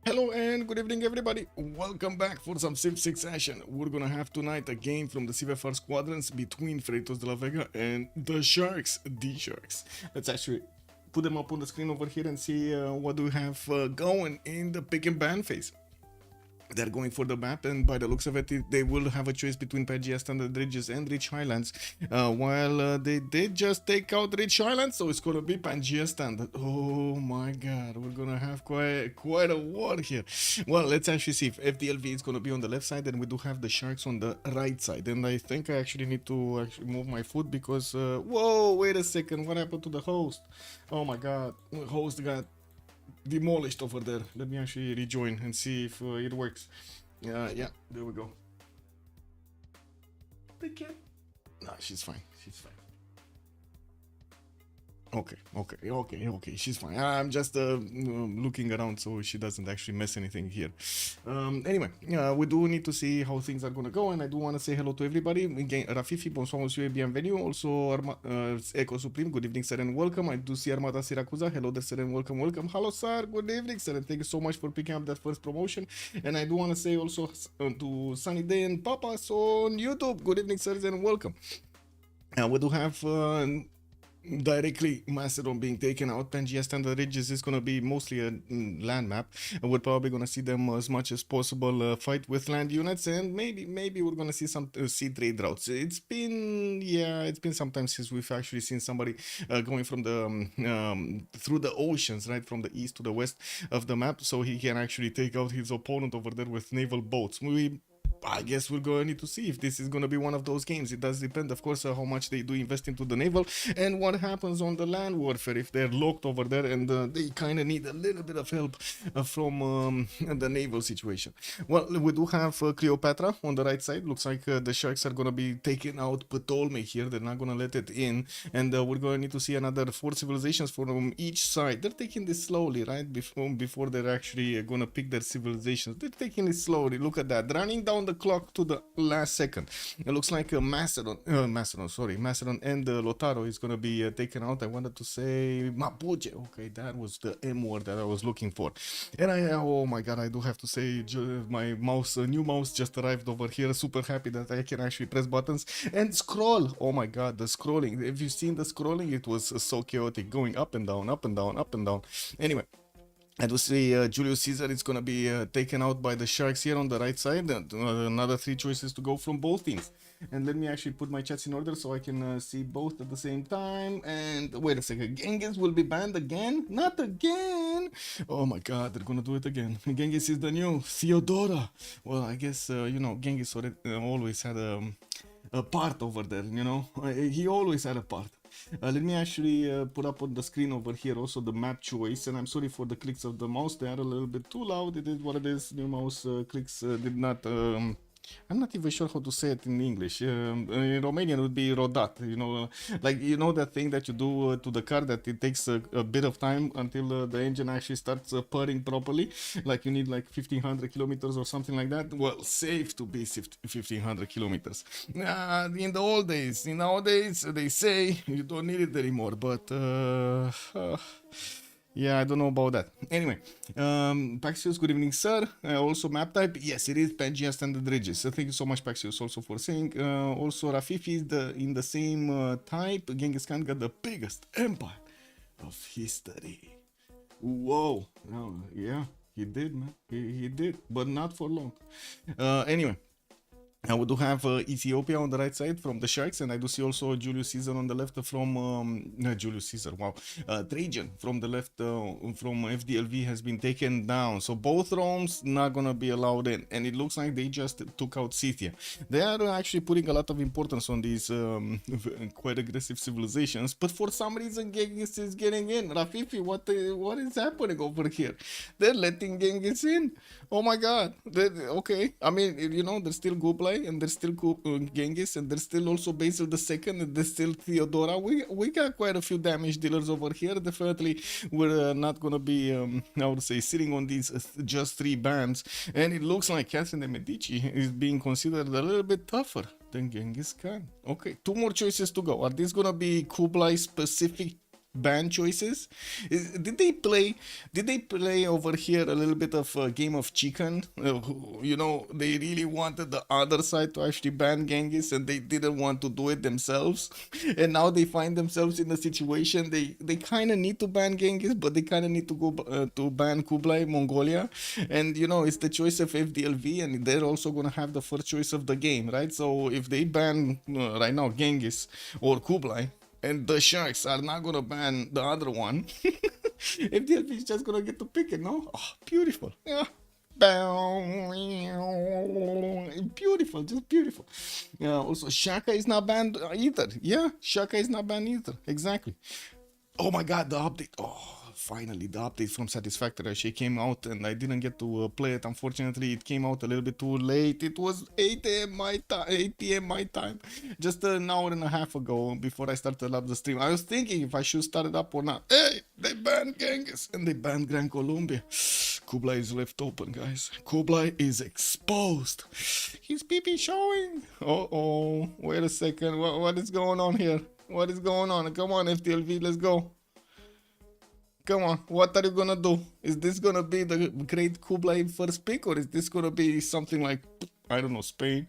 Hello and good evening everybody, welcome back for some Civ6 action. We're gonna have tonight a game from the CivFR Squadrons between Freritos de la Vega and the Sharks, DSharks. Let's actually put them up on the screen over here and see what do we have going in the pick and ban phase. They're going for the map, and by the looks of it, they will have a choice between Pangea Standard Ridges and Rich Highlands. While they did just take out Rich Highlands, so it's gonna be Pangea Standard. Oh my god, we're gonna have quite a war here. Well, let's actually see if FDLV is gonna be on the left side, and we do have the Sharks on the right side. And I think I actually need to move my foot because whoa, wait a second, what happened to the host? Oh my god, the host got demolished over there. Let me actually rejoin and see if it works. Yeah, there we go. The cat. Nah, she's fine. She's fine. Okay. She's fine. I'm just looking around so she doesn't actually mess anything here. Anyway, we do need to see how things are gonna go, and I do want to say hello to everybody. Again, Rafifi, bonsoir monsieur, bienvenue. Also, Echo Supreme, good evening, sir, and welcome. I do see Armada Siracusa. Hello there, sir, and welcome. Hello, sir. Good evening, sir, and thank you so much for picking up that first promotion. And I do want to say also to Sunny Day and Papas on YouTube. Good evening, sirs, and welcome. We do have directly Macedon being taken out. Pangea Standard Ridges is going to be mostly a land map, and we're probably going to see them as much as possible fight with land units, and maybe we're going to see some sea trade routes. It's been some time since we've actually seen somebody going from the through the oceans, right, from the east to the west of the map, so he can actually take out his opponent over there with naval boats. I guess we're going to need to see if this is going to be one of those games. It does depend, of course, how much they do invest into the naval and what happens on the land warfare if they're locked over there and they kind of need a little bit of help from the naval situation. Well, we do have Cleopatra on the right side. Looks like the Sharks are going to be taking out Ptolemy here. They're not going to let it in, and we're going to need to see another 4 civilizations from each side. They're taking this slowly, right, before they're actually going to pick their civilizations. They're taking it slowly. Look at that, running down the clock to the last second. It looks like Macedon and Lotaro is going to be taken out. I wanted to say Mapuche. Okay, that was the M word that I was looking for. And oh my god, I do have to say, my mouse, new mouse just arrived over here. Super happy that I can actually press buttons and scroll. Oh my god, the scrolling. Have you seen the scrolling? It was so chaotic, going up and down, up and down, up and down. Anyway, I do see Julius Caesar is going to be taken out by the Sharks here on the right side. Another 3 choices to go from both teams. And let me actually put my chats in order so I can see both at the same time. And wait a second, Genghis will be banned again? Not again! Oh my god, they're going to do it again. Genghis is the new Theodora. Well, I guess, you know, Genghis always had a part over there, you know. He always had a part. Let me actually put up on the screen over here also the map choice, and I'm sorry for the clicks of the mouse. They are a little bit too loud. It is what it is. New mouse clicks did not I'm not even sure how to say it in English. In Romanian it would be rodat, you know, like, you know, that thing that you do to the car that it takes a bit of time until the engine actually starts purring properly, like you need like 1500 kilometers or something like that. Well, safe to be 1500 kilometers. In the old days, nowadays they say you don't need it anymore, but yeah, I don't know about that. Anyway, Paxios, good evening, sir. Also, map type, yes, it is Pangea Standard Ridges. So thank you so much, Paxios, also for saying. Also, Rafifi is in the same type. Genghis Khan got the biggest empire of history. Whoa. Oh, yeah, he did, man. He did, but not for long. Anyway. We do have Ethiopia on the right side from the Sharks, and I do see also Julius Caesar on the left from Julius Caesar, wow, Trajan from the left from FDLV has been taken down. So both Romes not gonna be allowed in, and it looks like they just took out Scythia. They are actually putting a lot of importance on these quite aggressive civilizations, but for some reason Genghis is getting in. Rafifi, what is happening over here? They're letting Genghis in. Oh my god. Okay, I mean, you know, they're still Kublai, and there's still Genghis, and there's still also Basil II, and there's still Theodora. We got quite a few damage dealers over here. Definitely, we're not gonna be, I would say, sitting on these just 3 bans. And it looks like Catherine de Medici is being considered a little bit tougher than Genghis Khan. Okay, 2 more choices to go. Are these gonna be Kublai specific ban choices. Did they play? Did they play over here a little bit of a game of chicken? You know, they really wanted the other side to actually ban Genghis, and they didn't want to do it themselves. And now they find themselves in a situation they kind of need to ban Genghis, but they kind of need to go to ban Kublai, Mongolia, and you know it's the choice of FDLV, and they're also gonna have the first choice of the game, right? So if they ban right now Genghis or Kublai, and the Sharks are not gonna ban the other one, FDLV is just gonna get to pick it, no? Oh, beautiful, yeah. Beautiful, just beautiful. Yeah. Also, Shaka is not banned either. Yeah, Shaka is not banned either. Exactly. Oh my God, the update. Oh, finally, the update from Satisfactory actually came out, and I didn't get to play it. Unfortunately, it came out a little bit too late. It was 8 a.m. my time, 8 p.m. my time, just an hour and a half ago before I started up the stream. I was thinking if I should start it up or not. Hey, they banned Genghis and they banned Gran Colombia. Kublai is left open, guys. Kublai is exposed. His pee showing. Uh-oh. Wait a second. What is going on here? What is going on? Come on, FTLV, let's go. Come on, what are you gonna do? Is this gonna be the great Kublai first pick, or is this gonna be something like, I don't know, Spain?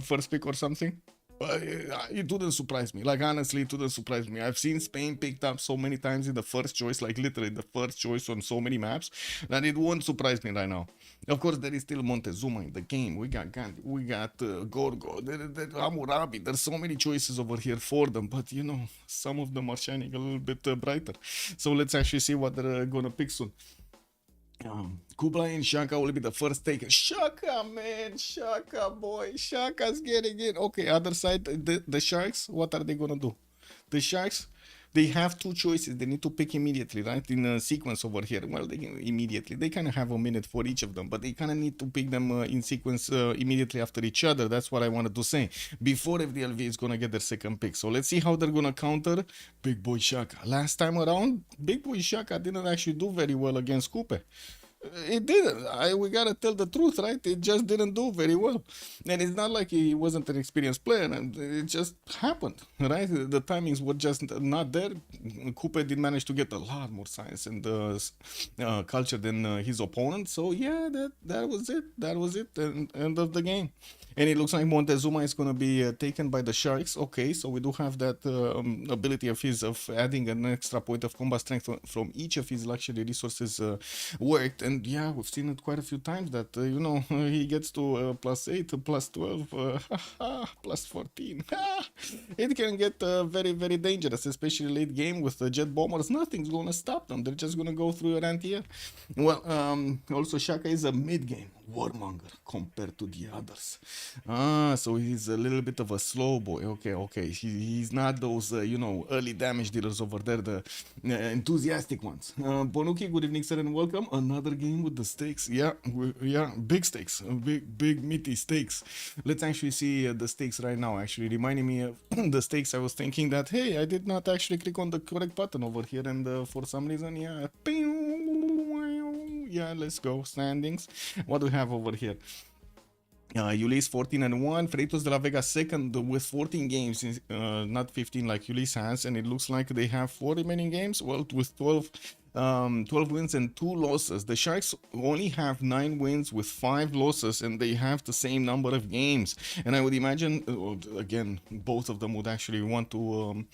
First pick or something? It wouldn't surprise me. Like, honestly, it wouldn't surprise me. I've seen Spain picked up so many times in the first choice, like literally the first choice on so many maps, that it won't surprise me right now. Of course, there is still Montezuma in the game. We got Gandhi, we got Gorgo, Hammurabi. There's so many choices over here for them, but you know, some of them are shining a little bit brighter. So let's actually see what they're gonna pick soon. Kublai and Shaka will be the first taken. Shaka, man, Shaka, boy, Shaka's getting it. Okay, other side, the Sharks, what are they gonna do? The Sharks, they have two choices. They need to pick immediately, right? In a sequence over here. Well, they can immediately. They kind of have a minute for each of them, but they kind of need to pick them in sequence immediately after each other. That's what I wanted to say. Before FDLV is going to get their second pick. So let's see how they're going to counter Big Boy Shaka. Last time around, Big Boy Shaka didn't actually do very well against Coupe. It didn't. We gotta tell the truth, right? It just didn't do very well, and it's not like he wasn't an experienced player. And it just happened, right? The timings were just not there. Coupe did manage to get a lot more science and culture than his opponent. So yeah, that was it. That was it. End of the game. And it looks like Montezuma is going to be taken by the Sharks. Okay, so we do have that ability of his of adding an extra point of combat strength from each of his luxury resources worked. And yeah, we've seen it quite a few times that, you know, he gets to +8, +12, +14. It can get very, very dangerous, especially late game with the jet bombers. Nothing's going to stop them. They're just going to go through your anti-air. Well, also Shaka is a mid-game warmonger compared to the others. So he's a little bit of a slow boy. Okay. He's not those, you know, early damage dealers over there, the enthusiastic ones. Bonuki, good evening, sir, and welcome. Another game with the stakes. Yeah, big stakes, big meaty stakes. Let's actually see the stakes right now. Actually, reminding me of the stakes. I was thinking that, hey, I did not actually click on the correct button over here, and for some reason, yeah, let's go. Standings. What do we have over here? Ulysse 14-1, Freritos de la Vega second with 14 games, not 15 like Ulysse has, and it looks like they have 4 remaining games, well, with 12 wins and 2 losses. The Sharks only have 9 wins with 5 losses, and they have the same number of games. And I would imagine, again, both of them would actually want to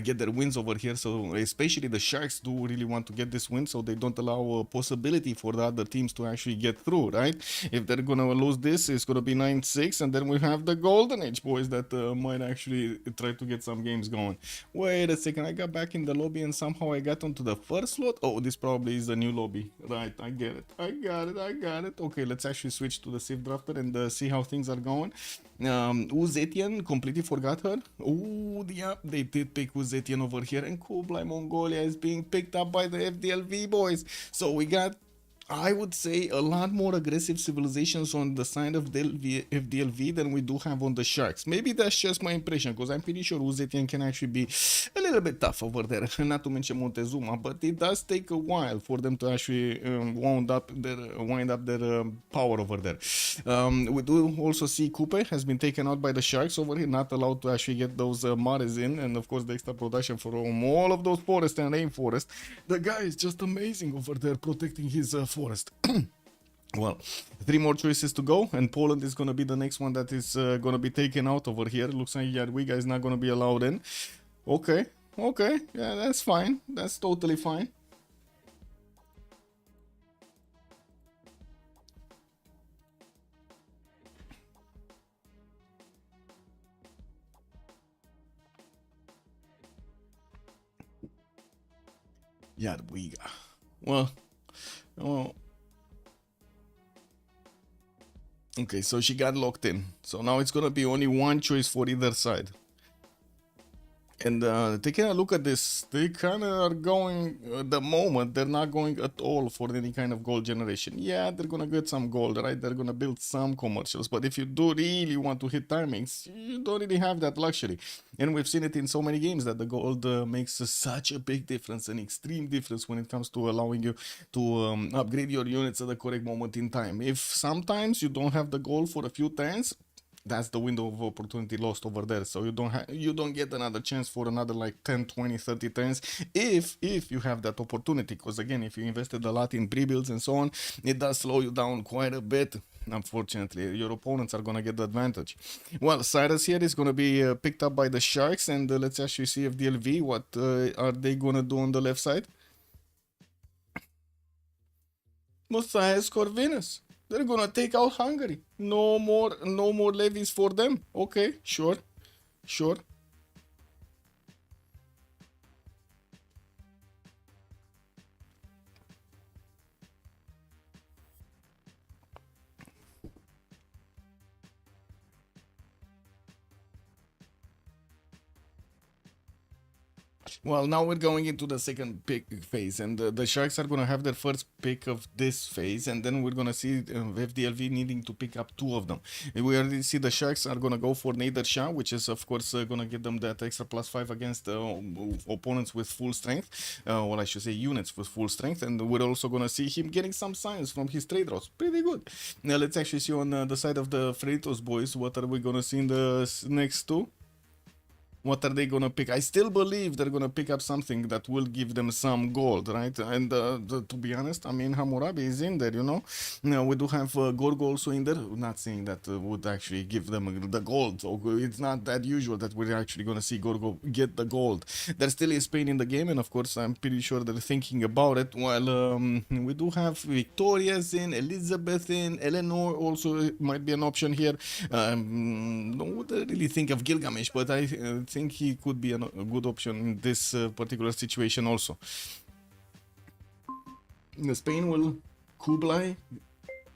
get their wins over here. So especially the Sharks do really want to get this win, so they don't allow a possibility for the other teams to actually get through, right? If they're gonna lose this, it's gonna be 9-6, and then we have the Golden Age boys that might actually try to get some games going. Wait a second, I got back in the lobby and somehow I got onto the first slot. Oh, this probably is a new lobby. Right, I get it. I got it. Okay, let's actually switch to the Civ Drafter and see how things are going. Uzetian, completely forgot her. Oh, yeah, they did pick Uzetian over here. And Kublai Mongolia is being picked up by the FDLV boys. So we got I would say a lot more aggressive civilizations on the side of DLV than we do have on the Sharks. Maybe that's just my impression, because I'm pretty sure Uzetian can actually be a little bit tough over there, not to mention Montezuma, but it does take a while for them to actually wind up their power over there. We do also see Coupe has been taken out by the Sharks over here, not allowed to actually get those mares in, and of course the extra production from all of those forests and rainforest. The guy is just amazing over there protecting his forest. Well, 3 more choices to go, and Poland is going to be the next one that is going to be taken out over here. Looks like Jadwiga is not going to be allowed in. Okay, okay, yeah, that's fine. That's totally fine. Jadwiga. Well, okay, so she got locked in. So now it's gonna be only one choice for either side. And taking a look at this, they kind of are going, at the moment, they're not going at all for any kind of gold generation. Yeah, they're going to get some gold, right? They're going to build some commercials. But if you do really want to hit timings, you don't really have that luxury. And we've seen it in so many games that the gold makes such a big difference, an extreme difference when it comes to allowing you to upgrade your units at the correct moment in time. If sometimes you don't have the gold for a few turns, that's the window of opportunity lost over there. So you don't get another chance for another like 10, 20, 30 turns if you have that opportunity. Because again, if you invested a lot in pre-builds and so on, it does slow you down quite a bit. Unfortunately, your opponents are going to get the advantage. Well, Cyrus here is going to be picked up by the Sharks, and let's actually see if DLV, what are they going to do on the left side? Matthias Corvinus. They're gonna take out Hungary. No more levies for them. Okay, sure. Well, now we're going into the second pick phase, and the Sharks are gonna have their first pick of this phase, and then we're gonna see FDLV needing to pick up 2 of them. And we already see the Sharks are gonna go for Nader Shah, which is of course gonna give them that extra +5 against opponents with full strength, or I should say units with full strength, and we're also gonna see him getting some signs from his trade routes. Pretty good. Now let's actually see on the side of the Freritos boys, what are we gonna see in the next 2? What are they gonna pick? I still believe they're gonna pick up something that will give them some gold, right? And to be honest, I mean, Hammurabi is in there, you know. Now we do have Gorgo also in there. Not saying that would actually give them the gold. So it's not that usual that we're actually gonna see Gorgo get the gold. There still is Spain in the game, and of course, I'm pretty sure they're thinking about it. While we do have Victoria's in, Elizabeth in, Eleanor also might be an option here. Don't really think of Gilgamesh, but I think he could be a good option in this particular situation also. Spain will Kublai.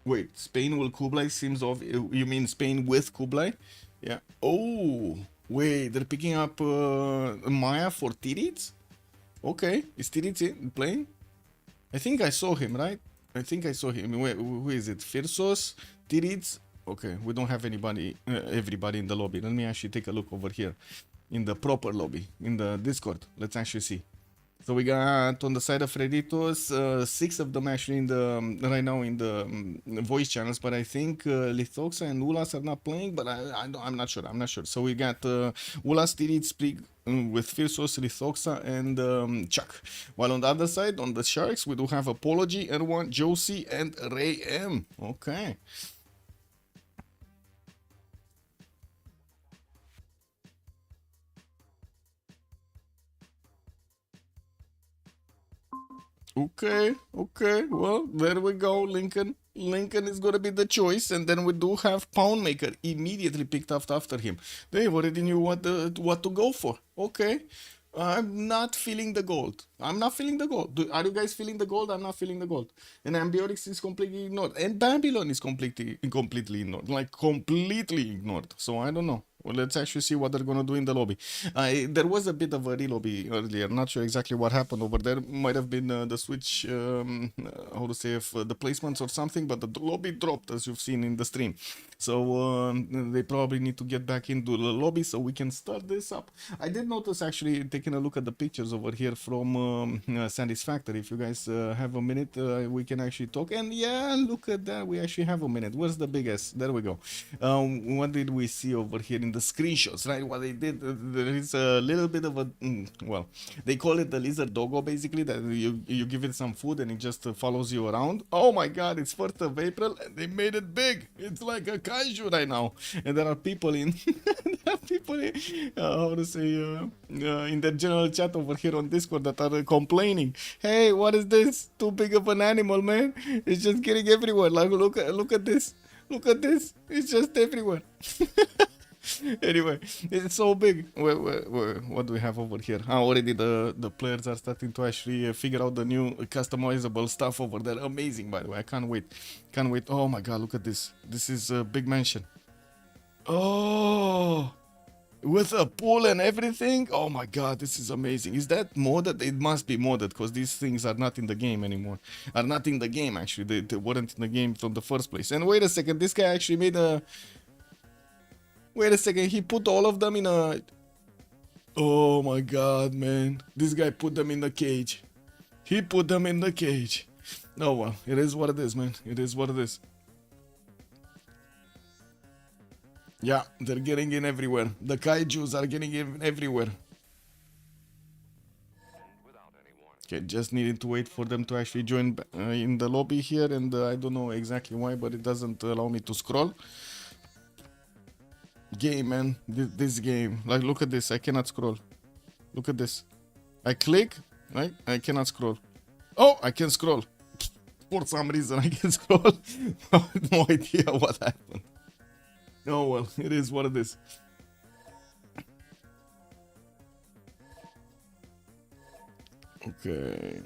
Wait, Spain will Kublai seems of. You mean Spain with Kublai? Yeah. Oh, wait, they're picking up Maya for Tirits? Okay, is Tirits playing? I think I saw him, right? I think I saw him. Wait, who is it? Firsos, Tirits. Okay, we don't have everybody in the lobby. Let me actually take a look over here in the proper lobby, in the Discord. Let's actually see. So we got on the side of Freritos, 6 of them actually in the right now in the voice channels, but I think Lithoxa and Ulas are not playing, but I'm not sure. So we got Ulas, Tirits, Sprig with Firsos, Lithoxa, and Chuck. While on the other side, on the Sharks, we do have Apology, Erwan, Josie, and Ray M. Okay. Okay, well, there we go, Lincoln. Lincoln is gonna be the choice, and then we do have Poundmaker immediately picked up after him. They already knew what to go for. Okay, I'm not feeling the gold. I'm not feeling the gold. Are you guys feeling the gold? I'm not feeling the gold. And Ambiorix is completely ignored, and Babylon is completely ignored, like completely ignored. So I don't know. Well, let's actually see what they're gonna do in the lobby. There was a bit of a re-lobby earlier. Not sure exactly what happened over there. Might have been the switch, how to say, if the placements or something. But the lobby dropped, as you've seen in the stream. So they probably need to get back into the lobby so we can start this up. I did notice actually taking a look at the pictures over here from Sandy's factory. If you guys have a minute, we can actually talk. And yeah, look at that. We actually have a minute. Where's the big S? There we go. What did we see over here in the screenshots, right? What they did, there is a little bit of a, well, they call it the lizard doggo, basically, that you give it some food and it just follows you around. Oh my god, it's 1st of April and they made it big. It's like a kaiju right now. And there are people in, there are people in, how to say, in the general chat over here on Discord that are complaining. Hey, what is this? Too big of an animal, man. It's just getting everywhere. Like, look at this. Look at this. It's just everywhere. Anyway, it's so big. What do we have over here? Already the players are starting to actually figure out the new customizable stuff over there. Amazing, by the way. I can't wait. Can't wait. Oh my god, look at this. This is a big mansion. Oh, with a pool and everything. Oh my god, this is amazing. Is that modded? It must be modded because these things are not in the game anymore. Are not in the game, actually. They weren't in the game from the first place. And wait a second, this guy actually made a... Wait a second, he put all of them in a... Oh my god, man. This guy put them in the cage. He put them in the cage. Oh well, it is what it is, man. It is what it is. Yeah, they're getting in everywhere. The kaijus are getting in everywhere. Okay, just needed to wait for them to actually join in the lobby here, and I don't know exactly why, but it doesn't allow me to scroll. Game, man. This game. Like, look at this. I cannot scroll. Look at this. I click, right? I cannot scroll. Oh, I can scroll. For some reason, I can scroll. I have no idea what happened. Oh well, it is what it is. Okay.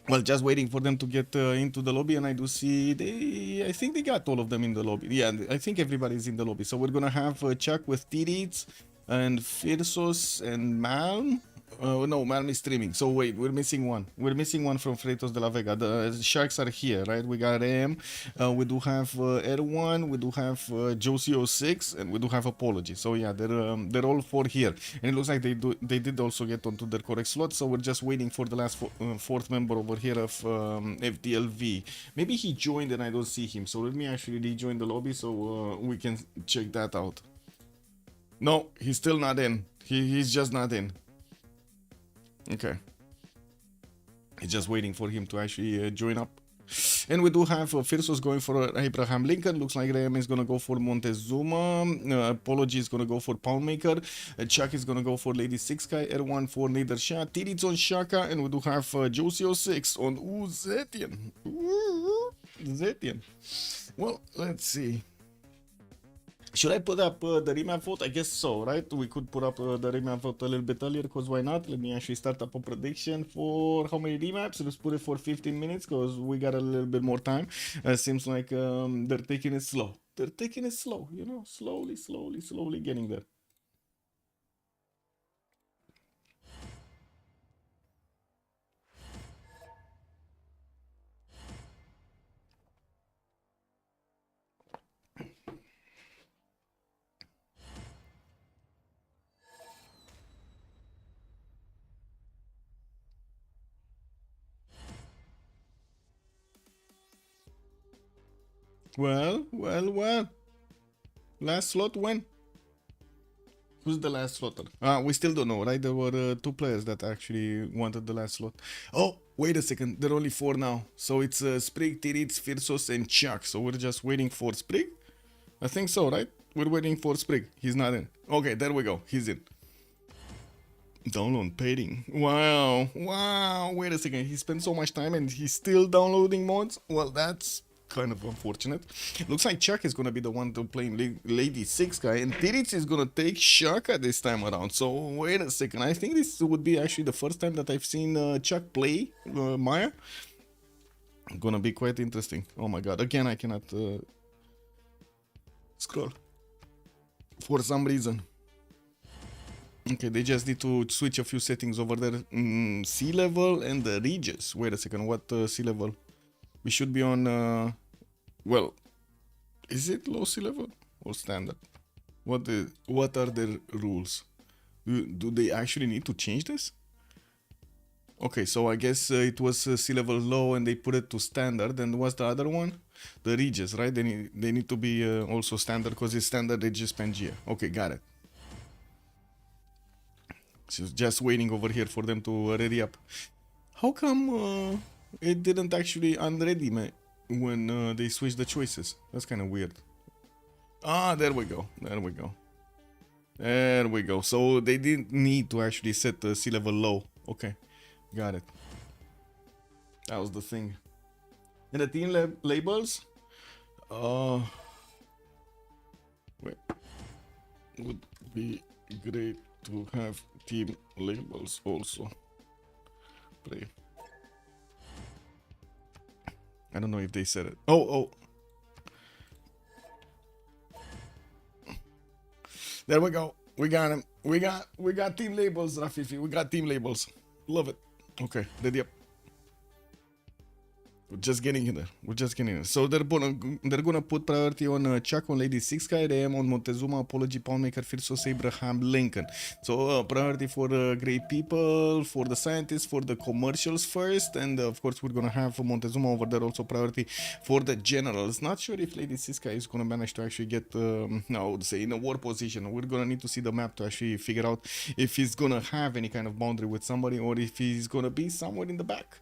Well, just waiting for them to get into the lobby, and I do see I think they got all of them in the lobby. Yeah, I think everybody's in the lobby. So we're gonna have Chuck with Freritos and Freritos and Malm. No, Malm is streaming. So wait, we're missing one. We're missing one from Freritos de la Vega. The Sharks are here, right? We got AM. We do have R1. We do have Jocio6, and we do have Apology. So yeah, they're all four here, and it looks like they did also get onto their correct slot. So we're just waiting for the last fourth member over here of FDLV. Maybe he joined and I don't see him. So let me actually rejoin the lobby so we can check that out. No, he's still not in. He's just not in. Okay. It's just waiting for him to actually join up. And we do have Firsos going for Abraham Lincoln. Looks like Graham is going to go for Montezuma. Apology is going to go for Poundmaker. Chuck is going to go for Lady 6 guy. R1 for Nader Shah. Tirits on Shaka. And we do have Jocio6 on Zetian. Zetian. Well, let's see. Should I put up the remap vote? I guess so, right? We could put up the remap vote a little bit earlier, because why not? Let me actually start up a prediction for how many remaps. Let's put it for 15 minutes, because we got a little bit more time. Seems like they're taking it slow. They're taking it slow, you know? Slowly getting there. Well. Last slot when? Who's the last slotter? We still don't know, right? There were 2 players that actually wanted the last slot. Oh, wait a second. There are only 4 now. So it's Sprig, Tirits, Firsos, and Chuck. So we're just waiting for Sprig? I think so, right? We're waiting for Sprig. He's not in. Okay, there we go. He's in. Download painting. Wow. Wait a second. He spent so much time and he's still downloading mods? Well, that's kind of unfortunate. Looks like Chuck is gonna be the one to play Lady 6 guy, and Tirits is gonna take Shaka this time around. So wait a second. I think this would be actually the first time that I've seen Chuck play Maya. Gonna be quite interesting. Oh my god. Again, I cannot... scroll for some reason. Okay, they just need to switch a few settings over there. Sea level and the regions. Wait a second, what sea level? We should be on, well, is it low sea level or standard? What are the rules? Do they actually need to change this? Okay, so I guess it was sea level low and they put it to standard. And what's the other one? The regions, right? They need to be also standard because it's standard Regis Pangea. Okay, got it. So just waiting over here for them to ready up. How come it didn't actually unready when they switched the choices? That's kind of weird. Ah, there we go. There we go. There we go. So they didn't need to actually set the sea level low. Okay, got it. That was the thing. And the team labels? Wait. Would be great to have team labels also. Play. I don't know if they said it. Oh. There we go. We got him. We got team labels, Rafifi. We got team labels. Love it. Okay, ready up. We're just getting in there. We're just getting in there. So they're gonna put priority on Chuck, on Lady 6 KRM, on Montezuma, Apology, Poundmaker, Freritos, Abraham Lincoln. So priority for the great people, for the scientists, for the commercials first, and of course we're gonna have Montezuma over there also priority for the generals. Not sure if Lady Siska is gonna manage to actually get, I would say, in a war position. We're gonna need to see the map to actually figure out if he's gonna have any kind of boundary with somebody or if he's gonna be somewhere in the back.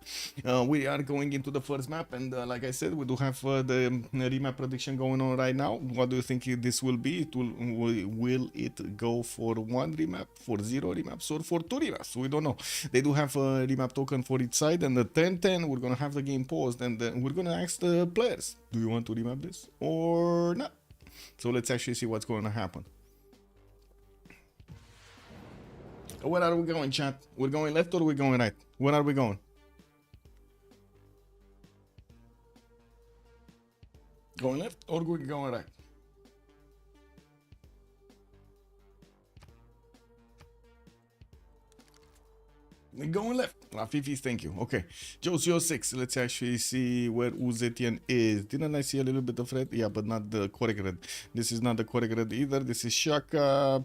We are going into the first map, and like I said, we do have the remap prediction going on right now. What do you think this will be? Will it go for 1 remap, for 0 remaps, or for 2 remaps? We don't know. They do have a remap token for each side, and the 10-10, we're gonna have the game paused, and we're gonna ask the players, do you want to remap this or not? So let's actually see what's going to happen. Where are we going, chat? We're going left or we're going right? Where are we going? Going left or we're going right? We're going left. Fifis, thank you. Okay. Joe 6. Let's actually see where Uzetian is. Didn't I see a little bit of red? Yeah, but not the correct red. This is not the correct red either. This is Shaka.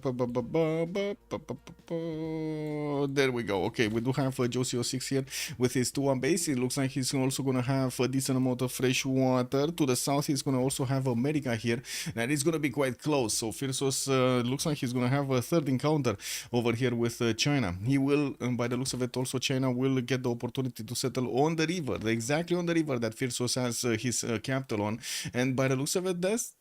There we go. Okay, we do have Joe 6 here with his 2-1 base. It looks like he's also going to have a decent amount of fresh water. To the south, he's going to also have America here. And it's going to be quite close. So Freritos looks like he's going to have a third encounter over here with China. He will, by the looks of it, also China will get the opportunity to settle on the river, exactly on the river that Freritos has his capital on, and by the looks of it, that's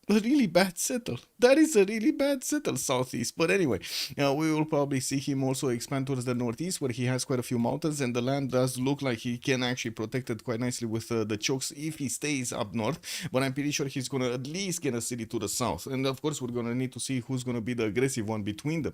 a really bad settle. That is a really bad settle southeast. But anyway, we will probably see him also expand towards the northeast, where he has quite a few mountains, and the land does look like he can actually protect it quite nicely with the chokes if he stays up north. But I'm pretty sure he's gonna at least get a city to the south, and of course we're gonna need to see who's gonna be the aggressive one between them.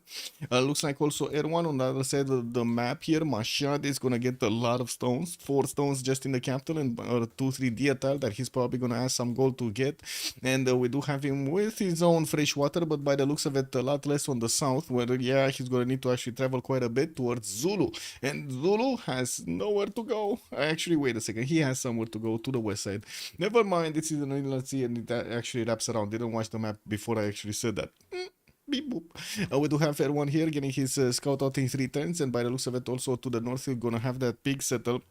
Looks like also R1 on the other side of the map here. Mashad is gonna get a lot of stones, 4 stones just in the capital, and 2-3 diatal that he's probably gonna ask some gold to get, and we do have him with his own fresh water, but by the looks of it, a lot less on the south, where yeah, he's gonna need to actually travel quite a bit towards Zulu, and Zulu has nowhere to go. Actually, wait a second, he has somewhere to go, to the west side. Never mind, this is an let's see, and it actually wraps around. Didn't watch the map before I actually said that. Beep boop. We do have R1 here getting his scout out in 3 turns, and by the looks of it, also to the north, he's gonna have that pig settle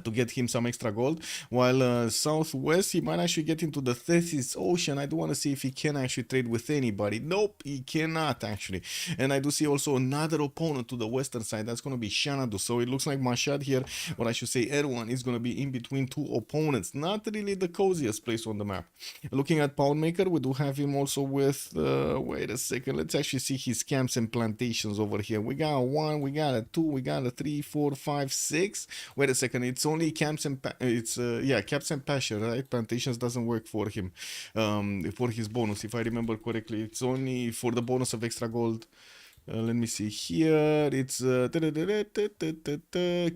to get him some extra gold, while southwest he might actually get into the Thetis Ocean. I do want to see if he can actually trade with anybody. Nope, he cannot actually. And I do see also another opponent to the western side. That's going to be Xanadu. So it looks like Mashad here, or I should say Erwan, is going to be in between 2 opponents. Not really the coziest place on the map. Looking at Poundmaker, we do have him also with wait a second, let's actually see his camps and plantations over here. We got a 1, we got a 2, we got a 3, 4, 5, 6. Wait a second, it's only camps and camps and pasture, right? Plantations doesn't work for him, for his bonus, if I remember correctly. It's only for the bonus of extra gold. Let me see here. It's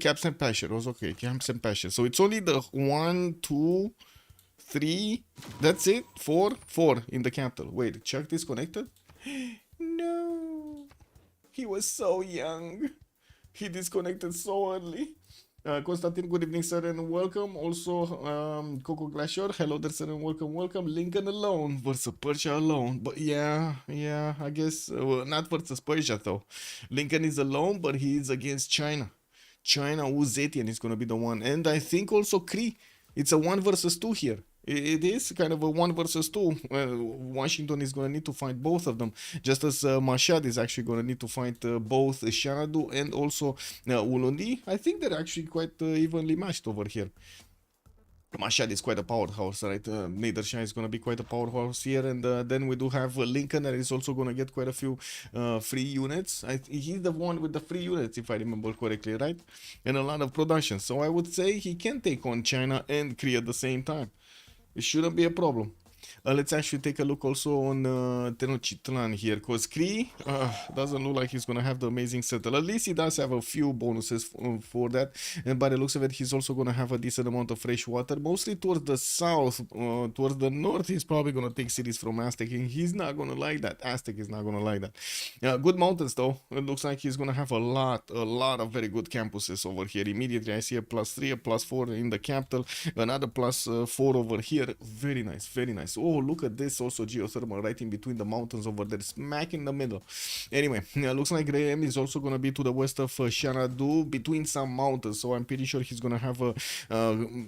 camps and pasture. Was okay. Camps and pasture. So it's only the 1, 2, 3. That's it. 4. 4 in the capital. Wait, Chuck disconnected? No. He was so young. He disconnected so early. Constantin, good evening, sir, and welcome. Also, Coco Glacier, hello there, sir, and welcome, welcome. Lincoln alone versus Persia alone. But yeah, I guess, not versus Persia, though. Lincoln is alone, but he is against China. China, Uzetian is going to be the one. And I think also Cree. It's a 1 versus 2 here. It is kind of a 1 versus 2. Washington is going to need to fight both of them, just as Mashhad is actually going to need to fight both Shanadu and also Ulundi. I think they're actually quite evenly matched over here. Mashhad is quite a powerhouse, right? Nader Shah is going to be quite a powerhouse here, and then we do have Lincoln that is also going to get quite a few free units. He's the one with the free units, if I remember correctly, right? And a lot of production. So I would say he can take on China and Korea at the same time. It shouldn't be a problem. Let's actually take a look also on Tenochtitlan here, because Kree doesn't look like he's going to have the amazing settle. At least he does have a few bonuses for that, and by the looks of it, he's also going to have a decent amount of fresh water, mostly towards the south. Towards the north, he's probably going to take cities from Aztec, and he's not going to like that. Aztec is not going to like that. Good mountains, though. It looks like he's going to have a lot of very good campuses over here. Immediately, I see a +3, a +4 in the capital, another +4 over here. Very nice, very nice. Oh, look at this, also geothermal right in between the mountains over there, smack in the middle. Anyway, looks like Graham is also going to be to the west of Shanadu, between some mountains, so I'm pretty sure he's going to have a,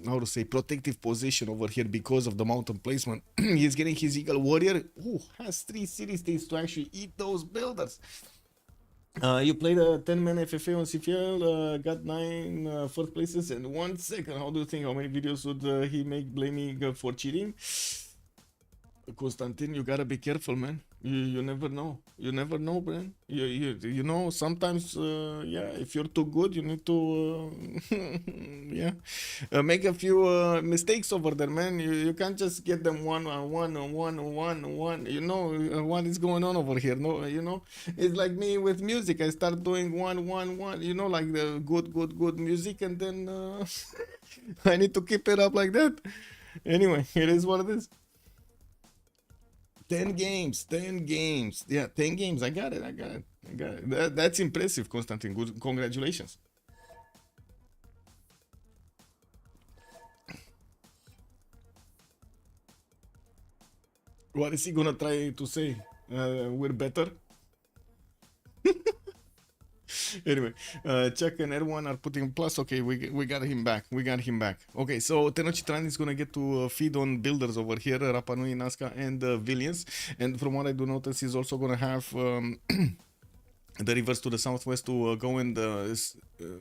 how to say, protective position over here because of the mountain placement. He's getting his Eagle Warrior, who has 3 city states to actually eat those builders. You played a 10-man FFA on CFL, got 9 first places in 1 second. How do you think? How many videos would he make blaming for cheating? Constantin, you gotta be careful, man. You never know. You never know, man. You know, sometimes, yeah, if you're too good, you need to, yeah, make a few mistakes over there, man. You can't just get them one. You know, what is going on over here? No, you know, it's like me with music. I start doing one. You know, like the good music, and then I need to keep it up like that. Anyway, it is what it is. 10 games. Yeah, 10 games. I got it. That's impressive, Constantin. Good, congratulations. What is he gonna try to say? We're better? Anyway, Chuck and everyone are putting plus. Okay, we got him back. Okay, so Tenochtitlan is gonna get to feed on builders over here, Rapa Nui, Nazca, and Villians. And from what I do notice, he's also gonna have the rivers to the southwest to go and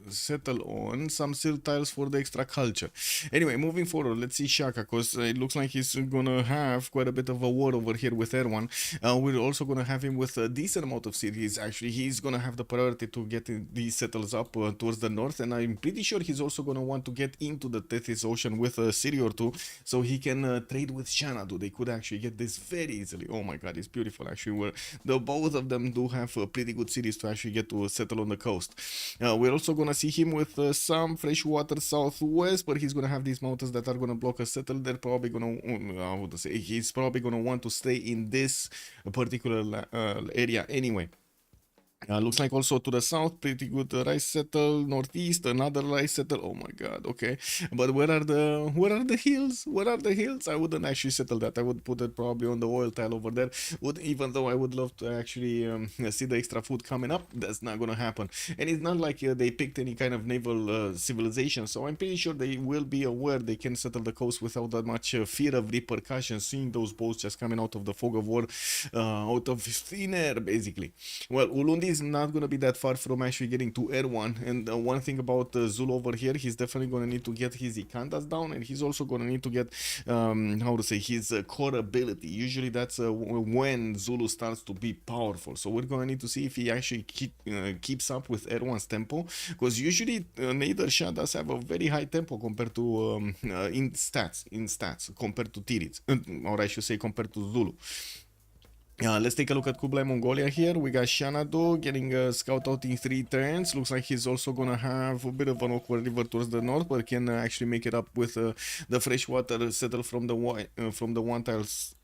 settle on some silt tiles for the extra culture. Anyway, moving forward, let's see Shaka, because it looks like he's gonna have quite a bit of a war over here with Erwan. We're also gonna have him with a decent amount of cities. Actually, he's gonna have the priority to get these settles up towards the north, and I'm pretty sure he's also gonna want to get into the Tethys Ocean with a city or two, so he can trade with Xanadu. They could actually get this very easily. Oh my god, it's beautiful actually, where the both of them do have pretty good cities to actually get to settle on the coast. We're also gonna see him with some fresh water southwest, but he's gonna have these mountains that are gonna block a settle. They're probably gonna, I would say, he's probably gonna want to stay in this particular area anyway. Looks like also to the south, pretty good rice settle. Northeast, another rice settle. Oh my god, okay. But where are the hills? Where are the hills? I wouldn't actually settle that. I would put it probably on the oil tile over there. Even though I would love to actually see the extra food coming up, that's not gonna happen. And it's not like they picked any kind of naval civilization, so I'm pretty sure they will be aware they can settle the coast without that much fear of repercussions, seeing those boats just coming out of the fog of war, out of thin air, basically. Well, Ulundi is not going to be that far from actually getting to Erwan, and one thing about Zulu over here, he's definitely going to need to get his Ikandas down, and he's also going to need to get how to say, his core ability. Usually that's when Zulu starts to be powerful, so we're going to need to see if he actually keeps up with Erwan's tempo, because usually Nader Shah does have a very high tempo compared to in stats compared to Tirits, or I should say compared to Zulu. Let's take a look at Kublai Mongolia here. We got Shanadu getting a scout out in 3 turns. Looks like he's also gonna have a bit of an awkward river towards the north, but can actually make it up with the freshwater settle from the one tiles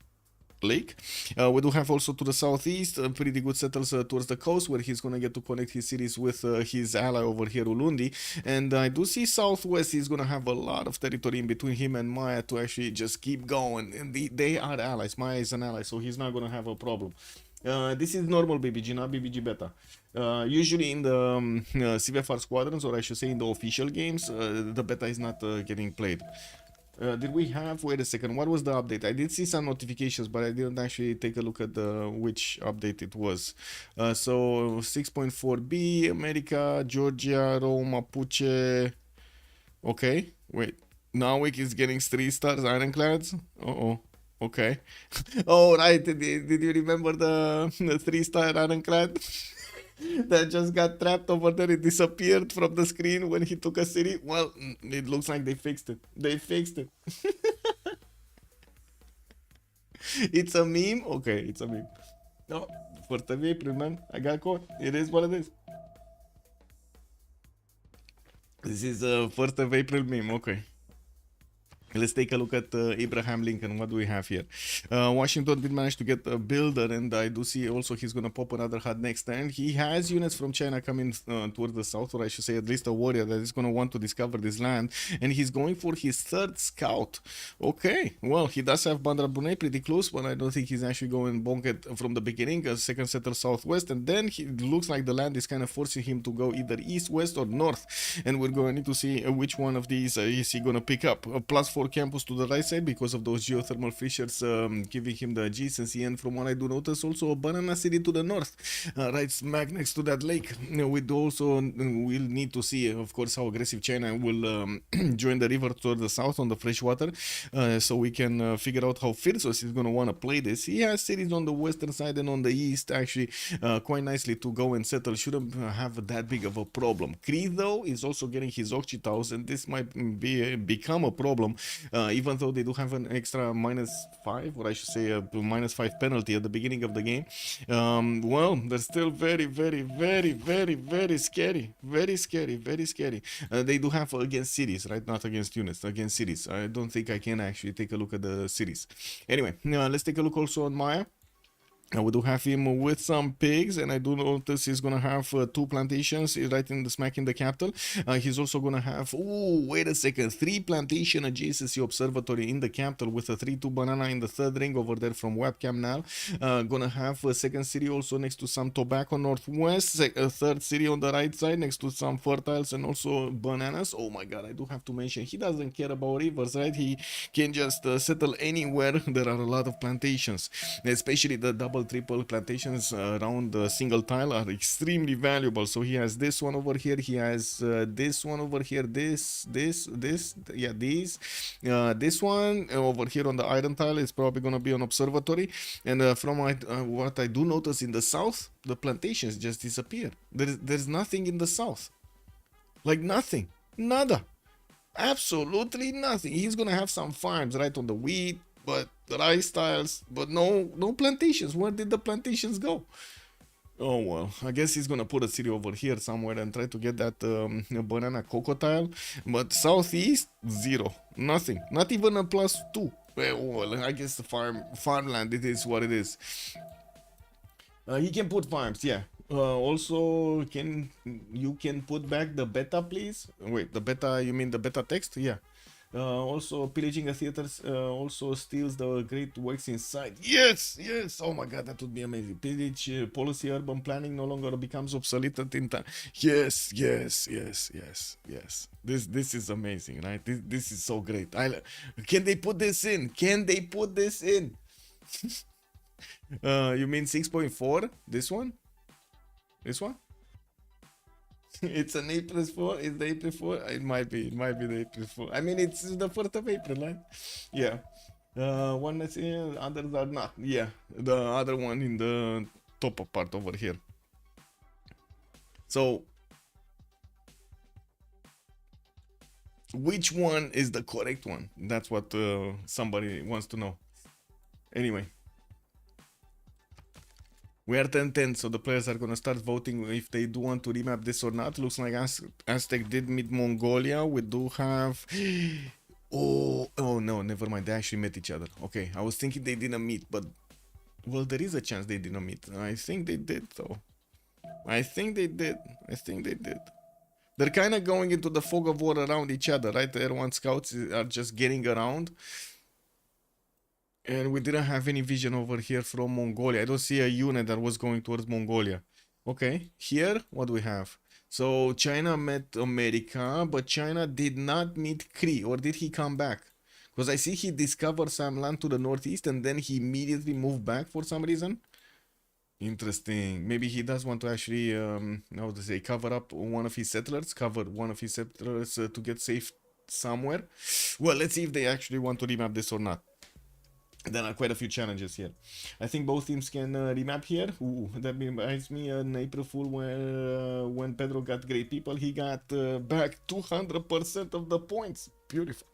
lake. We do have also to the southeast pretty good settles towards the coast, where he's gonna get to connect his cities with his ally over here, Ulundi. And I do see southwest he's gonna have a lot of territory in between him and Maya to actually just keep going. And they are allies. Maya is an ally, so he's not gonna have a problem. This is normal BBG, not BBG beta. Usually in the CivFR squadrons, or I should say in the official games, the beta is not getting played. Did we have, wait a second, what was the update? I did see some notifications, but I didn't actually take a look at which update it was. So 6.4b, America, Georgia, Rome, Mapuche. Okay, wait. Narvik is getting 3 stars ironclads. Uh-oh. Okay. Oh, right. Did you remember the 3-star ironclad? That just got trapped over there. It disappeared from the screen when he took a city. Well, it looks like they fixed it. They fixed it. It's a meme? Okay, it's a meme. No, for TV April, man. I got caught. It is what it is. This is a 1st of April meme. Okay. Let's take a look at Abraham Lincoln. What do we have here? Washington did manage to get a builder, and I do see also he's going to pop another hut next turn. He has units from China coming towards the south, or I should say at least a warrior that is going to want to discover this land, and he's going for his 3rd scout. Okay, well, he does have Bandar Brunei pretty close, but I don't think he's actually going bonket from the beginning. A 2nd settler southwest, and then it looks like the land is kind of forcing him to go either east, west, or north, and we're going to need to see which one of these is he going to pick up. +4 campus to the right side because of those geothermal fissures giving him the adjacency, and from what I do notice also a banana city to the north, right smack next to that lake. We'll need to see of course how aggressive China will join the river toward the south on the freshwater, so we can figure out how Freritos is going to want to play this. He has cities on the western side and on the east actually quite nicely to go and settle. Shouldn't have that big of a problem. Crete though is also getting his Occhitaus, and this might become a problem. Even though they do have an extra -5, or I should say a -5 penalty at the beginning of the game. Well, they're still very, very, very, very, very scary. Very scary, very scary. They do have against cities, right? Not against units, against cities. I don't think I can actually take a look at the cities. Anyway, let's take a look also on Maya. We do have him with some pigs, and I do notice he's gonna have 2 plantations right in the smack in the capital. He's also gonna have, oh, wait a second, 3 plantation adjacency observatory in the capital with a 3-2 banana in the 3rd ring over there from webcam now. Gonna have a 2nd city also next to some tobacco northwest, a 3rd city on the right side next to some fertiles and also bananas. Oh my god, I do have to mention, he doesn't care about rivers, right? He can just settle anywhere. There are a lot of plantations, especially the triple plantations around the single tile are extremely valuable. So he has this one over here, he has this one over here, this one over here on the iron tile is probably going to be an observatory. And from what I do notice in the south, the plantations just disappear. There's nothing in the south, like nothing, nada, absolutely nothing. He's gonna have some farms right on the wheat, but the rice tiles, but no plantations. Where did the plantations go? Oh well, I guess he's gonna put a city over here somewhere and try to get that banana cocoa tile. But southeast, 0, nothing, not even a +2. Well, I guess the farmland, it is what it is. He can put farms, yeah. Also, you can put back the beta, please? Wait, the beta, you mean the beta text? Yeah. Also, pillaging a theater also steals the great works inside. Yes, yes. Oh my god, that would be amazing. Pillage policy, urban planning no longer becomes obsolete in time. Yes, yes, yes, yes, yes. This is amazing, right? This is so great. Can they put this in? Can they put this in? You mean 6.4? This one? This one? It's an April 4. Is the April 4? It might be the April 4. I mean, it's the 4th of April, right? Yeah. One is in, others are not. Yeah, the other one in the top part over here. So, which one is the correct one? That's what somebody wants to know. Anyway. We are 10-10, so the players are gonna start voting if they do want to remap this or not. Looks like Aztec did meet Mongolia. We do have... Oh no, never mind. They actually met each other. Okay, I was thinking they didn't meet, but... Well, there is a chance they didn't meet. I think they did, though. I think they did. They're kind of going into the fog of war around each other, right? The Air 1 scouts are just getting around. And we didn't have any vision over here from Mongolia. I don't see a unit that was going towards Mongolia. Okay, here, what do we have? So China met America, but China did not meet Kree, or did he come back? Because I see he discovered some land to the northeast and then he immediately moved back for some reason. Interesting. Maybe he does want to actually, how to say, cover up one of his settlers, to get safe somewhere. Well, let's see if they actually want to remap this or not. There are quite a few challenges here. I think both teams can remap here. Ooh, that reminds me an April Fool when Pedro got great people, he got back 200% of the points. Beautiful.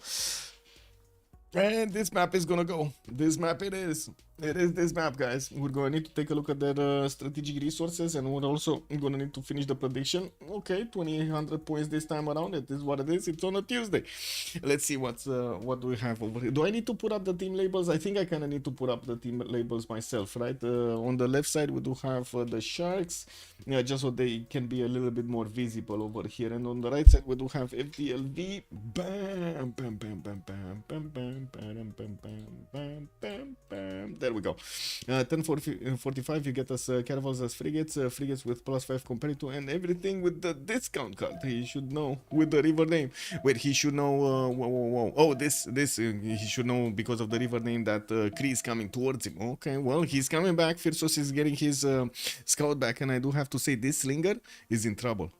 And this map is gonna go. This map it is. It is this map, guys. We're gonna need to take a look at their strategic resources, and we're also gonna need to finish the prediction. Okay, 2800 points this time around. It is what it is. It's on a Tuesday. Let's see what do we have over here. Do I need to put up the team labels? I think I kind of need to put up the team labels myself, right? On the left side we do have the Sharks, yeah, just so they can be a little bit more visible over here. And on the right side we do have FDLV. Bam, bam, bam, bam, bam, bam, bam, bam, bam, bam, bam, bam. There we go. 1045 you get us caravels as frigates, frigates with +5 compared to, and everything with the discount card. He should know with the river name. Wait, he should know. Oh, this he should know because of the river name that Kree is coming towards him. Okay, well, he's coming back. Freritos is getting his scout back, and I do have to say this slinger is in trouble.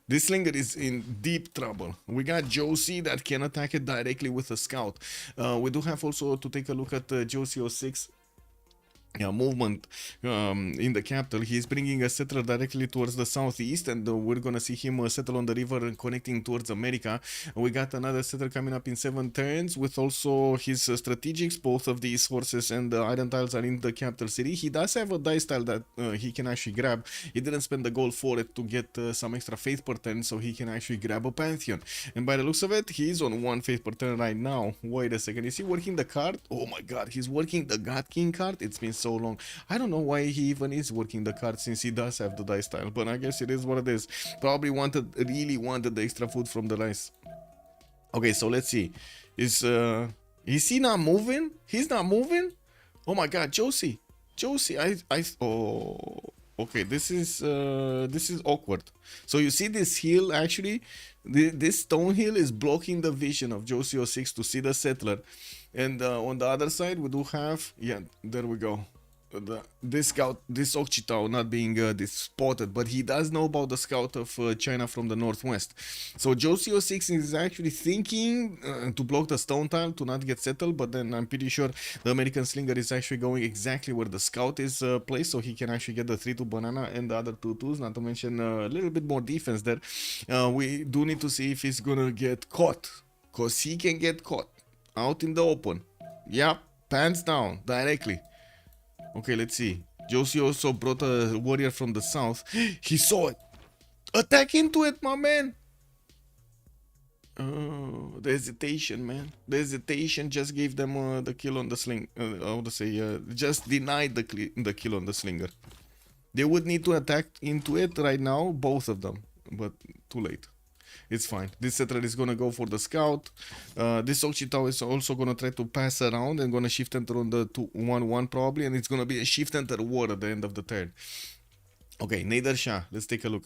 This slinger is in deep trouble. We got Josie that can attack it directly with a scout. We do have also to take a look at Josie 06 movement in the capital. He's bringing a settler directly towards the southeast, and we're gonna see him settle on the river and connecting towards America. We got another settler coming up in 7 turns with also his strategics. Both of these horses and the iron tiles are in the capital city. He does have a dice tile that he can actually grab. He didn't spend the gold for it to get some extra faith per turn, so he can actually grab a pantheon. And by the looks of it, he's on 1 faith per turn right now. Wait a second, is he working the card? Oh my god, he's working the God King card. It's been so long. I don't know why he even is working the card, since he does have the dice tile, but I guess it is what it is. Probably really wanted the extra food from the dice. Okay, so let's see. Is he not moving? He's not moving? Oh my god, Josie, oh, okay, this is awkward. So you see this hill, actually this stone hill is blocking the vision of Josie 06 to see the settler. And on the other side we do have, yeah, there we go, this scout, this Occhitao not being spotted, but he does know about the scout of China from the northwest. So Josie 06 is actually thinking to block the stone tile to not get settled, but then I'm pretty sure the American slinger is actually going exactly where the scout is placed, so he can actually get the 3-2 banana and the other 2-2s, not to mention a little bit more defense there. We do need to see if he's gonna get caught, because he can get caught out in the open. Yep, pants down directly. Okay, let's see. Josie also brought a warrior from the south. He saw it. Attack into it, my man. Oh, the hesitation, man. The hesitation just gave them the kill on the sling. I would say just denied the kill on the slinger. They would need to attack into it right now, both of them, but too late. It's fine. This settler is gonna go for the scout. This Occhitao is also gonna try to pass around and gonna shift enter on the 2-1-1 probably, and it's gonna be a shift enter war at the end of the turn. Okay, Nader Shah, let's take a look.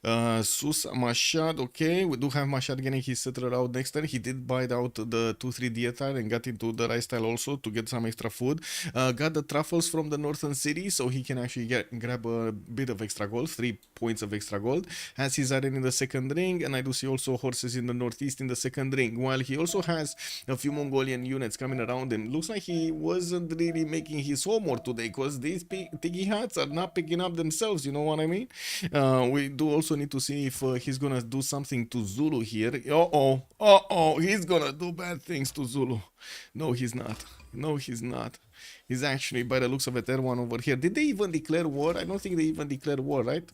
Sus Mashad, okay, we do have Mashad getting his settler out next turn. He did bite out the 2-3 dietile and got into the rice tile also to get some extra food. Got the truffles from the northern city, so he can actually grab a bit of extra gold, 3 points of extra gold. Has his iron in the second ring, and I do see also horses in the northeast in the second ring, while he also has a few Mongolian units coming around him. Looks like he wasn't really making his homework today, because these piggy hats are not picking up themselves. you know what I mean? We do also need to see if he's gonna do something to Zulu here. He's gonna do bad things to Zulu. No, he's not. No, he's not. He's actually, by the looks of it, one over here. Did they even declare war? I don't think they even declared war, right?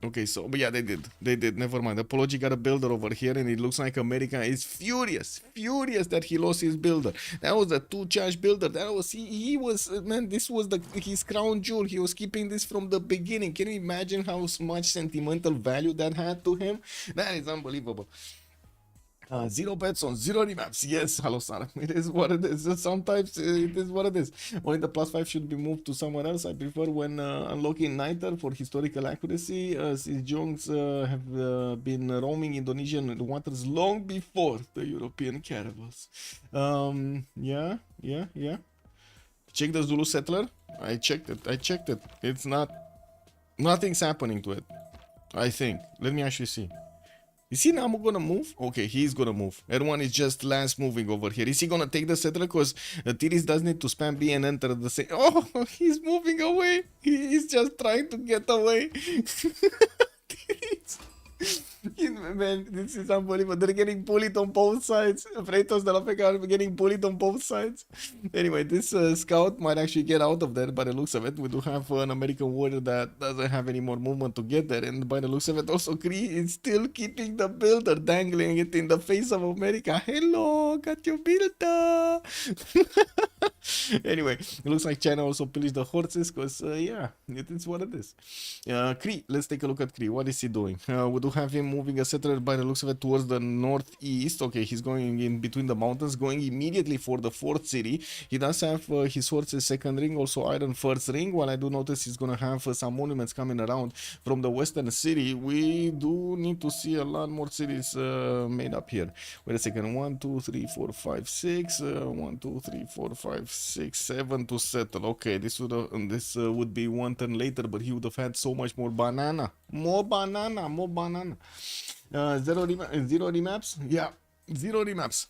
Okay, so, but yeah, they did. They did. Never mind. Apology got a builder over here, and it looks like America is furious that he lost his builder. That was a 2-charge builder. That was, he was, man, this was his crown jewel. He was keeping this from the beginning. Can you imagine how much sentimental value that had to him? That is unbelievable. 0 bets on 0 remaps. Yes, hello, Sarah. It is what it is. Sometimes it is what it is. Only the +5 should be moved to someone else. I prefer when unlocking Niter for historical accuracy. Since Jongs have been roaming Indonesian waters long before the European caravels. Yeah. Check the Zulu settler. I checked it. It's not. Nothing's happening to it. I think. Let me actually see. Is he now gonna move? Okay, he's gonna move. Everyone is just last moving over here. Is he gonna take the settler? Because Tiris does need to spam B and enter the same. Oh, he's moving away. He's just trying to get away. Man, this is unbelievable. They're getting bullied on both sides. Freritos de la Vega are getting bullied on both sides. Anyway, this scout might actually get out of there by the looks of it. We do have an American warrior that doesn't have any more movement to get there. And by the looks of it, also Kree is still keeping the builder, dangling it in the face of America. Hello, got your builder. Anyway, it looks like China also pillaged the horses because, yeah, it is what it is. Kree, let's take a look at Kree. What is he doing? We do have him moving a settler by the looks of it towards the northeast. Okay, he's going in between the mountains, going immediately for the 4th city. He does have his horses 2nd ring, also iron 1st ring. While I do notice he's gonna have some monuments coming around from the western city, we do need to see a lot more cities made up here. Wait a second. 1, 2, 3, 4, 5, 6. 1, 2, 3, 4, 5, 6, 7 to settle. Okay, this would be 1 turn later, but he would have had so much more banana. More banana. 0 remaps. Yeah, 0 remaps.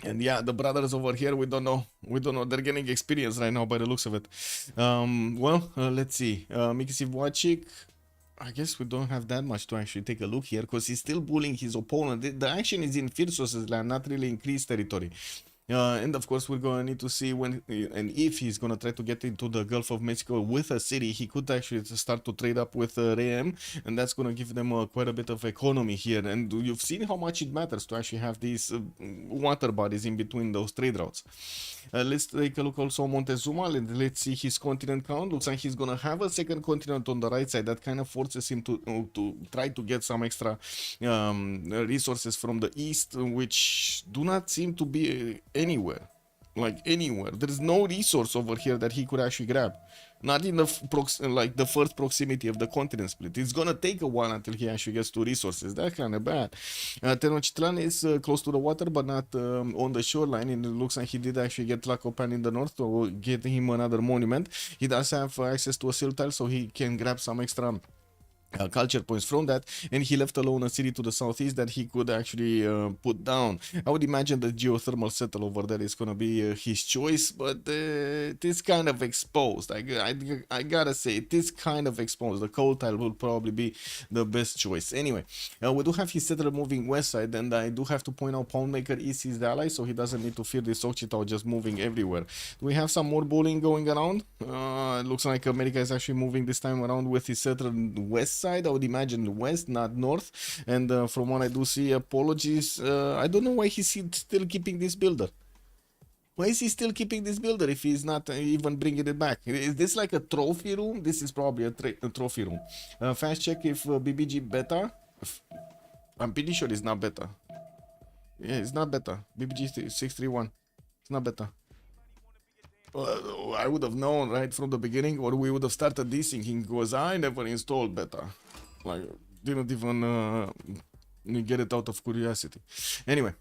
And yeah, the brothers over here, we don't know. They're getting experience right now by the looks of it. Let's see. Mikisi Wachik, I guess we don't have that much to actually take a look here because he's still bullying his opponent. The action is in Firsos' land, not really in Kree's territory. And of course, we're going to need to see when and if he's going to try to get into the Gulf of Mexico with a city. He could actually start to trade up with RAM, and that's going to give them quite a bit of economy here. And you've seen how much it matters to actually have these water bodies in between those trade routes. Let's take a look also on Montezuma, and let's see his continent count. Looks like he's going to have a 2nd continent on the right side. That kind of forces him to try to get some extra resources from the east, which do not seem to be anywhere. There's no resource over here that he could actually grab. Not in the the first proximity of the continent split. It's gonna take a while until he actually gets to resources. That's kind of bad. Tenochtitlan is close to the water, but not on the shoreline. And it looks like he did actually get Tlacopan in the north to get him another monument. He does have access to a seal tile, so he can grab some extra culture points from that, and he left alone a city to the southeast that he could actually put down. I would imagine the geothermal settle over there is gonna be his choice, but it is kind of exposed. I gotta say, it is kind of exposed. The coal tile will probably be the best choice. Anyway, we do have his settler moving west side, and I do have to point out Poundmaker is his ally, so he doesn't need to fear this Ochitao just moving everywhere. We have some more bullying going around. It looks like America is actually moving this time around with his settler west side. I would imagine west, not north. And from what I do see, apologies. I don't know why he's still keeping this builder. Why is he still keeping this builder if he's not even bringing it back? Is this like a trophy room? This is probably a trophy room. Fast check if BBG beta. I'm pretty sure it's not beta. Yeah, it's not beta. BBG 631. It's not beta. I would have known right from the beginning, or we would have started desynching because I never installed beta. Didn't even get it out of curiosity. Anyway,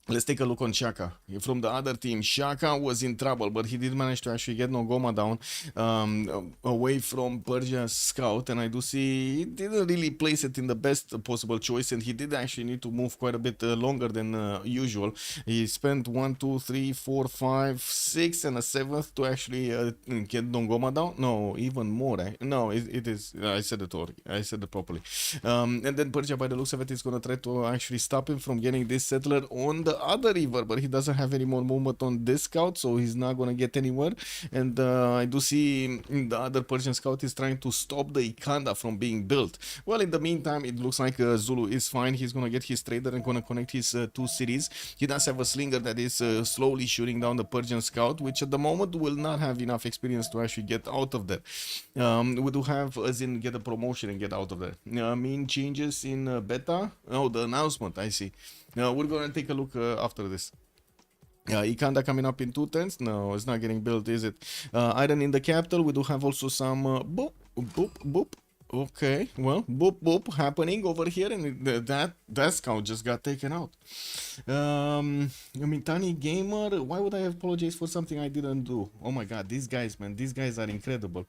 Let's take a look on Shaka. From the other team, Shaka was in trouble, but he did manage to actually get Nogoma down away from Persia's scout, and I do see he didn't really place it in the best possible choice, and he did actually need to move quite a bit longer than usual. He spent 1, 2, 3, 4, 5, 6, and a 7th to actually get Nogoma down. No, even more. No, it is. I said it already. I said it properly. And then Persia, by the looks of it, is going to try to actually stop him from getting this settler on the other river, but he doesn't have any more movement on this scout, so he's not gonna get anywhere. And I do see the other Persian scout is trying to stop the Ikanda from being built. Well, in the meantime, it looks like Zulu is fine. He's gonna get his trader and gonna connect his 2 cities. He does have a slinger that is slowly shooting down the Persian scout, which at the moment will not have enough experience to actually get out of there. We do have, as in get a promotion and get out of there. Main changes in beta. Oh, the announcement, I see. We're gonna take a look after this. Ikanda coming up in 2 turns. No, it's not getting built, is it? Iron in the capital. We do have also some boop, boop, boop. Okay, well, boop, boop happening over here, and that scout just got taken out. I mean, Tiny Gamer, why would I apologize for something I didn't do? Oh my god, these guys, man, these guys are incredible.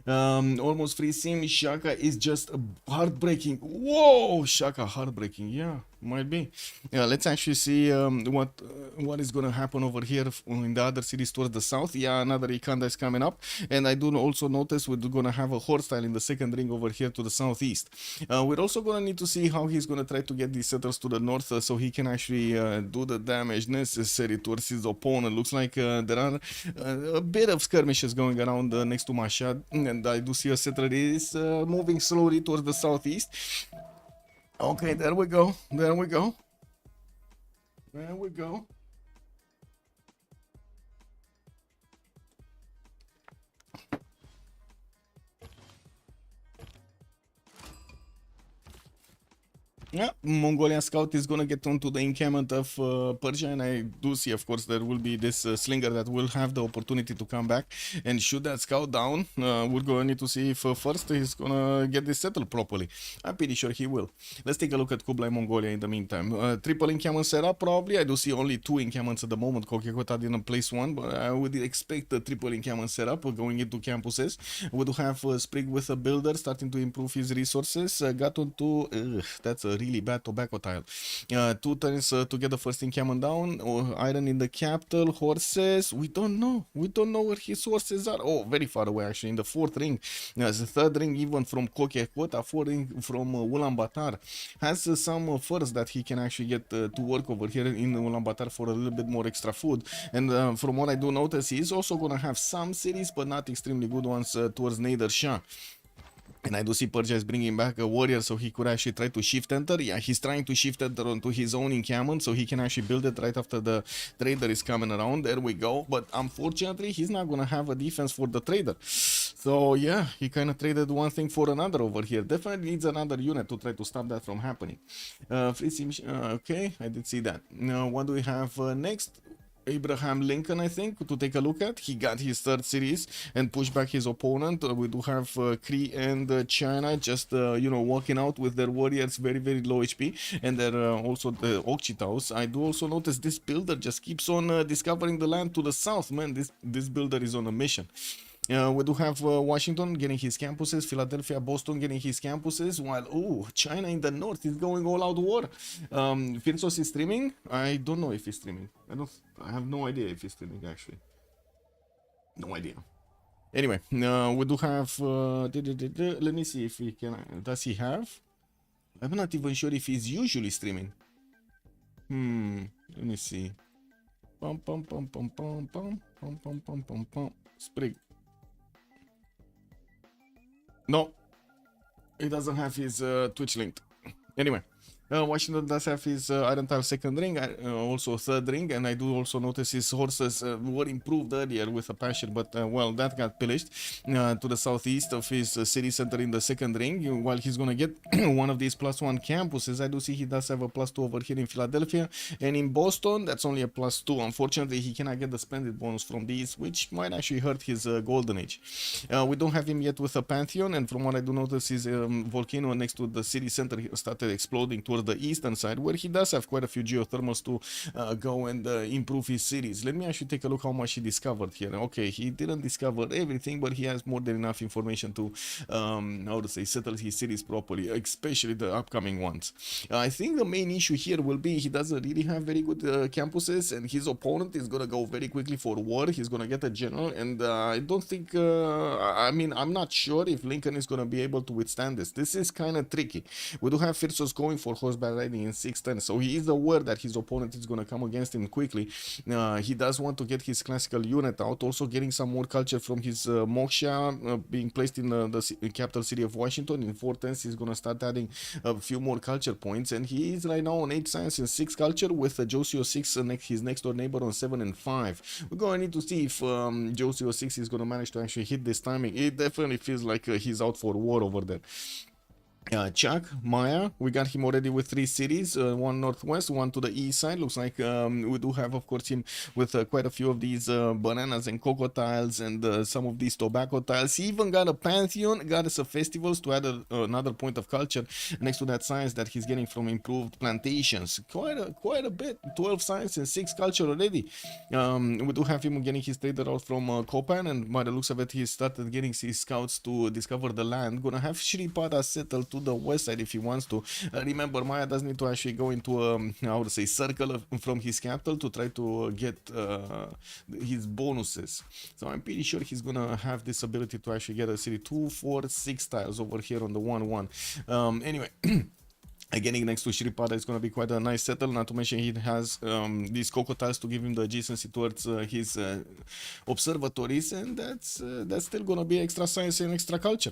Almost free sim. Shaka is just heartbreaking. Whoa, Shaka heartbreaking. Yeah, might be. Yeah, let's actually see what is gonna happen over here in the other cities towards the south. Yeah, another Ikanda is coming up, and I do also notice we're gonna have a horde style in the second ring over here to the southeast. We're also gonna need to see how he's gonna try to get these settlers to the north, so he can actually do the damage necessary towards his opponent. Looks like there are a bit of skirmishes going around next to Mashhad, and I do see a settler is moving slowly towards the southeast. Okay, there we go. There we go. There we go. Yeah, Mongolian scout is gonna get onto the encampment of Persia, and I do see, of course, there will be this slinger that will have the opportunity to come back and shoot that scout down. We're gonna need to see if first he's gonna get this settled properly. I'm pretty sure he will. Let's take a look at Kublai Mongolia in the meantime. Triple encampment setup, probably. I do see only 2 encampments at the moment. Kokekota didn't place one, but I would expect a triple encampment setup going into campuses. We do have Sprig with a builder starting to improve his resources. Got onto... that's a really bad tobacco tile. 2 turns to get the first encampment down. Iron in the capital. Horses. We don't know. We don't know where his horses are. Oh, very far away actually. In the 4th ring. The 3rd ring even from Kokekota. 4th ring from Ulaanbaatar. Has some furs that he can actually get to work over here in Ulaanbaatar for a little bit more extra food. And from what I do notice, he's also gonna have some cities, but not extremely good ones towards Nader Shah. And I do see Persia is bringing back a warrior so he could actually try to shift enter. Yeah, he's trying to shift enter onto his own encampment so he can actually build it right after the trader is coming around. There we go. But unfortunately, he's not going to have a defense for the trader. So yeah, he kind of traded one thing for another over here. Definitely needs another unit to try to stop that from happening. Okay, I did see that. Now, what do we have next? Abraham Lincoln, I think, to take a look at. He got his 3rd series and pushed back his opponent. We do have Cree and China just, you know, walking out with their warriors very, very low HP. And they're also the Okchitaus. I do also notice this builder just keeps on discovering the land to the south. Man, this builder is on a mission. We do have Washington getting his campuses, Philadelphia, Boston getting his campuses, while China in the north is going all out war. Freritos is streaming. I don't know if he's streaming. I have no idea if he's streaming actually. No idea. Anyway, we do have. Let me see if he can. Does he have? I'm not even sure if he's usually streaming. Let me see. Pum pum pum pum pum pum pum pum pum pum pum. Sprig. No, he doesn't have his Twitch linked. Anyway, Washington does have his Iron Tile 2nd ring, also 3rd ring, and I do also notice his horses were improved earlier with a passion, but well, that got pillaged to the southeast of his city center in the 2nd ring. While he's gonna get one of these +1 campuses, I do see he does have a +2 over here in Philadelphia, and in Boston, that's only a +2. Unfortunately, he cannot get the splendid bonus from these, which might actually hurt his golden age. We don't have him yet with a Pantheon, and from what I do notice, his volcano next to the city center started exploding towards towards the eastern side, where he does have quite a few geothermals to go and improve his cities. Let me actually take a look how much he discovered here. Okay, he didn't discover everything, but he has more than enough information to how to say, settle his cities properly, especially the upcoming ones. I think the main issue here will be he doesn't really have very good campuses, and his opponent is gonna go very quickly for war. He's gonna get a general, and I don't think I mean, I'm not sure if Lincoln is gonna be able to withstand this. This is kind of tricky. We do have Freritos going for horseback riding in 610, so he is aware that his opponent is gonna come against him quickly. He does want to get his classical unit out, also getting some more culture from his Moksha being placed in the capital city of Washington. In 410, he's gonna start adding a few more culture points, and he is right now on 8 science and 6 culture with Josio 6 his next door neighbor on 7 and 5. We're gonna need to see if Josio 6 is gonna manage to actually hit this timing. It definitely feels like he's out for war over there. Chuck, Maya, we got him already with 3 cities, one northwest, one to the east side. Looks like we do have, of course, him with quite a few of these bananas and cocoa tiles and some of these tobacco tiles. He even got a pantheon, got us a festivals to add another point of culture next to that science that he's getting from improved plantations. Quite a bit, 12 science and 6 culture already. We do have him getting his trader out from Copan, and by the looks of it, he started getting his scouts to discover the land. Gonna have Shripada settled to the west side if he wants to. Remember, Maya does need to actually go into how to say, circle from his capital to try to get his bonuses. So I'm pretty sure he's gonna have this ability to actually get a city 2, 4, 6 tiles over here on the 1-1. Anyway. Getting next to Shripada is going to be quite a nice settle, not to mention he has these cocoa tiles to give him the adjacency towards his observatories, and that's still going to be extra science and extra culture.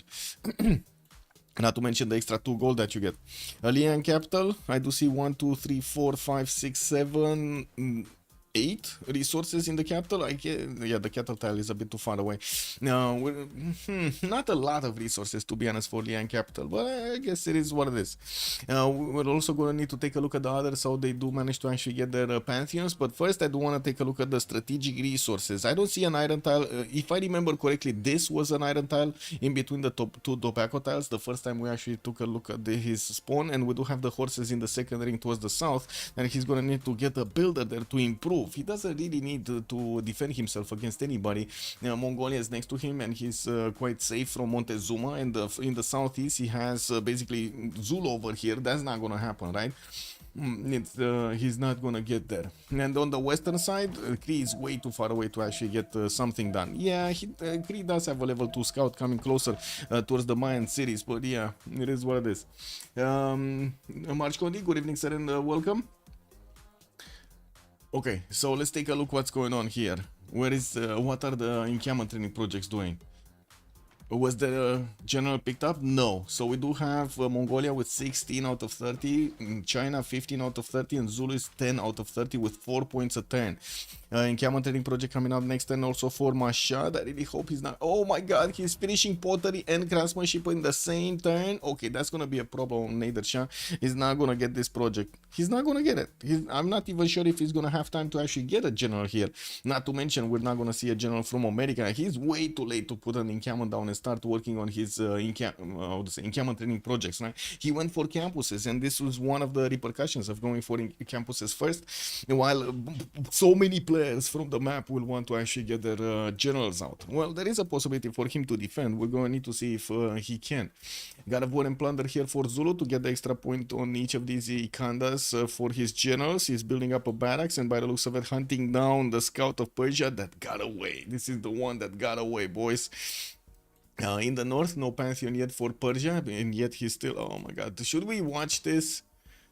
Not to mention the extra 2 gold that you get. Lian capital, I do see 1, 2, 3, 4, 5, 6, 7, 8 resources in the capital. Yeah, the capital tile is a bit too far away. Now, not a lot of resources, to be honest, for Lian capital, but I guess it is what it is. We're also going to need to take a look at the others, how they do manage to actually get their pantheons. But first, I do want to take a look at the strategic resources. I don't see an iron tile. If I remember correctly, this was an iron tile in between the top 2 tobacco tiles. The first time we actually took a look at his spawn, and we do have the horses in the second ring towards the south, and he's going to need to get a builder there to improve. He doesn't really need to defend himself against anybody. Mongolia is next to him, and he's quite safe from Montezuma. And in the southeast, he has basically Zulu over here. That's not gonna happen, right? He's not gonna get there. And on the western side, Kree is way too far away to actually get something done. Yeah, Kree does have a level 2 scout coming closer towards the Mayan cities, but yeah, it is what it is. March Condi, good evening, sir, and welcome. Okay, so let's take a look what's going on here. What are the encampment training projects doing? Was the general picked up? No. So we do have Mongolia with 16 out of 30, China 15 out of 30, and Zulu is 10 out of 30 with 4 points a turn. Encampment training project coming up next turn also for Mashad. I really hope he's not. Oh my god, he's finishing pottery and craftsmanship in the same turn. Okay, that's gonna be a problem. Nader Shah is not gonna get this project. He's not gonna get it. I'm not even sure if he's gonna have time to actually get a general here. Not to mention, we're not gonna see a general from America. He's way too late to put an encampment down and start working on his encampment training projects, right? He went for campuses, and this was one of the repercussions of going for campuses first, while so many players from the map will want to actually get their generals out. Well, there is a possibility for him to defend. We're going to need to see if he can. Got a war and plunder here for Zulu to get the extra point on each of these Ikandas for his generals. He's building up a barracks, and by the looks of it, hunting down the scout of Persia that got away. This is the one that got away, boys. In the north, no pantheon yet for Persia, and yet he's still... Oh my god, should we watch this?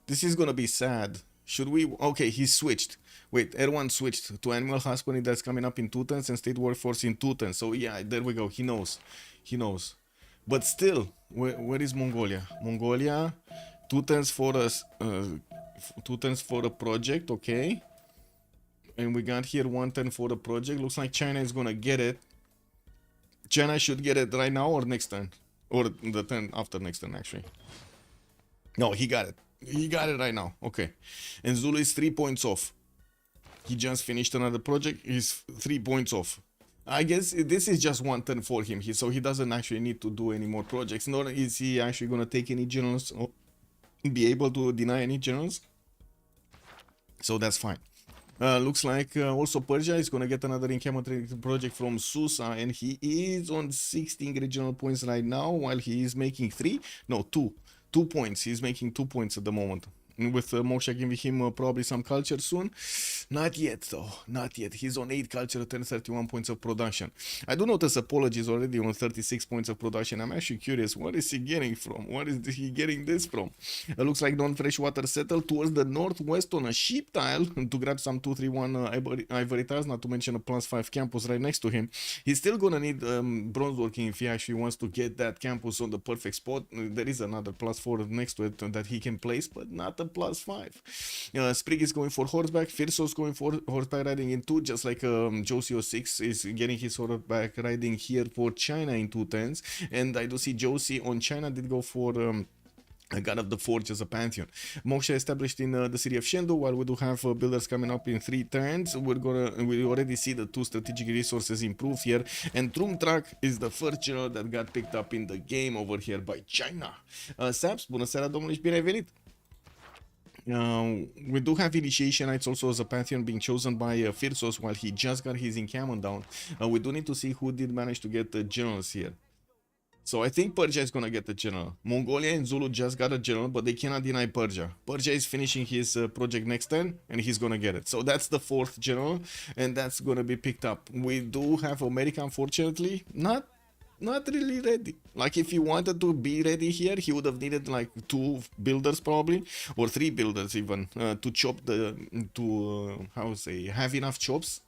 This is gonna be sad. Should we... Okay, he switched. Wait, Erwan switched to animal husbandry that's coming up in 2 turns and state workforce in 2 turns. So yeah, there we go. He knows. He knows. But still, where is Mongolia? Mongolia, 2 turns for us. 2 turns for a project, okay. And we got here 1 turn for the project. Looks like China is gonna get it. China should get it right now or next turn. Or the turn after next turn, actually. No, he got it. He got it right now. Okay. And Zulu is 3 points off. He just finished another project. He's 3 points off. I guess this is just 1 turn for him. So he doesn't actually need to do any more projects. Nor is he actually going to take any generals be able to deny any generals, so that's fine. Looks like also Persia is gonna get another encampment project from Susa, and he is on 16 regional points right now, while he is making 2 points. He's making 2 points at the moment. With Moksha giving him probably some culture soon. Not yet though, not yet. He's on 8 culture and 31 points of production. I do notice Apologies already on 36 points of production. I'm actually curious, what is he getting from? What is he getting this from? It looks like non-freshwater settled towards the northwest on a sheep tile to grab some 231 ivory tiles, not to mention a +5 campus right next to him. He's still gonna need bronze working if he actually wants to get that campus on the perfect spot. There is another +4 next to it that he can place, but not a +5. Sprig is going for horseback. Firsos going for horseback riding in 2, just like Josie 06 is getting his horseback riding here for China in 210s. And I do see Josie on China did go for a God of the Forge as a pantheon. Moksha established in the city of Shendu, while we do have builders coming up in 3 turns. We already see the 2 strategic resources improve here, and Trumtrak is the first general that got picked up in the game over here by China. Saps, bună seara domnule și bine ai venit! We do have Initiation Knights also as a pantheon being chosen by Firsos while he just got his encampment down. We do need to see who did manage to get the generals here. So I think Persia is gonna get the general. Mongolia and Zulu just got a general, but they cannot deny Persia. Persia is finishing his project next turn, and he's gonna get it. So that's the 4th general, and that's gonna be picked up. We do have America, unfortunately, not really ready. Like, if he wanted to be ready here, he would have needed like 2 builders probably, or 3 builders even, to chop have enough chops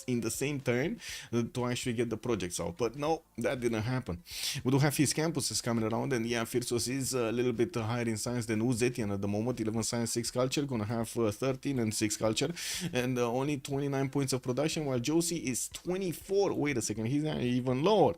in the same turn to actually get the projects out. But no, that didn't happen. We do have his campuses coming around, and yeah, Firsos is a little bit higher in science than Uzetian at the moment. 11 science, 6 culture, gonna have 13 and 6 culture, and only 29 points of production, while Josie is 24. Wait a second, he's even lower.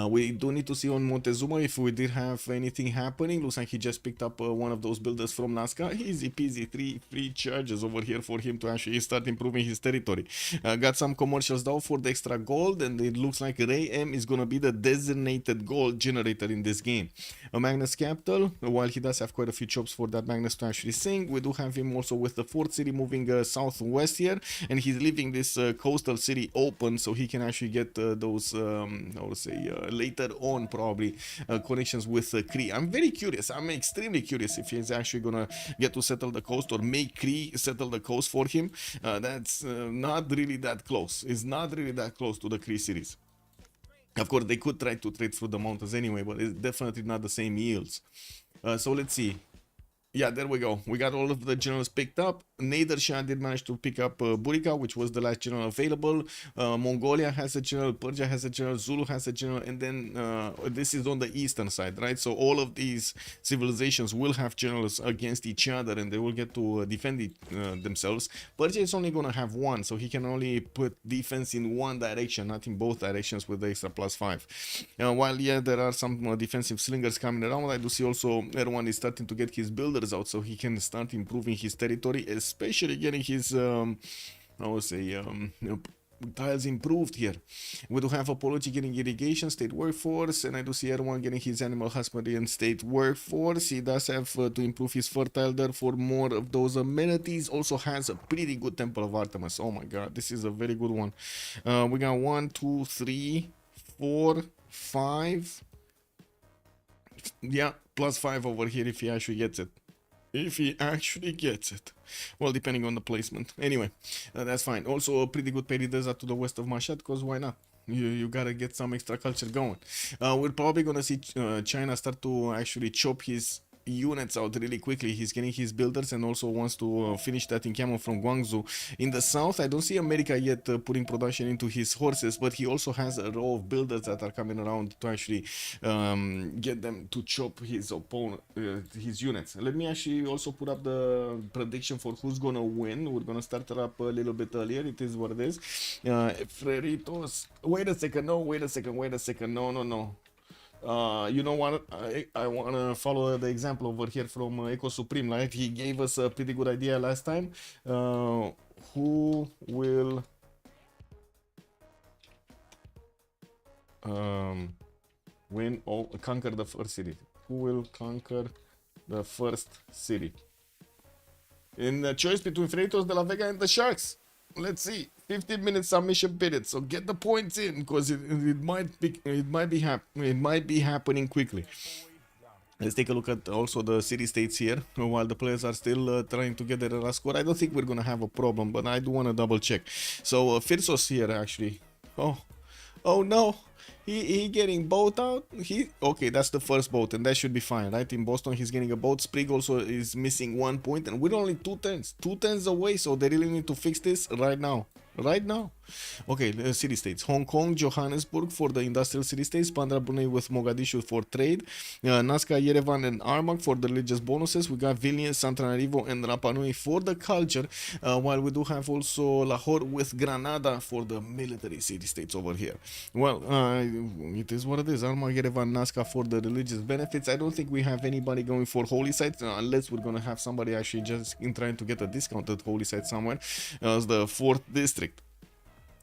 We do need to see on Montezuma if we did have anything happening. Looks like he just picked up one of those builders from Nazca. Easy peasy, 3 free charges over here for him to actually start improving his territory. Got some commercials down for the extra gold, and it looks like Ray M is gonna be the designated gold generator in this game. Magnus Capital, while he does have quite a few chops for that Magnus to actually sing, we do have him also with the 4th city moving southwest here, and he's leaving this coastal city open so he can actually get those, I would say, later on probably connections with Kree. I'm very curious. I'm extremely curious if he's actually gonna get to settle the coast or make Kree settle the coast for him. That's not really that close. It's not really that close to the Kree series. Of course, they could try to trade through the mountains anyway, but it's definitely not the same yields. So let's see. Yeah, there we go. We got all of the generals picked up. Nader Shah did manage to pick up Burika, which was the last general available. Mongolia has a general, Persia has a general, Zulu has a general, and then this is on the eastern side, right? So all of these civilizations will have generals against each other, and they will get to defend themselves. Persia is only going to have 1, so he can only put defense in 1 direction, not in both directions with the extra +5. While, yeah, there are some defensive slingers coming around, I do see also Erwan is starting to get his builders out so he can start improving his territory, especially getting his I would say tiles improved here. We do have Apology getting irrigation, state workforce, and I do see everyone getting his animal husbandry and state workforce. He does have to improve his fertile there for more of those amenities. Also has a pretty good Temple of Artemis. Oh my god, this is a very good one. We got 1, 2, 3, 4, 5. Yeah, +5 over here if he actually gets it. If he actually gets it. Well, depending on the placement. Anyway, that's fine. Also, a pretty good Peri Desert to the west of Mashhad, because why not? You gotta get some extra culture going. We're probably gonna see China start to actually chop his units out really quickly. He's getting his builders and also wants to finish that encampment from Guangzhou. In the south, I don't see America yet putting production into his horses, but he also has a row of builders that are coming around to actually get them to chop his opponent, his units. Let me actually also put up the prediction for who's gonna win. We're gonna start it up a little bit earlier. It is what it is. Freritos. Wait a second. No, wait a second. No. You know what? I want to follow the example over here from Eco Supreme. Like, he gave us a pretty good idea last time. Who will win or conquer the first city? Who will conquer the first city. In the choice between Freritos de la Vega and the Sharks. Let's see. 15-minute submission period. So get the points in, because it might be happening quickly. Let's take a look at also the city states here while the players are still trying to get their last score. I don't think we're gonna have a problem, but I do want to double check. So Firsos here actually. Oh no. He getting boat out. Okay, that's the first boat, and that should be fine, right? In Boston, he's getting a boat. Sprig also is missing 1 point, and we're only 2 turns away. So they really need to fix this right now. Okay, city states: Hong Kong, Johannesburg for the industrial city states, Bandar Brunei with Mogadishu for trade, Nazca, Yerevan, and Armagh for the religious bonuses. We got Vilnius, Antananarivo, and Rapa Nui for the culture, while we do have also Lahore with Granada for the military city states over here. Well, it is what it is. Armagh, Yerevan, Nazca for the religious benefits. I don't think we have anybody going for holy sites, unless we're gonna have somebody actually just trying to get a discounted holy site somewhere. As the 4th district.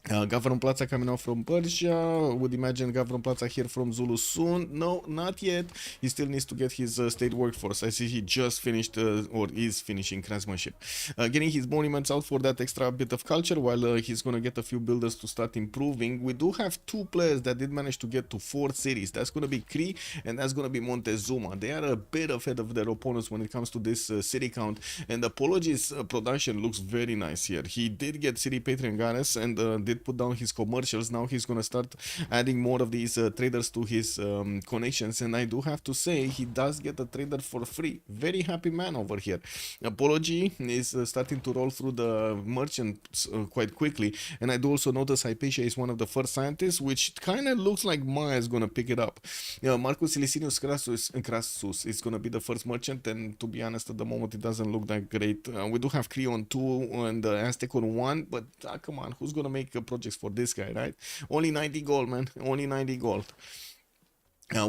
Gavron Plaza coming out from Persia. Would imagine Gavron Plaza here from Zulu soon. No, not yet. He still needs to get his state workforce. I see he just finished or is finishing craftsmanship. Getting his monuments out for that extra bit of culture, while he's gonna get a few builders to start improving. We do have 2 players that did manage to get to 4 cities. That's gonna be Cree and that's gonna be Montezuma. They are a bit ahead of their opponents when it comes to this city count. And Apology's production looks very nice here. He did get City Patron Goddess and did put down his commercials. Now he's gonna start adding more of these traders to his connections, and I do have to say he does get a trader for free. Very happy man over here. Apology is starting to roll through the merchants quite quickly, and I do also notice Hypatia is one of the first scientists, which kind of looks like Maya is gonna pick it up. Marcus Licinius Crassus is gonna be the first merchant, and to be honest, at the moment it doesn't look that great. We do have Cree on 2 and Aztec on 1, but come on, who's gonna make projects for this guy, right? Only 90 gold, man. Only 90 gold.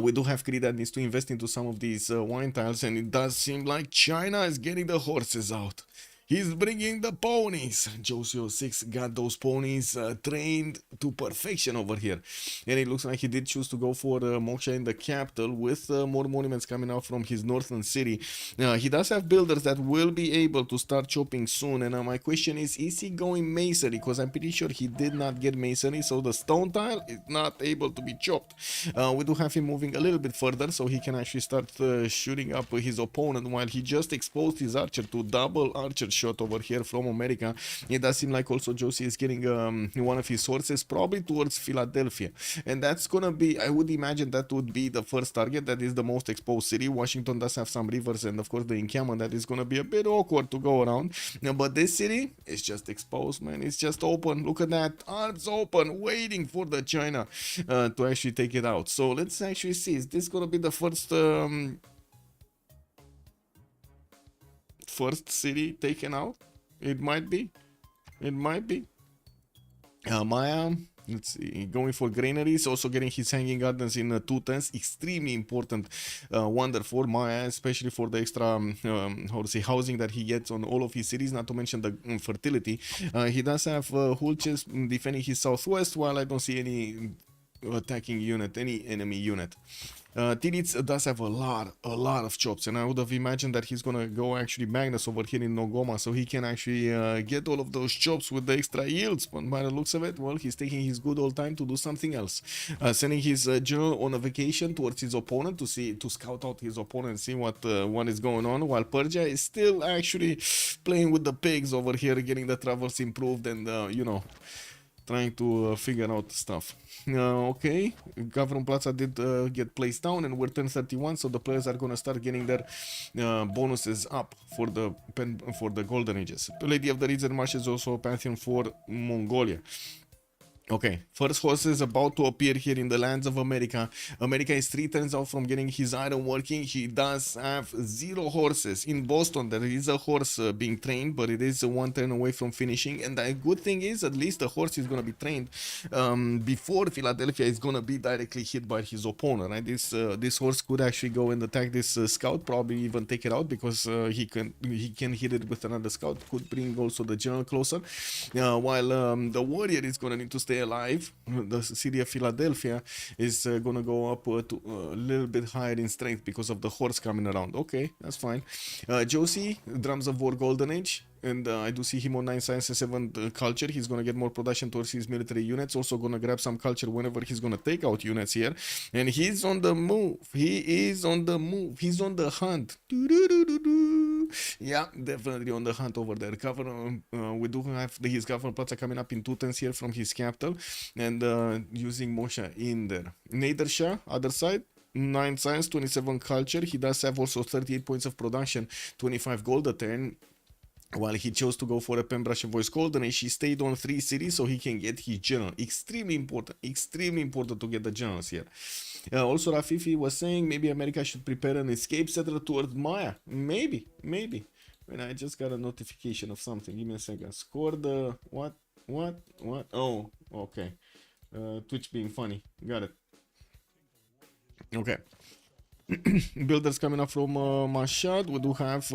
We do have Cree that needs to invest into some of these wine tiles, and it does seem like China is getting the horses out. He's bringing the ponies. Josio 6 got those ponies trained to perfection over here. And it looks like he did choose to go for Moksha in the capital with more monuments coming out from his northern city. He does have builders that will be able to start chopping soon. And my question is he going masonry? Because I'm pretty sure he did not get masonry. So the stone tile is not able to be chopped. We do have him moving a little bit further so he can actually start shooting up his opponent, while he just exposed his archer to double archer shot over here from America. It does seem like also Josie is getting one of his horses probably towards Philadelphia, and that's gonna be, I would imagine that would be the first target. That is the most exposed city. Washington does have some rivers and of course the encampment that is gonna be a bit awkward to go around, but this city is just exposed, man. It's just open. Look at that, arms open, waiting for the China to actually take it out. So let's actually see, is this gonna be the first city taken out? It might be. Maya, let's see, going for granaries, also getting his hanging gardens in 2 turns. Extremely important wonder for Maya, especially for the extra housing that he gets on all of his cities, not to mention the fertility. He does have Hulches defending his southwest, while I don't see any attacking unit, any enemy unit. Tiditz does have a lot of chops, and I would have imagined that he's gonna go actually Magnus over here in Nogoma, so he can actually get all of those chops with the extra yields. But by the looks of it, well, he's taking his good old time to do something else, sending his general on a vacation towards his opponent to scout out his opponent and see what is going on, while Persia is still actually playing with the pigs over here, getting the travels improved and trying to figure out stuff. Okay, Gavron Plaza did get placed down, and we're turn 31, so the players are gonna start getting their bonuses up for the golden ages. The Lady of the Reeds and Marsh is also a pantheon for Mongolia. Okay, first horse is about to appear here in the lands of America. America is 3 turns out from getting his iron working. He does have 0 horses. In Boston, there is a horse being trained, but it is 1 turn away from finishing. And the good thing is, at least the horse is going to be trained before Philadelphia is going to be directly hit by his opponent. Right? This horse could actually go and attack this scout, probably even take it out, because he can hit it with another scout. Could bring also the general closer, while the warrior is going to need to stay stay alive. The city of Philadelphia is gonna go up to a little bit higher in strength because of the horse coming around. Okay, that's fine. Josie, Drums of War Golden Age. And I do see him on 9 science and 7 culture. He's gonna get more production towards his military units. Also gonna grab some culture whenever he's gonna take out units here. And he's on the move. He is on the move. He's on the hunt. Yeah, definitely on the hunt over there. We do have his government plaza coming up in 2 turns here from his capital. And using Mosha in there. Nader other side. 9 science, 27 culture. He does have also 38 points of production, 25 gold a turn. While he chose to go for a Pembroke Voice Golden Age, he stayed on 3 cities so he can get his general. Extremely important to get the generals here. Also, Rafifi was saying maybe America should prepare an escape settler towards Maya. Maybe. When I just got a notification of something. Give me a second. Score the... What? Oh, okay. Twitch being funny. Got it. Okay. Builders coming up from Mashhad. We do have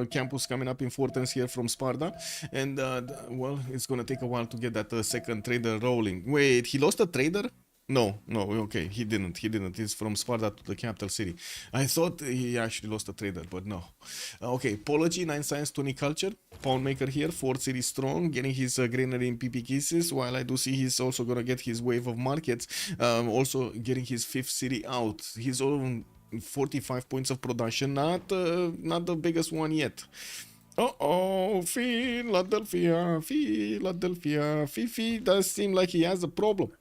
campus coming up in 4 turns here from Sparta. And, well, it's gonna take a while to get that second trader rolling. Wait, he lost a trader? No, okay, he didn't. He's from Sparta to the capital city. I thought he actually lost a trader, but no. Okay, Pology, 9 science, 20 culture. Pound maker here, 4 city strong, getting his granary in PP kisses, while I do see he's also gonna get his wave of markets. Also getting his 5th city out. His own 45 points of production, not the biggest one yet. Philadelphia. Fifi does seem like he has a problem.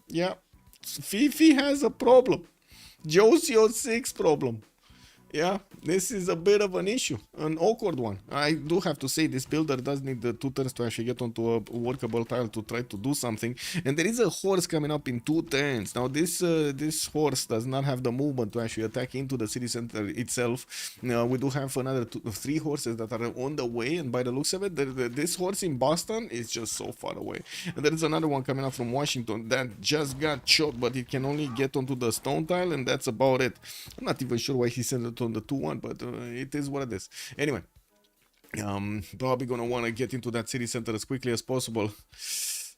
Yeah, Fifi has a problem. Josie 6 problem. Yeah, this is a bit of an issue, an awkward one. I do have to say this builder does need the 2 turns to actually get onto a workable tile to try to do something. And there is a horse coming up in 2 turns. Now this horse does not have the movement to actually attack into the city center itself. We do have another 3 horses that are on the way, and by the looks of it, this horse in Boston is just so far away. And there is another one coming up from Washington that just got shot, but it can only get onto the stone tile, and that's about it. I'm not even sure why he sent it on the 2-1, but it is what it is. Anyway, probably gonna want to get into that city center as quickly as possible.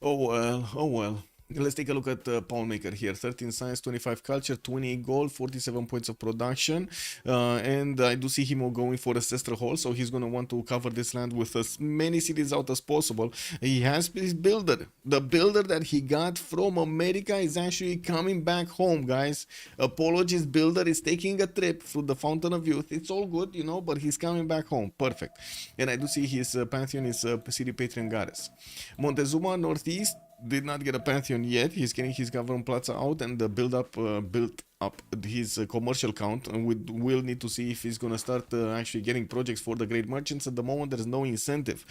Oh well. Let's take a look at the Pawn Maker here. 13 science, 25 culture, 28 gold, 47 points of production. And I do see him going for Ancestral Hall, so he's going to want to cover this land with as many cities out as possible. He has his builder. The builder that he got from America is actually coming back home, guys. Apologies, builder is taking a trip through the Fountain of Youth. It's all good, you know, but he's coming back home. Perfect. And I do see his Pantheon is City Patron Goddess. Montezuma, Northeast. Did not get a Pantheon yet. He's getting his government plaza out and built up his commercial count, and we will need to see if he's gonna start actually getting projects for the great merchants. At the moment there's no incentive.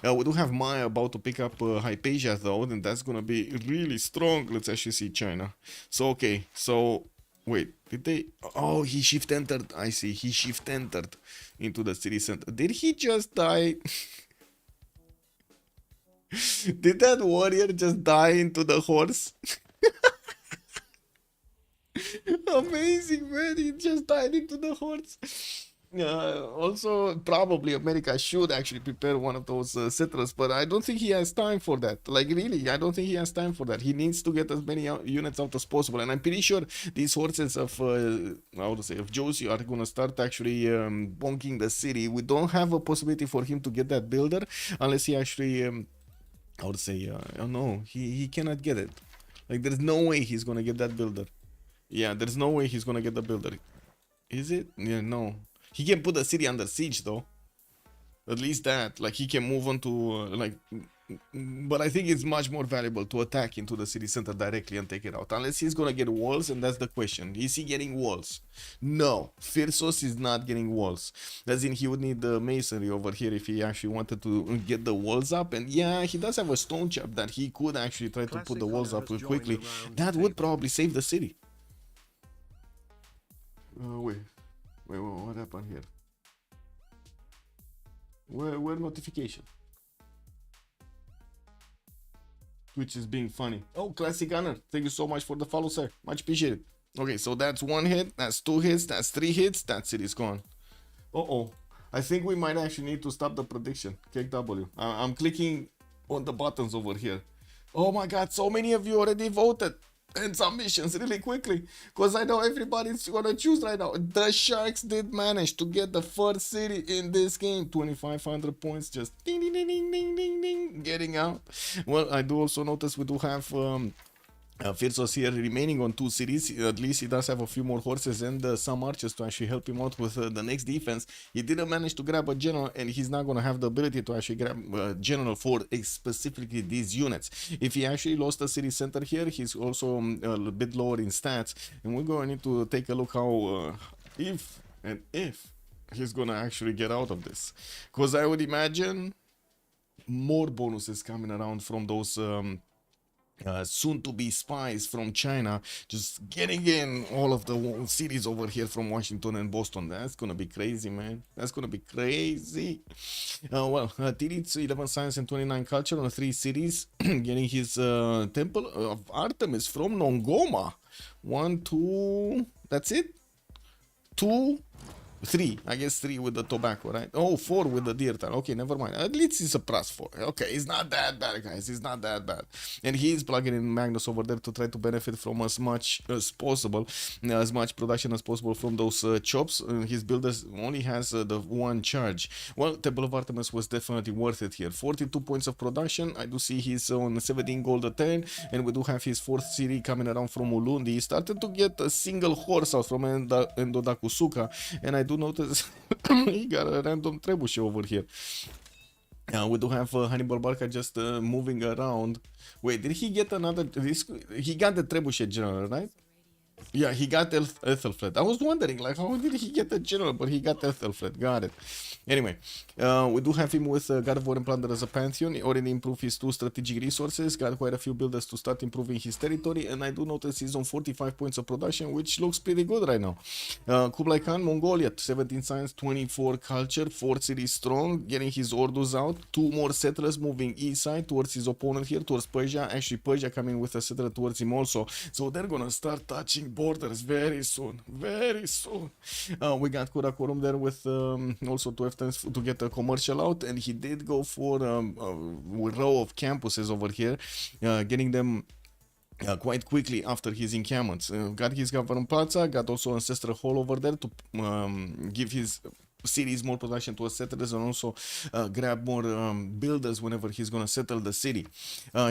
We do have Maya about to pick up Hypatia though, and that's gonna be really strong. Let's actually see China. So okay, so wait, did they... Oh, he shift entered. I see, he shift entered into the city center. Did he just die? Did that warrior just die into the horse? Amazing, man. He just died into the horse. Also, probably America should actually prepare one of those settlers, but I don't think he has time for that. Like, really, I don't think he has time for that. He needs to get as many units out as possible, and I'm pretty sure these horses of, how to say, of Josie are gonna start actually bonking the city. We don't have a possibility for him to get that builder unless he actually... I would say, oh no, he cannot get it. Like, there's no way he's gonna get that builder. Yeah, there's no way he's gonna get the builder. Is it? Yeah, no. He can put the city under siege, though. At least that. Like, he can move on to, like... But I think it's much more valuable to attack into the city center directly and take it out. Unless he's gonna get walls, and that's the question. Is he getting walls? No. Freritos is not getting walls. As in, he would need the masonry over here if he actually wanted to get the walls up. And yeah, he does have a stone chap that he could actually try to put the walls up quickly. That would probably save the city. Wait, what happened here? Where notification? Twitch is being funny. Oh, Classic Gunner, thank you so much for the follow, sir. Much appreciated. Okay, so that's 1 hit, that's 2 hits, that's 3 hits, that city's gone. Uh-oh. I think we might actually need to stop the prediction. Click W. I'm clicking on the buttons over here. Oh my god, so many of you already voted. And submissions really quickly, because I know everybody's gonna choose right now. The Sharks did manage to get the first city in this game. 2,500 points, just ding ding ding ding ding ding ding, getting out. Well, I do also notice we do have Freritos here remaining on 2 cities. At least he does have a few more horses and some archers to actually help him out with the next defense. He didn't manage to grab a general, and he's not going to have the ability to actually grab a general for specifically these units. If he actually lost the city center here, he's also a bit lower in stats, and we're going to need to take a look how if he's going to actually get out of this, because I would imagine more bonuses coming around from those soon-to-be spies from China, just getting in all of the cities over here from Washington and Boston. That's gonna be crazy, man. That's gonna be crazy. Tirits 11 science and 29 culture on 3 cities, getting his temple of Artemis from Nongoma. 1, 2. That's it. 2. 3, I guess 3 with the tobacco, right? Oh, 4 with the deer tail. Okay, never mind. At least it's a +4. Okay, it's not that bad, guys. It's not that bad. And he is plugging in Magnus over there to try to benefit from as much as possible, as much production as possible from those chops. His builders only has the 1 charge. Well, Temple of Artemis was definitely worth it here. 42 points of production. I do see he's on 17 gold a turn, and we do have his 4th city coming around from Ulundi. He started to get a single horse out from Endodakusuka, and I do notice he got a random trebuchet over here. We do have Hannibal Barca just moving around. Wait, did he get another? He got the trebuchet general, right? Yeah, he got Ethelfled. I was wondering, like, how did he get the general, but he got Ethelfled. Got it. Anyway, we do have him with God of War and Plunder as a Pantheon. He already improved his 2 strategic resources, got quite a few builders to start improving his territory, and I do notice he's on 45 points of production, which looks pretty good right now. Kublai Khan, Mongolia, 17 science, 24 culture, 4 cities strong, getting his orders out. 2 more settlers moving east side towards his opponent here, towards Persia. Actually, Persia coming with a settler towards him also. So they're gonna start touching borders very soon, very soon. We got Kurakorum there with also 12 times to get a commercial out, and he did go for a row of campuses over here, getting them quite quickly after his encampments. Got his Government Plaza, got also Ancestral Hall over there to give his cities more production to settlers, and also grab more builders whenever he's gonna settle the city.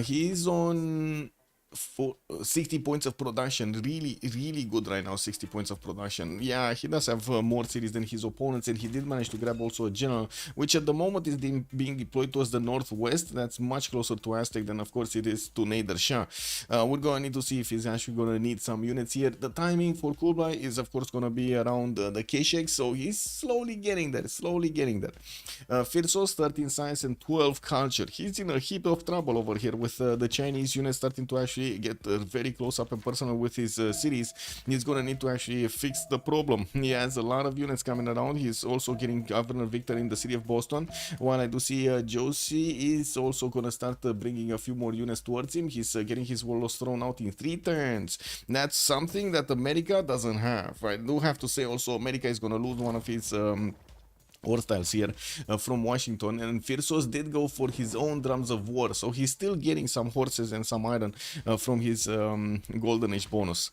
He's on 60 points of production. Really good right now. 60 points of production. Yeah, he does have more cities than his opponents, and he did manage to grab also a general, which at the moment is being deployed towards the northwest. That's much closer to Aztec than of course it is to Nader Shah. We're gonna need to see if he's actually gonna need some units here. The timing for Kublai is of course gonna be around the Keshek, so he's slowly getting there. Freritos 13 science and 12 culture. He's in a heap of trouble over here with the Chinese units starting to actually get very close up and personal with his cities. He's gonna need to actually fix the problem. He has a lot of units coming around. He's also getting Governor Victor in the city of Boston, while I do see Josie is also gonna start bringing a few more units towards him. He's getting his warlords thrown out in 3 turns. That's something that America doesn't have. I do have to say also America is gonna lose one of his Orstyles here from Washington, and Freritos did go for his own drums of war, so he's still getting some horses and some iron from his Golden Age bonus.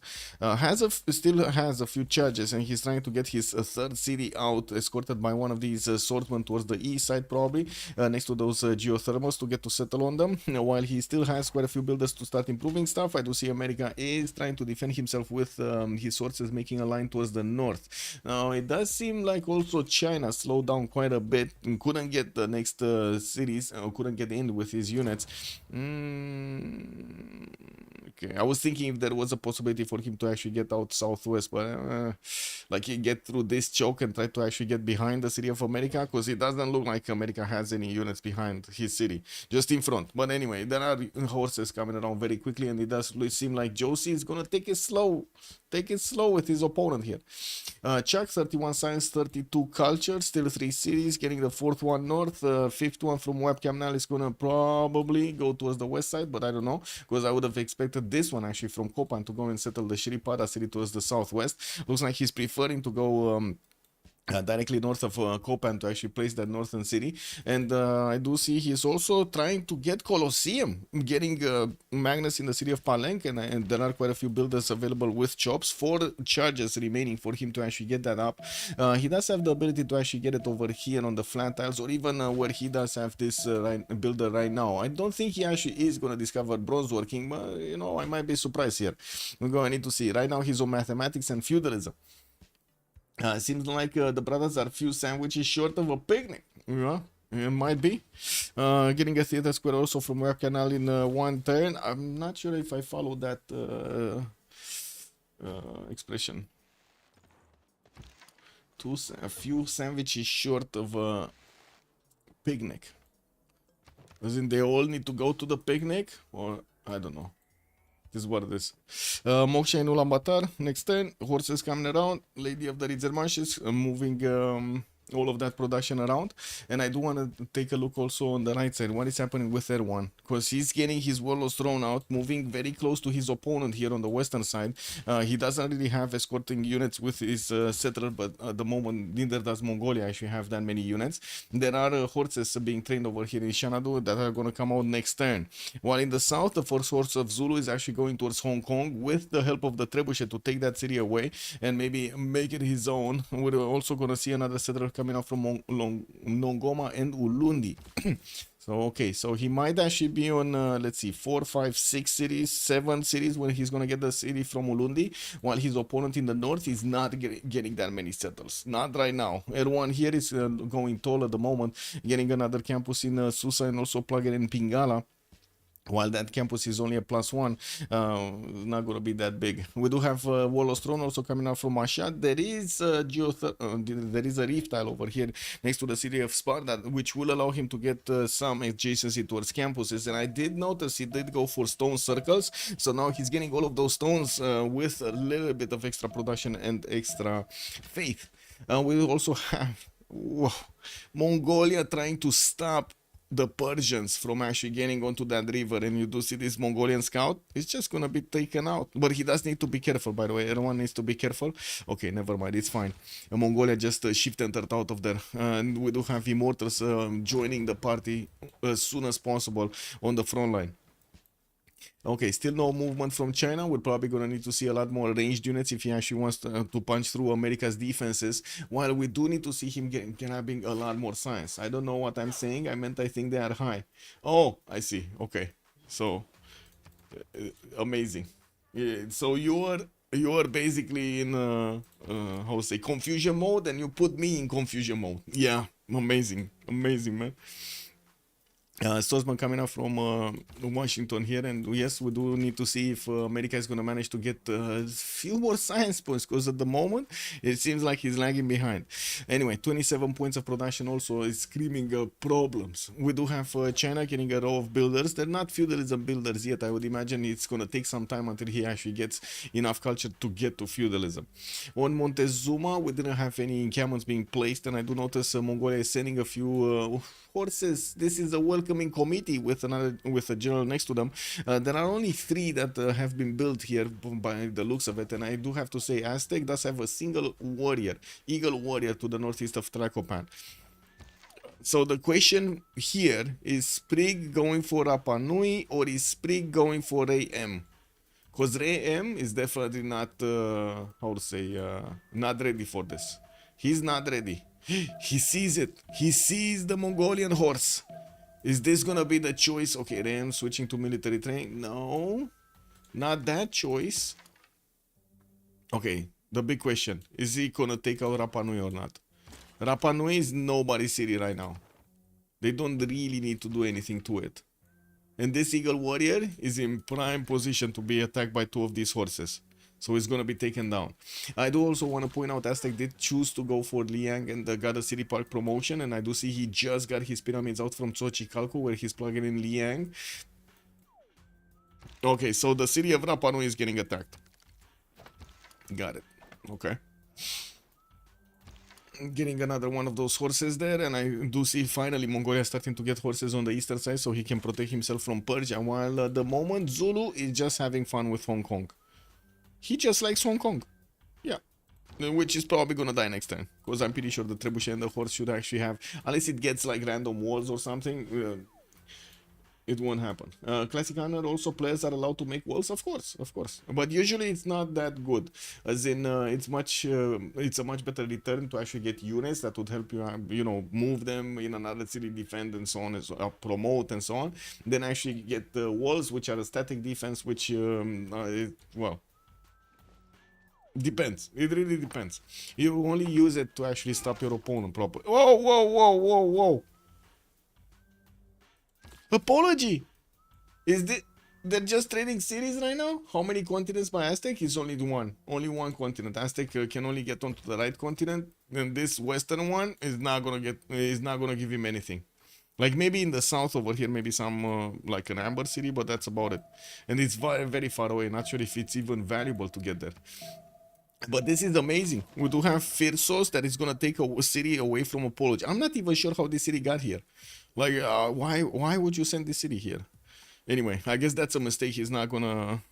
Still has a few charges, and he's trying to get his 3rd city out, escorted by one of these swordsmen towards the east side, probably next to those geothermals, to get to settle on them. While he still has quite a few builders to start improving stuff, I do see America is trying to defend himself with his horses, making a line towards the north. Now it does seem like also China slowed down quite a bit and couldn't get the next cities, couldn't get in with his units. Okay, I was thinking if there was a possibility for him to actually get out southwest, but like he get through this choke and try to actually get behind the city of America, because it doesn't look like America has any units behind his city, just in front. But anyway, there are horses coming around very quickly, and it does seem like Josie is gonna take it slow with his opponent here. Chuck 31 science, 32 culture, still 3 cities, getting the 4th one north. 5th one from webcam now is gonna probably go towards the west side, but I don't know, because I would have expected this one actually from Kopan to go and settle the Shripada city towards the southwest. Looks like he's preferring to go directly north of Copan to actually place that northern city. And I do see he's also trying to get Colosseum, getting Magnus in the city of Palenque, and there are quite a few builders available with chops, 4 charges remaining for him to actually get that up. He does have the ability to actually get it over here on the flat tiles, or even where he does have this builder right now. I don't think he actually is going to discover bronze working, but you know, I might be surprised here. We're going to need to see. Right now he's on mathematics and feudalism. Seems like the brothers are few sandwiches short of a picnic. Yeah, it might be. Getting a theater square also from Web Canal in 1 turn. I'm not sure if I follow that expression. A few sandwiches short of a picnic. As in they all need to go to the picnic? Or, I don't know. This is what it is. Moksha in Ulaanbaatar. Next turn. Horses coming around. Lady of the Rizermanshes moving all of that production around. And I do want to take a look also on the right side. What is happening with R1? Because he's getting his warlords thrown out, moving very close to his opponent here on the western side. He doesn't really have escorting units with his settler, but at the moment, neither does Mongolia actually have that many units. There are horses being trained over here in Xanadu that are going to come out next turn. While in the south, the first horse of Zulu is actually going towards Hong Kong with the help of the trebuchet to take that city away and maybe make it his own. We're also going to see another settler coming out from Nongoma and Ulundi. So, okay, so he might actually be on, let's see, 4, 5, 6 cities, 7 cities when he's going to get the city from Ulundi, while his opponent in the north is not getting that many settles. Not right now. Erwan here is going tall at the moment, getting another campus in Susa and also plugging in Pingala. While that campus is only a +1, not going to be that big. We do have Warlord's Throne also coming out from Mashhad. There is a reef tile over here next to the city of Sparta, which will allow him to get some adjacency towards campuses. And I did notice he did go for stone circles, so now he's getting all of those stones with a little bit of extra production and extra faith. We also have Mongolia trying to stop the Persians from actually getting onto that river, and you do see this Mongolian scout, it's just gonna be taken out. But he does need to be careful, by the way. Everyone needs to be careful. Okay, never mind, it's fine. Mongolia just shift entered out of there, and we do have Immortals joining the party as soon as possible on the front line. Okay, still no movement from China. We're probably going to need to see a lot more ranged units if he actually wants to punch through America's defenses, while we do need to see him grabbing a lot more science. I don't know what I'm saying. I meant I think they are high. Oh, I see. Okay, so amazing. Yeah, so you are basically in how to say, confusion mode, and you put me in confusion mode. Yeah, amazing, man. Stossman coming out from Washington here, and yes, we do need to see if America is going to manage to get a few more science points, because at the moment it seems like he's lagging behind. Anyway, 27 points of production also is screaming problems. We do have China getting a row of builders. They're not feudalism builders yet. I would imagine it's going to take some time until he actually gets enough culture to get to feudalism. On Montezuma, we didn't have any encampments being placed, and I do notice Mongolia is sending a few horses. This is a welcoming committee with a general next to them. There are only 3 that have been built here by the looks of it, and I do have to say Aztec does have a single warrior, eagle warrior, to the northeast of Tracopan. So the question here is Sprig going for Rapa Nui, or is Sprig going for AM? Because AM is definitely not how to say, not ready for this. He's not ready. He sees it. He sees the Mongolian horse. Is this gonna be the choice? Okay, then switching to military training. No, not that choice. Okay, the big question. Is he gonna take out Rapa Nui or not? Rapa Nui is nobody's city right now. They don't really need to do anything to it. And this Eagle Warrior is in prime position to be attacked by 2 of these horses. So it's going to be taken down. I do also want to point out Aztec did choose to go for Liang and got a City Park promotion. And I do see he just got his pyramids out from Xochicalco, where he's plugging in Liang. Okay, so the city of Rapa Nui is getting attacked. Got it. Okay. Getting another one of those horses there, and I do see finally Mongolia starting to get horses on the eastern side so he can protect himself from Persia, while at the moment Zulu is just having fun with Hong Kong. He just likes Hong Kong. Yeah. which is probably gonna die next turn, because I'm pretty sure the trebuchet and the horse should actually have, unless it gets like random walls or something, it won't happen. Classic Honor also, players are allowed to make walls, of course, but usually it's not that good, as in it's a much better return to actually get units that would help you, you know, move them in another city, defend and so on, and so, promote and so on, then actually get the walls, which are a static defense, which well, depends. It really depends. You only use it to actually stop your opponent properly. Whoa. Apology! Is this... They're just trading cities right now? How many continents by Aztec? It's only one. Only one continent. Aztec can only get onto the right continent. And this western one is not gonna give him anything. Like maybe in the south over here, maybe some like an amber city, but that's about it. And it's very, very far away. Not sure if it's even valuable to get there. But this is amazing. We do have Freritos that is gonna take a city away from Apology. I'm not even sure how this city got here. Like, why would you send this city here? Anyway, I guess that's a mistake he's not gonna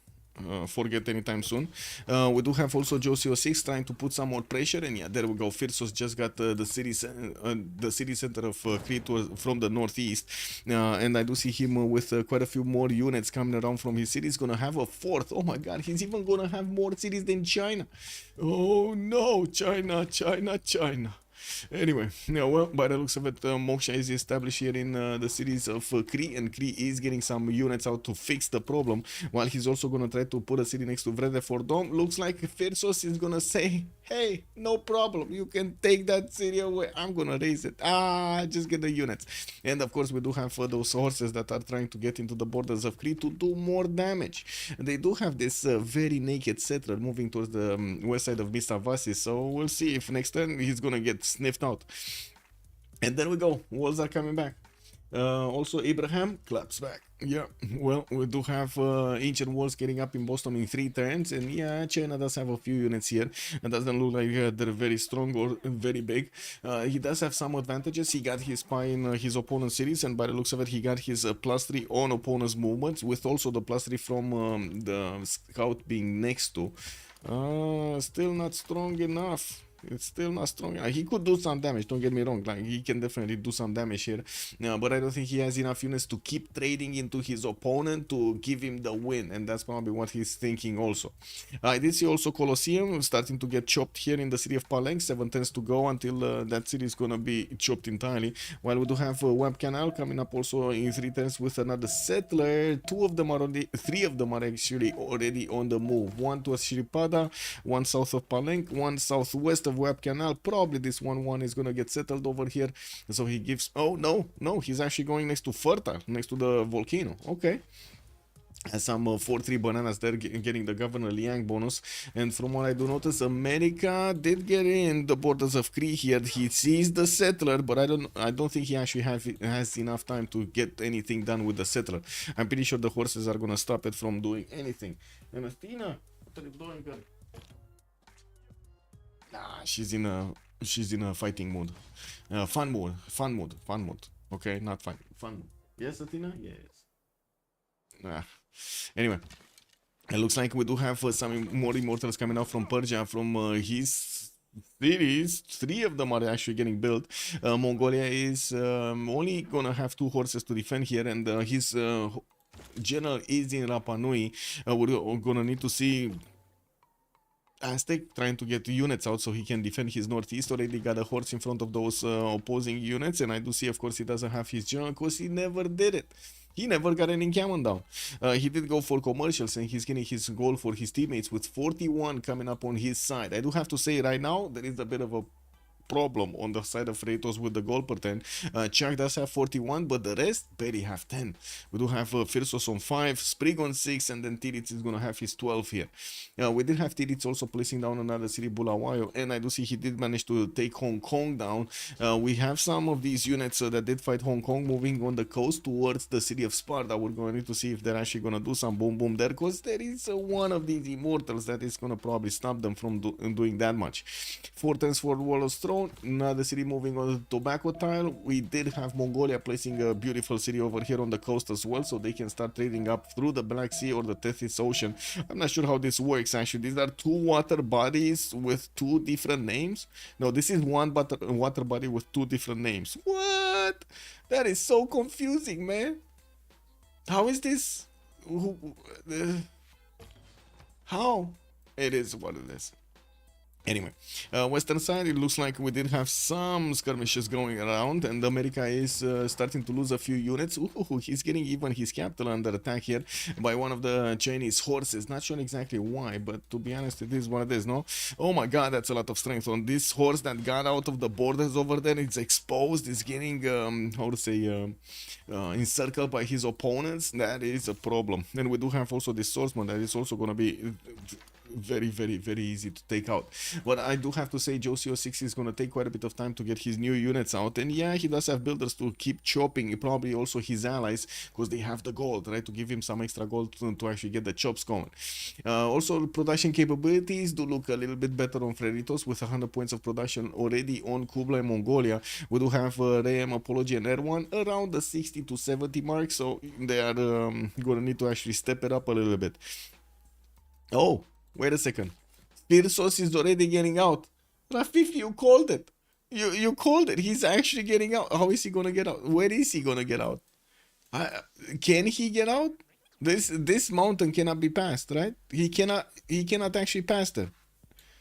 forget anytime soon. We do have also Civ6 trying to put some more pressure, and yeah, there we go. Freritos just got the city center of Crete from the northeast, and I do see him with quite a few more units coming around from his city. He's gonna have a fourth. Oh my god, he's even gonna have more cities than China. Oh no, China. Anyway, yeah, well, by the looks of it, Moksha is established here in the cities of Crete, and Crete is getting some units out to fix the problem, while he's also gonna try to put a city next to Vrede for Dom. Looks like Freritos is gonna say, hey, no problem, you can take that city away, I'm gonna raise it, just get the units. And of course we do have those horses that are trying to get into the borders of Crete to do more damage. They do have this very naked settler moving towards the west side of Mistavasis, so we'll see if next turn he's gonna get sniffed out. And there we go, walls are coming back. Also Abraham claps back. Yeah, well, we do have ancient walls getting up in Boston in 3 turns, and yeah, China does have a few units here. It doesn't look like they're very strong or very big. He does have some advantages. He got his spy in his opponent's cities, and by the looks of it, he got his +3 on opponent's movements, with also the +3 from the scout being next to. Still not strong enough. It's still not strong. He could do some damage, don't get me wrong, like he can definitely do some damage here, but I don't think he has enough units to keep trading into his opponent to give him the win, and that's probably what he's thinking also. I did see also Colosseum starting to get chopped here in the city of Palenque. 7 turns to go until that city is gonna be chopped entirely, while we do have Web Canal coming up also in 3 turns with another settler. 3 of them are actually already on the move. One to Shripada, one south of Palenque, one southwest of Web Canal. Probably this 1-1 is gonna get settled over here, so he gives... oh no, he's actually going next to Fertile, next to the volcano. Okay, and some 4-3 bananas there, getting the Governor Liang bonus. And from what I do notice, America did get in the borders of Crete here. He sees the settler, but I don't think he actually has enough time to get anything done with the settler. I'm pretty sure the horses are gonna stop it from doing anything. And Athena, what are you doing, girl? Nah, she's in a fighting mood, fun mood. Okay, not fun mood. Yes, Athena. Yes. Anyway, it looks like we do have some more immortals coming out from Persia, from his cities. 3 of them are actually getting built. Mongolia is only gonna have 2 horses to defend here, and his general is in Rapa Nui. We're gonna need to see Aztec trying to get units out so he can defend his northeast. Already got a horse in front of those opposing units, and I do see, of course, he doesn't have his general because he never did it. He never got an encampment down. He did go for commercials, and he's getting his goal for his teammates with 41 coming up on his side. I do have to say right now, there is a bit of a problem on the side of Freritos with the goal per 10. Chuck does have 41, but the rest barely have 10. We do have Freritos on 5, Sprig on 6, and then Tirits is gonna have his 12 here. We did have Tirits also placing down another city, Bulawayo, and I do see he did manage to take Hong Kong down. We have some of these units that did fight Hong Kong moving on the coast towards the city of Sparta. We're going to need to see if they're actually gonna do some boom there, because there is one of these immortals that is gonna probably stop them from doing that much. 4 turns for Wall of Straw. zone, another city moving on the tobacco tile. We did have Mongolia placing a beautiful city over here on the coast as well, so they can start trading up through the Black Sea or the Tethys Ocean. I'm not sure how this works actually. These are two water bodies with two different names. No, this is one water body with two different names. What? That is so confusing, man. How is this? How? It is what it is. Anyway, western side, it looks like we did have some skirmishes going around, and America is starting to lose a few units. Ooh, he's getting even his capital under attack here by one of the Chinese horses. Not sure exactly why, but to be honest, it is what it is, no? Oh my god, that's a lot of strength on this horse that got out of the borders over there. It's exposed, it's getting, how to say, encircled by his opponents. That is a problem. Then we do have also this swordsman that is also going to be very easy to take out. But I do have to say Civ6 is going to take quite a bit of time to get his new units out, and yeah, he does have builders to keep chopping, probably also his allies, because they have the gold, right, to give him some extra gold to actually get the chops going. Also, production capabilities do look a little bit better on Freritos, with 100 points of production already on Kublai, Mongolia. We do have Rayam, Apology and Erwan around the 60 to 70 mark, so they are going to need to actually step it up a little bit. Oh, wait a second. Pirsos is already getting out. Rafif, you called it. You called it. He's actually getting out. How is he gonna get out? Where is he gonna get out? Can he get out? This mountain cannot be passed, right? He cannot actually pass there.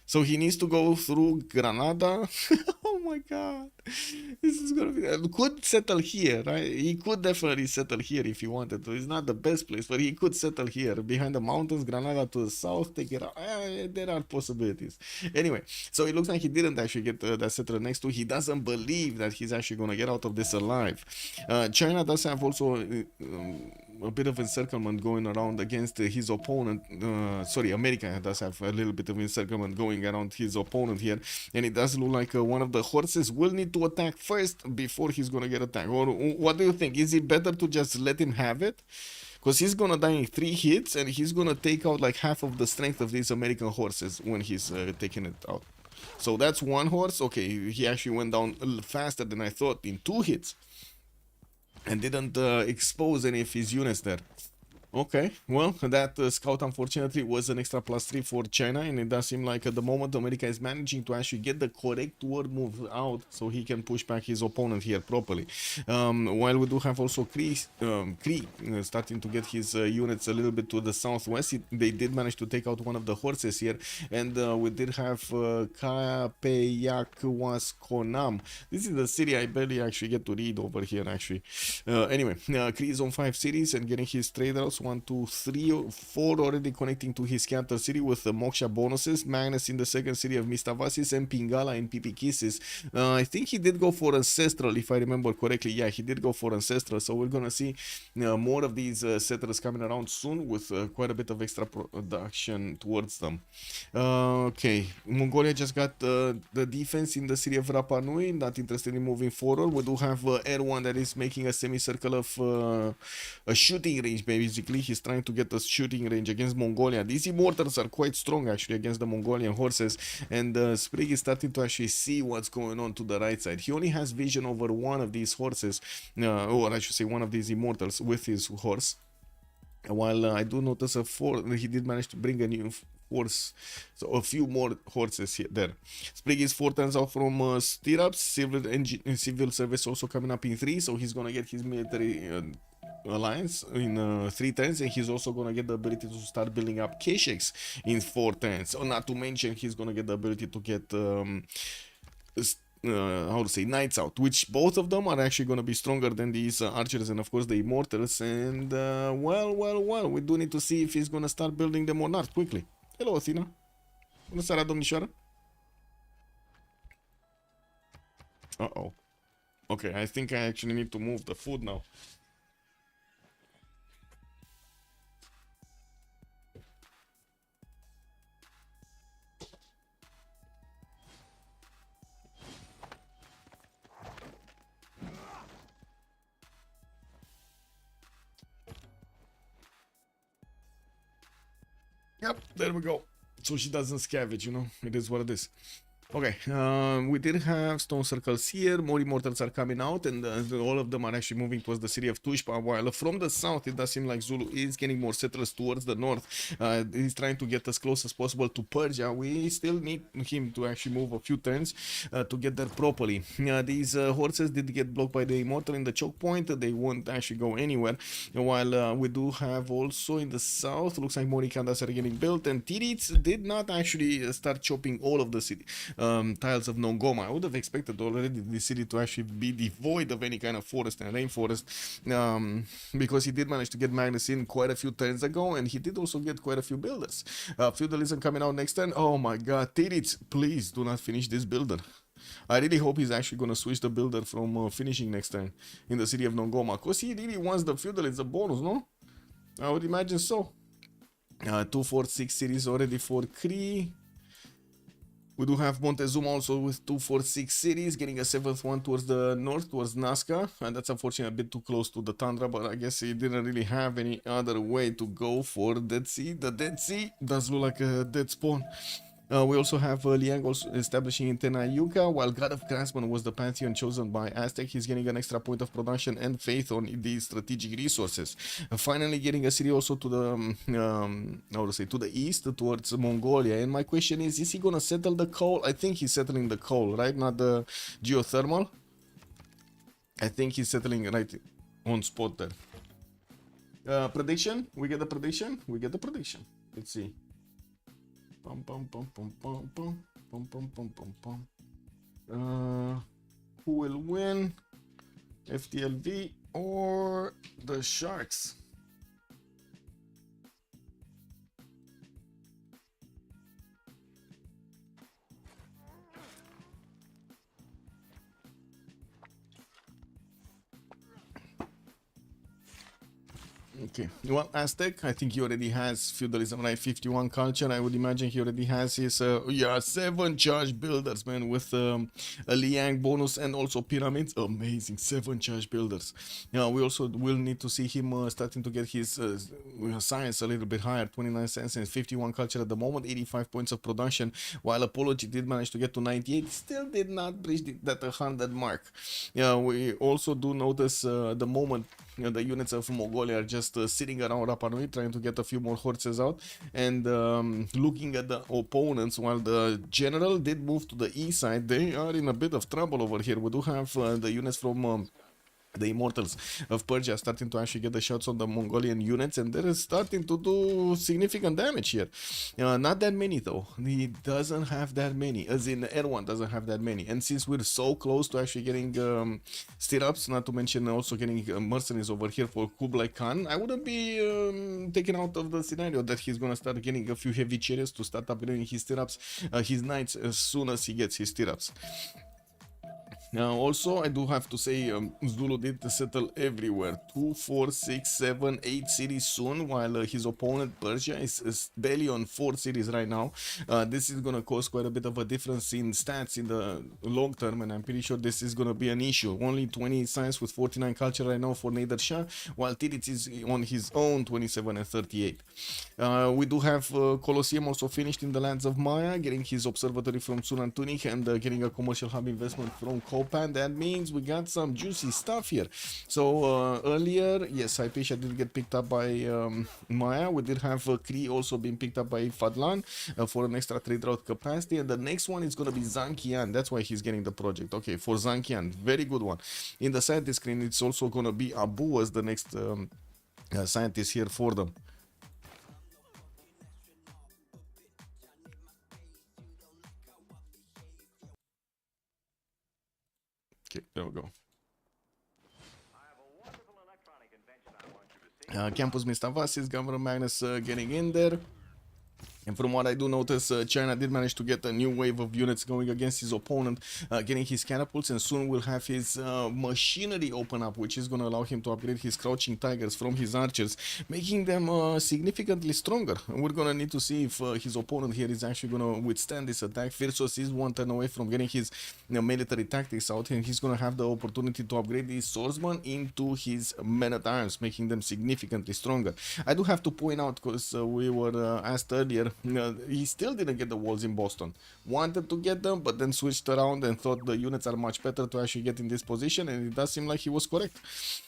So he needs to go through Granada. Oh my god. This is gonna be... Could settle here, right? He could definitely settle here if he wanted to. It's not the best place, but he could settle here. Behind the mountains, Granada to the south, take it out. There are possibilities. Anyway, so it looks like he didn't actually get that settler next to. He doesn't believe that he's actually gonna get out of this alive. China does have also... a bit of encirclement going around against his opponent. Sorry, America does have a little bit of encirclement going around his opponent here, and it does look like one of the horses will need to attack first before he's gonna get attacked. Or what do you think? Is it better to just let him have it? Because he's gonna die in 3 hits, and he's gonna take out like half of the strength of these American horses when he's taking it out. So that's one horse. Okay, he actually went down faster than I thought in 2 hits. And didn't expose any of his units there. Okay, well, that scout unfortunately was an extra +3 for China, and it does seem like at the moment America is managing to actually get the correct word move out so he can push back his opponent here properly. While we do have also Kree starting to get his units a little bit to the southwest. They did manage to take out one of the horses here, and we did have Kapeyakwas-Konam. This is the city I barely actually get to read over here actually. Anyway, Kree is on 5 cities and getting his trade routes. 1, 2, 3, 4 already connecting to his capital city with the Moksha bonuses. Magnus in the second city of Mistavasis, and Pingala in Pipikissis. I think he did go for Ancestral, if I remember correctly. Yeah, he did go for Ancestral, so we're gonna see more of these settlers coming around soon with quite a bit of extra production towards them. Okay, Mongolia just got the defense in the city of Rapa Nui, not interested in moving forward. We do have Erwan that is making a semicircle of a shooting range, basically. He's trying to get a shooting range against Mongolia. These immortals are quite strong actually against the Mongolian horses, and Sprig is starting to actually see what's going on to the right side. He only has vision over one of these horses, or I should say one of these immortals with his horse. While I do notice he did manage to bring a new horse, so a few more horses here there. Sprig is 4 turns out from stirrups. Civil service also coming up in 3, so he's gonna get his military alliance in 3 turns, and he's also gonna get the ability to start building up Kesheks in 4 turns. So not to mention he's gonna get the ability to get how to say, knights out, which both of them are actually going to be stronger than these archers and of course the immortals. And well, we do need to see if he's going to start building them or not quickly. Hello, Athena. Bună seara, domnișoară. Uh-oh. Okay, I think I actually need to move the food now. Yep, there we go. So she doesn't scavenge, you know, it is what it is. Okay, we did have stone circles here. More immortals are coming out, and all of them are actually moving towards the city of Tushpa. While from the south, it does seem like Zulu is getting more settlers towards the north. He's trying to get as close as possible to Persia. We still need him to actually move a few turns to get there properly. These horses did get blocked by the immortal in the choke point. They won't actually go anywhere. While we do have also in the south, looks like more Ikandas are getting built, and Tirits did not actually start chopping all of the city. Tiles of Nongoma. I would have expected already the city to actually be devoid of any kind of forest and rainforest, because he did manage to get Magnus in quite a few turns ago, and he did also get quite a few builders. Feudalism coming out next turn. Oh my god, Tirits, please do not finish this builder. I really hope he's actually going to switch the builder from finishing next turn in the city of Nongoma, because he really wants the feudalism bonus, no? I would imagine so. 2, 4, 6 cities already for Kree. We do have Montezuma also with 2, 4, 6 cities, getting a 7th one towards the north, towards Nazca, and that's unfortunately a bit too close to the Tundra, but I guess he didn't really have any other way to go for Dead Sea. The Dead Sea does look like a dead spawn. We also have Liang also establishing in Tenayuka, while God of Craftsman was the pantheon chosen by Aztec. He's getting an extra point of production and faith on these strategic resources. Finally getting a city also to the, how to say, to the east, towards Mongolia. And my question is he gonna settle the coal? I think he's settling the coal, right? Not the geothermal? I think he's settling right on spot there. Prediction? We get the prediction? We get the prediction. Let's see. Pum pum pum pum pum pum pum pum pum pum pum. Who will win? FTLV or the Sharks? Okay, well, Aztec, I think he already has feudalism, right? 51 culture. I would imagine he already has his, 7 charge builders, man, with a Liang bonus and also pyramids. Amazing, 7 charge builders. We also will need to see him starting to get his science a little bit higher. 29 cents and 51 culture at the moment, 85 points of production. While Apology did manage to get to 98, still did not breach that 100 mark. We also do notice the moment the units of Mongolia are just sitting around Rapa Nui trying to get a few more horses out and looking at the opponents. While the general did move to the east side, they are in a bit of trouble over here. We do have the units from the Immortals of Persia starting to actually get the shots on the Mongolian units, and they're starting to do significant damage here. Not that many though. He doesn't have that many, as in Erwan doesn't have that many. And since we're so close to actually getting stirrups, not to mention also getting mercenaries over here for Kublai Khan, I wouldn't be taken out of the scenario that he's gonna start getting a few heavy chariots to start upgrading his stirrups, his knights, as soon as he gets his stirrups. Now, also, I do have to say, Zulu did settle everywhere. 2, 4, 6, 7, 8 cities soon, while his opponent, Persia, is barely on 4 cities right now. This is going to cause quite a bit of a difference in stats in the long term, and I'm pretty sure this is going to be an issue. Only 20 science with 49 culture right now for Nader Shah, while Tirits is on his own 27 and 38. We do have Colosseum also finished in the lands of Maya, getting his observatory from Sunan Tunik and getting a commercial hub investment from Copan. That means we got some juicy stuff here. So earlier, yes, Hypatia did get picked up by Maya. We did have Kree also being picked up by Fadlan for an extra trade route capacity, and the next one is going to be Zankian. That's why he's getting the project. Okay, for Zankian, very good one. In the scientist screen, it's also going to be Abu as the next scientist here for them. Okay, there we go. Campus Mr. Vasis, Governor Magnus getting in there. And from what I do notice, China did manage to get a new wave of units going against his opponent, getting his catapults, and soon we'll have his machinery open up, which is going to allow him to upgrade his crouching tigers from his archers, making them significantly stronger. And we're going to need to see if his opponent here is actually going to withstand this attack. Firsos is one turn away from getting his military tactics out, and he's going to have the opportunity to upgrade these swordsmen into his men-at-arms, making them significantly stronger. I do have to point out, because we were asked earlier he still didn't get the walls in Boston. Wanted to get them, but then switched around and thought the units are much better to actually get in this position, and it does seem like he was correct.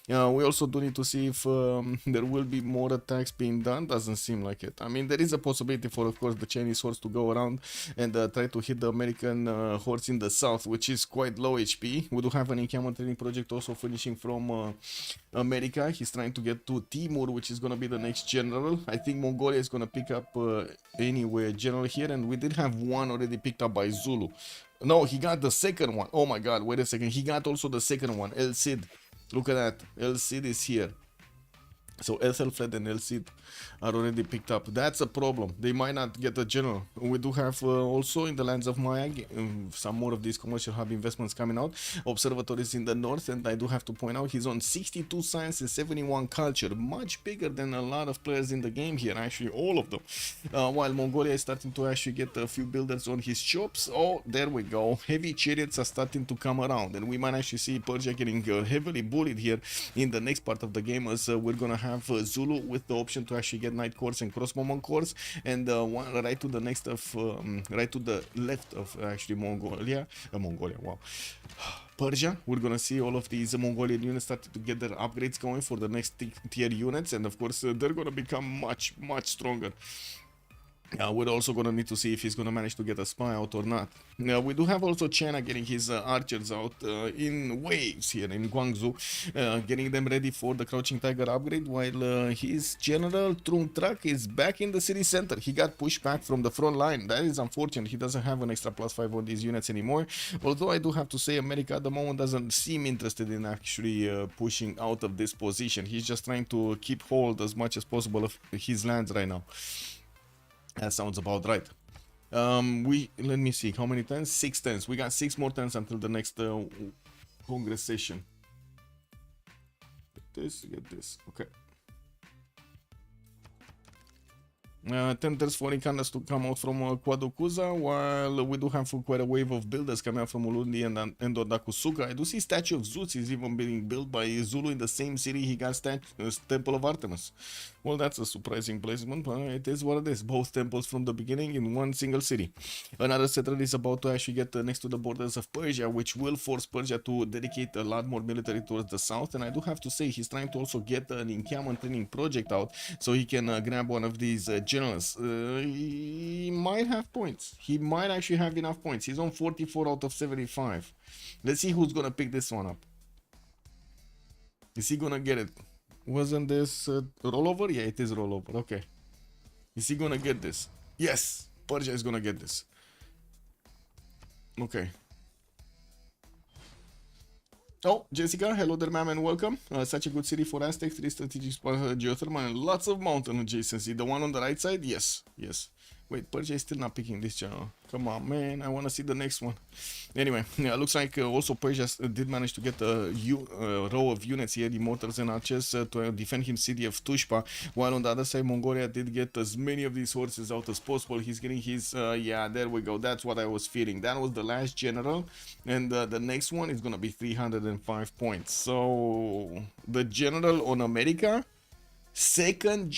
We also do need to see if there will be more attacks being done. Doesn't seem like it. I mean, there is a possibility for, of course, the Chinese horse to go around and try to hit the American horse in the south, which is quite low HP. We do have an encampment training project also finishing from America. He's trying to get to Timur, which is going to be the next general. I think Mongolia is going to pick up anyway general here, and we did have one already picked up by Zulu. No, he got the second one. Oh my god, wait a second. He got also the second one, El Cid. Look at that. El Cid is here. So Ethelflaed and El Cid are already picked up. That's a problem. They might not get a general. We do have also in the lands of Maya some more of these commercial hub investments coming out. Observatories in the north, and I do have to point out he's on 62 science and 71 culture. Much bigger than a lot of players in the game here, actually all of them. While Mongolia is starting to actually get a few builders on his shops. Oh, there we go. Heavy chariots are starting to come around, and we might actually see Persia getting heavily bullied here in the next part of the game, as we're gonna have Zulu with the option to actually get Knight cores and crossbowman cores, and one right to the next of right to the left of actually Mongolia. Wow. Persia, we're gonna see all of these Mongolian units starting to get their upgrades going for the next tier units, and of course they're gonna become much stronger. We're also going to need to see if he's going to manage to get a spy out or not. We do have also China getting his archers out in waves here in Guangzhou, getting them ready for the Crouching Tiger upgrade, while his general Trung Trak is back in the city center. He got pushed back from the front line. That is unfortunate. He doesn't have an extra +5 on these units anymore, although I do have to say America at the moment doesn't seem interested in actually pushing out of this position. He's just trying to keep hold as much as possible of his lands right now. That sounds about right. Let me see how many turns. 6 turns. We got 6 more turns until the next Congress session. Get this. Okay. 10 turns for Incandas to come out from Kwadokuza, while we do have quite a wave of builders coming out from Ulundi and Odakusuka. I do see Statue of Zeus is even being built by Zulu in the same city he got Temple of Artemis. Well, that's a surprising placement, but it is what it is. Both temples from the beginning in one single city. Another settler is about to actually get next to the borders of Persia, which will force Persia to dedicate a lot more military towards the south, and I do have to say he's trying to also get an encampment training project out so he can grab one of these generals. He might have points. He might actually have enough points. He's on 44 out of 75. Let's see who's gonna pick this one up. Is he gonna get it? Wasn't this rollover? Yeah, it is rollover. Okay. Is he gonna get this? Yes! Persia is gonna get this. Okay. Oh, Jessica, hello there, ma'am, and welcome. Such a good city for Aztec, 3 strategic spots, geothermal, and lots of mountain adjacency. The one on the right side? Yes, yes. Wait, Persia is still not picking this channel. Come on, man, I want to see the next one. Anyway, yeah, looks like also Persia did manage to get a row of units here, the mortars and archers, to defend his city of Tushpa, while on the other side, Mongolia did get as many of these horses out as possible. He's getting his, yeah, there we go. That's what I was feeling. That was the last general, and the next one is going to be 305 points. So, the general on America, second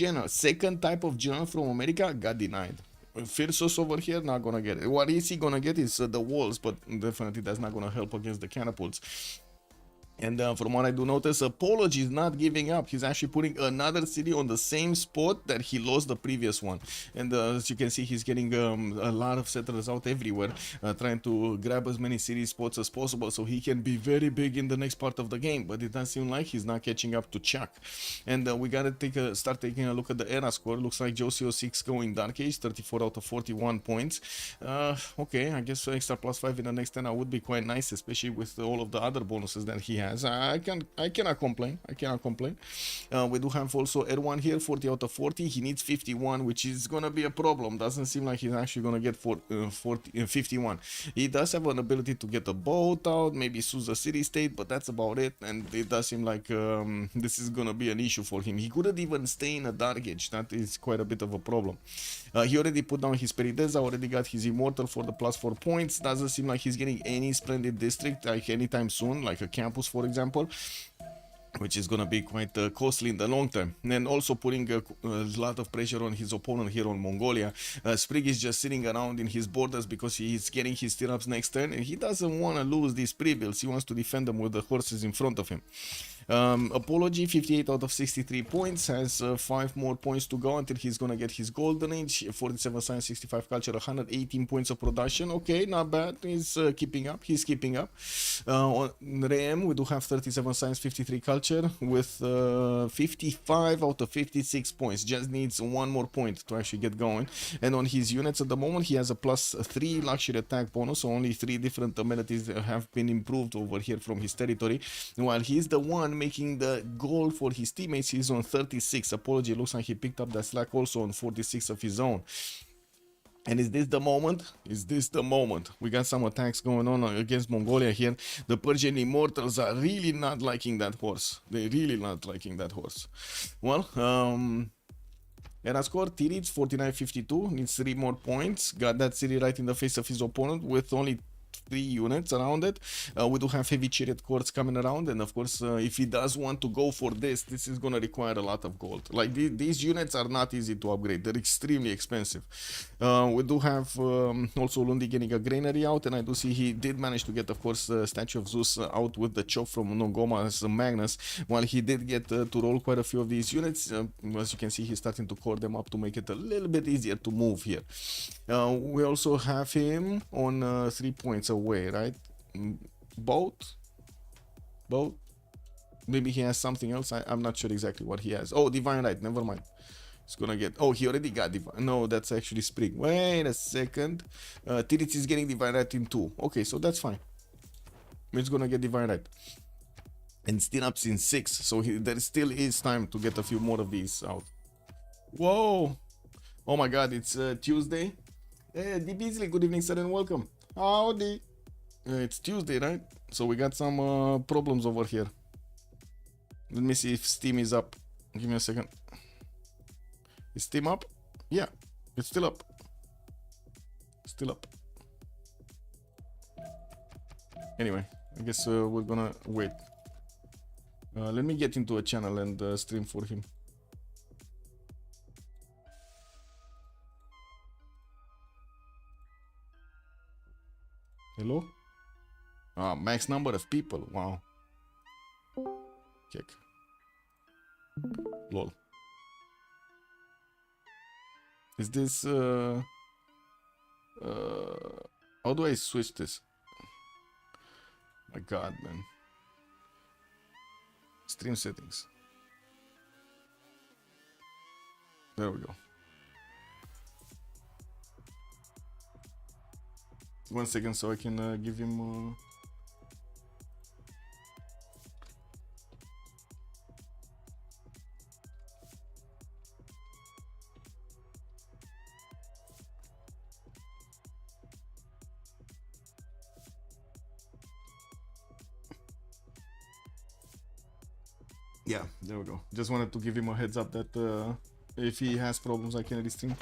type of general from America got denied. Firsos over here, not gonna get it. What is he gonna get is the walls, but definitely that's not gonna help against the catapults. And from what I do notice, Apology is not giving up. He's actually putting another city on the same spot that he lost the previous one. And as you can see, he's getting a lot of settlers out everywhere, trying to grab as many city spots as possible so he can be very big in the next part of the game. But it does seem like he's not catching up to Chuck. And we gotta start taking a look at the era score. Looks like Josio 6 going Dark Age, 34 out of 41 points. Okay, I guess extra +5 in the next 10 would be quite nice, especially with all of the other bonuses that he has. I cannot complain. We do have also Erwan here, 40 out of 40. He needs 51, which is gonna be a problem. Doesn't seem like he's actually gonna get 51. He does have an ability to get a boat out, maybe Susa city state, but that's about it. And it does seem like this is gonna be an issue for him. He couldn't even stay in a Dark Age. That is quite a bit of a problem. He already put down his Perideza, already got his Immortal for the +4 points. Doesn't seem like he's getting any Splendid District like anytime soon, like a campus, for example. which is going to be quite costly in the long term, and also putting a lot of pressure on his opponent here on Mongolia. Sprig is just sitting around in his borders because he's getting his stirrups next turn, and he doesn't want to lose these pre-builds. He wants to defend them with the horses in front of him. Apology, 58 out of 63 points, has 5 more points to go until he's gonna get his golden age. 47 science, 65 culture, 118 points of production. Okay, not bad. He's keeping up. He's keeping up. On Rem, we do have 37 science, 53 culture with 55 out of 56 points. Just needs 1 more point to actually get going. And on his units at the moment, he has a +3 luxury attack bonus. So only 3 different amenities have been improved over here from his territory. While he's the one making the goal for his teammates, he's on 36. Apology, looks like he picked up that slack also on 46 of his own. And is this the moment? Is this the moment? We got some attacks going on against Mongolia here. The Persian Immortals are really not liking that horse. They're really not liking that horse. Well, era score, Tirits 49-52, needs 3 more points. Got that city right in the face of his opponent with only 3 units around it. We do have heavy chariot courts coming around, and of course if he does want to go for this is going to require a lot of gold. Like these units are not easy to upgrade. They're extremely expensive. We do have also Lundi getting a granary out, and I do see he did manage to get, of course, Statue of Zeus out with the chop from Nongoma's Magnus, while he did get to roll quite a few of these units. As you can see, he's starting to core them up to make it a little bit easier to move here. We also have him on 3 points away, right? Boat? Maybe he has something else. I'm not sure exactly what he has. Oh, Divine Right, never mind. It's gonna get... Oh, he already got Divine... No, that's actually Spring. Wait a second. Tirits is getting Divine Right in 2. Okay, so that's fine. It's gonna get Divine Right. And Stirrups in 6, so there still is time to get a few more of these out. Whoa! Oh my god, it's Tuesday. Hey, D. Beasley, good evening, sir, and welcome. Howdy. It's Tuesday, right? So we got some problems over here. Let me see if Steam is up. Give me a second. Is Steam up? Yeah, it's still up. Still up. Anyway, I guess we're gonna wait. Let me get into a channel and stream for him. Hello? Max number of people. Wow. Kick. Lol. Is this how do I switch this? My god, man. Stream settings. There we go. 1 second so I can give him yeah, there we go. Just wanted to give him a heads up that if he has problems I can restream.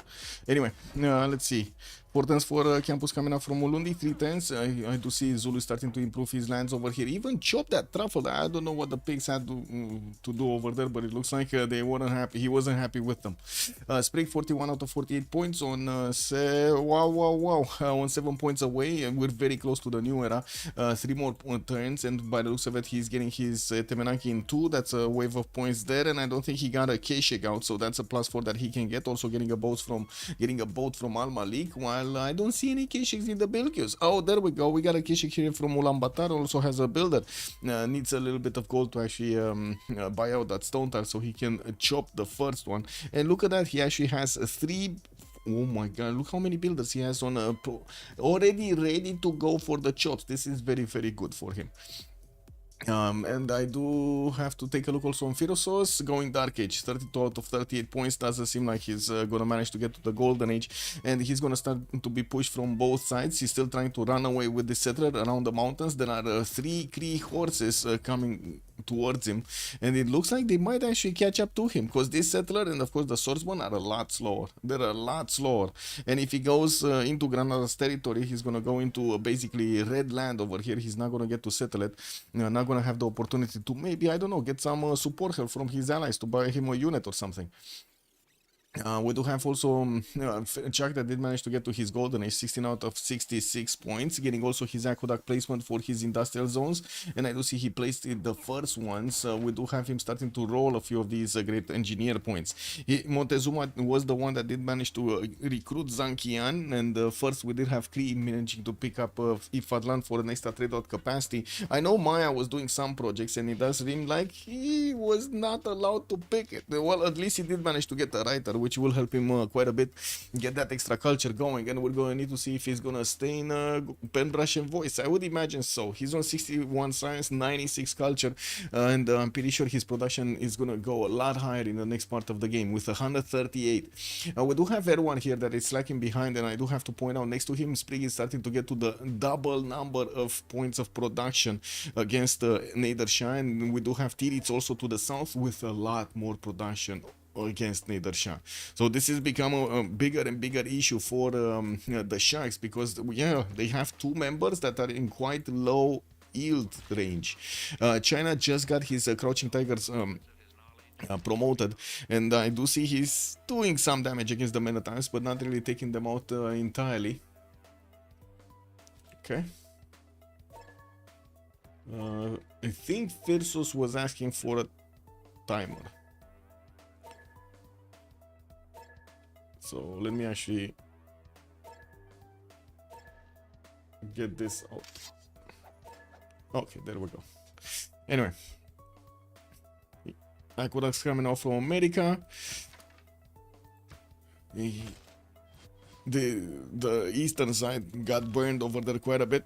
Anyway, let's see. 4 turns for Campus coming up from Ulundi, 3 turns. I do see Zulu starting to improve his lands over here. Even chop that truffle. I don't know what the pigs had to do over there, but it looks like they weren't happy. He wasn't happy with them. Sprig 41 out of 48 points on on 7 points away, and we're very close to the new era. 3 more turns, and by the looks of it, he's getting his Temenaki in 2. That's a wave of points there, and I don't think he got a K-Shake out, so that's a +4 that he can get. Also getting a boat from Al Malik, while I don't see any K-Shakes in the build queues. Oh, there we go. We got a K-Shake here from Ulaanbaatar. Also has a builder. Needs a little bit of gold to actually buy out that stone tile so he can chop the first one. And look at that. He actually has 3... Oh my god, look how many builders he has on already ready to go for the chops. This is very, very good for him. And I do have to take a look also on Freritos, going Dark Age, 32 out of 38 points. Doesn't seem like he's gonna manage to get to the Golden Age, and he's gonna start to be pushed from both sides. He's still trying to run away with the settler around the mountains. There are 3 Kree horses coming towards him, and it looks like they might actually catch up to him, because this settler and of course the swordsman are a lot slower. They're a lot slower, and if he goes into Granada's territory, he's gonna go into basically red land over here. He's not gonna get to settle it, not gonna have the opportunity to maybe, I don't know, get some support help from his allies to buy him a unit or something. We do have also Chuck that did manage to get to his golden age, 16 out of 66 points, getting also his aqueduct placement for his industrial zones, and I do see he placed it the first ones. We do have him starting to roll a few of these great engineer points. Montezuma was the one that did manage to recruit Zankian, and first we did have Kree managing to pick up Ifadlan for an extra trade out capacity. I know Maya was doing some projects, and it does seem like he was not allowed to pick it. Well, at least he did manage to get a writer, which will help him quite a bit get that extra culture going, and we're going to need to see if he's going to stay in Penbrush and Voice. I would imagine so. He's on 61 science, 96 culture, and I'm pretty sure his production is going to go a lot higher in the next part of the game with 138. We do have everyone here that is slacking behind, and I do have to point out next to him, Sprig is starting to get to the double number of points of production against Nader and we do have Tirits also to the south with a lot more production against Nader. So this has become a bigger and bigger issue for the Sharks, because yeah, they have two members that are in quite low yield range. China just got his Crouching Tigers promoted, and I do see he's doing some damage against the Menatans, but not really taking them out entirely. Okay. I think Freritos was asking for a timer. So let me actually get this out. Okay, there we go. Anyway, aqueducts coming off from America. The eastern side got burned over there quite a bit.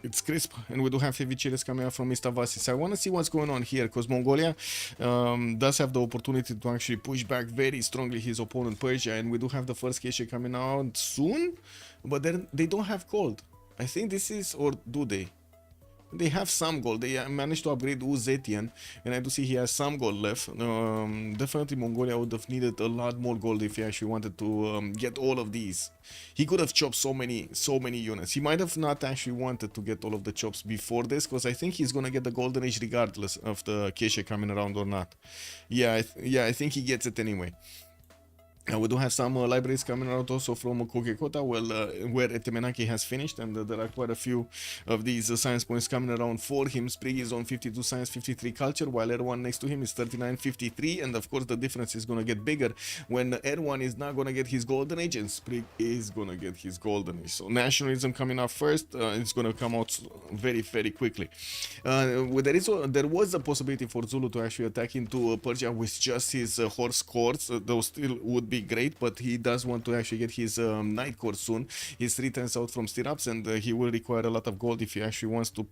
It's crisp, and we do have heavy chilies coming out from Mr. Vasis. I want to see what's going on here, because Mongolia does have the opportunity to actually push back very strongly his opponent Persia, and we do have the first Keshe coming out soon, but they don't have gold. I think this is, or do they? They have some gold. They managed to upgrade Uzetian, and I do see he has some gold left. Definitely Mongolia would have needed a lot more gold if he actually wanted to get all of these. He could have chopped so many units. He might have not actually wanted to get all of the chops before this, because I think he's gonna get the golden age regardless of the Keshe coming around or not. Yeah, I think he gets it anyway. We do have some libraries coming out also from Kokekota, where Etemenaki has finished, and there are quite a few of these science points coming around for him. Sprig is on 52 science, 53 culture, while Erwan next to him is 39, 53, and of course the difference is going to get bigger when Erwan is not going to get his golden age and Sprig is going to get his golden age. So nationalism coming up first, it's going to come out very, very quickly. There was a possibility for Zulu to actually attack into Persia with just his horse courts. Those still would be great, but he does want to actually get his night court soon. He's 3 turns out from stirrups, and he will require a lot of gold if he actually wants to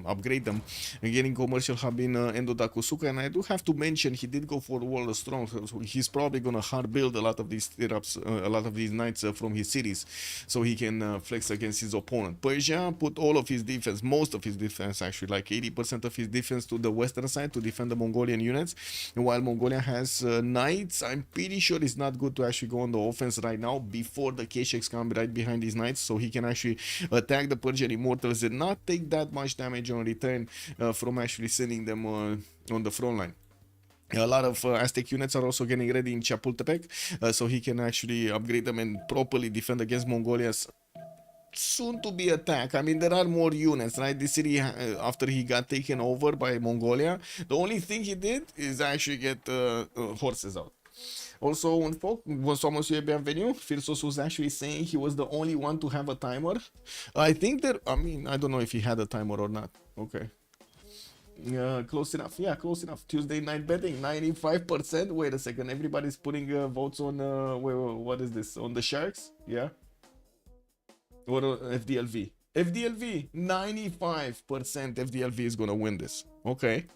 upgrade them. Getting commercial hub in Endodakusuka, and I do have to mention he did go for World Strong, so he's probably gonna hard build a lot of these stirrups, a lot of these knights from his cities, so he can flex against his opponent. Persia put all of his defense, most of his defense actually, like 80% of his defense to the western side to defend the Mongolian units, and while Mongolia has knights, I'm pretty sure it's not good to actually go on the offense right now before the Kesheks come right behind these knights, so he can actually attack the Persian immortals and not take that much damage on return from actually sending them on the front line. A lot of Aztec units are also getting ready in Chapultepec, so he can actually upgrade them and properly defend against Mongolia's soon to be attack. I mean, there are more units, right? This city, after he got taken over by Mongolia, the only thing he did is actually get horses out. Also, un foc, bonsoir monsieur, bienvenue. Freritos was actually saying he was the only one to have a timer. I think that, I mean, I don't know if he had a timer or not. Okay. Close enough. Yeah, close enough. Tuesday night betting, 95%. Wait a second, everybody's putting votes on, what is this? On the Sharks? Yeah. Or FDLV. FDLV, 95% FDLV is gonna win this. Okay.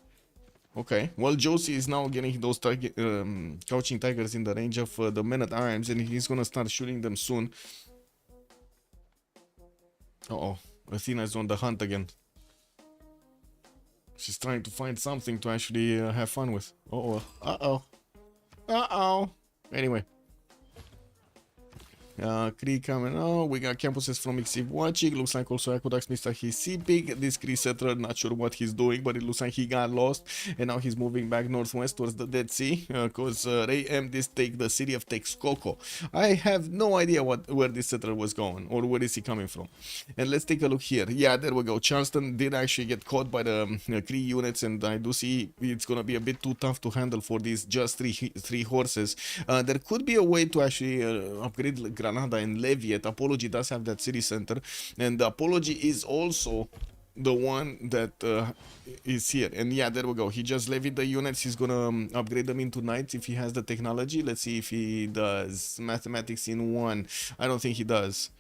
Okay, well, Josie is now getting those Crouching Tigers in the range of the men at arms, and he's gonna start shooting them soon. Uh-oh, Athena is on the hunt again. She's trying to find something to actually have fun with. Oh, uh-oh. Uh-oh. Anyway. Cree coming out. We got campuses from Xiv watching. Looks like also Aqueducts missed his sea pig. This Cree settler, not sure what he's doing, but it looks like he got lost. And now he's moving back northwest towards the Dead Sea. Because they aim this take the city of Texcoco. I have no idea where this settler was going. Or where is he coming from. And let's take a look here. Yeah, there we go. Charleston did actually get caught by the Cree units. And I do see it's going to be a bit too tough to handle for these just three horses. There could be a way to actually upgrade Granada and Leviat. Apology does have that city center, and the Apology is also the one that is here. And yeah, there we go. He just levied the units. He's gonna upgrade them into knights if he has the technology. Let's see if he does. Mathematics in 1. I don't think he does.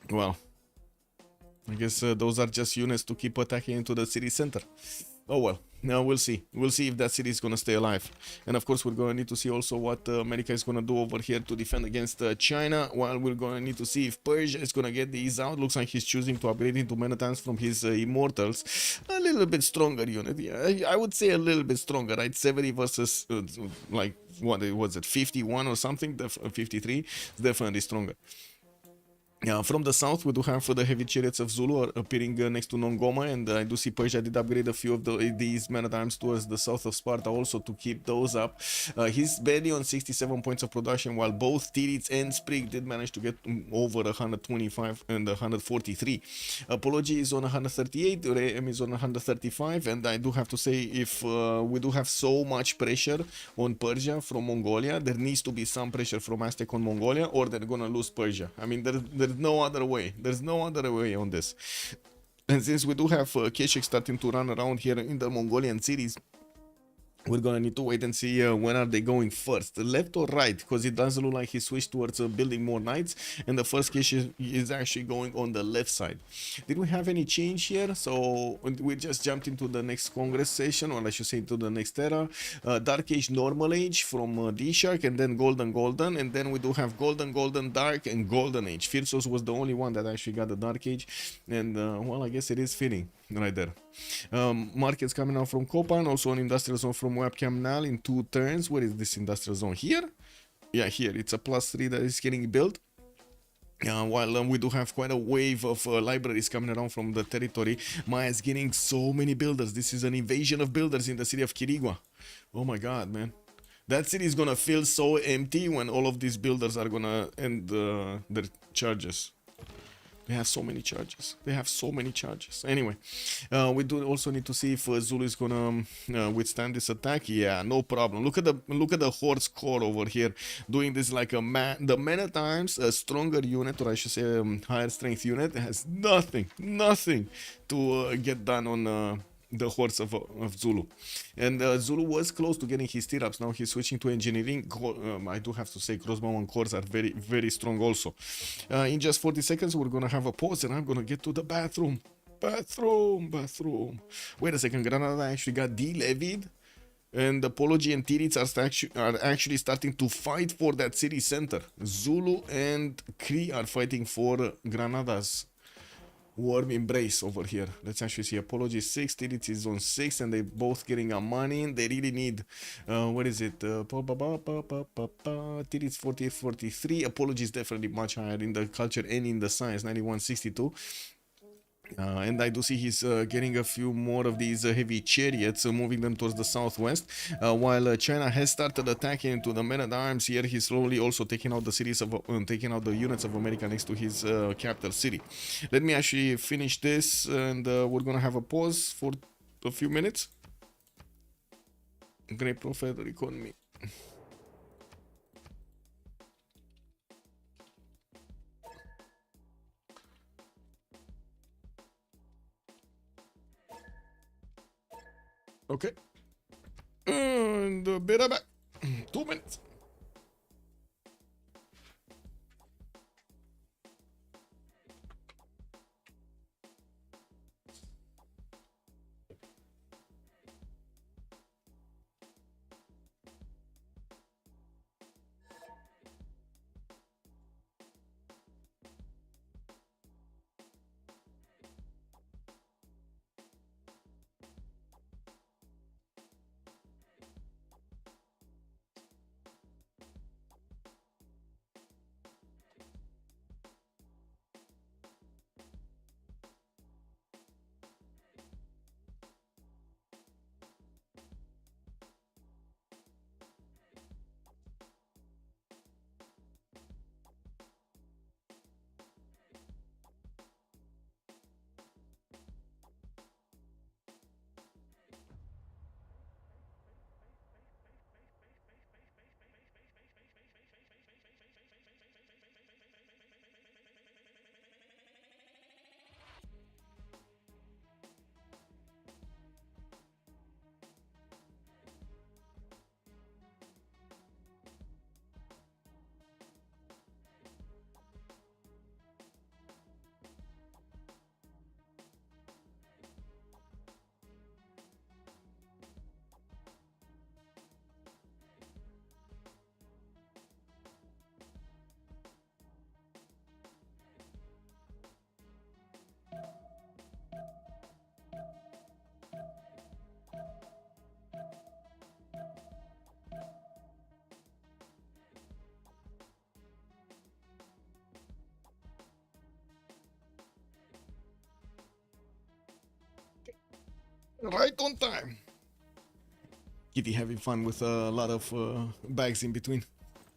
Well, I guess those are just units to keep attacking into the city center. Oh well, now we'll see. We'll see if that city is gonna stay alive. And of course, we're gonna need to see also what America is gonna do over here to defend against China. While we're gonna need to see if Persia is gonna get these out. Looks like he's choosing to upgrade into Menatans from his Immortals. A little bit stronger unit. Yeah, I would say a little bit stronger, right? 70 versus like what was it, 51 or something? 53. It's definitely stronger. From the south, we do have the heavy chariots of Zulu appearing next to Nongoma, and I do see Persia did upgrade a few of these men at arms towards the south of Sparta also to keep those up. He's barely on 67 points of production, while both Tirits and Sprig did manage to get over 125 and 143. Apology is on 138, Reem is on 135, and I do have to say, if we do have so much pressure on Persia from Mongolia, there needs to be some pressure from Aztec on Mongolia, or they're gonna lose Persia. I mean, there's no other way. There's no other way on this. And since we do have Keshik starting to run around here in the Mongolian cities, we're gonna need to wait and see when are they going first, left or right, because it doesn't look like he switched towards building more knights, and the first cache is actually going on the left side. Did we have any change here? So we just jumped into the next Congress session, or I should say into the next era. Dark Age, Normal Age from DShark, and then Golden, and then we do have Golden, Dark, and Golden Age. Freritos was the only one that actually got the Dark Age, and well, I guess it is fitting right there. Markets coming out from Copan, also an industrial zone from Webcam Nal in 2 turns. Where is this industrial zone? Here? Yeah, here. It's a +3 that is getting built. While we do have quite a wave of libraries coming around from the territory. Maya is getting so many builders. This is an invasion of builders in the city of Quirigua. Oh my god, man. That city is gonna feel so empty when all of these builders are gonna end their charges. They have so many charges. They have so many charges. Anyway, we do also need to see if Zulu is gonna withstand this attack. Yeah, no problem. Look at the horse core over here, doing this like a man. The man at times, a stronger unit, or I should say, higher strength unit, has nothing to get done on the horse of Zulu. And Zulu was close to getting his tier-ups. Now he's switching to engineering. I do have to say crossbow and cores are very strong also. In just 40 seconds we're gonna have a pause, and I'm gonna get to the bathroom. Wait a second, Granada actually got de-levied, and Apology and Tirits are actually starting to fight for that city center. Zulu and Cree are fighting for Granada's warm embrace over here. Let's actually see. Apology 6, Tirits is on 6, and they both getting a money. They really need what is it? Tirits 48, 43. Apology is definitely much higher in the culture and in the science, 91, 62. And I do see he's getting a few more of these heavy chariots, moving them towards the southwest, while China has started attacking into the men-at-arms. Here he's slowly also taking out the cities of taking out the units of America next to his capital city. Let me actually finish this, and we're gonna have a pause for a few minutes. Great Prophet, record me. Okay. And be right back. 2 minutes. Right on time. Kitty having fun with a lot of bags in between.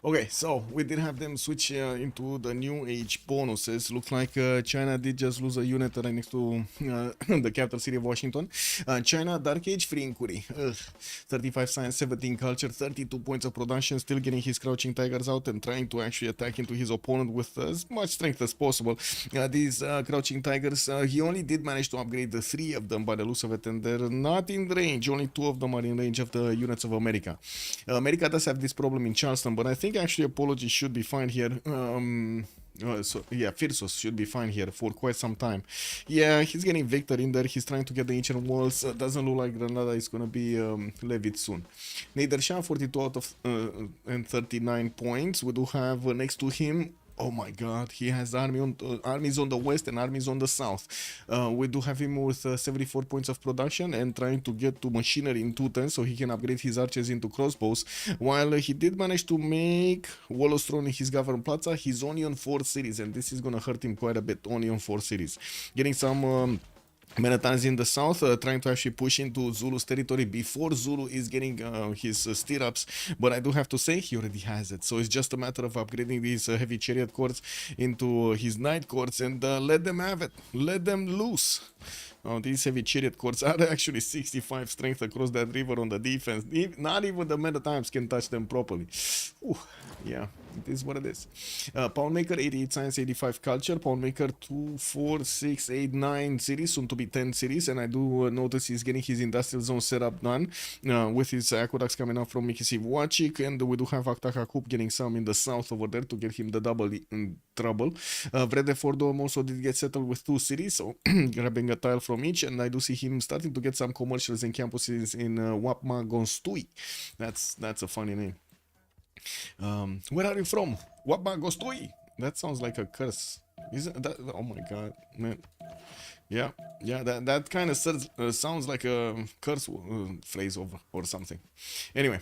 Okay, so we did have them switch into the new age bonuses. Looks like China did just lose a unit right next to the capital city of Washington. China, Dark Age, free inquiry. 35 science, 17 culture, 32 points of production, still getting his crouching tigers out and trying to actually attack into his opponent with as much strength as possible. These crouching tigers, he only did manage to upgrade the 3 of them by the looks of it, and they're not in range. Only 2 of them are in range of the units of America. America does have this problem in Charleston, but I think actually Apology should be fine here. So yeah, Freritos should be fine here for quite some time. Yeah, he's getting Victor in there. He's trying to get the ancient walls. Doesn't look like Granada is gonna be levied soon. Nader Shah, 42 out of and 39 points. We do have next to him. Oh my god, he has armies on the west and armies on the south. We do have him with 74 points of production and trying to get to machinery in 2 turns so he can upgrade his archers into crossbows. While he did manage to make Wolostron in his Government Plaza, he's only on 4 cities, and this is gonna hurt him quite a bit, only on 4 cities. Getting some Menatans in the south, trying to actually push into Zulu's territory before Zulu is getting his stirrups, but I do have to say he already has it, so it's just a matter of upgrading these heavy chariot courts into his knight courts and let them have it, let them loose. These heavy chariot courts are actually 65 strength across that river on the defense. Not even the meta times can touch them properly. Ooh, yeah, it is what it is. Poundmaker 88 science, 85 culture. Poundmaker 2, 4, 6, 8, 9 cities, soon to be 10 cities. And I do notice he's getting his industrial zone setup done with his aqueducts coming up from Mikisiv Wachik. And we do have Aktaka Kup getting some in the south over there to get him the double in trouble. Vredefordom also did get settled with 2 cities, so grabbing a tile from each. And I do see him starting to get some commercials and campuses in Wapma Gonstui. That's a funny name. Where are you from? Wapma Gonstui. That sounds like a curse. Isn't that? Oh my god, man. Yeah, that kind of sounds like a curse phrase or something. Anyway,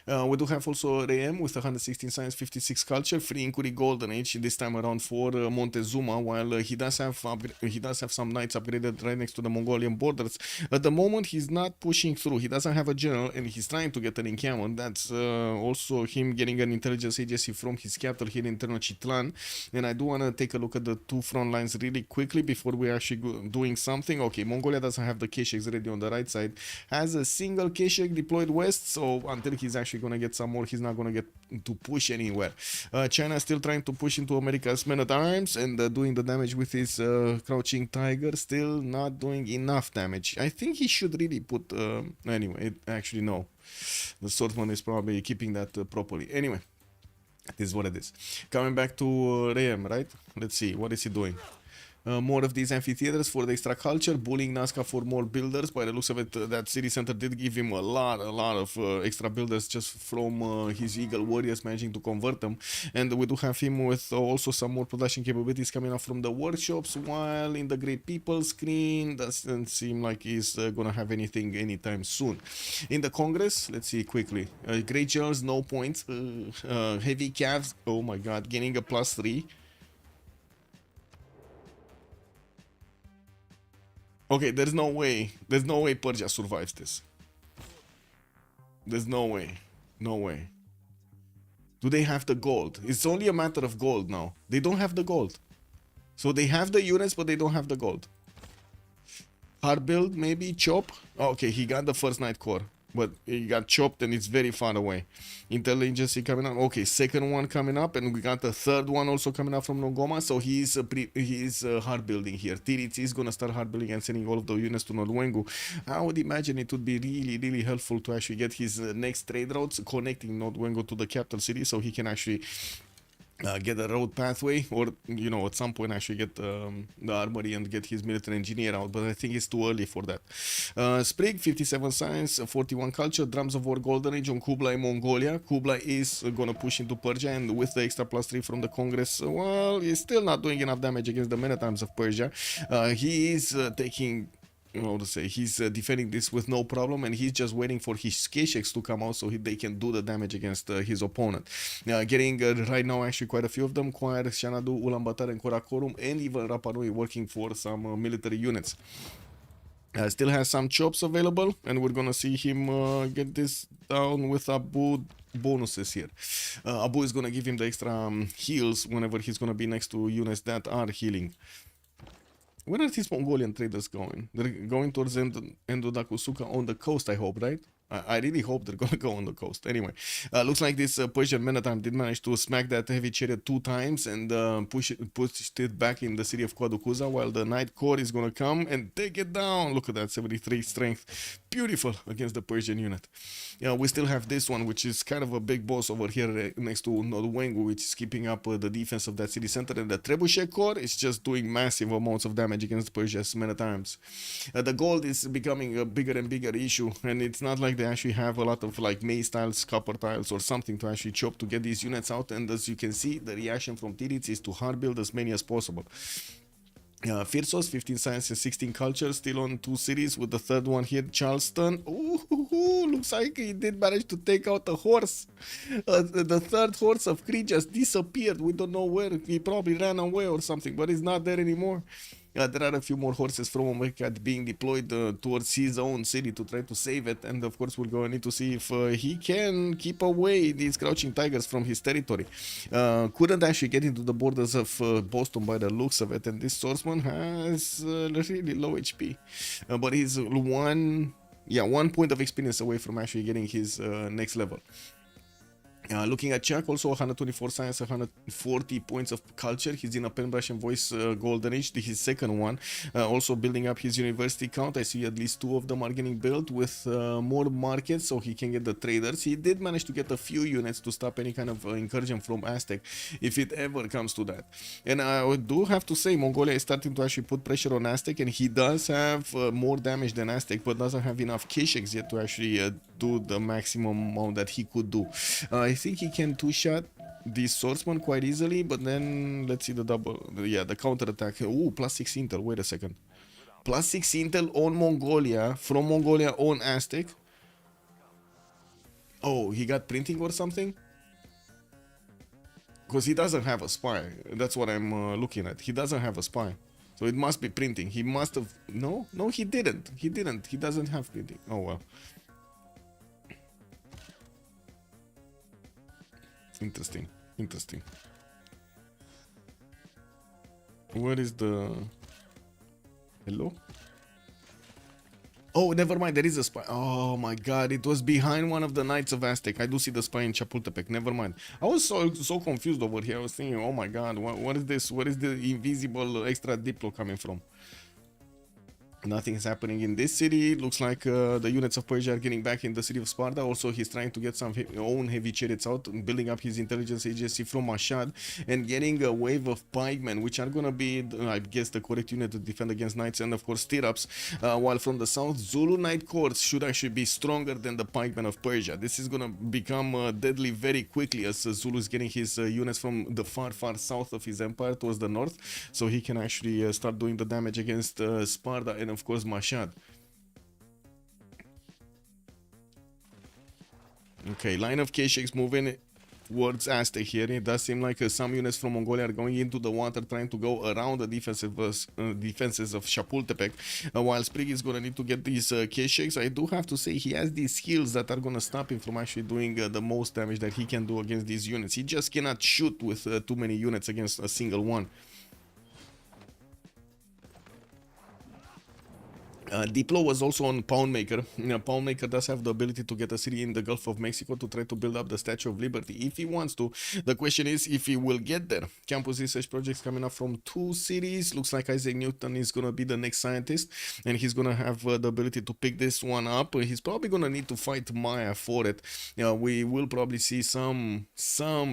we do have also Reem with 116 science, 56 culture, free inquiry golden age this time around for Montezuma, while he does have some knights upgraded right next to the Mongolian borders. At the moment, he's not pushing through. He doesn't have a general, and he's trying to get an encampment. That's also him getting an intelligence agency from his capital here in Tenochtitlan. And I do want to take a look at the 2 front lines really quickly before we actually doing something. Okay, Mongolia doesn't have the Kesheks ready on the right side, has a single Keshek deployed west, so until he's actually gonna get some more, he's not gonna get to push anywhere. China is still trying to push into America's men-at-arms and doing the damage with his crouching tiger, still not doing enough damage. I think he should really put anyway, actually no, the swordsman is probably keeping that properly. Anyway, it is what it is. Coming back to Reem, right? Let's see, what is he doing? More of these amphitheaters for the extra culture, bullying Nazca for more builders. By the looks of it, that city center did give him a lot of extra builders just from his Eagle warriors managing to convert them. And we do have him with also some more production capabilities coming up from the workshops, while in the Great People screen doesn't seem like he's gonna have anything anytime soon. In the Congress, let's see quickly. Great Generals, no points. Heavy Cavs, oh my god, gaining a +3. Okay, there's no way Persia survives this. There's no way. No way. Do they have the gold? It's only a matter of gold now. They don't have the gold. So they have the units, but they don't have the gold. Hard build, maybe chop. Oh, okay, he got the first Knight Core, but he got chopped and it's very far away. Intelligence coming up. Okay, second one coming up, and we got the third one also coming up from Nogoma. So he's hard building here. Tiritz is gonna start hard building and sending all of the units to Nodwengu. I would imagine it would be really helpful to actually get his next trade routes connecting Nodwengu to the capital city, so he can actually get a road pathway, or at some point actually get the armory and get his military engineer out, but I think it's too early for that. Sprig, 57 science, 41 culture, drums of war golden age on Kublai Mongolia. Kublai is gonna push into Persia, and with the extra +3 from the Congress, well, he's still not doing enough damage against the men-at-arms of Persia. He is taking, he's defending this with no problem, and he's just waiting for his Kesheks to come out so they can do the damage against his opponent. Getting right now actually quite a few of them, Choir, Xanadu, Ulaanbaatar and Karakorum, and even Rapa Nui working for some military units. Still has some chops available, and we're gonna see him get this down with Abu bonuses here. Abu is gonna give him the extra heals whenever he's gonna be next to units that are healing. Where are these Mongolian traders going? They're going towards Endodakusuka on the coast, I hope, right? I really hope they're gonna go on the coast. Anyway, looks like this Persian Menatarm did manage to smack that heavy chariot 2 times and pushed it back in the city of Kwadukuza, while the Knight Corps is gonna come and take it down. Look at that, 73 strength. Beautiful against the Persian unit. Yeah, we still have this one, which is kind of a big boss over here next to Nodwengu, which is keeping up the defense of that city center. And the Trebuchet Corps is just doing massive amounts of damage against Persia's Menatarms. The gold is becoming a bigger and bigger issue, and it's not like they actually have a lot of like maze tiles, copper tiles, or something to actually chop to get these units out. And as you can see, the reaction from Tirits is to hard build as many as possible. Firsos, 15 science and 16 culture, still on 2 cities with the third one here, Charleston. Ooh, looks like he did manage to take out a horse. The third horse of Kree just disappeared. We don't know where. He probably ran away or something, but he's not there anymore. There are a few more horses from America being deployed towards his own city to try to save it, and of course we're going to need to see if he can keep away these crouching tigers from his territory. Couldn't actually get into the borders of Boston by the looks of it, and this swordsman has really low HP, but he's one point of experience away from actually getting his next level. Looking at Chuck, also 124 science, 140 points of culture. He's in a Penbrush and Voice Golden Age, his second one. Also building up his university count. I see at least 2 of them are getting built with more markets, so he can get the traders. He did manage to get a few units to stop any kind of incursion from Aztec, if it ever comes to that. And I do have to say, Mongolia is starting to actually put pressure on Aztec, and he does have more damage than Aztec, but doesn't have enough Kesheks yet to actually do the maximum amount that he could do. I think he can 2-shot the swordsman quite easily, but then let's see the the counter attack. Ooh, +6 intel. Wait a second. +6 intel on Mongolia, from Mongolia on Aztec. Oh, he got printing or something? Because he doesn't have a spy. That's what I'm looking at. He doesn't have a spy. So it must be printing. He must have... No, he didn't. He doesn't have printing. Oh, well. Interesting. Where is the... Hello? Oh, never mind, there is a spy. Oh my god, it was behind one of the Knights of Aztec. I do see the spy in Chapultepec, never mind. I was so confused over here. I was thinking, oh my god, what is this? Where is the invisible extra Diplo coming from? Nothing is happening in this city. Looks like the units of Persia are getting back in the city of Sparta. Also, he's trying to get some own heavy chariots out, building up his intelligence agency from Mashhad, and getting a wave of pikemen, which are gonna be, I guess, the correct unit to defend against knights, and of course stirrups. While from the south, Zulu Knight Corps should actually be stronger than the pikemen of Persia. This is gonna become deadly very quickly, as Zulu is getting his units from the far south of his empire towards the north, so he can actually start doing the damage against Sparta and of course Mashhad. Okay, line of Kesheks moving towards Aztec here. It does seem like some units from Mongolia are going into the water, trying to go around the defenses of Chapultepec, while Sprig is gonna need to get these Kesheks. I do have to say he has these skills that are gonna stop him from actually doing the most damage that he can do against these units. He just cannot shoot with too many units against a single one. Diplo was also on Poundmaker. Poundmaker does have the ability to get a city in the Gulf of Mexico to try to build up the Statue of Liberty if he wants to. The question is if he will get there. Campus research projects coming up from 2 cities. Looks like Isaac Newton is going to be the next scientist, and he's going to have the ability to pick this one up. He's probably going to need to fight Maya for it. We will probably see some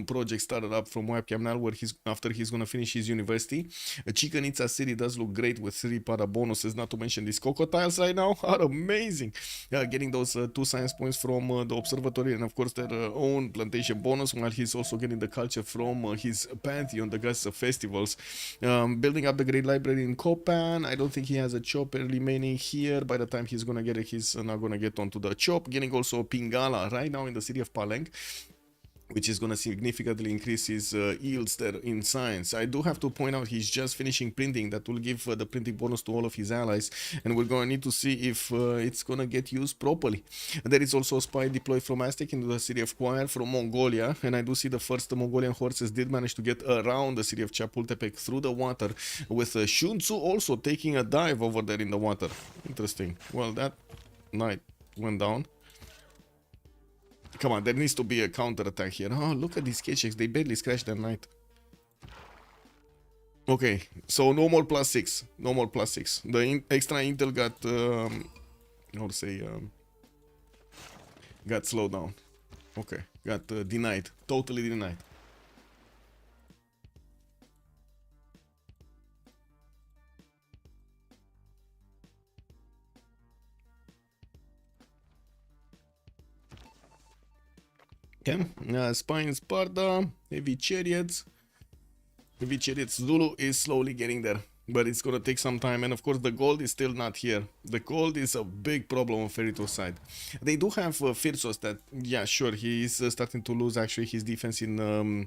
projects started up from Webcam now, where after he's going to finish his university. Chichen Itza city does look great with 3 para bonuses, not to mention these Coco tiles right now are amazing. Getting those 2 science points from the observatory, and of course their own plantation bonus, while he's also getting the culture from his pantheon, the gods of festivals. Building up the great library in Copan. I don't think he has a chopper remaining here. By the time he's gonna get it, he's not gonna get onto the chop. Getting also Pingala right now in the city of Palenque. which is going to significantly increase his yields there in science. I do have to point out he's just finishing printing. That will give the printing bonus to all of his allies, and we're going to need to see if it's going to get used properly. And there is also a spy deployed from Aztec into the city of Choir from Mongolia, and I do see the first Mongolian horses did manage to get around the city of Chapultepec through the water, with Shunzu also taking a dive over there in the water. Interesting. Well, that knight went down. Come on, there needs to be a counter-attack here. Oh, look at these K-checks. They barely scratched their knight. Okay, so no more +6. No more +6. The extra intel got, how to say, got slowed down. Okay, got denied. Totally denied. Okay, spy in Sparta, heavy chariots. Heavy chariots Zulu is slowly getting there, but it's gonna take some time, and of course the gold is still not here. The gold is a big problem on Freritos side. They do have Freritos that, yeah, sure, he is starting to lose actually his defense in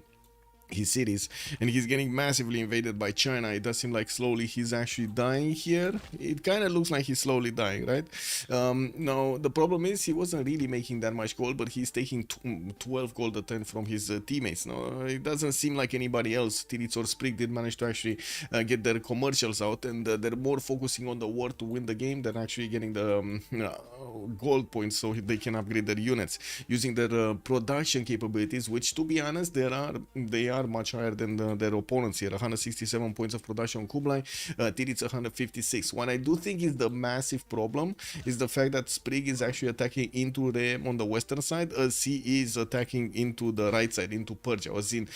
his cities, and he's getting massively invaded by China. It does seem like slowly he's actually dying here. It kind of looks like he's slowly dying, right? No, the problem is he wasn't really making that much gold, but he's taking 12 gold a turn from his teammates. No, it doesn't seem like anybody else. Tirits or Sprig did manage to actually get their commercials out, and they're more focusing on the war to win the game than actually getting the gold points so they can upgrade their units using their production capabilities, which, to be honest, they are much higher than their opponents here. 167 points of production on Kublai, Tirits 156. What I do think is the massive problem is the fact that Sprig is actually attacking into Rem on the western side, as he is attacking into the right side, into Persia, as in,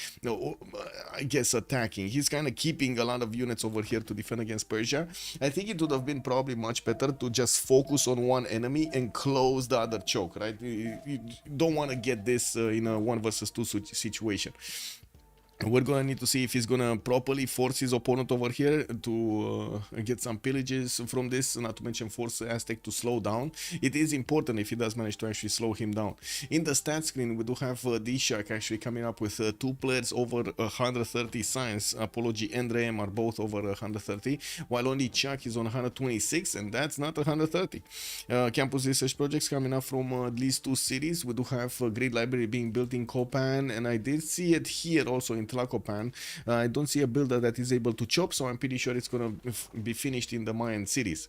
I guess, attacking. He's kind of keeping a lot of units over here to defend against Persia. I think it would have been probably much better to just focus on one enemy and close the other choke, right? You don't want to get this in a 1 versus 2 situation. We're gonna need to see if he's gonna properly force his opponent over here to get some pillages from this, not to mention force Aztec to slow down. It is important if he does manage to actually slow him down. In the stat screen, we do have DShark actually coming up with 2 players over 130 science. Apology and Rem are both over 130, while only Chuck is on 126, and that's not 130. Campus research projects coming up from at least 2 cities. We do have a great library being built in Copan, and I did see it here also in Tlacopan. I don't see a builder that is able to chop, so I'm pretty sure it's gonna be finished in the Mayan cities.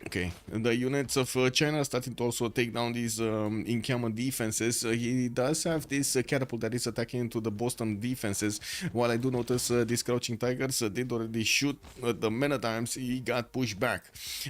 Okay, the units of China are starting to also take down these encampment defenses. He does have this catapult that is attacking into the Boston defenses, while I do notice these crouching tigers did already shoot the many times. He got pushed back.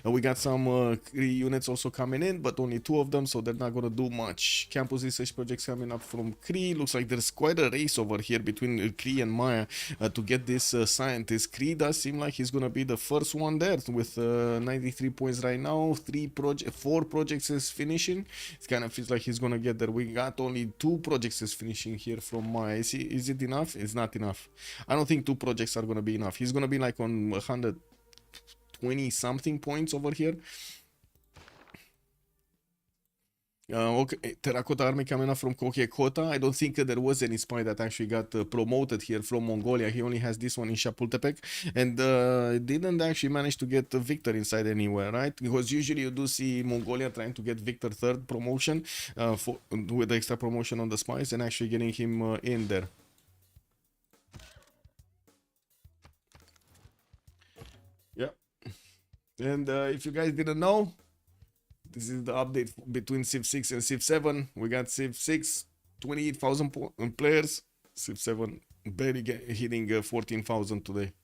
We got some Kree units also coming in, but only 2 of them, so they're not gonna do much. Campus research projects coming up from Kree. Looks like there's quite a race over here between Kree and Maya to get this scientist. Kree does seem like he's gonna be the first one there with 93 points right now. 4 projects is finishing. It kind of feels like he's gonna get there. We got only 2 projects is finishing here from Maya. Is it enough? It's not enough. I don't think 2 projects are gonna be enough. He's gonna be like on 120 something points over here. Okay, Terracotta Army coming up from Kokiekota. I don't think there was any spy that actually got promoted here from Mongolia. He only has this one in Chapultepec, and didn't actually manage to get Victor inside anywhere, right? Because usually you do see Mongolia trying to get Victor 3rd promotion with the extra promotion on the spies and actually getting him in there. Yeah, and if you guys didn't know, this is the update between Civ6 and Civ7. We got Civ6, 28,000 players. Civ7 barely hitting 14,000 today.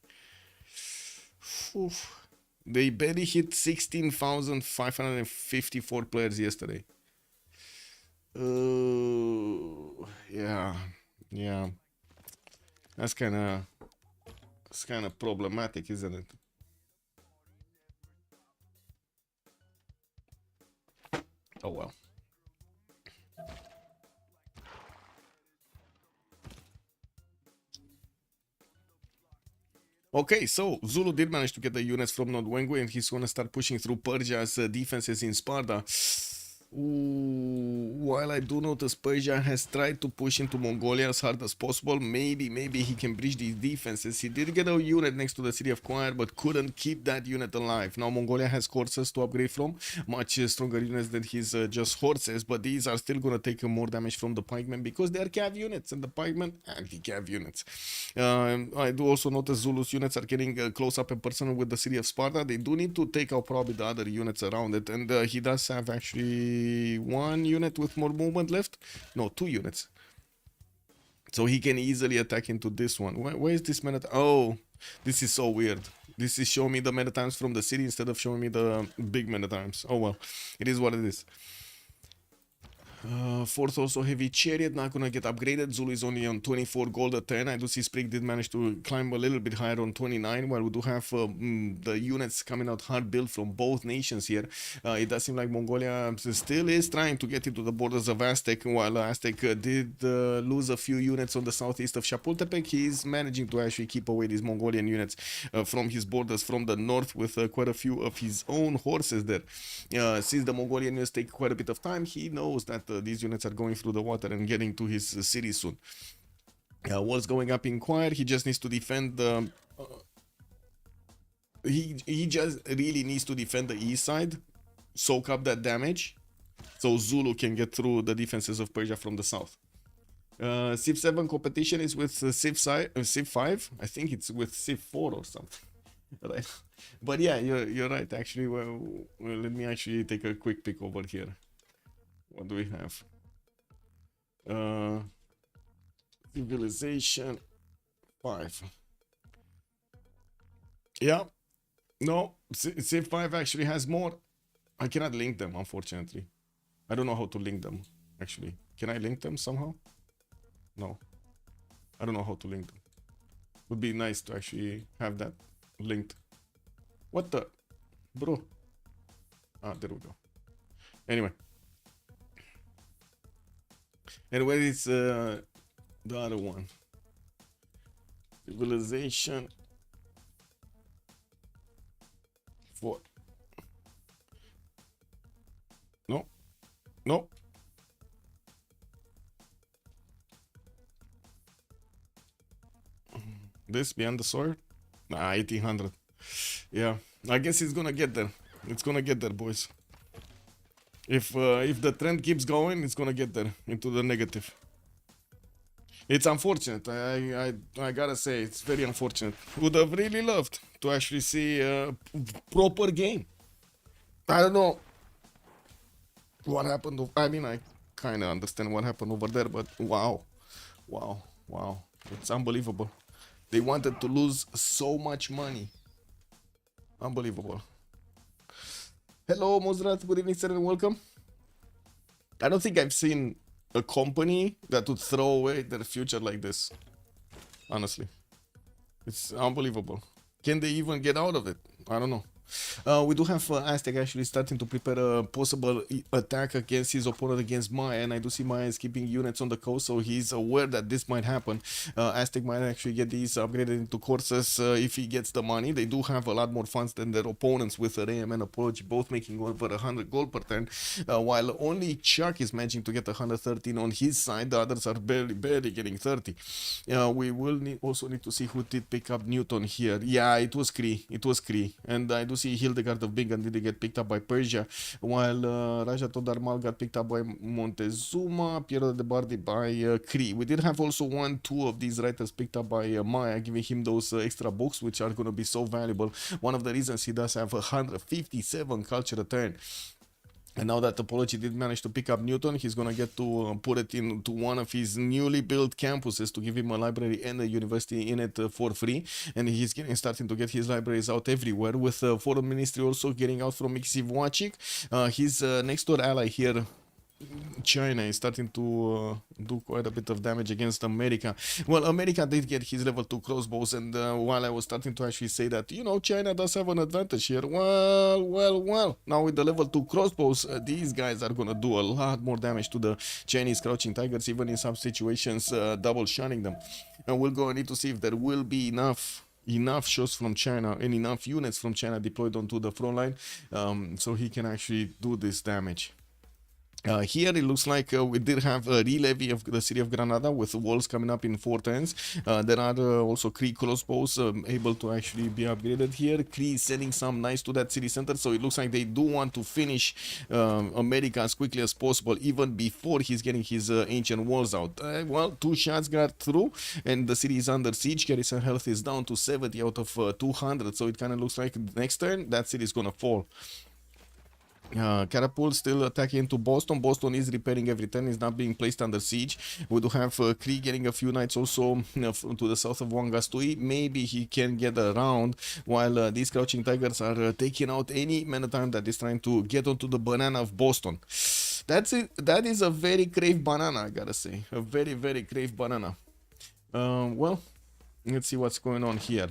Oof. They barely hit 16,554 players yesterday. Yeah. That's kind of problematic, isn't it? Oh well. Okay, so Zulu did manage to get the units from Nodwengu, and he's gonna start pushing through Persia's defenses in Sparta. Ooh, while I do notice Persia has tried to push into Mongolia as hard as possible, maybe he can breach these defenses. He did get a unit next to the city of Choir, but couldn't keep that unit alive. Now Mongolia has horses to upgrade from, much stronger units than his just horses, but these are still gonna take more damage from the pikemen because they are cav units, and the pikemen anti-cav units. I do also notice Zulu's units are getting close up and personal with the city of Sparta. They do need to take out probably the other units around it, and he does have actually one unit with more movement left. No, 2 units. So he can easily attack into this one. Where is this meta? Oh, this is so weird. This is showing me the meta times from the city instead of showing me the big meta times. Oh well, it is what it is. Fourth also heavy chariot, not gonna get upgraded. Zulu is only on 24 gold at 10. I do see Sprig did manage to climb a little bit higher on 29, while we do have the units coming out hard built from both nations here. It does seem like Mongolia still is trying to get into the borders of Aztec, while Aztec did lose a few units on the southeast of Chapultepec. He's managing to actually keep away these Mongolian units from his borders from the north with quite a few of his own horses there. Since the Mongolian units take quite a bit of time, he knows that these units are going through the water and getting to his city soon. What's going up in Choir? He just needs to defend the... he just really needs to defend the east side, soak up that damage, so Zulu can get through the defenses of Persia from the south. Civ7 competition is with Civ5. I think it's with Civ4 or something. Right. But yeah, you're right. Actually, well, let me actually take a quick peek over here. What do we have? Civilization 5. Yeah. No, Civ5 actually has more. I cannot link them, unfortunately. I don't know how to link them, actually. Can I link them somehow? No. I don't know how to link them. Would be nice to actually have that linked. What the? Bro. Ah, there we go. Anyway. And where is the other one? Civilization 4. No. No. This beyond the sword? Nah, 1800. Yeah, I guess it's gonna get there. It's gonna get there, boys. If the trend keeps going, it's gonna get there into the negative. It's unfortunate. I gotta say, it's very unfortunate. Would have really loved to actually see a proper game. I don't know what happened. I mean, I kind of understand what happened over there, but wow, it's unbelievable. They wanted to lose so much money. Unbelievable. Hello, Mozrat. Good evening, sir, and welcome. I don't think I've seen a company that would throw away their future like this. Honestly. It's unbelievable. Can they even get out of it? I don't know. We do have Aztec actually starting to prepare a possible attack against his opponent, against Maya, and I do see Maya is keeping units on the coast, so he's aware that this might happen. Aztec might actually get these upgraded into courses if he gets the money. They do have a lot more funds than their opponents with RAM and Apology, both making over 100 gold per turn, while only Chuck is managing to get 113 on his side. The others are barely getting 30. We will also need to see who did pick up Newton here. Yeah, it was Kree, and I do see Hildegard of Bingham did get picked up by Persia, while Raja Todarmal got picked up by Montezuma, Piero de Bardi by Kree. We did have also 1-2 of these writers picked up by Maya, giving him those extra books, which are going to be so valuable. One of the reasons he does have 157 culture a turn. And now that Apology did manage to pick up Newton, he's gonna get to put it into one of his newly built campuses to give him a library and a university in it for free. And he's starting to get his libraries out everywhere, with Foreign Ministry also getting out from Mixiv. His next door ally here, China, is starting to do quite a bit of damage against America. Well, America did get his level 2 crossbows, and while I was starting to actually say that, you know, China does have an advantage here, well, now with the level 2 crossbows, these guys are gonna do a lot more damage to the Chinese crouching tigers, even in some situations double shunning them. And we're gonna need to see if there will be enough shots from China and enough units from China deployed onto the front line, so he can actually do this damage. Here it looks like we did have a re-levy of the city of Granada with walls coming up in 4 turns. There are also Kree crossbows able to actually be upgraded here. Kree is sending some knights to that city center, so it looks like they do want to finish America as quickly as possible, even before he's getting his ancient walls out. Well, 2 shots got through, and the city is under siege. Garrison health is down to 70 out of 200, so it kind of looks like next turn that city is gonna fall. Catapult still attacking into Boston. Boston is repairing every turn, is not being placed under siege. We do have Kree getting a few knights also to the south of Wangastui. Maybe he can get around while these Crouching Tigers are taking out any man at time that is trying to get onto the banana of Boston. That's it. That is a very crave banana, I gotta say. A very, very crave banana. Well, let's see what's going on here.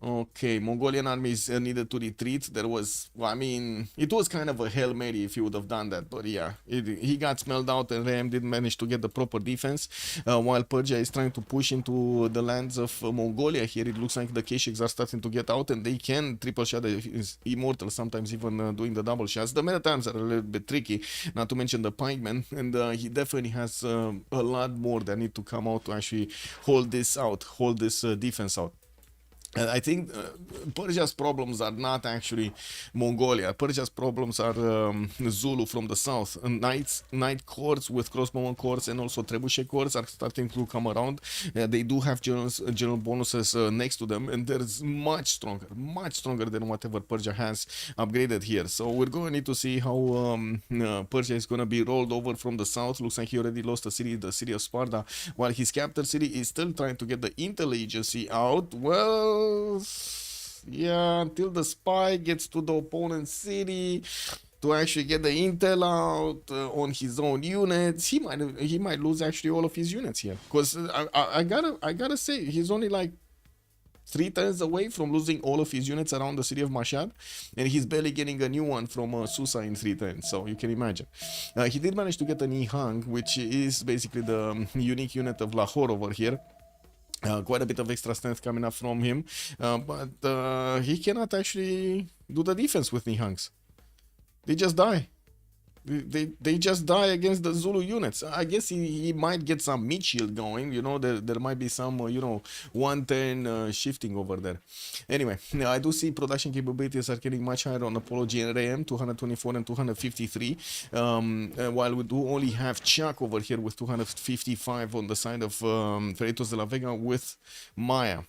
Okay, Mongolian armies needed to retreat. There was, well, I mean, it was kind of a Hail Mary if he would have done that, but yeah, he got smelled out and Ram didn't manage to get the proper defense, while Persia is trying to push into the lands of Mongolia here. It looks like the Keshiks are starting to get out and they can triple shot the Immortal, sometimes even doing the double shots. The meta times are a little bit tricky, not to mention the Pikeman, and he definitely has a lot more that need to come out to actually hold this out, hold this defense out. I think Persia's problems are not actually Mongolia. Persia's problems are Zulu from the south. Knight corps with crossbowman corps and also trebuchet corps are starting to come around. They do have general bonuses next to them, and they're much stronger than whatever Persia has upgraded here. So we're going to need to see how Persia is going to be rolled over from the south. Looks like he already lost the city of Sparta, while his capital city is still trying to get the intel agency out. Well, yeah, until the spy gets to the opponent's city to actually get the intel out on his own units, he might lose actually all of his units here. Because I gotta say, he's only like 3 turns away from losing all of his units around the city of Mashhad, and he's barely getting a new one from Susa in 3 turns, so you can imagine. He did manage to get an Nihang, which is basically the unique unit of Lahore over here. Quite a bit of extra strength coming up from him, but he cannot actually do the defense with Nihangs. They just die. They just die against the Zulu units. I guess he might get some mid shield going, you know, there might be some, you know, 1 turn shifting over there. Anyway, I do see production capabilities are getting much higher on Apology and RAM, 224 and 253, while we do only have Chuck over here with 255 on the side of Freritos de la Vega with Maya.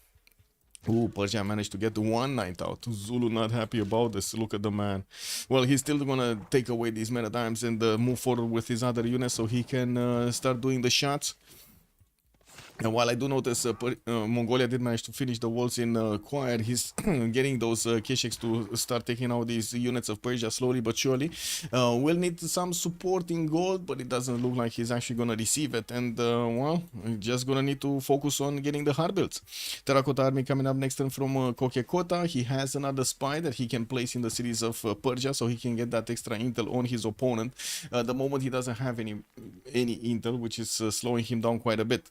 Ooh, Persia managed to get 1 knight out. Zulu not happy about this. Look at the man. Well, he's still gonna take away these meta times and move forward with his other units so he can start doing the shots. And while I do notice Mongolia did manage to finish the walls in Choir, he's getting those Keshiks to start taking out these units of Persia slowly but surely. We'll need some support in gold, but it doesn't look like he's actually going to receive it. And, well, just going to need to focus on getting the hard builds. Terracotta army coming up next turn from Kokekota. He has another spy that he can place in the cities of Persia, so he can get that extra intel on his opponent. The moment he doesn't have any intel, which is slowing him down quite a bit.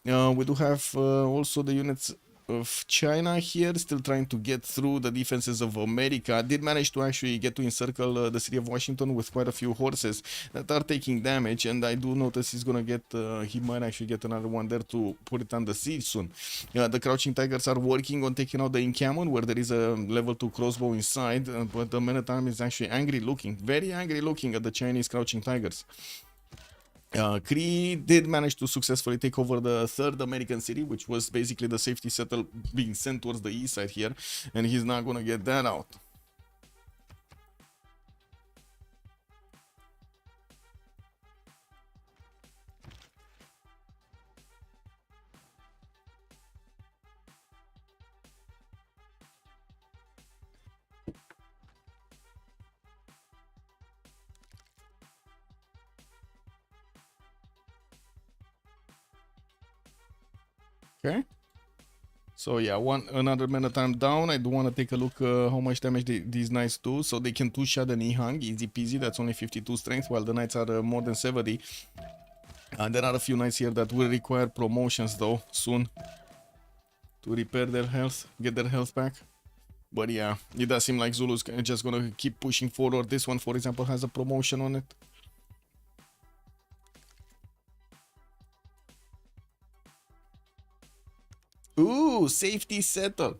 We do have also the units of China here, still trying to get through the defenses of America. Did manage to actually get to encircle the city of Washington with quite a few horses that are taking damage, and I do notice he's gonna get, he might actually get another one there to put it under siege soon. The Crouching Tigers are working on taking out the encampment where there is a level 2 crossbow inside, but the Man-at-Arm is actually angry looking, very angry looking at the Chinese Crouching Tigers. Kree did manage to successfully take over the 3rd American city, which was basically the safety settle being sent towards the east side here, and he's not gonna get that out. Okay. So yeah, another Man-at-Arm down. I do want to take a look how much damage these knights do. So they can 2-shot the Nihang, easy peasy. That's only 52 strength, while the knights are more than 70. There are a few knights here that will require promotions though soon to repair their health, get their health back. But yeah, it does seem like Zulu's just gonna keep pushing forward. This one, for example, has a promotion on it. Ooh, safety settle.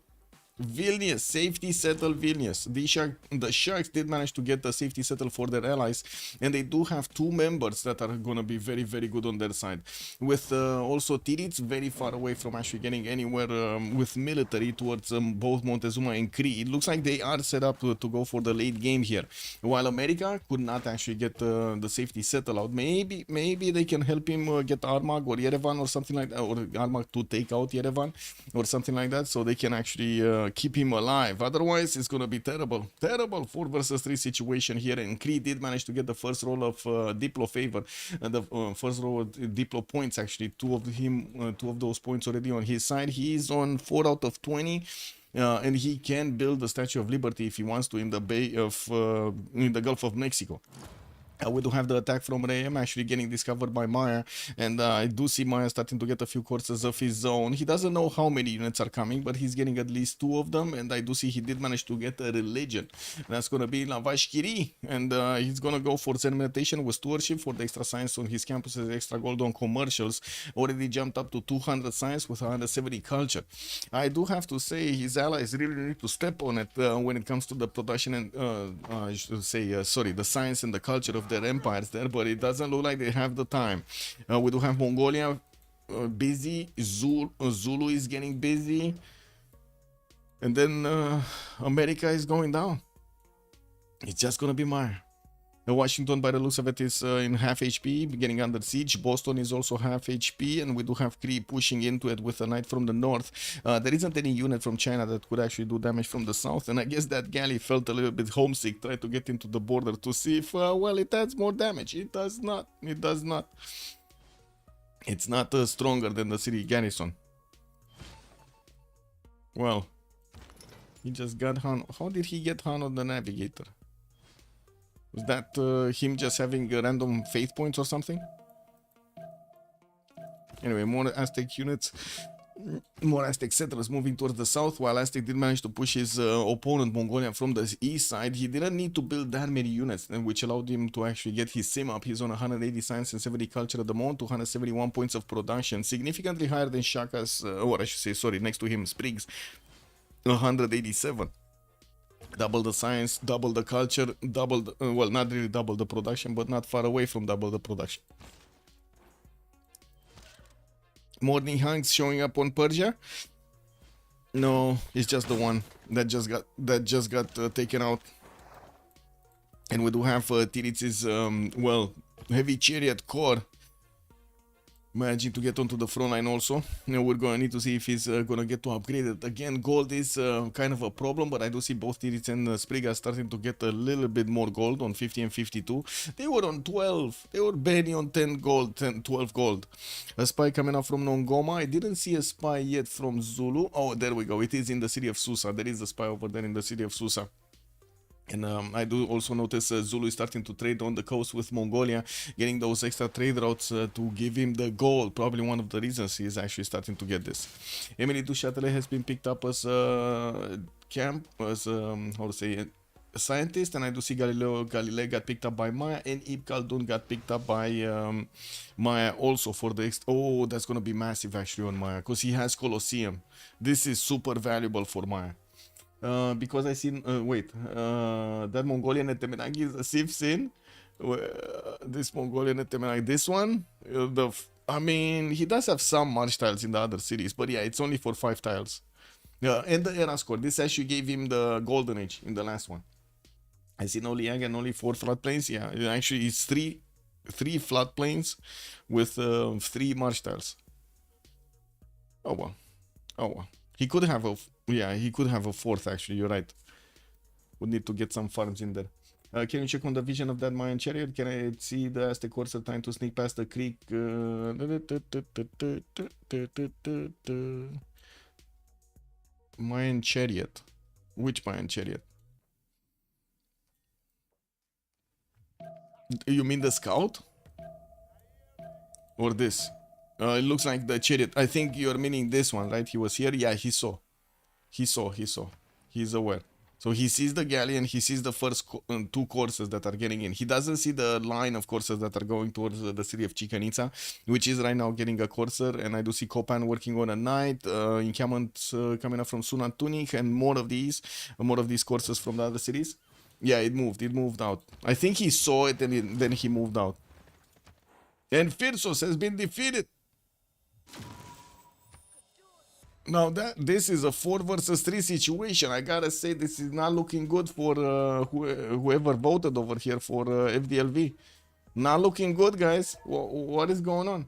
Vilnius, safety settle Vilnius. The Sharks did manage to get the safety settle for their allies, and they do have two members that are gonna be very, very good on their side. With also Tirits very far away from actually getting anywhere with military towards both Montezuma and Cree. It looks like they are set up to go for the late game here. While America could not actually get the safety settle out. Maybe they can help him get Armag or Yerevan or something like that, or Armag to take out Yerevan or something like that, so they can actually keep him alive. Otherwise, it's gonna be terrible. Terrible 4 versus 3 situation here. And Cree did manage to get the first roll of Diplo favor, the first roll of Diplo points. Actually, two of those points already on his side. He is on 4 out of 20. And he can build the Statue of Liberty if he wants to in the Bay of in the Gulf of Mexico. We do have the attack from Rayem actually getting discovered by Maya, and I do see Maya starting to get a few courses of his own. He doesn't know how many units are coming, but he's getting at least 2 of them, and I do see he did manage to get a religion. That's gonna be Lavashkiri, and he's gonna go for Zen meditation with stewardship for the extra science on his campuses, extra gold on commercials. Already jumped up to 200 science with 170 culture. I do have to say his allies really need to step on it when it comes to the production and I should say sorry, the science and the culture of their empires there, but it doesn't look like they have the time. We do have Mongolia busy, Zulu is getting busy, and then America is going down. It's just gonna be Maya. Washington, by the looks of it, is in half HP, getting under siege. Boston is also half HP, and we do have Cree pushing into it with a knight from the north. There isn't any unit from China that could actually do damage from the south, and I guess that galley felt a little bit homesick, tried to get into the border to see if, well, it adds more damage. It does not. It does not. It's not stronger than the city garrison. Well, he just got Han. How did he get Han on the navigator? Was that him just having random faith points or something? Anyway, more Aztec units, more Aztec settlers moving towards the south, while Aztec did manage to push his opponent, Mongolia, from the east side. He didn't need to build that many units, which allowed him to actually get his sim up. He's on 180 science and 70 culture at the moment, 271 points of production, significantly higher than Shaka's, or I should say, sorry, next to him, Spriggs, 187. Double the science, double the culture, double the, well, not really double the production, but not far away from double the production. Morning Hanks showing up on Persia? No, it's just the one that just got taken out. And we do have Tirits's well, heavy chariot core managing to get onto the front line also. Now we're gonna need to see if he's gonna get to upgrade it. Again, gold is kind of a problem, but I do see both Tirits and Spriga starting to get a little bit more gold on 50 and 52. They were on 12. They were barely on 10 gold, 10, 12 gold. A spy coming up from Nongoma. I didn't see a spy yet from Zulu. Oh, there we go. It is in the city of Susa. There is a spy over there in the city of Susa. And I do also notice Zulu is starting to trade on the coast with Mongolia, getting those extra trade routes to give him the gold. Probably one of the reasons he is actually starting to get this. Emily du Châtelet has been picked up as camp, as how to say it, a scientist, and I do see Galilei got picked up by Maya, and Ibn Khaldun got picked up by Maya also for the oh, that's gonna be massive actually on Maya, because he has Colosseum. This is super valuable for Maya. Because I seen wait, that Mongolian Etemenagi is a Civ6. This Mongolian Etemenagi, this one, I mean, he does have some march tiles in the other cities, but yeah, it's only for 5 tiles. And the era score, this actually gave him the golden age in the last one. I see no Liang and only 4 floodplains. Yeah, actually it's three floodplains with 3 march tiles. Oh well, oh well. He could have a, yeah, he could have a 4th actually, you're right. Would need to get some farms in there. Can you check on the vision of that Mayan chariot? Can I see the Aztec horse trying to sneak past the creek? Mayan chariot. Which Mayan chariot? You mean the scout? Or this? It looks like the chariot. I think you're meaning this one, right? He was here. Yeah, he saw. He saw. He's aware. So he sees the galleon, he sees the first two courses that are getting in. He doesn't see the line of courses that are going towards the city of Chicanitza, which is right now getting a courser. And I do see Copan working on a knight, encampments coming up from Sunat Tunic, and more of these courses from the other cities. Yeah, it moved out. I think he saw it and then he moved out. And Firsos has been defeated. Now this is a 4 versus 3 situation. I gotta say this is not looking good for whoever voted over here for FDLV. Not looking good, guys. What is going on?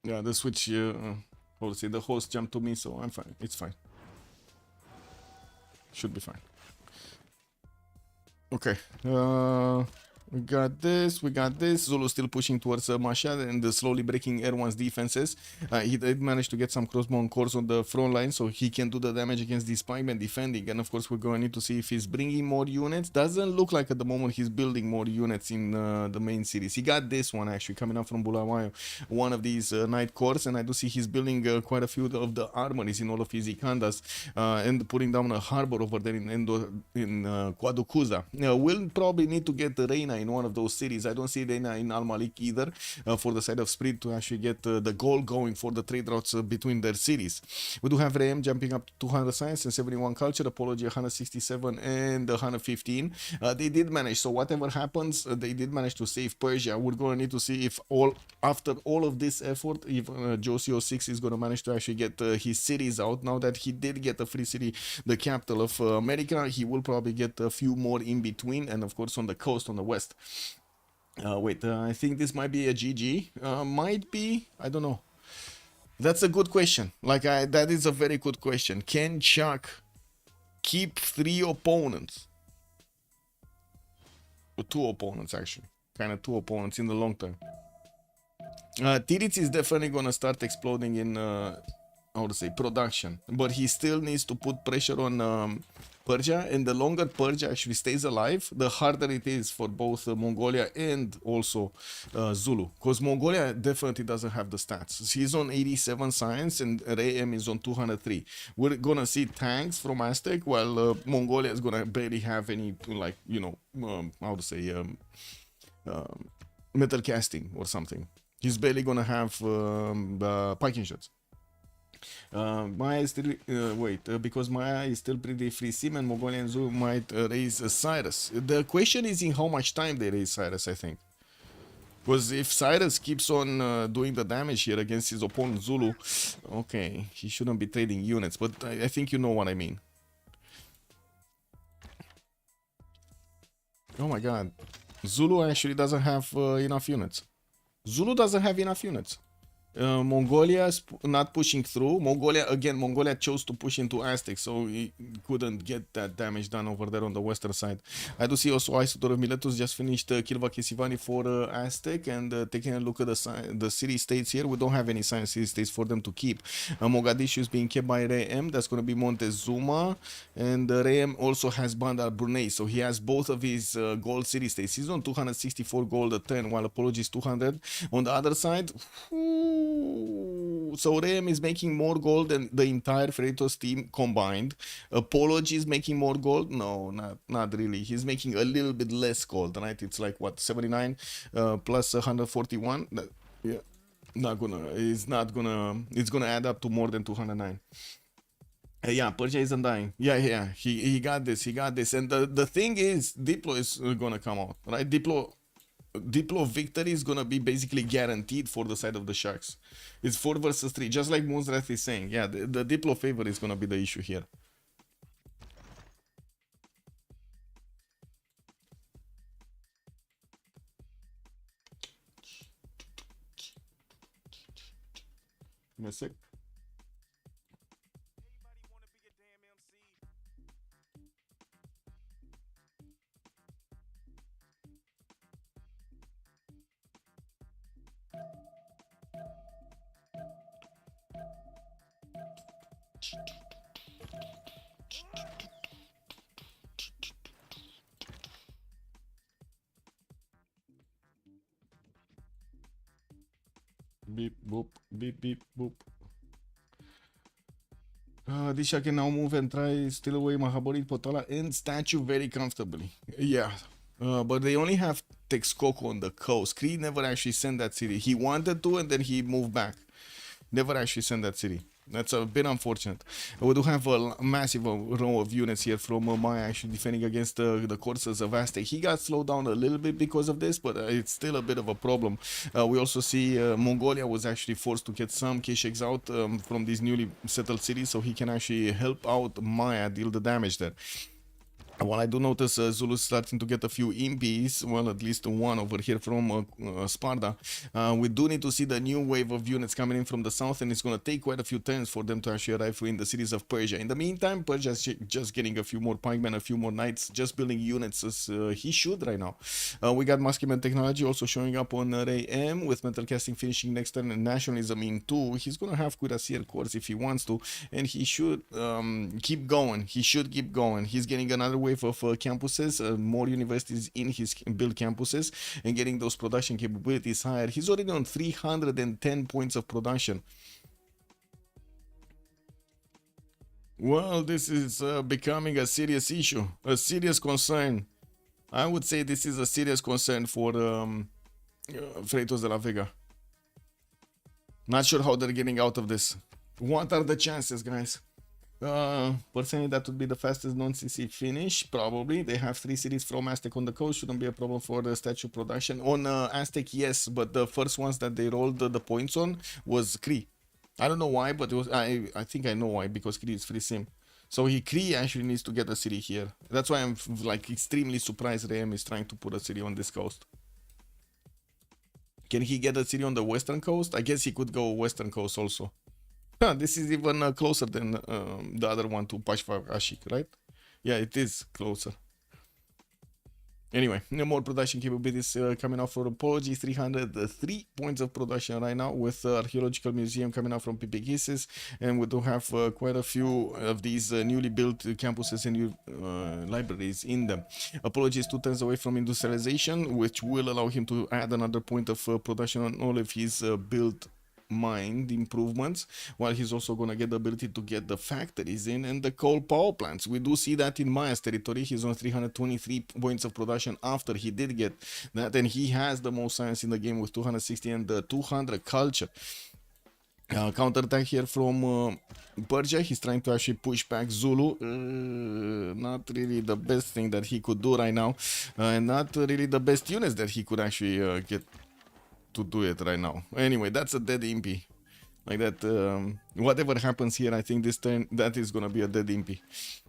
Yeah, the switch. Obviously, the host jumped to me, so I'm fine. It's fine. Should be fine. Okay. We got this. Zulu still pushing towards Mashhad and slowly breaking Erwan's defenses. He did manage to get some crossbow cores on the front line, so he can do the damage against these pikemen defending. And of course, we're going to need to see if he's bringing more units. Doesn't look like at the moment he's building more units in the main cities. He got this one actually coming up from Bulawayo, one of these night cores, and I do see he's building quite a few of the armories in all of his Ikandas and putting down a harbor over there in Kwadukuza. We'll probably need to get the Reina in one of those cities. I don't see Reina in Al Malik either for the side of Spirit to actually get the goal going for the trade routes between their cities. We do have Reem jumping up to 200 science and 71 culture, apology 167 and 115. They did manage, so whatever happens, they did manage to save Persia. We're going to need to see if after all of this effort, if Josio 6 is going to manage to actually get his cities out. Now that he did get a free city, the capital of America, he will probably get a few more in between, and of course on the coast, on the west. I think this might be a GG. Might be, I don't know. That's a good question. That is a very good question. Can Chuck keep 3 opponents? Or 2 opponents, actually. Kind of 2 opponents in the long term. Tirits is definitely gonna start exploding in, how to say, production. But he still needs to put pressure on Persia, and the longer Persia actually stays alive, the harder it is for both Mongolia and also Zulu, because Mongolia definitely doesn't have the stats. He's on 87 science and Reem is on 203. We're gonna see tanks from Aztec, while Mongolia is gonna barely have any, like, you know, how to say, metal casting or something. He's barely gonna have pike shots. Maya is still because Maya is still pretty free sim, and Mongolia and Zulu might raise Cyrus. The question is in how much time they raise Cyrus, I think. Because if Cyrus keeps on doing the damage here against his opponent Zulu, okay, he shouldn't be trading units, but I think you know what I mean. Oh my god, Zulu actually doesn't have enough units. Zulu doesn't have enough units. Mongolia not pushing through. Mongolia chose to push into Aztec, so he couldn't get that damage done over there on the western side. I do see also Isidore of Miletus just finished Kilva Kesivani for Aztec, and taking a look at the city states here, we don't have any science city states for them to keep. Mogadishu is being kept by Reem, that's going to be Montezuma, and Reem also has Bandar Brunei, so he has both of his gold city states. He's on 264 gold at 10, while Apology is 200. On the other side, so Reem is making more gold than the entire Freritos team combined. Apology is making more gold? No, not really. He's making a little bit less gold, right? It's like what, 79 plus 141? Yeah, it's gonna add up to more than 209. Yeah, Persia isn't dying. Yeah, he got this. And the thing is, Diplo is gonna come out, right? Diplo victory is gonna be basically guaranteed for the side of the Sharks. It's 4 versus 3, just like Moonsrath is saying. Yeah, the Diplo favor is gonna be the issue here. Give me a sec. Beep, boop, beep, beep, boop. DShark can now move and try steal away Mahabori, Potala, and statue very comfortably. Yeah. But they only have Texcoco on the coast. Kree never actually sent that city. He wanted to, and then he moved back. Never actually sent that city. That's a bit unfortunate. We do have a massive row of units here from Maya actually defending against the Corsairs of Aztec. He got slowed down a little bit because of this, but it's still a bit of a problem. We also see Mongolia was actually forced to get some Kesheks out from these newly settled cities, so he can actually help out Maya deal the damage there. While I do notice Zulu's starting to get a few impies, well, at least one over here from Sparta, we do need to see the new wave of units coming in from the south, and it's going to take quite a few turns for them to actually arrive in the cities of Persia. In the meantime, Persia is just getting a few more pikemen, a few more knights, just building units as he should right now. We got Muskeman technology also showing up on Ray M, with metal casting finishing next turn, and nationalism in 2. He's going to have Cuirassier cores if he wants to, and he should keep going. He should keep going. He's getting another wave of campuses, more universities in his build campuses, and getting those production capabilities higher. He's already on 310 points of production. Well, this is becoming a serious issue, a serious concern. I would say this is a serious concern for Freritos de la Vega. Not sure how they're getting out of this. What are the chances, guys? Personally, that would be the fastest non-CC finish, probably. They have 3 cities from Aztec on the coast, shouldn't be a problem for the statue production. On Aztec, yes, but the first ones that they rolled the points on was Kree. I don't know why, but it was, I think I know why, because Kree is free sim. So Kree actually needs to get a city here. That's why I'm like extremely surprised Rem is trying to put a city on this coast. Can he get a city on the western coast? I guess he could go western coast also. This is even closer than the other one to Pashva Ashik, right? Yeah, it is closer. Anyway, no more production capabilities coming out for Apology. 303 points of production right now, with Archaeological Museum coming out from Pipigisis, and we do have quite a few of these newly built campuses and new libraries in them. Apology is 2 turns away from industrialization, which will allow him to add another point of production on all of his built mind improvements, while he's also going to get the ability to get the factories in and the coal power plants. We do see that in Maya's territory. He's on 323 points of production after he did get that, and he has the most science in the game with 260 and 200 culture. Counterattack here from Persia. He's trying to actually push back Zulu. Not really the best thing that he could do right now, and not really the best units that he could actually get to do it right now. Anyway, that's a dead impy. Like that, whatever happens here, I think this turn, that is gonna be a dead impy.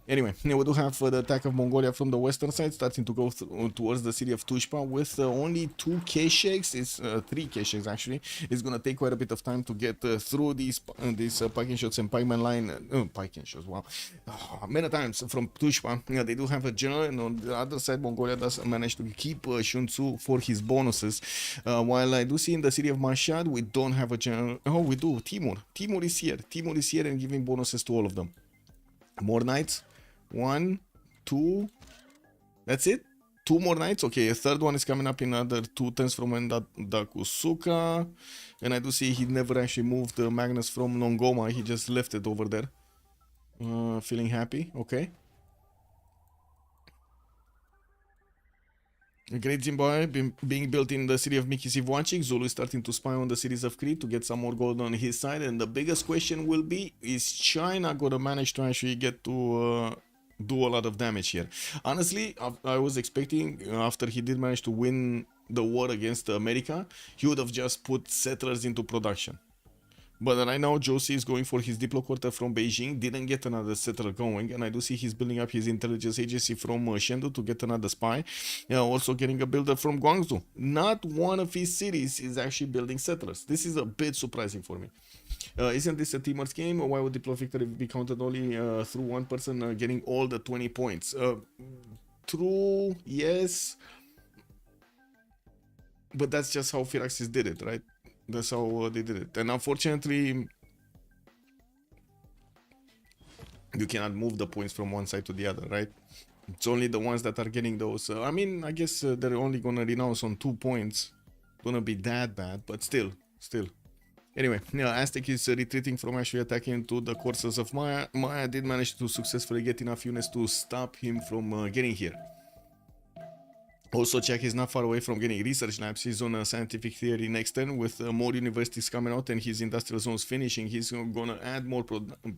Anyway, we do have the attack of Mongolia from the western side, starting to go towards the city of Tushpa with only 2 Kesheks. It's 3 Kesheks actually. It's gonna take quite a bit of time to get through these pikeman shots and pikeman line. Pikeman shots, wow. Many times from Tushpa, they do have a general, and on the other side, Mongolia does manage to keep Shun Tzu for his bonuses. While I do see in the city of Mashhad, we don't have a general. Oh, we do. Timur. Timur is here. Timur is here and giving bonuses to all of them. More knights. 1, 2. That's it. 2 more knights. Okay, a third one is coming up in another 2 turns from Dakusuka. And I do see he never actually moved the Magnus from Nongoma. He just left it over there. Feeling happy. Okay. A Great Zimbabwe being built in the city of Mikisivuachik. Zulu is starting to spy on the cities of Crete to get some more gold on his side. And the biggest question will be, is China going to manage to actually get to do a lot of damage here? Honestly, I was expecting, after he did manage to win the war against America, he would have just put settlers into production. But right now, Josie is going for his Diplo quarter from Beijing, didn't get another settler going, and I do see he's building up his intelligence agency from Chengdu to get another spy. Also getting a builder from Guangzhou. Not one of his cities is actually building settlers. This is a bit surprising for me. Isn't this a teamwork game? Why would Diplo victory be counted only through one person getting all the 20 points? True, yes. But that's just how Firaxis did it, right? That's how they did it. And unfortunately, you cannot move the points from one side to the other, right? It's only the ones that are getting those. I mean, I guess they're only gonna renounce on 2 points. Gonna be that bad, but still. Anyway, yeah, Aztec is retreating from actually attacking to the courses of Maya. Maya did manage to successfully get enough units to stop him from getting here. Also, Czech is not far away from getting research labs. He's on a scientific theory next turn with more universities coming out and his industrial zones finishing. He's gonna add more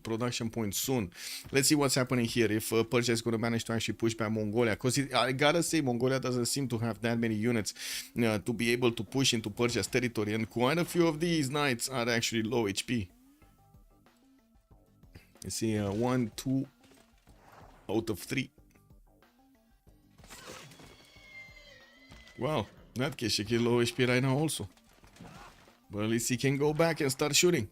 production points soon. Let's see what's happening here. If Persia is gonna manage to actually push back Mongolia, because I gotta say Mongolia doesn't seem to have that many units to be able to push into Persia's territory, and quite a few of these knights are actually low HP. You see, 1, 2 out of 3. Wow, in that case, she can low HP right now also. But at least he can go back and start shooting.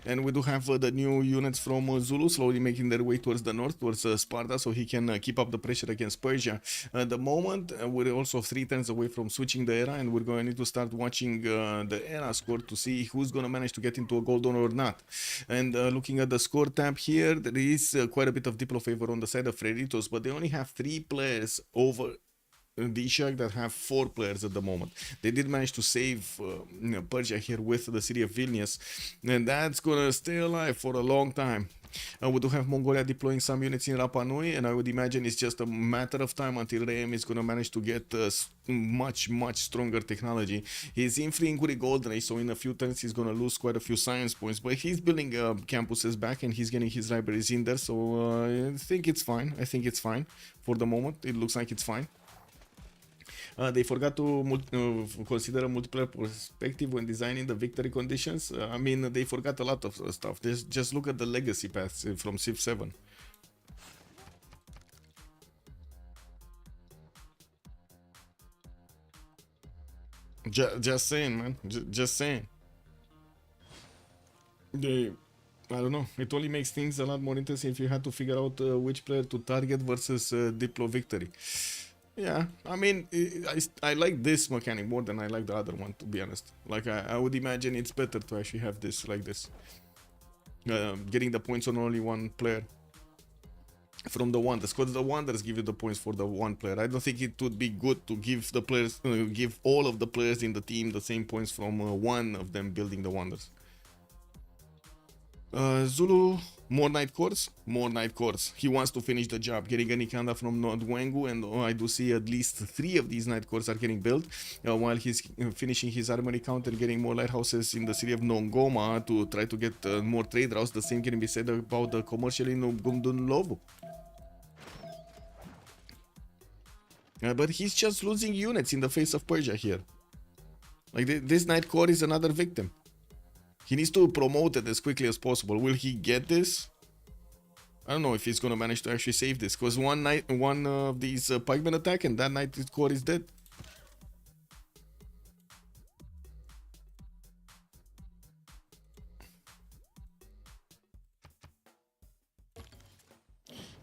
And we do have the new units from Zulu slowly making their way towards the north, towards Sparta, so he can keep up the pressure against Persia. At the moment, we're also 3 turns away from switching the era, and we're going to need to start watching the era score to see who's going to manage to get into a golden or not. And looking at the score tab here, there is quite a bit of Diplo favor on the side of Freritos, but they only have 3 players over DShark that have 4 players at the moment. They did manage to save Persia here with the city of Vilnius, and that's gonna stay alive for a long time. We do have Mongolia deploying some units in Rapa Nui, and I would imagine it's just a matter of time until Reim is gonna manage to get much stronger technology. He's in free Inguri Golden Age, so in a few turns he's gonna lose quite a few science points, but he's building campuses back and he's getting his libraries in there, so I think it's fine. I think it's fine for the moment. It looks like it's fine. They forgot to consider a multiplayer perspective when designing the victory conditions. I mean, they forgot a lot of stuff. Just look at the legacy paths from Civ7. Just saying, man. Just saying. I don't know. It only makes things a lot more interesting if you had to figure out which player to target versus Diplo victory. Yeah, I mean, I like this mechanic more than I like the other one, to be honest. Like, I would imagine it's better to actually have this like this. Getting the points on only one player from the Wonders, because the Wonders give you the points for the one player. I don't think it would be good to give the players, give all of the players in the team the same points from one of them building the Wonders. Zulu, more night cores, more night cores. He wants to finish the job, getting a Nikanda from Nodwengu, and I do see at least 3 of these night cores are getting built, while he's finishing his armory count and getting more lighthouses in the city of Nongoma to try to get more trade routes. The same can be said about the commercial in Gumdunlovu. But he's just losing units in the face of Persia here. Like, this night core is another victim. He needs to promote it as quickly as possible. Will he get this? I don't know if he's gonna manage to actually save this, because one of these pikemen attack and that night core is dead.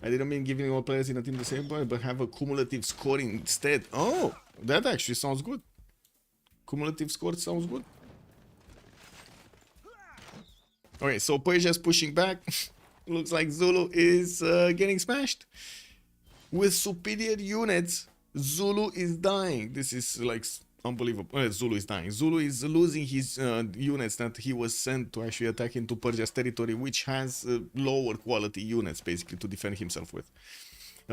I didn't mean giving all players in a team the same point, but have a cumulative score instead. Oh, that actually sounds good. Cumulative score sounds good. Okay, so Persia is pushing back. Looks like Zulu is getting smashed. With superior units, Zulu is dying. This is like unbelievable. Zulu is dying. Zulu is losing his units that he was sent to actually attack into Persia's territory, which has lower quality units basically to defend himself with.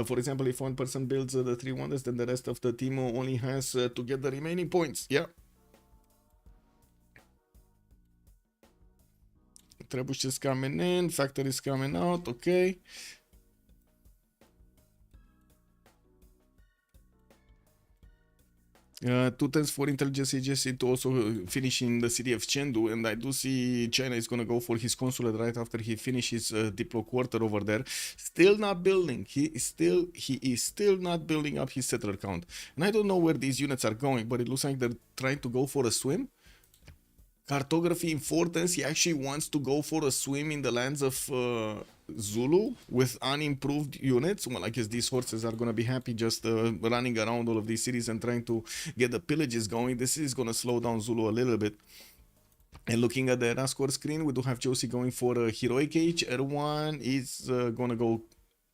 For example, if one person builds the 3 wonders, then the rest of the team only has to get the remaining points. Yeah. Trebuch is coming in, factory is coming out, okay. Two turns for intelligence agency to also finish in the city of Chengdu, and I do see China is gonna go for his consulate right after he finishes Diplo quarter over there. Still not building. He is still not building up his settler count, and I don't know where these units are going, but it looks like they're trying to go for a swim. Cartography importance, he actually wants to go for a swim in the lands of Zulu with unimproved units. Well, I guess these horses are going to be happy just running around all of these cities and trying to get the pillages going. This is going to slow down Zulu a little bit. And looking at the score screen, we do have Josie going for a heroic age. Erwan is going to go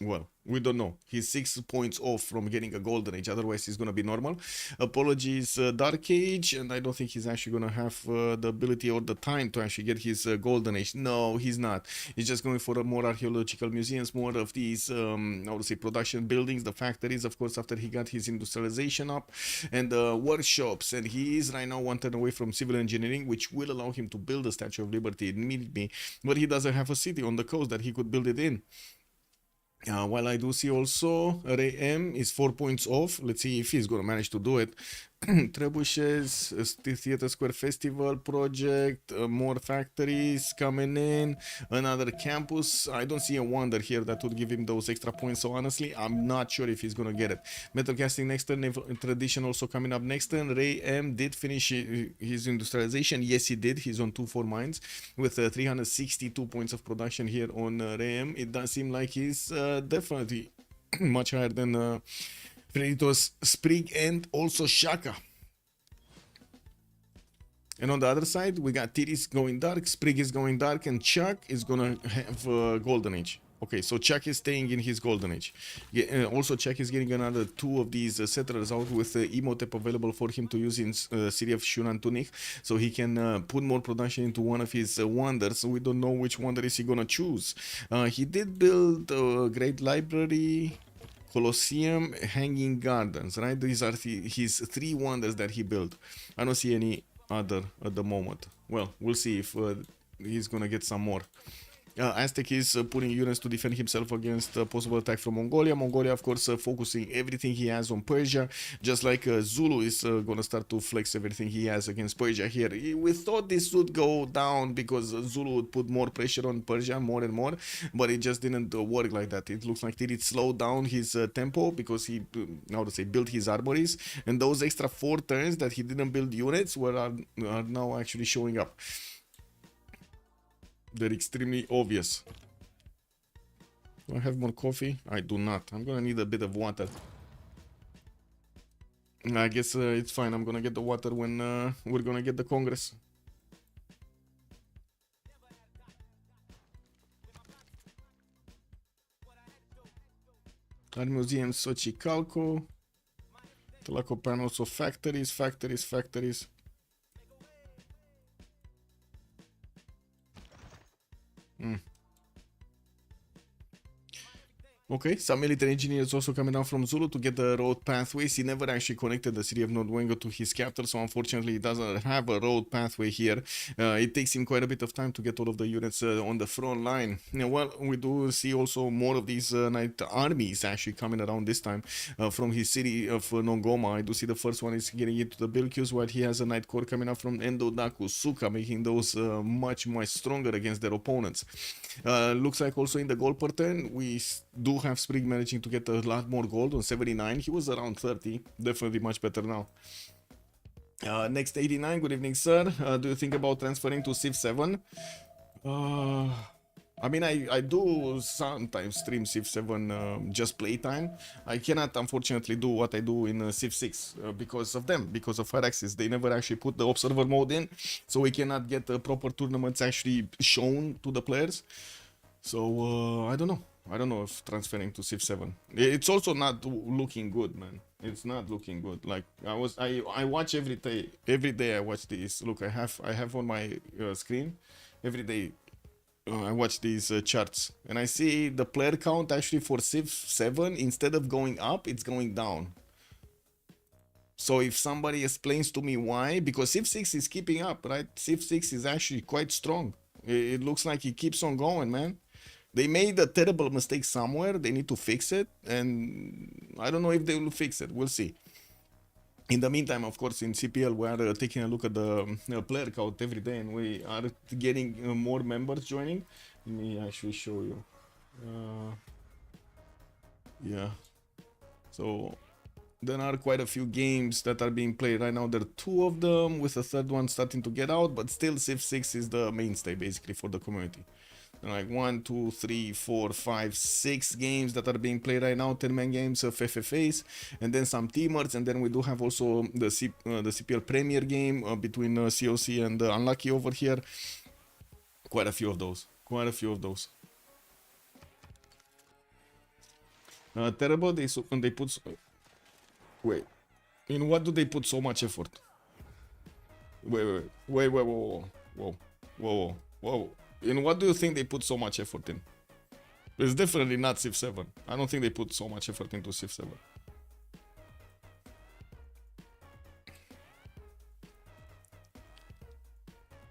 well, we don't know. He's 6 points off from getting a golden age. Otherwise, he's gonna be normal. Apologies, Dark Age, and I don't think he's actually gonna have the ability or the time to actually get his golden age. No, he's not. He's just going for a more archaeological museums, more of these, I would say, production buildings, the factories, of course, after he got his industrialization up, and workshops. And he is right now 1 turn away from civil engineering, which will allow him to build the Statue of Liberty immediately. But he doesn't have a city on the coast that he could build it in. While I do see also Ray M is 4 points off. Let's see if he's gonna manage to do it. Trebuchets, Theater Square Festival project, more factories coming in, another campus. I don't see a wonder here that would give him those extra points, so honestly I'm not sure if he's gonna get it. Metal casting next turn, tradition also coming up next turn. Ray M did finish his industrialization. Yes, he did. He's on 2-4 mines with 362 points of production here on Ray M. It does seem like he's definitely much higher than Freritos, Sprig, and also Shaka. And on the other side, we got Tiris going dark, Sprig is going dark, and Chuck is gonna have Golden Age. Okay, so Chuck is staying in his Golden Age. Yeah, also, Chuck is getting another 2 of these settlers out with Emotep available for him to use in City of Shunan Tunik, so he can put more production into one of his wonders. So we don't know which wonder is he gonna choose. He did build a great library, Colosseum, Hanging Gardens, right? These are his 3 wonders that he built. I don't see any other at the moment. Well, we'll see if he's gonna get some more. Aztec is putting units to defend himself against possible attack from Mongolia. Mongolia, of course, focusing everything he has on Persia, just like Zulu is gonna start to flex everything he has against Persia here. We thought this would go down because Zulu would put more pressure on Persia more and more, but it just didn't work like that. It looks like it slowed down his tempo because he, how to say, built his armories, and those extra 4 turns that he didn't build units are now actually showing up. They're extremely obvious. Do I have more coffee? I do not. I'm gonna need a bit of water. I guess it's fine. I'm gonna get the water when we're gonna get the Congress. Art Museum, Sochi, Calco. Telaco panels of factories, factories. Okay, some military engineers also coming down from Zulu to get the road pathways. He never actually connected the city of Nordwengo to his capital, so unfortunately he doesn't have a road pathway here. It takes him quite a bit of time to get all of the units on the front line. Now, well, we do see also more of these knight armies actually coming around this time from his city of Nongoma. I do see the first one is getting into the build queues, while he has a knight corps coming up from Endo Daku Suka, making those much stronger against their opponents. Looks like also in the gold per turn, we do have Sprig managing to get a lot more gold on 79. He was around 30, definitely much better now. Next 89, good evening, sir. Do you think about transferring to Civ7? I mean, I do sometimes stream Civ7 just playtime. I cannot, unfortunately, do what I do in Civ6 because of them, because of Firaxis. They never actually put the observer mode in, so we cannot get proper tournaments actually shown to the players. So, I don't know. I don't know if transferring to Civ7. It's also not looking good, man. It's not looking good. Like I watch every day. Every day I watch these. Look, I have on my screen every day. I watch these charts, and I see the player count actually for Civ7, instead of going up, it's going down. So if somebody explains to me why, because Civ6 is keeping up, right? Civ6 is actually quite strong. It looks like it keeps on going, man. They made a terrible mistake somewhere. They need to fix it, and I don't know if they will fix it. We'll see. In the meantime, of course, in CPL, we are taking a look at the player count every day, and we are getting more members joining. Let me actually show you. Yeah. So there are quite a few games that are being played right now. There are 2 of them, with a 3rd one starting to get out, but still Civ6 is the mainstay basically for the community. Like 1, 2, 3, 4, 5, 6 games that are being played right now, 10-man games of FFAs, and then some teamers, and then we do have also the CPL Premier game between COC and Unlucky over here. Quite a few of those. Terrible. They put. Wait. In what do they put so much effort? Wait. Whoa, whoa, whoa, whoa, whoa. In what do you think they put so much effort in? It's definitely not Civ7. I don't think they put so much effort into Civ7.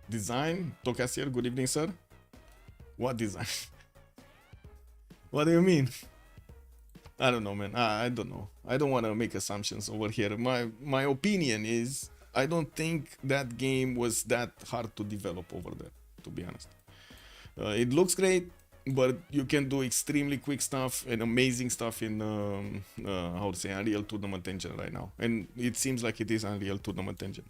Design? Tokassier, good evening, sir. What design? What do you mean? I don't know, man. I don't know. I don't want to make assumptions over here. My opinion is I don't think that game was that hard to develop over there, to be honest. It looks great, but you can do extremely quick stuff and amazing stuff in how to say Unreal Tournament Engine right now, and it seems like it is Unreal Tournament Engine.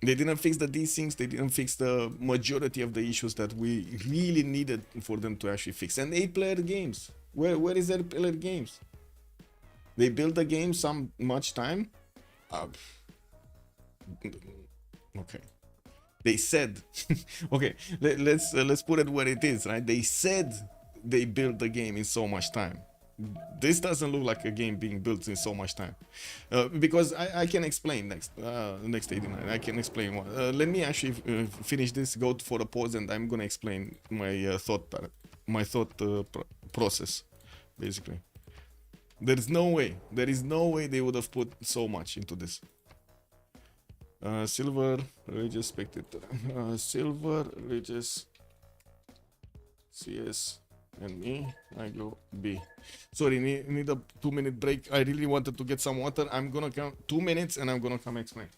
They didn't fix the desyncs, they didn't fix the majority of the issues that we really needed for them to actually fix. And 8-player games, where is 8-player games? They built the game some much time. Okay. They said, okay, let's put it where it is, right? They said they built the game in so much time. This doesn't look like a game being built in so much time, because I can explain next 89. I can explain what. Let me actually finish this, go for a pause, and I'm gonna explain my thought process, basically. There is no way they would have put so much into this. Silver, religious spectator, silver, religious, CS. And me, I go B. Sorry, need a 2-minute break. I really wanted to get some water. I'm gonna count 2 minutes and I'm gonna come explain.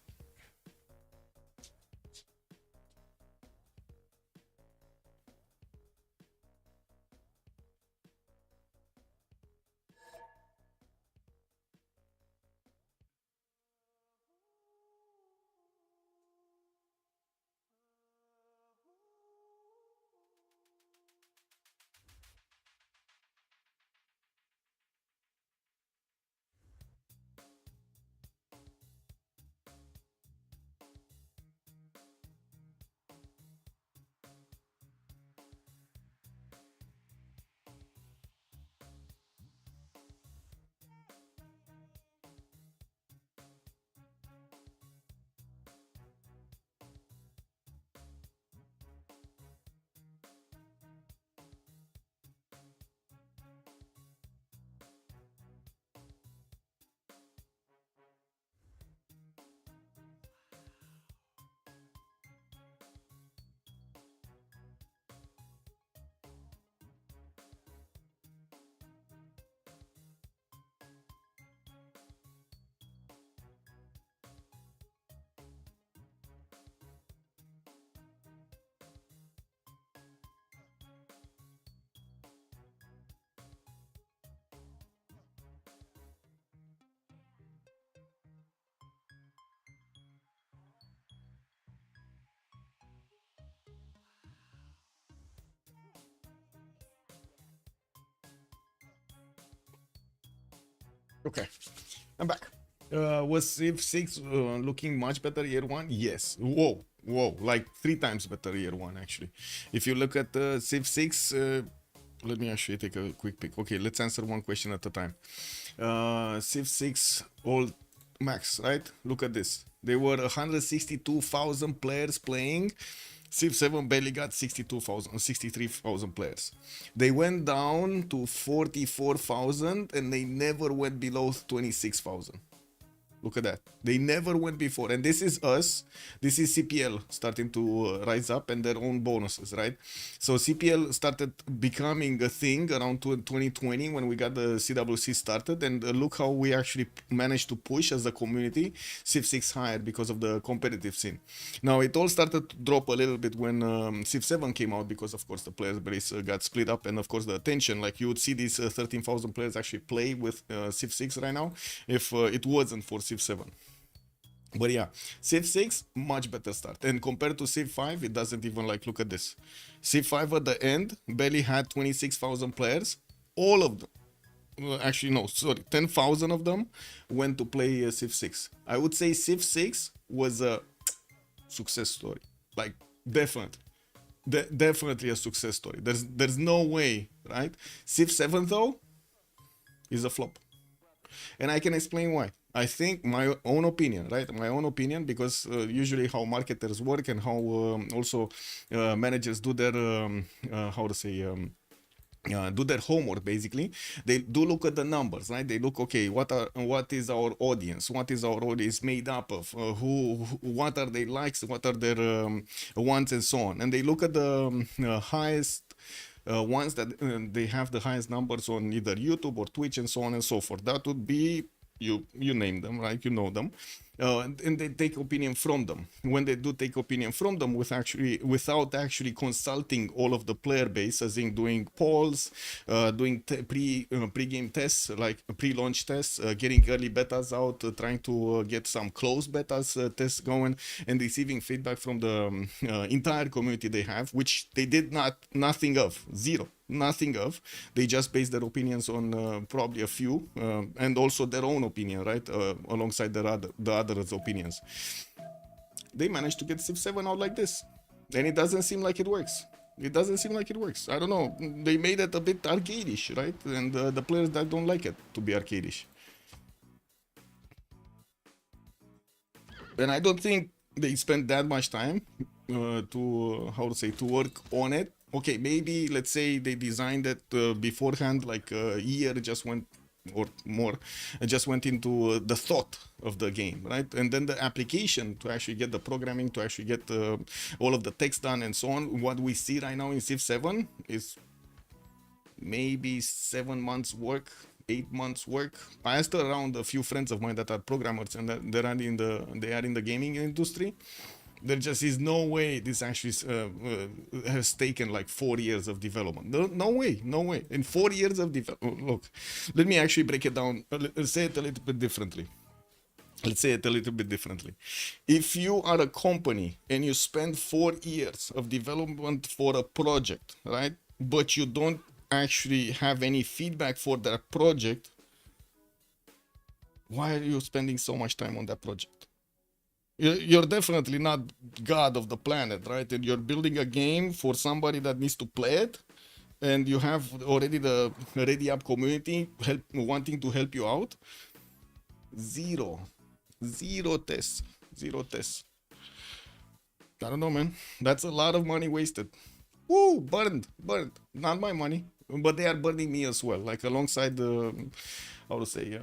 Okay, I'm back. Was Civ6 looking much better year one? Yes. Whoa, like 3 times better year one, actually. If you look at Civ6, let me actually take a quick pick. Okay, let's answer one question at a time. Civ6 old max, right? Look at this. There were 162,000 players playing. Civ7 barely got 63,000 players. They went down to 44,000 and they never went below 26,000. Look at that. They never went before. And this is us. This is CPL starting to rise up and their own bonuses, right? So CPL started becoming a thing around 2020 when we got the CWC started. And look how we actually managed to push as a community Civ6 higher because of the competitive scene. Now, it all started to drop a little bit when Civ7 came out because, of course, the player base got split up. And, of course, the attention. Like, you would see these 13,000 players actually play with Civ6 right now if it wasn't for Civ7. But yeah, Civ6 much better start, and compared to Civ5 it doesn't even, like, look at this. Civ5 at the end barely had 26,000 players. All of them, actually no, sorry, 10,000 of them went to play Civ6. I would say Civ6 was a success story, like definitely a success story. There's no way, right? Civ7 though, is a flop. And I can explain why. I think my own opinion, right? My own opinion, because usually how marketers work and how also managers do their how to say do their homework. Basically, they do look at the numbers, right? They look, okay, what is our audience, what is our audience made up of, what are their likes, what are their wants, and so on. And they look at the highest ones that they have the highest numbers on either YouTube or Twitch and so on and so forth. That would be, you name them, right? You know them. And they take opinion from them. When they do take opinion from them without actually consulting all of the player base, as in doing polls, doing pre-game tests, like pre-launch tests, getting early betas out, trying to get some closed betas tests going, and receiving feedback from the entire community they have, which they did nothing of, zero. Nothing of. They just base their opinions on probably a few, and also their own opinion, right, alongside the others' opinions. They managed to get Civ7 out like this, and it doesn't seem like it works. It doesn't seem like it works. I don't know. They made it a bit arcade-ish, right? And the players that don't like it to be arcade-ish. And I don't think they spent that much time to work on it. Okay, maybe let's say they designed it beforehand, like a year just went or more, just went into the thought of the game, right? And then the application to actually get the programming, to actually get all of the text done and so on. What we see right now in Civ7 is maybe 7 months work, 8 months work. I asked around a few friends of mine that are programmers and they are in the gaming industry. There just is no way this actually has taken like 4 years of development. No way. In 4 years of development, look, let me actually break it down. Let's say it a little bit differently. If you are a company and you spend 4 years of development for a project, right? But you don't actually have any feedback for that project, why are you spending so much time on that project? You're definitely not God of the planet, right? And you're building a game for somebody that needs to play it, and you have already the ready up community wanting to help you out. Zero tests. I don't know, man. That's a lot of money wasted. Woo, burned. Not my money, but they are burning me as well. Like alongside the, how to say,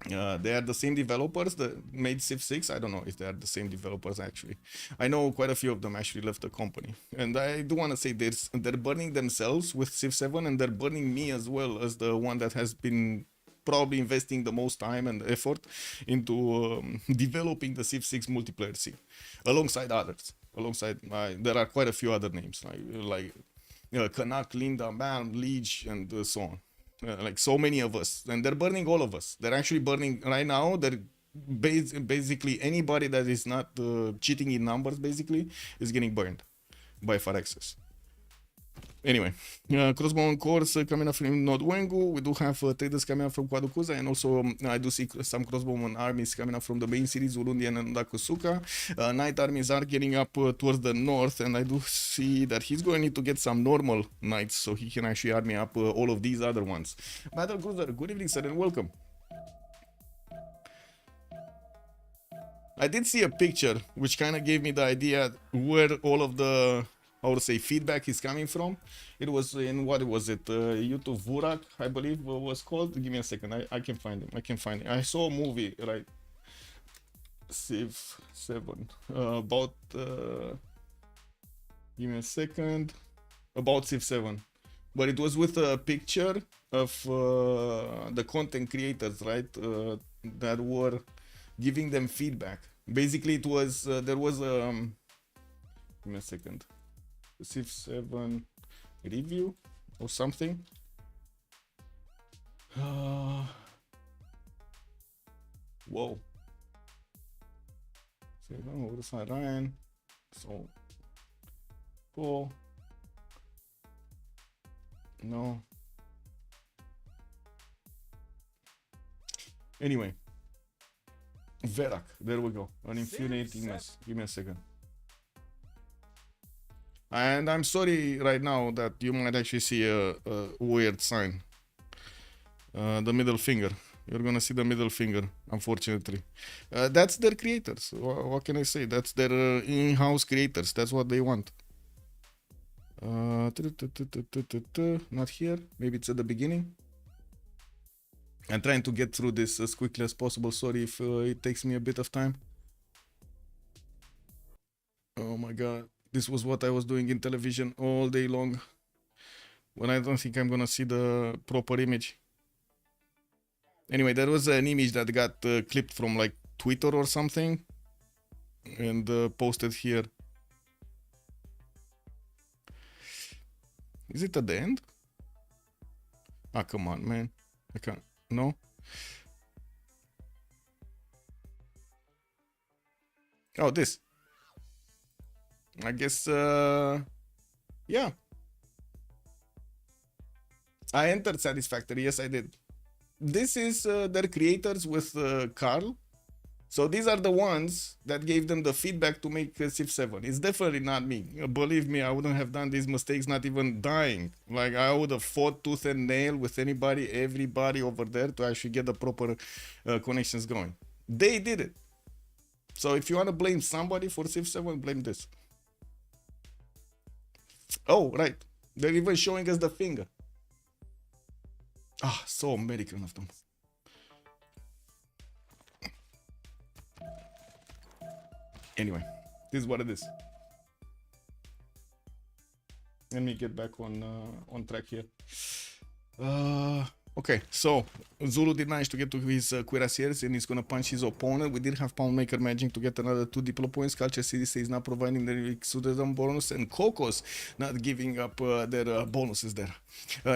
they are the same developers that made Civ6. I don't know if they are the same developers actually. I know quite a few of them actually left the company. And I do want to say they're burning themselves with Civ7, and they're burning me as well as the one that has been probably investing the most time and effort into developing the Civ6 multiplayer scene, alongside others. There are quite a few other names like Kanak, Linda, Bam, Leech, and so on. Like so many of us, and they're burning all of us. They're actually burning right now. They're basically anybody that is not cheating in numbers basically is getting burned by Phyrexis. Anyway, crossbow and cores coming up from Nodwengu. We do have traders coming up from Kwadukuza, and also I do see some crossbowman armies coming up from the main series, Urundian and Dakusuka. Knight armies are getting up towards the north, and I do see that he's going to need to get some normal knights so he can actually army up all of these other ones. Battle Cruiser, good evening, sir, and welcome. I did see a picture which kind of gave me the idea where all of the, how to say, feedback is coming from. It was in, what was it, YouTube Vurak, I believe was called. Give me a second, I can find it. I saw a movie, right, Civ7, about, give me a second, about Civ7. But it was with a picture of the content creators, right, that were giving them feedback. Basically, it was, there was a, give me a second, Civ7 review or something. Whoa. Civ7 Ryan. So cool. No. Anyway. Verak, there we go. An infuriating mess. Give me a second. And I'm sorry right now that you might actually see a weird sign. The middle finger. You're gonna see the middle finger, unfortunately. That's their creators. What can I say? That's their in-house creators. That's what they want. Not here. Maybe it's at the beginning. I'm trying to get through this as quickly as possible. Sorry if it takes me a bit of time. Oh my god. This was what I was doing in television all day long. When I don't think I'm gonna see the proper image. Anyway, there was an image that got clipped from like Twitter or something and posted here. Is it at the end? Ah, come on, man. I can't. No? Oh, this. I guess, yeah. I entered Satisfactory. Yes, I did. This is their creators with Carl. So these are the ones that gave them the feedback to make Civ7. It's definitely not me. Believe me, I wouldn't have done these mistakes, not even dying. Like, I would have fought tooth and nail with everybody over there to actually get the proper connections going. They did it. So if you want to blame somebody for Civ7, blame this. Oh, right. They're even showing us the finger. Ah, so American of them. Anyway, this is what it is. Let me get back on track here. Okay, so Zulu did manage to get to his cuirassiers and he's gonna punch his opponent. We did have Poundmaker managing to get another 2 diplo points. Culture City is not providing the exudism bonus, and Cocos not giving up their bonuses there.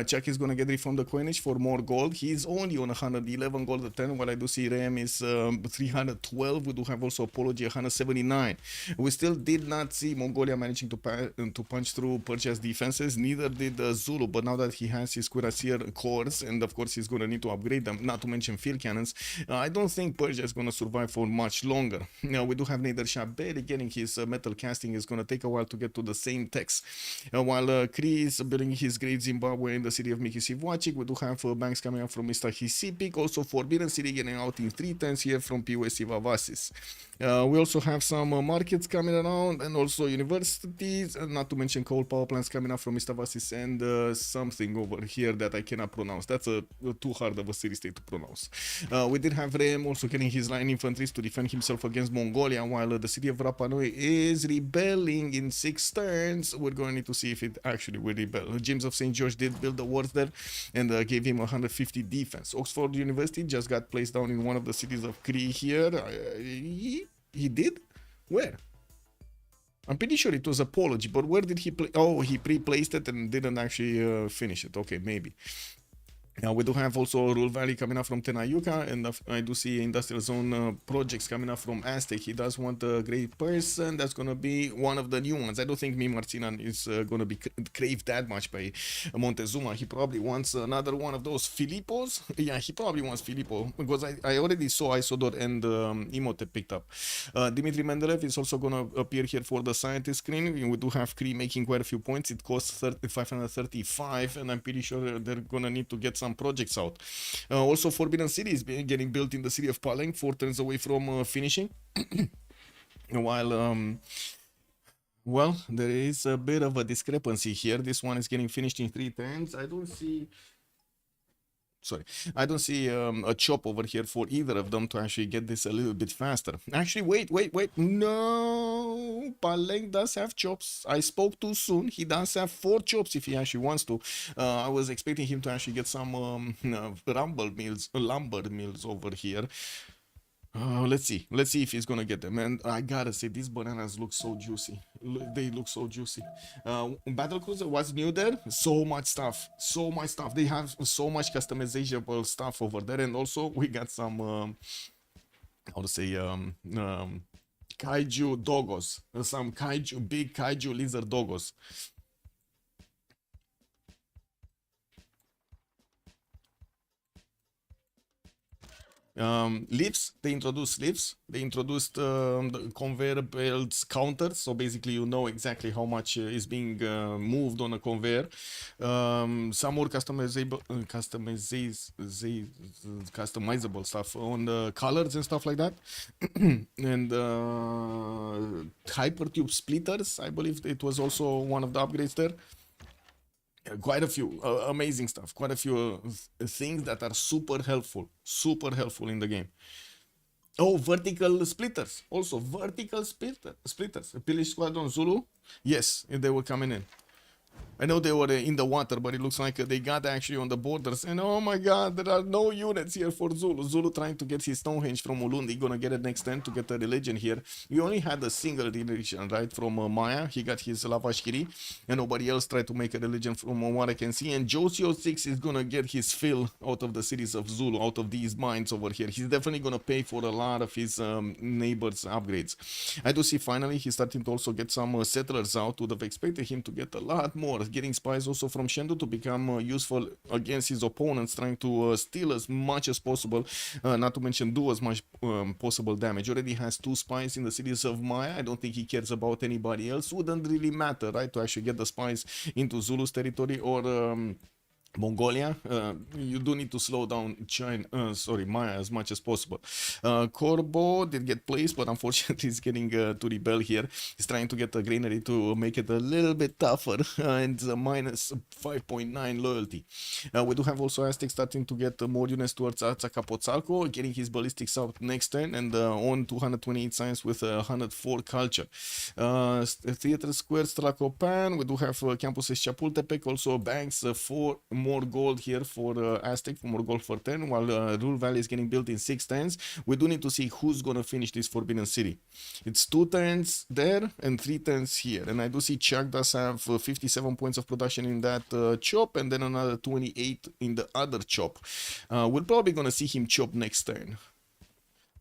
Chuck is gonna get from the coinage for more gold. He's only on 111 gold a turn, while I do see Ram is 312. We do have also Apology 179. We still did not see Mongolia managing to punch through Persia's defenses. Neither did Zulu, but now that he has his cuirassier cores, and of course he's going to need to upgrade them, not to mention field cannons, I don't think Persia is going to survive for much longer. Now we do have Nader Shah barely getting his metal casting. Is going to take a while to get to the same techs, while Kree is building his Great Zimbabwe in the city of Mikisivwachik. We do have banks coming up from Mr. Hisipik, also Forbidden City getting out in 3 turns here from POS Vavasis. We also have some markets coming around, and also universities, not to mention coal power plants coming up from Mr. Vasis, and something over here that I cannot pronounce. That's too hard of a city state to pronounce. We did have Rem also getting his line infantries to defend himself against Mongolia, while the city of Rapa Nui is rebelling in 6 turns. We're going to need to see if it actually will rebel. James of St. George did build the wards there and gave him 150 defense. Oxford University just got placed down in one of the cities of Cree here. He did? Where? I'm pretty sure it was Apology, but where did he play? Oh, he pre-placed it and didn't actually finish it. Okay, maybe. Now we do have also Rule Valley coming up from Tenayuka, and I do see Industrial Zone projects coming up from Aztec. He does want a great person. That's going to be one of the new ones. I don't think Marcinan is going to be craved that much by Montezuma. He probably wants another one of those Filippos. Yeah, he probably wants Filippo, because I already saw Isodor and Emote picked up. Dmitry Mendeleev is also going to appear here for the scientist screen. We do have Kree making quite a few points. It costs 535, and I'm pretty sure they're going to need to get some projects out. Also, Forbidden City is getting built in the city of Paleng, 4 turns away from finishing. While well, there is a bit of a discrepancy here. This one is getting finished in 3 turns. I don't see a chop over here for either of them to actually get this a little bit faster. Actually, wait. No, Paleng does have chops. I spoke too soon. He does have 4 chops if he actually wants to. I was expecting him to actually get some lumber mills over here. Let's see if he's gonna get them. And I gotta say, these bananas look so juicy. They look so juicy. Battlecruiser, what's new there? So much stuff. They have so much customizable stuff over there. And also we got some how to say kaiju doggos. Some big kaiju lizard doggos. Lifts, they introduced lifts. They introduced the conveyor belts counters. So basically, you know exactly how much is being moved on a conveyor. Some more customizable stuff on the colors and stuff like that. And hypertube splitters, I believe it was also one of the upgrades there. Quite a few amazing stuff, quite a few things that are super helpful in the game. Oh, vertical splitters, also vertical splitters. Pillage Squadron Zulu, yes, they were coming in. I know they were in the water, but it looks like they got actually on the borders. And oh my god, there are no units here for Zulu. Zulu trying to get his Stonehenge from Ulundi, gonna get it next turn to get a religion here. We only had a single religion, right, from Maya. He got his Lavashkiri, and nobody else tried to make a religion from what I can see. And Josio 6 is gonna get his fill out of the cities of Zulu, out of these mines over here. He's definitely gonna pay for a lot of his neighbors' upgrades. I do see finally he's starting to also get some settlers out. Would have expected him to get a lot more. Getting spies also from Shendu to become useful against his opponents, trying to steal as much as possible, not to mention do as much possible damage. Already has 2 spies in the cities of Maya. I don't think he cares about anybody else. Wouldn't really matter, right, to actually get the spies into Zulu's territory or Mongolia. You do need to slow down Maya as much as possible. Corbo did get placed, but unfortunately he's getting to rebel here. He's trying to get a granary to make it a little bit tougher, and minus 5.9 loyalty. We do have also Aztec starting to get more units towards Azcapotzalco, getting his ballistics out next turn, and on 228 science with 104 culture. Theater Square Stracopan, we do have campuses Chapultepec, also banks for more gold here for Aztec, for more gold for 10, while Rule Valley is getting built in 6 turns. We do need to see who's gonna finish this Forbidden City. It's 2 turns there and 3 turns here, and I do see Chuck does have 57 points of production in that chop, and then another 28 in the other chop. We're probably gonna see him chop next turn.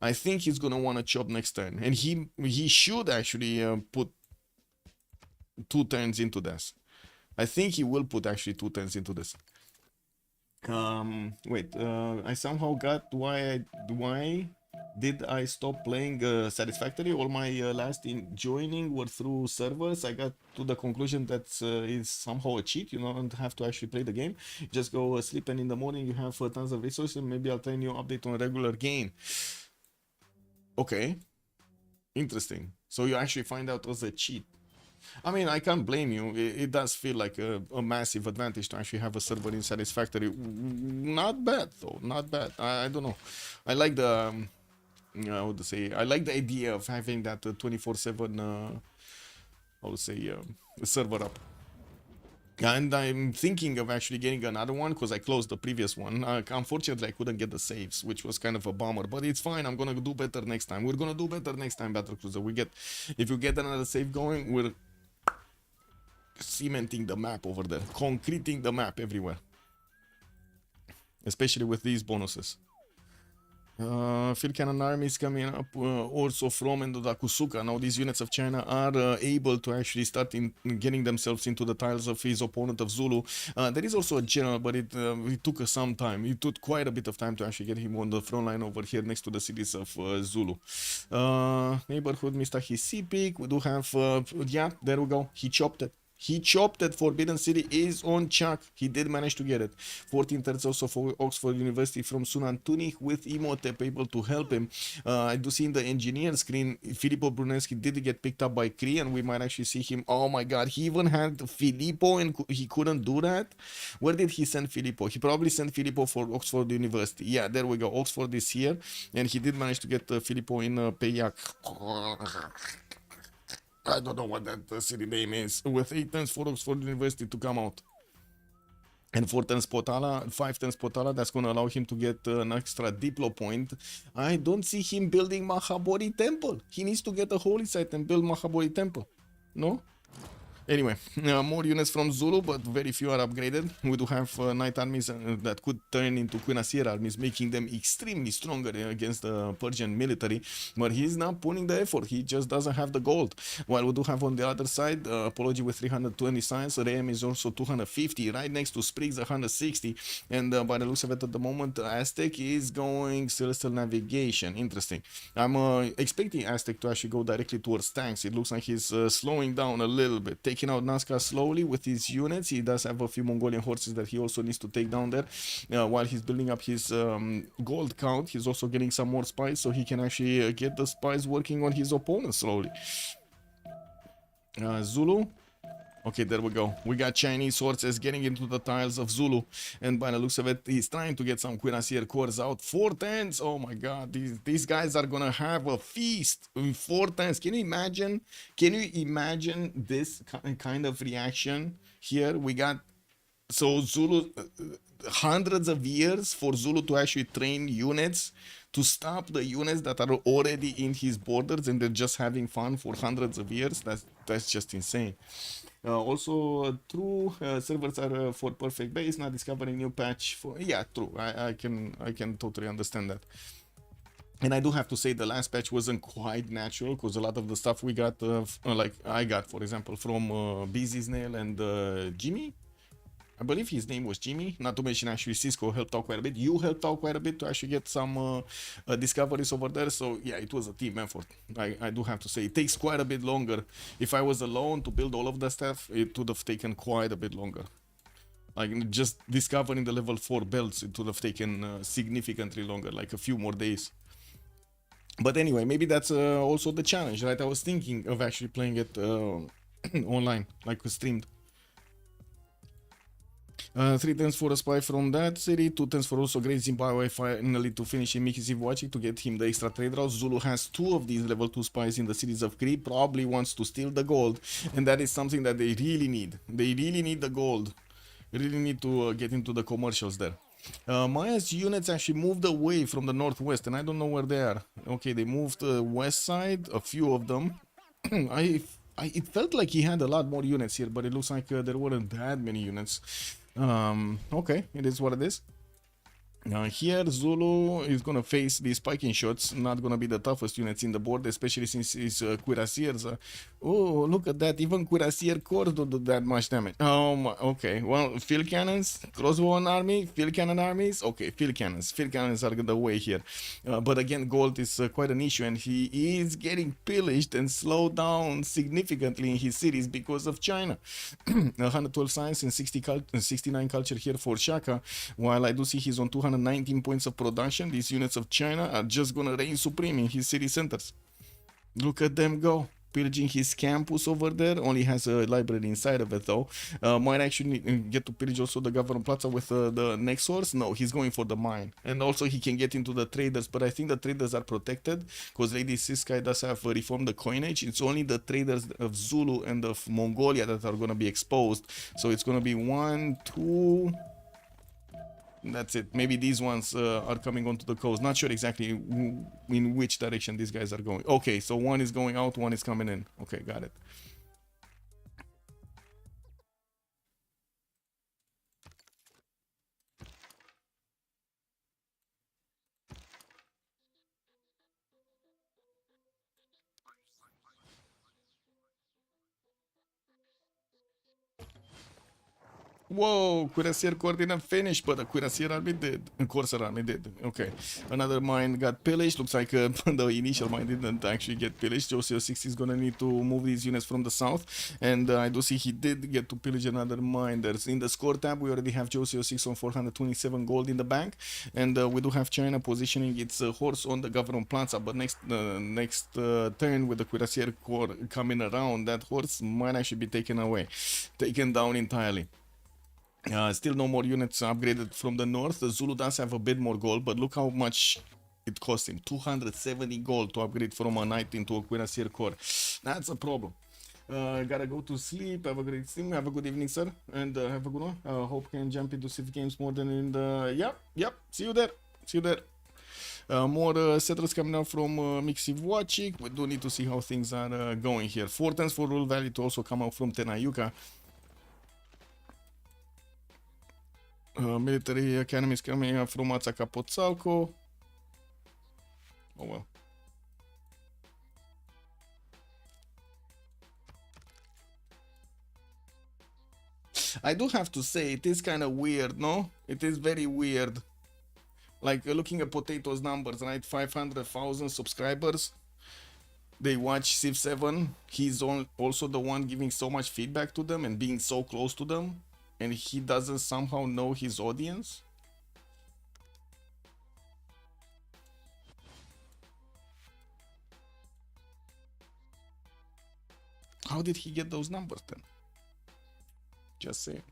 I think he's gonna want to chop next turn, and he should actually put 2 turns into this. I think he will put actually 2 turns into this. Wait, I somehow got why did I stop playing Satisfactory? All my last joining were through servers. I got to the conclusion that it's somehow a cheat. You don't have to actually play the game. Just go sleep, and in the morning you have tons of resources. Maybe I'll try a new update on a regular game. Okay, interesting. So you actually find out it was a cheat. I mean, I can't blame you. It does feel like a massive advantage to actually have a server in Satisfactory. Not bad though, not bad. I don't know. I like the, I would say, I like the idea of having that 24/7, I would say, server up. And I'm thinking of actually getting another one because I closed the previous one. Unfortunately, I couldn't get the saves, which was kind of a bummer. But it's fine. I'm gonna do better next time. We're gonna do better next time, Battlecruiser. If you get another save going, we're cementing the map over there, concreting the map everywhere, especially with these bonuses. Field cannon armies coming up also from Endodakusuka. Now these units of China are able to actually start getting themselves into the tiles of his opponent of Zulu. There is also a general, but it took some time. It took quite a bit of time to actually get him on the front line over here next to the cities of Zulu. Neighborhood Mr. Hisipik. We do have, yeah, there we go. He chopped it. He chopped it. Forbidden City is on Chuck. He did manage to get it. 14 turns also for Oxford University from Sunan Tunich with Imhotep able to help him. I do see in the engineer screen, Filippo Brunelleschi did get picked up by Cree, and we might actually see him. Oh my god, he even had Filippo and he couldn't do that? Where did he send Filippo? He probably sent Filippo for Oxford University. Yeah, there we go. Oxford is here, and he did manage to get Filippo in Payak. I don't know what that city name is. With 8 turns for Oxford University to come out. And 4 turns Potala, 5 turns Potala, that's going to allow him to get an extra Diplo point. I don't see him building Mahabodhi Temple. He needs to get a holy site and build Mahabodhi Temple. No? Anyway, more units from Zulu, but very few are upgraded. We do have knight armies that could turn into cuirassier armies, making them extremely stronger against the Persian military. But he's not putting the effort. He just doesn't have the gold. While we do have on the other side, Apology with 320 science, Rehem is also 250, right next to Spriggs 160. And by the looks of it at the moment, Aztec is going Celestial Navigation. Interesting. I'm expecting Aztec to actually go directly towards tanks. It looks like he's slowing down a little bit, taking out Nazca slowly with his units. He does have a few Mongolian horses that he also needs to take down there. While he's building up his gold count, he's also getting some more spies, so he can actually get the spies working on his opponents slowly. Zulu. Okay, there we go. We got Chinese horses getting into the tiles of Zulu. And by the looks of it, he's trying to get some cuirassier corps out. 4 tens. Oh my god. These guys are gonna have a feast with 4 tens. Can you imagine? Can you imagine this kind of reaction here? We got... So Zulu... hundreds of years for Zulu to actually train units to stop the units that are already in his borders, and they're just having fun for hundreds of years. That's just insane. Also, true, servers are for perfect base, not discovering new patch for... Yeah, true. I can totally understand that. And I do have to say the last patch wasn't quite natural, because a lot of the stuff we got, like I got, for example, from Busy Snail and Jimmy. I believe his name was Jimmy, not to mention actually Cisco helped out quite a bit. You helped out quite a bit to actually get some discoveries over there. So yeah, it was a team effort. I do have to say, it takes quite a bit longer. If I was alone to build all of the stuff, it would have taken quite a bit longer. Like just discovering the level 4 belts, it would have taken significantly longer, like a few more days. But anyway, maybe that's also the challenge, right? I was thinking of actually playing it online, like streamed. 3 tens for a spy from that city, 2 tens for also Great Zimbabwe finally to finish him Miki Watching to get him the extra trade routes. Zulu has 2 of these level 2 spies in the cities of Cree, probably wants to steal the gold, and that is something that they really need. They really need the gold. Really need to get into the commercials there. Maya's units actually moved away from the northwest, and I don't know where they are. Okay, they moved west side, a few of them. It felt like he had a lot more units here, but it looks like there weren't that many units. Okay, it is what it is. Here Zulu is gonna face these spiking shots, not gonna be the toughest units in the board, especially since his cuirassiers. Oh, look at that, even cuirassier corps don't do that much damage. Oh my, okay, well, field cannons, crossbow army, field cannon armies, okay, field cannons are the way here. But again, gold is quite an issue, and he is getting pillaged and slowed down significantly in his cities because of China. 112 science and 69 culture here for Shaka, while I do see he's on 219 points of production. These units of China are just gonna reign supreme in his city centers. Look at them go, pillaging his campus over there. Only has a library inside of it though. Might actually get to pillage also the Government Plaza with the next source. No, he's going for the mine, and also he can get into the traders, but I think the traders are protected because Lady Siskai does have reformed the coinage. It's only the traders of Zulu and of Mongolia that are gonna be exposed, so it's gonna be 1, 2... That's it. Maybe these ones are coming onto the coast. Not sure exactly in which direction these guys are going. Okay, so one is going out, one is coming in. Okay, got it. Whoa, Cuirassier Corps didn't finish, but the Cuirassier army did. Corsair army did. Okay. Another mine got pillaged. Looks like the initial mine didn't actually get pillaged. Civ6 is gonna need to move these units from the south. And I do see he did get to pillage another mine. There's in the score tab, we already have Civ6 on 427 gold in the bank. And we do have China positioning its horse on the Government Plaza. But next turn with the Cuirassier Corps coming around, that horse might actually be taken away. Taken down entirely. Still no more units upgraded from the north. The Zulu does have a bit more gold, but look how much it cost him. 270 gold to upgrade from a knight into a cuirassier corps. That's a problem. Gotta go to sleep. Have a great stream. Have a good evening, sir. And have a good one. Hope can jump into Civ games more than in the... Yep. See you there. More settlers coming out from Mixivoachik. We do need to see how things are going here. 4 turns for Rural Valley to also come out from Tenayuka. Military Academy is coming out from Atsakapotzalco. Oh well. I do have to say, it is kind of weird, no? It is very weird. Like, looking at Potato's numbers, right? 500,000 subscribers. They watch Civ7. He's also the one giving so much feedback to them and being so close to them. And he doesn't somehow know his audience. How did he get those numbers then? Just saying.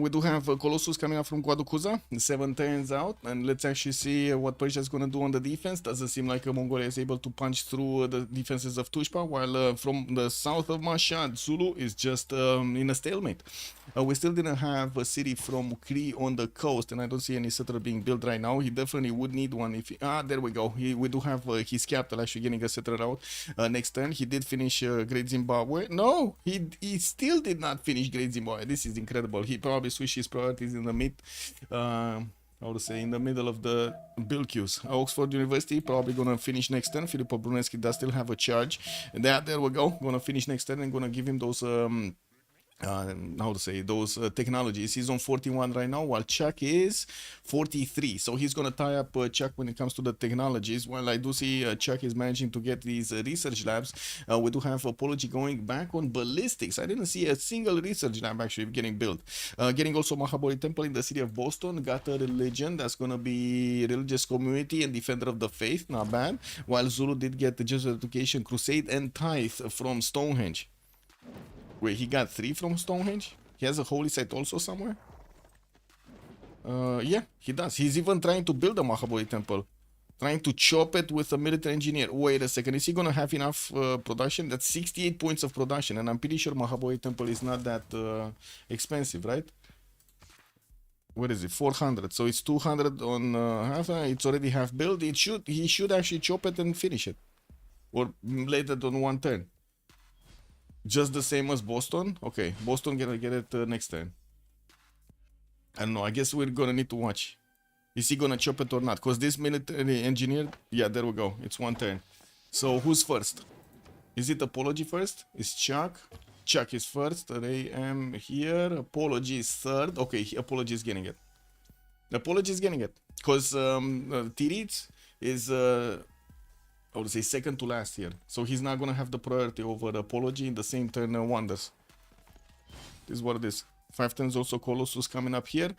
We do have Colossus coming out from Guaducuza, 7 turns out, and let's actually see what Persia is going to do on the defense. Doesn't seem like Mongolia is able to punch through the defenses of Tushpa, while from the south of Mashhad, Zulu is just in a stalemate. We still didn't have a city from Kri on the coast, and I don't see any settler being built right now. He definitely would need one if he, there we go. We do have his capital actually getting a settler out next turn. He did finish Great Zimbabwe. No, he still did not finish Great Zimbabwe. This is incredible. He probably switched his priorities in the in the middle of the build queues. Oxford University probably gonna finish next turn. Filippo Brunelleschi does still have a charge. And there we go. Gonna finish next turn and gonna give him those those technologies. He's on 41 right now, while Chuck is 43. So he's gonna tie up Chuck when it comes to the technologies. While I do see Chuck is managing to get these research labs, we do have Apology going back on ballistics. I didn't see a single research lab actually getting built. Getting also Mahabori Temple in the city of Boston. Got a religion that's gonna be religious community and defender of the faith. Not bad. While Zulu did get the Jesuit Education Crusade and Tithe from Stonehenge. Wait, he got 3 from Stonehenge? He has a holy site also somewhere? Yeah, he does. He's even trying to build a Mahabori temple. Trying to chop it with a military engineer. Wait a second, is he gonna have enough production? That's 68 points of production, and I'm pretty sure Mahabori temple is not that expensive, right? What is it? 400. So it's 200 on half. It's already half built. He should actually chop it and finish it. Or lay it on one turn. Just the same as Boston? Okay, Boston gonna get it next time. I don't know, I guess we're gonna need to watch. Is he gonna chop it or not? Because this military engineer, yeah, there we go. It's one turn. So who's first? Is it Apology first? Is Chuck? Chuck is first. I am here. Apology is third. Okay, Apology is getting it. Apology is getting it. Because Tirits is... I would say second to last here. So he's not gonna have the priority over the Apology in the same turn Wonders. This is what it is. 5 turns also Colossus coming up here.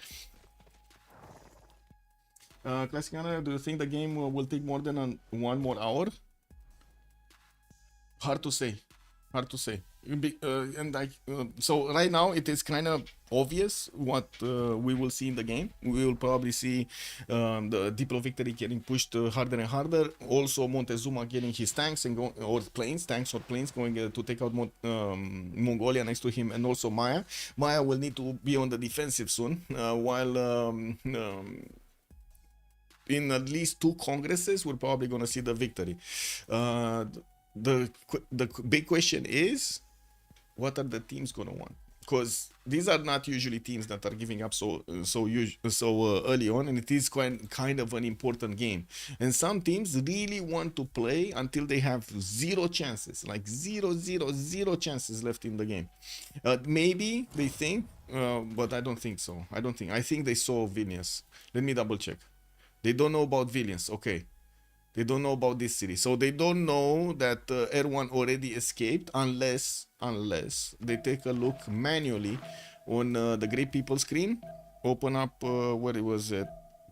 Classic Anna, do you think the game will take more than 1 more hour? Hard to say. Hard to say. So right now it is kind of obvious what we will see in the game. We will probably see the Diplo victory getting pushed harder and harder. Also Montezuma getting his tanks and tanks or planes going to take out Mongolia next to him, and also Maya. Maya will need to be on the defensive soon, while in at least 2 congresses we're probably going to see the victory. The big question is, what are the teams gonna want? Because these are not usually teams that are giving up so early on, and it is kind of an important game. And some teams really want to play until they have 0 chances, like zero chances left in the game. Maybe they think, but I don't think so. I think they saw Vilnius. Let me double check. They don't know about Vilnius. Okay. They don't know about this city. So they don't know that Erwan already escaped unless they take a look manually on the Great People screen, open up what it was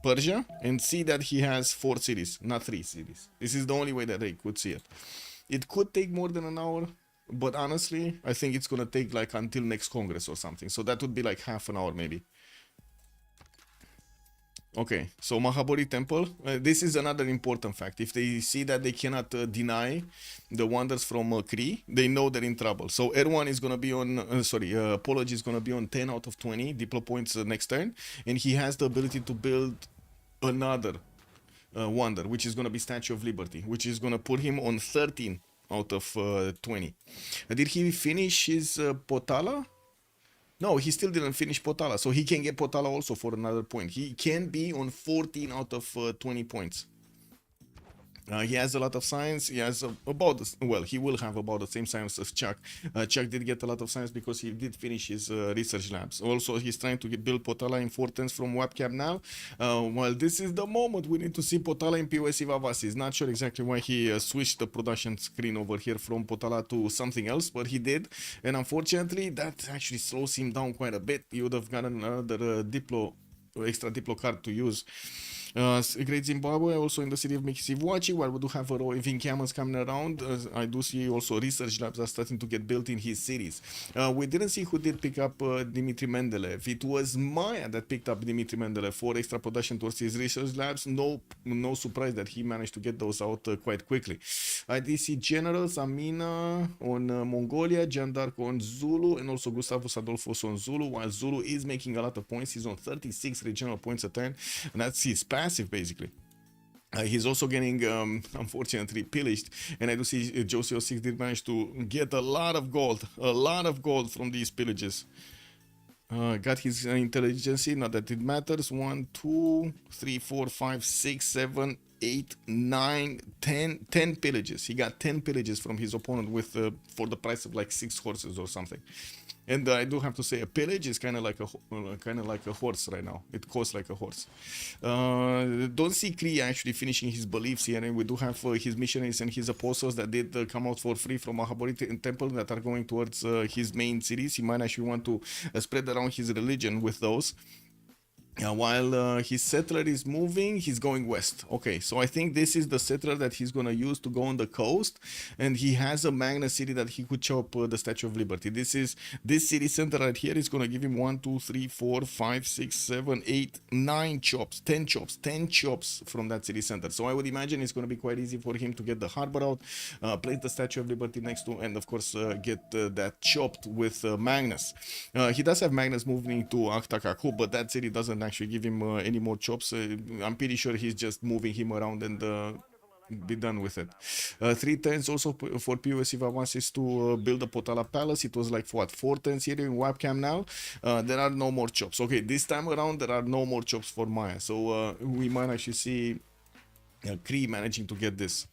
Persia, and see that he has 4 cities, not 3 cities. This is the only way that they could see it. It could take more than an hour, but honestly, I think it's gonna take like until next Congress or something. So that would be like half an hour maybe. Okay, so Mahabori Temple, this is another important fact. If they see that they cannot deny the wonders from Kri, they know they're in trouble. So Erwan is going to be on, Apology is going to be on 10 out of 20 Diplo points next turn, and he has the ability to build another wonder, which is going to be Statue of Liberty, which is going to put him on 13 out of 20. Did he finish his Potala? No, he still didn't finish Potala, so he can get Potala also for another point. He can be on 14 out of 20 points. He has a lot of science. He has well, he will have about the same science as Chuck. Chuck did get a lot of science because he did finish his research labs. Also, he's trying to build Potala in 410s from webcam now. Well, this is the moment we need to see Potala in POS Civ6. Not sure exactly why he switched the production screen over here from Potala to something else, but he did. And unfortunately, that actually slows him down quite a bit. He would have gotten another extra Diplo card to use. Great Zimbabwe, also in the city of Mikisiwachi, where we do have roving camels coming around. I do see also research labs are starting to get built in his cities. We didn't see who did pick up Dimitri Mendeleev. It was Maya that picked up Dimitri Mendeleev for extra production towards his research labs. No surprise that he managed to get those out quite quickly. I did see Generals Amina on Mongolia, Jean d'Arc on Zulu, and also Gustavus Adolphus on Zulu, while Zulu is making a lot of points. He's on 36 regional points a turn, and that's his passive basically. He's also getting unfortunately pillaged, and I do see Josie 06 did manage to get a lot of gold from these pillages. Got his intelligence, not that it matters. 1, 2, 3, 4, 5, 6, 7, 8, 9, 10 pillages. He got 10 pillages from his opponent with for the price of like 6 horses or something. And I do have to say, a pillage is kind of like a horse right now. It costs like a horse. Don't see Kree actually finishing his beliefs here, and we do have his missionaries and his apostles that did come out for free from Mahabharata temple that are going towards his main cities. He might actually want to spread around his religion with those. While his settler is moving, he's going west. Okay, so I think this is the settler that he's gonna use to go on the coast, and he has a magna city that he could chop the Statue of Liberty. This city center right here is gonna give him 1, 2, 3, 4, 5, 6, 7, 8, 9 chops, 10 chops from that city center. So I would imagine it's gonna be quite easy for him to get the harbor out, place the Statue of Liberty next to, and of course get that chopped with Magnus. He does have Magnus moving to Aktakaku, but that city doesn't actually give him any more chops. I'm pretty sure he's just moving him around and be done with it. 3 turns also for POS Civ6 to build a Potala Palace. It was like what, 4 turns here in webcam now. There are no more chops. Okay, this time around there are no more chops for Maya, so we might actually see Kree managing to get this.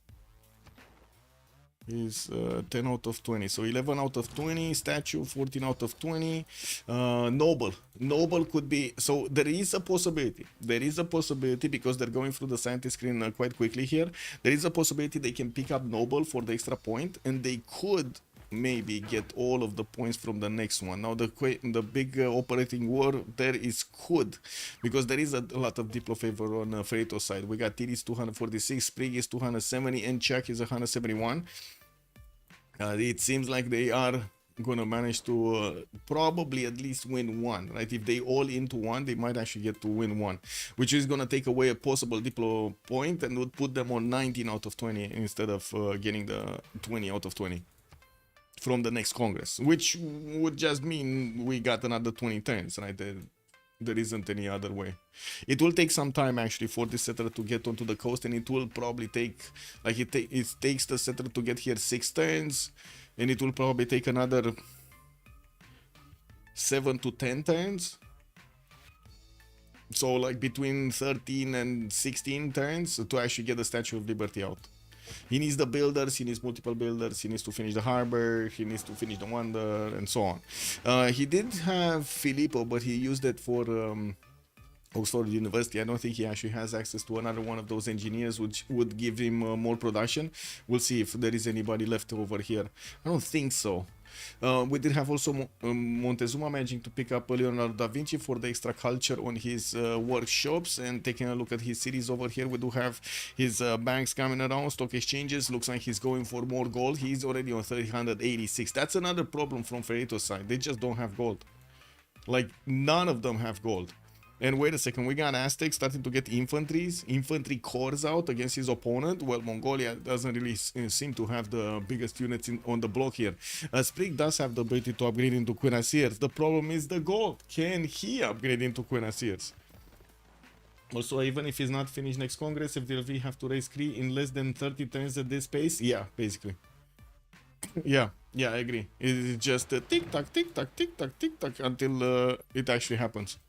Is 10 out of 20, so 11 out of 20, statue 14 out of 20. Noble could be, so there is a possibility because they're going through the scientist screen quite quickly here. There is a possibility they can pick up Noble for the extra point, and they could maybe get all of the points from the next one. Now the big operating war there is could, because there is a lot of Diplo favor on Freritos side. We got Titty's 246, Sprig is 270, and Chuck is 171. It seems like they are gonna manage to probably at least win one, right? If they all into one, they might actually get to win one, which is gonna take away a possible Diplo point and would put them on 19 out of 20 instead of getting the 20 out of 20 from the next Congress, which would just mean we got another 20 turns, right? There isn't any other way. It will take some time actually for this settler to get onto the coast, and it will probably take, like it takes the settler to get here 6 turns, and it will probably take another 7 to 10 turns. So like between 13 and 16 turns to actually get the Statue of Liberty out. He needs the builders, he needs multiple builders, he needs to finish the harbor, he needs to finish the wonder, and so on. He did have Filippo, but he used it for Oxford University. I don't think he actually has access to another one of those engineers, which would give him more production. We'll see if there is anybody left over here. I don't think so. We did have also Montezuma managing to pick up Leonardo da Vinci for the extra culture on his workshops, and taking a look at his cities over here. We do have his banks coming around, stock exchanges. Looks like he's going for more gold. He's already on 386. That's another problem from Freritos side. They just don't have gold. Like, none of them have gold. And wait a second, we got Aztecs starting to get infantry corps out against his opponent. Well, Mongolia doesn't really seem to have the biggest units on the block here. Sprig does have the ability to upgrade into cuirassiers. The problem is the gold. Can he upgrade into cuirassiers? Also, even if he's not finished next Congress, FDLV have to raise Kree in less than 30 turns at this pace. Yeah, basically. Yeah, I agree. It's just tick tock, tick tock, tick tock, tick tock until it actually happens.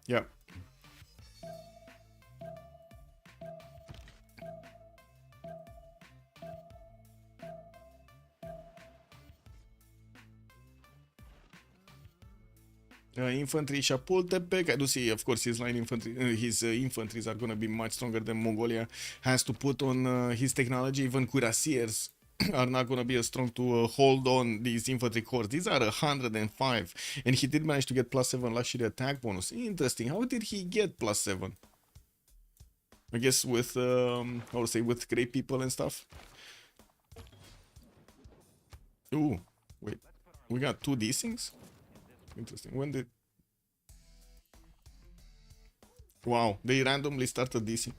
Yeah. Infantry Chapultepec. I do see, of course, his line infantry, his infantries are gonna be much stronger than Mongolia has to put on his technology. Even cuirassiers are not gonna be as strong to hold on these infantry corps. These are 105, and he did manage to get +7 luxury attack bonus. Interesting. How did he get +7? I guess with how to say, with great people and stuff. Ooh, wait, we got 2 D-Sings? Interesting. When did... Wow, they randomly started DC.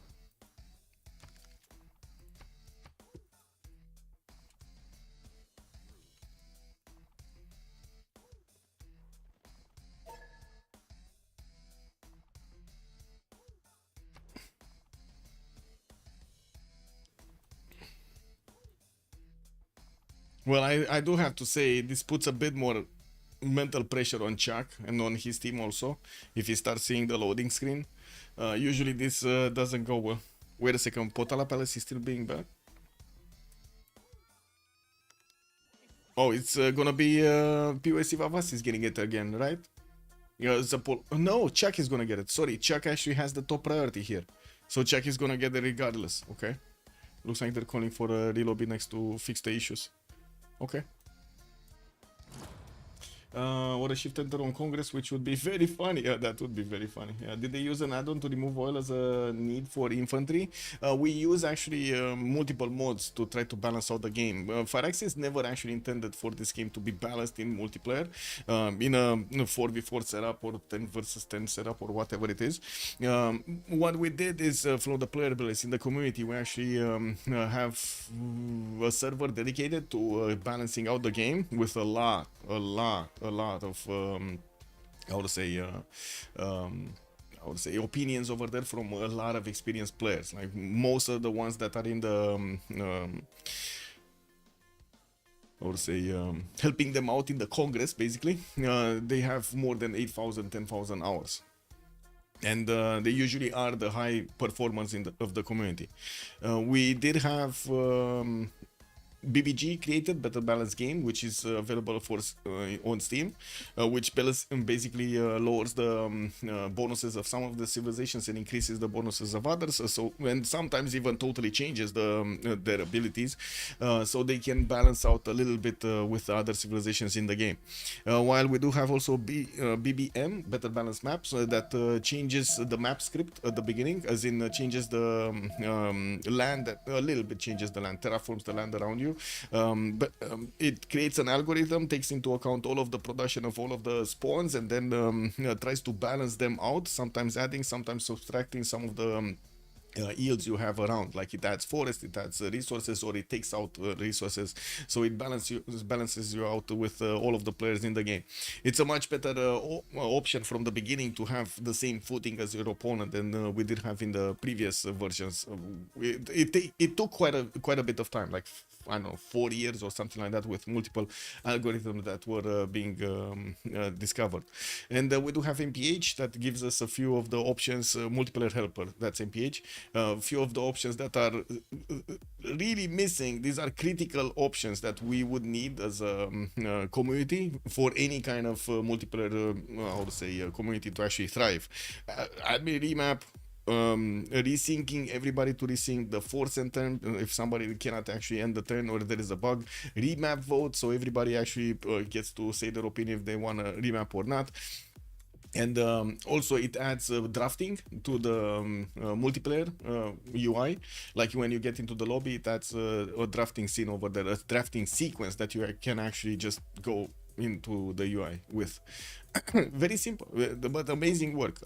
Well, I do have to say this puts a bit more mental pressure on Chuck and on his team also, if he starts seeing the loading screen. Usually this doesn't go well. Wait a second, Potala Palace is still being back? Oh, it's gonna be POS Vavas is getting it again, right? Yeah, no, Chuck is gonna get it. Sorry, Chuck actually has the top priority here. So Chuck is gonna get it regardless, okay? Looks like they're calling for a relobby next to fix the issues. Okay. Or a shift enter on Congress, which would be very funny. Yeah, that would be very funny. Yeah. Did they use an add-on to remove oil as a need for infantry? We use actually multiple mods to try to balance out the game. Fireaxe is never actually intended for this game to be balanced in multiplayer, in a 4v4 setup or 10 versus 10 setup or whatever it is. What we did is for the player base in the community, we actually have a server dedicated to balancing out the game with a lot of I would say opinions over there from a lot of experienced players. Like most of the ones that are in the I would say helping them out in the Congress, basically, they have more than 8,000, 10,000 hours. And they usually are the high performance of the community. We did have BBG created Better Balance Game, which is available for on Steam, which basically lowers the bonuses of some of the civilizations and increases the bonuses of others. So and sometimes even totally changes their abilities, so they can balance out a little bit with other civilizations in the game. While we do have also BBM Better Balance Maps that changes the map script at the beginning, as in changes the land, a little bit changes the land, terraforms the land around you. But it creates an algorithm, takes into account all of the production of all of the spawns, and then tries to balance them out, sometimes adding, sometimes subtracting some of the yields you have around. Like it adds forest, it adds resources, or it takes out resources, so it balances you out with all of the players in the game. It's a much better option from the beginning to have the same footing as your opponent than we did have in the previous versions. It took quite a bit of time, like I don't know, 4 years or something like that, with multiple algorithms that were being discovered. And we do have MPH that gives us a few of the options, multiplayer helper, that's MPH. A few of the options that are really missing. These are critical options that we would need as a community for any kind of multiplayer, how to say, community to actually thrive. Admin remap, resyncing everybody to resync the force and turn if somebody cannot actually end the turn or there is a bug, remap vote, so everybody actually gets to say their opinion if they want to remap or not. And also it adds drafting to the multiplayer UI. Like when you get into the lobby, it adds a drafting scene over there, a drafting sequence that you can actually just go into the UI with. Very simple, but amazing work.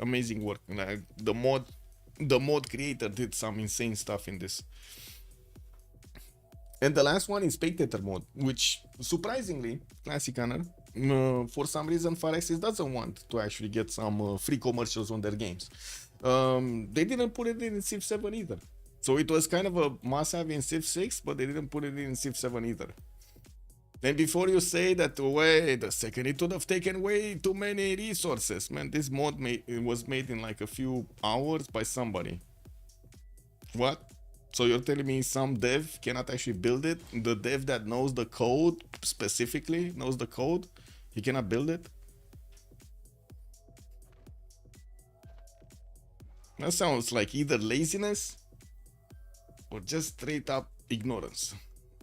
Like the mod creator did some insane stuff in this. And the last one is spectator mode, which surprisingly, classic honor, for some reason Fireaxe doesn't want to actually get some free commercials on their games. They didn't put it in Civ7 either. So it was kind of a must-have in Civ6, but they didn't put it in Civ7 either. And before you say that, wait a second, it would have taken way too many resources. Man, this mod was made in like a few hours by somebody. What? So you're telling me some dev cannot actually build it? The dev that knows the code, specifically knows the code, he cannot build it? That sounds like either laziness or just straight up ignorance.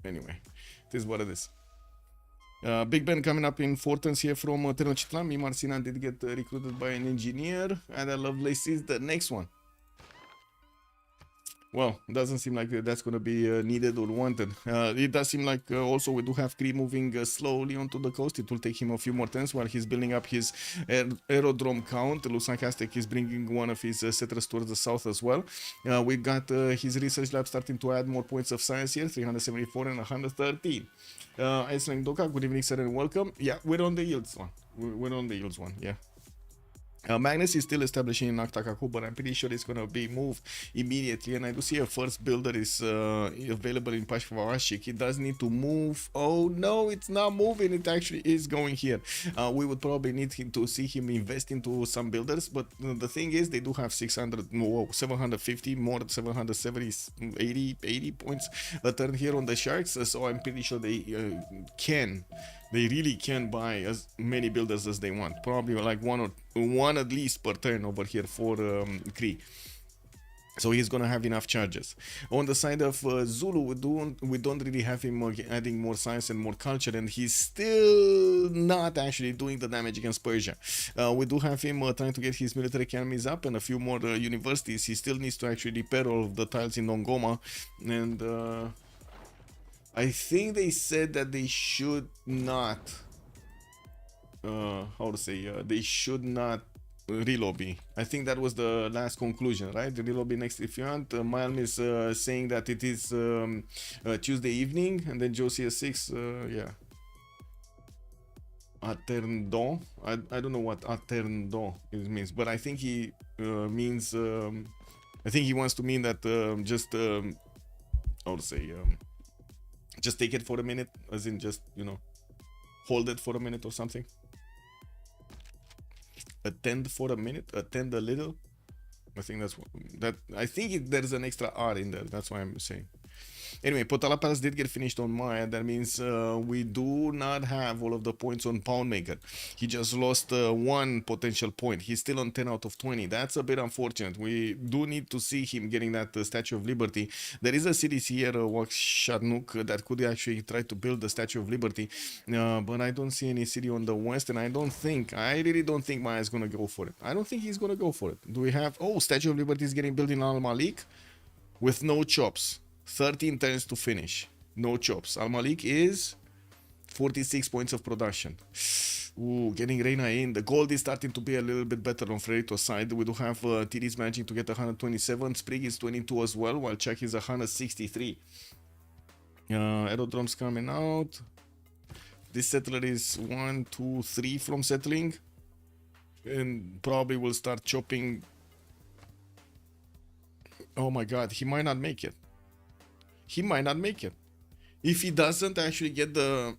Anyway, it is what it is. Big Ben coming up in Fortens here from Tenochtitlan. Me, Marcina did get recruited by an engineer, and I love Lacey is the next one. Well, doesn't seem like that's going to be needed or wanted. It does seem like also we do have Kree moving slowly onto the coast. It will take him a few more turns while he's building up his aerodrome count. Looks like Aztec is bringing one of his settlers towards the south as well. We got his research lab starting to add more points of science here, 374 and 113. Iceland Doka, good evening, sir, and welcome. Yeah, we're on the yields one. We're on the yields one, yeah. Magnus is still establishing in Naktakaku, but I'm pretty sure it's going to be moved immediately. And I do see a first builder is available in Pashvavashik. It does need to move. Oh no, it's not moving. It actually is going here. We would probably need him to see him invest into some builders, but the thing is, they do have 750 more, 770, 80 points a turn here on the Sharks. So I'm pretty sure they They really can buy as many builders as they want. Probably like one at least per turn over here for Kree. So he's gonna have enough charges. On the side of Zulu, we don't really have him adding more science and more culture, and he's still not actually doing the damage against Persia. We do have him trying to get his military academies up and a few more universities. He still needs to actually repair all of the tiles in Nongoma, and I think they said that they should not they should not relobby. I think that was the last conclusion, right? The relobby next if you want. Malm is saying that it is Tuesday evening, and then Josie 6 yeah. Atterndon. I don't know what Atterndon means, but I think he means I think he wants to mean that just just take it for a minute, as in just, you know, hold it for a minute or something. Attend for a minute, attend a little. I think that's what that. I think there's an extra R in there. That's why I'm saying. Anyway, Potala Palace did get finished on Maya. That means we do not have all of the points on Poundmaker. He just lost one potential point. He's still on 10 out of 20. That's a bit unfortunate. We do need to see him getting that Statue of Liberty. There is a series here, Wakshadnuk, that could actually try to build the Statue of Liberty. But I don't see any city on the west, and I really don't think Maya is going to go for it. I don't think he's going to go for it. Do we have... Oh, Statue of Liberty is getting built in Al Malik with no chops. 13 turns to finish. No chops. Al Malik is 46 points of production. Ooh, getting Reina in. The gold is starting to be a little bit better on Freritos side. We do have TDs managing to get 127. Sprig is 22 as well, while Czech is 163. Aerodromes coming out. This settler is 1, 2, 3 from settling. And probably will start chopping. Oh my god, he might not make it. He might not make it. If he doesn't actually get the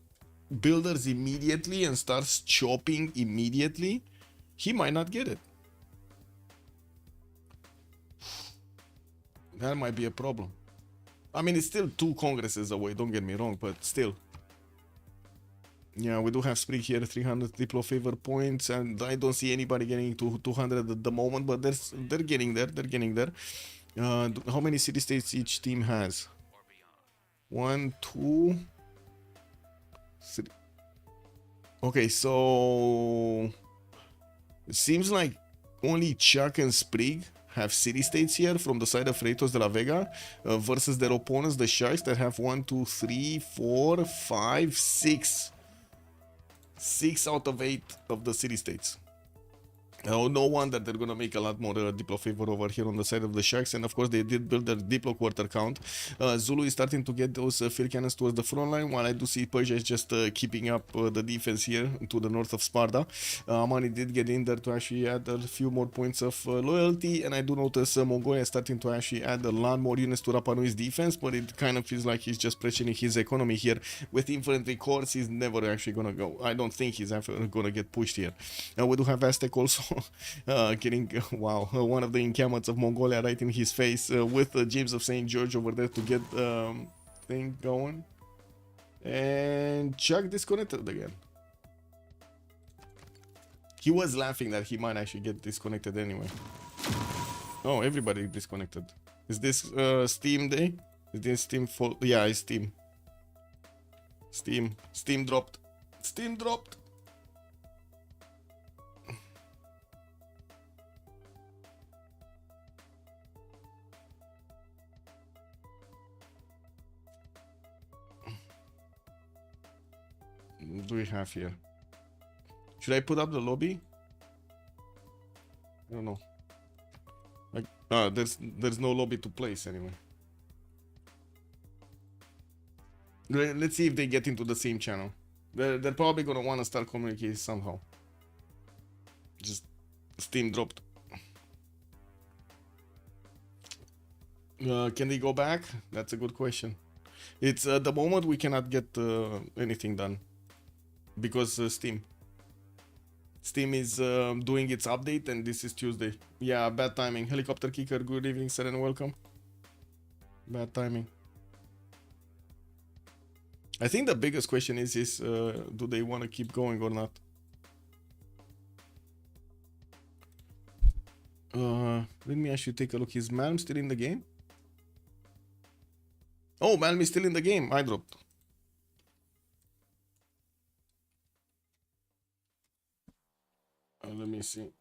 builders immediately and starts chopping immediately, he might not get it. That might be a problem. I mean, it's still 2 congresses away, don't get me wrong, but still. Yeah, we do have Sprig here, 300 Diplo favor points, and I don't see anybody getting to 200 at the moment, but they're getting there, they're getting there. How many city-states each team has? 1, 2, 3. Okay, so it seems like only Chuck and Sprig have city-states here from the side of Freritos de la Vega versus their opponents, the Sharks, that have 1, 2, 3, 4, 5, 6. 6 out of 8 of the city-states. Oh, no wonder they're gonna make a lot more Diplo favor over here on the side of the Sharks, and of course they did build their Diplo quarter count. Zulu is starting to get those field cannons towards the front line, while I do see Persia is just keeping up the defense here to the north of Sparta. Amani did get in there to actually add a few more points of loyalty, and I do notice Mongolia is starting to actually add a lot more units to Rapa Nui's defense, but it kind of feels like he's just pressuring his economy here. With infantry corps, he's never actually gonna go. I don't think he's ever gonna get pushed here. We do have Aztec also getting, wow, one of the encampments of Mongolia right in his face with James of St. George over there to get thing going. And Chuck disconnected again. He was laughing that he might actually get disconnected anyway. Oh, everybody disconnected. Is this Steam day? Is this Steam full? Yeah, it's Steam. Steam dropped. Steam dropped. Do we have here? Should I put up the lobby? I don't know. Like, there's no lobby to place anyway. Let's see if they get into the same channel. They're probably gonna want to start communicating somehow. Just Steam dropped. Can they go back? That's a good question. It's at the moment we cannot get anything done because Steam is doing its update, and this is Tuesday. Yeah, bad timing. Helicopter kicker, good evening, sir, and welcome. Bad timing. I think the biggest question is do they want to keep going or not? Let me actually take a look. Is Malm still in the game? Oh, Malm is still in the game. I dropped. Let me see.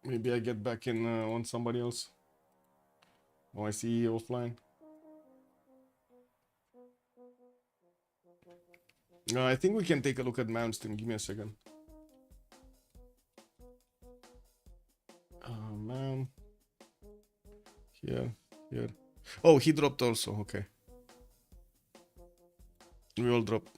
Maybe I get back in on somebody else. Oh, I see offline. I think we can take a look at Malmsteen. Give me a second. Malm. Here. Oh, he dropped also. Okay. We all dropped.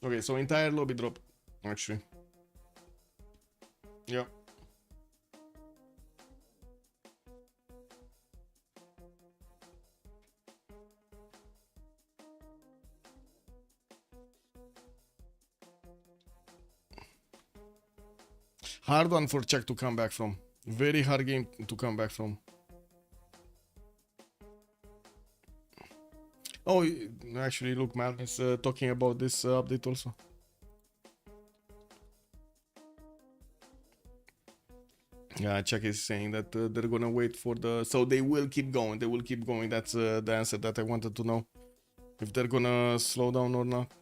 Okay, so entire lobby drop, actually. Yeah. Hard one for Czech to come back from. Very hard game to come back from. Oh, actually, look, Mal is talking about this update also. Yeah, Chuck is saying that they're gonna wait for the... So they will keep going. They will keep going. That's the answer that I wanted to know. If they're gonna slow down or not.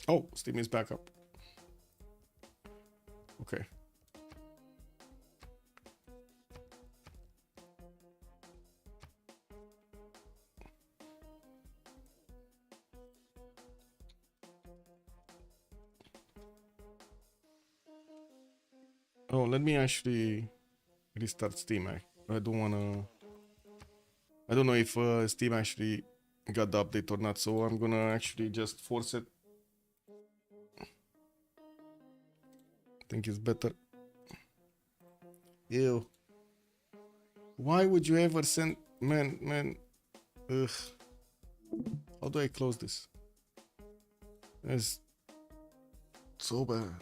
Oh, Steam is back up. Okay. Oh, let me actually restart Steam. I don't wanna... I don't know if Steam actually got the update or not, so I'm gonna actually just force it. I think it's better. Ew. Why would you ever send... Man. Ugh. How do I close this? It's so bad.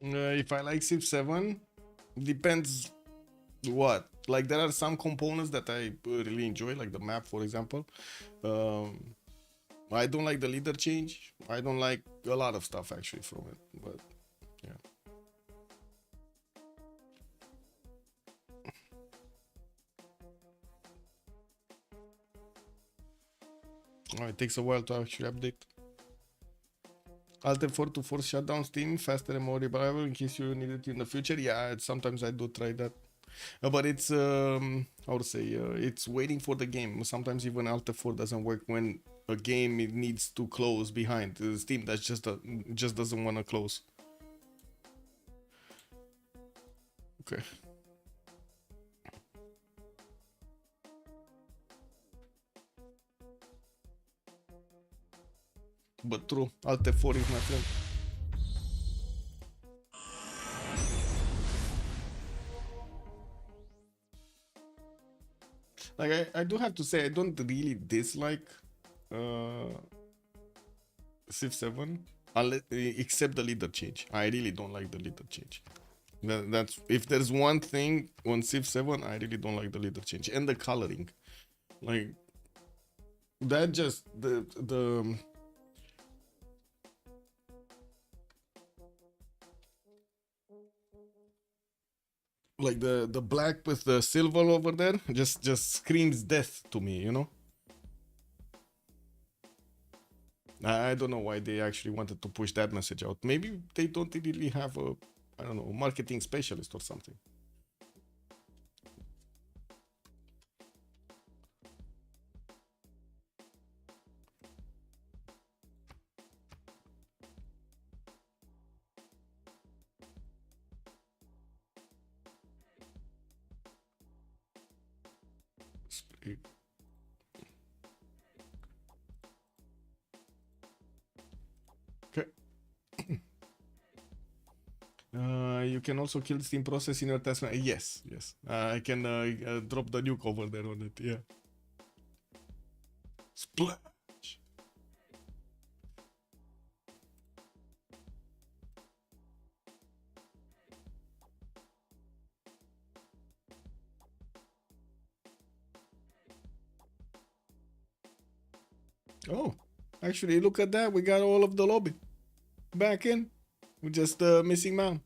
If I like Civ 7, depends what. Like there are some components that I really enjoy, like the map, for example. Um, I don't like the leader change. I don't like a lot of stuff actually from it, but yeah. Oh, it takes a while to actually update. Alt F4 to force shutdown Steam faster and more reliable in case you need it in the future. Yeah, sometimes I do try that. But it's how to say it's waiting for the game. Sometimes even Alt F4 doesn't work when a game it needs to close behind. Steam that just doesn't want to close. Okay. But true, Alt F4 is my friend. Like I do have to say I don't really dislike uh Civ 7 except the leader change. I really don't like the leader change. That's if there's one thing on Civ 7, I really don't like the leader change and the coloring. Like that just the like the black with the silver over there just screams death to me, you know. I don't know why they actually wanted to push that message out. Maybe they don't really have a, I don't know, marketing specialist or something. Okay. You can also kill the Steam process in your test. Yes, yes. I can drop the nuke over there on it. Yeah. Splash. Oh, actually, look at that. We got all of the lobby back in. We're just missing man.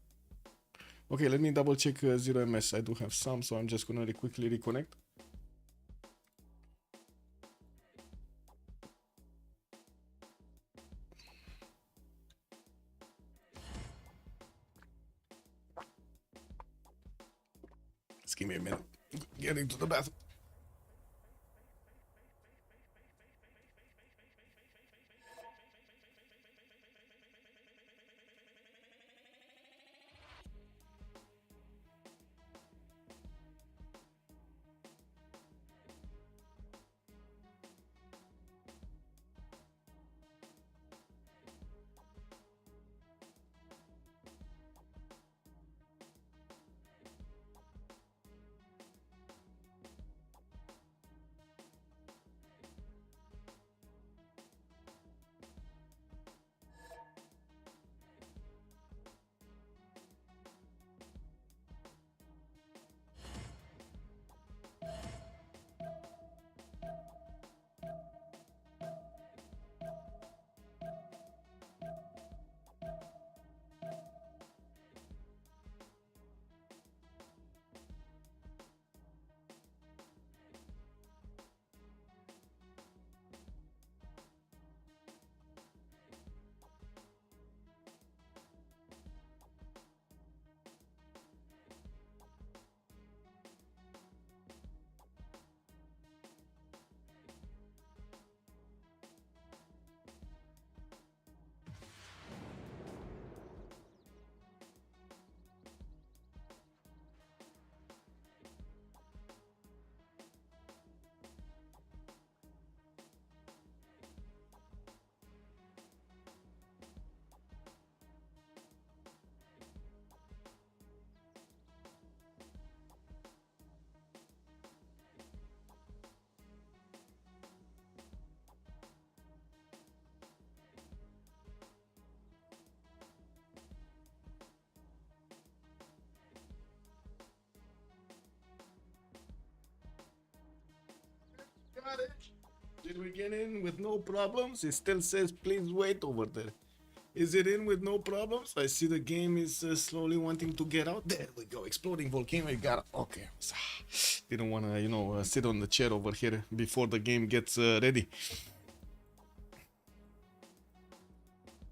Okay, let me double check 0ms. I do have some, so I'm just gonna quickly reconnect. Just give me a minute. Getting to the bathroom. got it. Did we get in with no problems? It still says please wait over there. Is it in with no problems? I see the game is slowly wanting to get out. There we go. Exploding volcano. You got it. Okay. Didn't want to, sit on the chair over here before the game gets ready.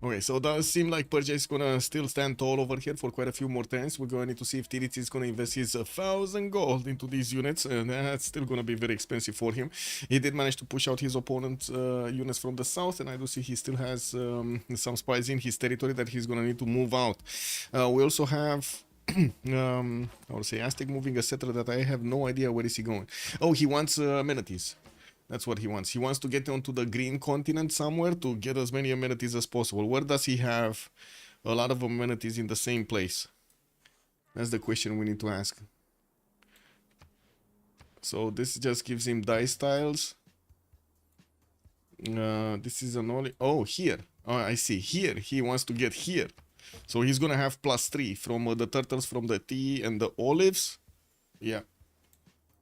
Okay, so it does seem like Persia is gonna still stand tall over here for quite a few more turns. We're going to need to see if Tirits is gonna invest his 1,000 gold into these units, and that's still gonna be very expensive for him. He did manage to push out his opponent's units from the south, and I do see he still has some spies in his territory that he's gonna need to move out. We also have I would say Aztec moving a settler that I have no idea where is he going. Oh, he wants amenities. That's what he wants. He wants to get onto the green continent somewhere to get as many amenities as possible. Where does he have a lot of amenities in the same place? That's the question we need to ask. So this just gives him dice tiles. This is an only... Oh, here. Oh, I see. Here. He wants to get here. So he's gonna have +3 from the turtles, from the tea and the olives. Yeah.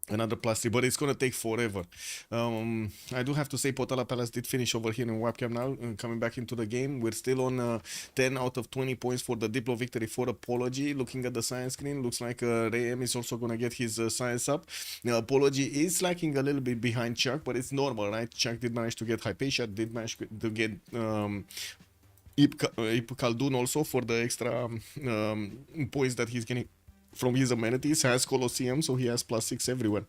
Another +3, but it's gonna take forever. I do have to say Potala Palace did finish over here in webcam now, coming back into the game. We're still on 10 out of 20 points for the Diplo victory for Apology. Looking at the science screen, looks like Rayem is also gonna get his science up. Now, Apology is lacking a little bit behind Chuck, but it's normal, right? Chuck did manage to get Hypatia, did manage to get Ip Khaldun also for the extra points that he's getting from his amenities. Has Colosseum, so he has +6 everywhere,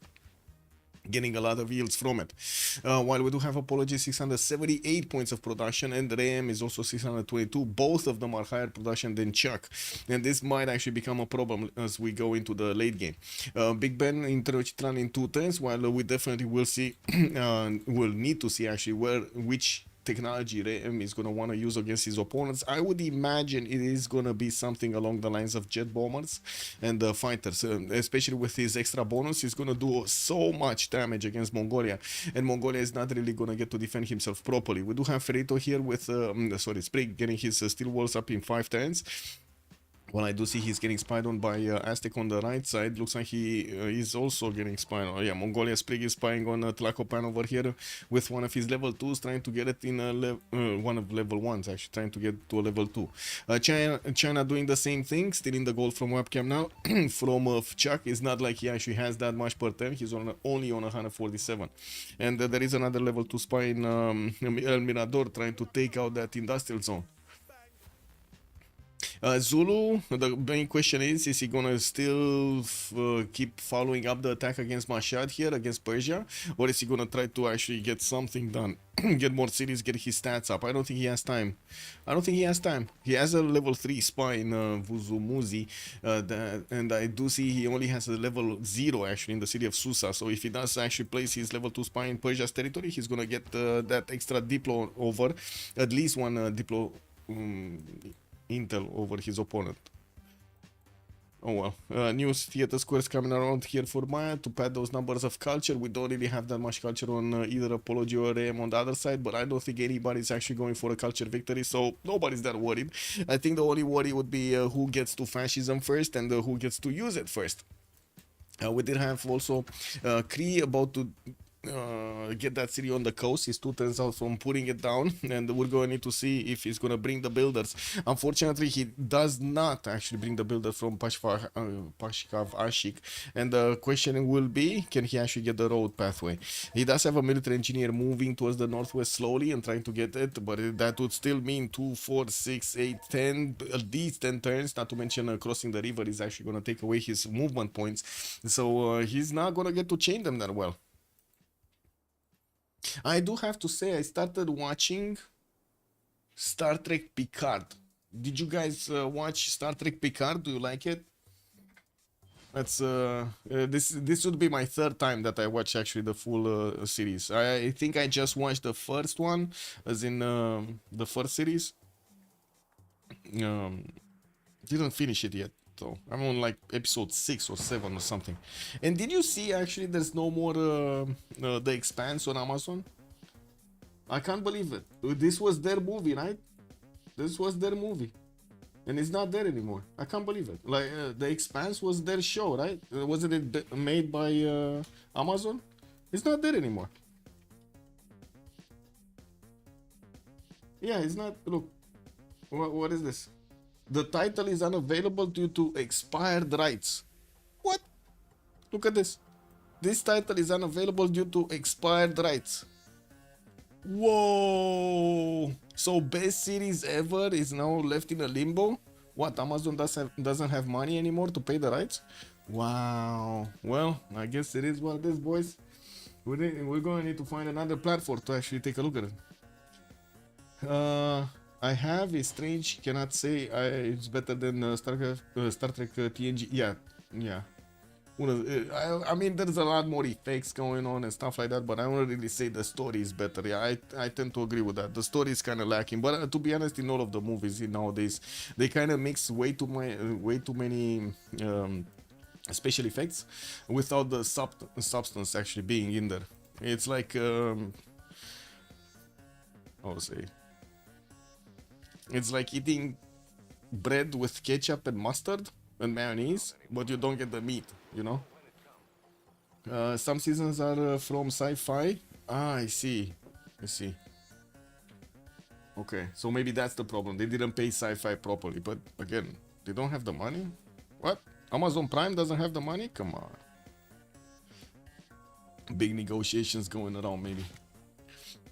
getting a lot of yields from it. While we do have Apology 678 points of production, and Rayem is also 622. Both of them are higher production than Chuck, and this might actually become a problem as we go into the late game. Big Ben in Tenochtitlan in 2 turns, while we definitely will see, will need to see actually which technology Rayem is going to want to use against his opponents. I would imagine it is going to be something along the lines of jet bombers and fighters, especially with his extra bonus. He's going to do so much damage against Mongolia, and Mongolia is not really going to get to defend himself properly. We do have Frerito here with Sprig getting his steel walls up in 5 turns. Well, I do see he's getting spied on by Aztec on the right side. Looks like he is also getting spied on. Yeah, Mongolia Sprig is spying on Tlacopan over here with one of his level 2s, trying to get it in one of level 1s, actually, trying to get to a level 2. China doing the same thing, stealing the gold from webcam now. From Chuck, it's not like he actually has that much per turn. He's only on 147. And there is another level 2 spy in El Mirador trying to take out that industrial zone. Zulu, the main question is he gonna still keep following up the attack against Mashhad here, against Persia, or is he gonna try to actually get something done, get more cities, get his stats up? I don't think he has time. He has a level 3 spy in Vuzumuzi, and I do see he only has a level 0 actually in the city of Susa, so if he does actually place his level 2 spy in Persia's territory, he's gonna get that extra Diplo over, at least one Diplo intel over his opponent. Oh well. New theater squares coming around here for Maya to pad those numbers of culture. We don't really have that much culture on either Apology or Rayem on the other side, but I don't think anybody's actually going for a culture victory, so nobody's that worried. I think the only worry would be who gets to fascism first and who gets to use it first. We did have also Kree about to get that city on the coast. He's 2 turns out from putting it down, and we're going to need to see if he's going to bring the builders. Unfortunately, he does not actually bring the builder from Pashkav Ashik, and the question will be, can he actually get the road pathway? He does have a military engineer moving towards the northwest slowly and trying to get it, but that would still mean 2, 4, 6, 8, 10, at least 10 turns, not to mention crossing the river is actually going to take away his movement points, so he's not going to get to chain them that well. I do have to say, I started watching Star Trek Picard. Did you guys watch Star Trek Picard? Do you like it? That's this would be my 3rd time that I watch actually the full series. I think I just watched the first one, as in the first series. Didn't finish it yet. So I'm on like episode 6 or 7 or something. And did you see actually there's no more The Expanse on Amazon? I can't believe it. This was their movie, right? This was their movie, and it's not there anymore. I can't believe it. Like The Expanse was their show, right? Wasn't it made by Amazon? It's not there anymore. Yeah, it's not. Look, what is this? The title is unavailable due to expired rights. What? Look at this. This title is unavailable due to expired rights. Whoa! So best series ever is now left in a limbo? What, Amazon doesn't have money anymore to pay the rights? Wow. Well, I guess it is what it is, boys. We're going to need to find another platform to actually take a look at it. I have a strange, cannot say it's better than Star Trek TNG. Yeah, yeah. I mean, there's a lot more effects going on and stuff like that, but I won't really say the story is better. Yeah, I tend to agree with that. The story is kind of lacking, but to be honest, in all of the movies nowadays, they kind of mix way too many special effects without the substance actually being in there. It's like how to say? It's like eating bread with ketchup and mustard and mayonnaise, but you don't get the meat, you know. Some seasons are from sci-fi. Ah, I see. Okay, so maybe that's the problem. They didn't pay sci-fi properly, but again, they don't have the money. What? Amazon Prime doesn't have the money? Come on. Big negotiations going around, maybe.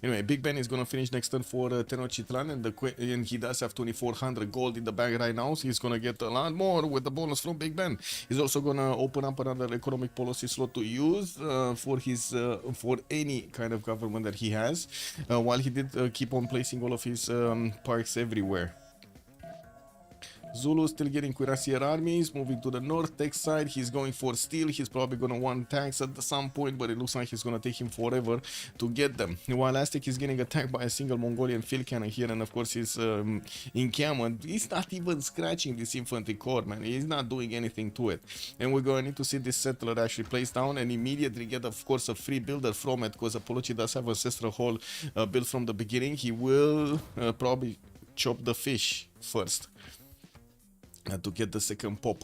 Anyway, Big Ben is gonna finish next turn for Tenochtitlan, and he does have 2400 gold in the bag right now, so he's gonna get a lot more with the bonus from Big Ben. He's also gonna open up another economic policy slot to use for his for any kind of government that he has, while he did keep on placing all of his parks everywhere. Zulu still getting cuirassier armies, moving to the north tech side. He's going for steel. He's probably going to want tanks at some point, but it looks like he's going to take him forever to get them. While Aztec is getting attacked by a single Mongolian field cannon here, and of course his encampment. He's not even scratching this infantry corps, man. He's not doing anything to it. And we're going to need to see this settler actually placed down and immediately get, of course, a free builder from it, because Apology does have Ancestral Hall built from the beginning. He will probably chop the fish first. To get the second pop.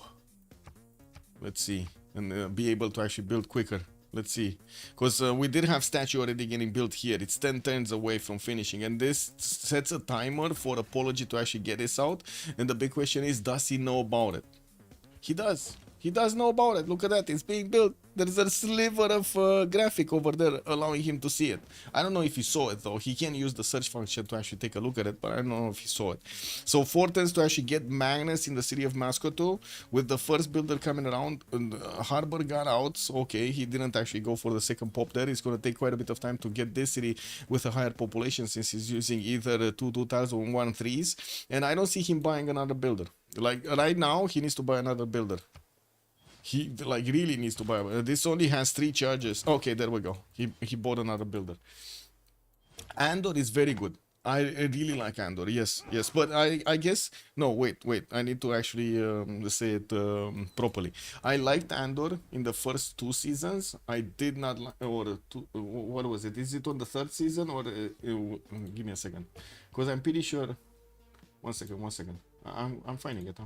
Let's see. And be able to actually build quicker. Let's see. Because we did have statue already getting built here. It's 10 turns away from finishing. And this sets a timer for Apology to actually get this out. And the big question is, does he know about it? He does. He does know about it. Look at that. It's being built. There's a sliver of graphic over there allowing him to see it. I don't know if he saw it though. He can use the search function to actually take a look at it, but I don't know if he saw it. So 4 turns to actually get Magnus in the city of Mascoto, with the first builder coming around. Harbor got out. So okay, he didn't actually go for the second pop there. It's going to take quite a bit of time to get this city with a higher population, since he's using either 2 tiles or 1 3s. And I don't see him buying another builder. Like right now, he needs to buy another builder. He like really needs to buy. This only has 3 charges. Okay, there we go. He bought another builder. Andor is very good. I really like Andor. Yes. But I guess no. Wait. I need to actually say it properly. I liked Andor in the first 2 seasons. I did not like. Or what was it? Is it on the 3rd season or? Give me a second, because I'm pretty sure. One second. I'm finding it.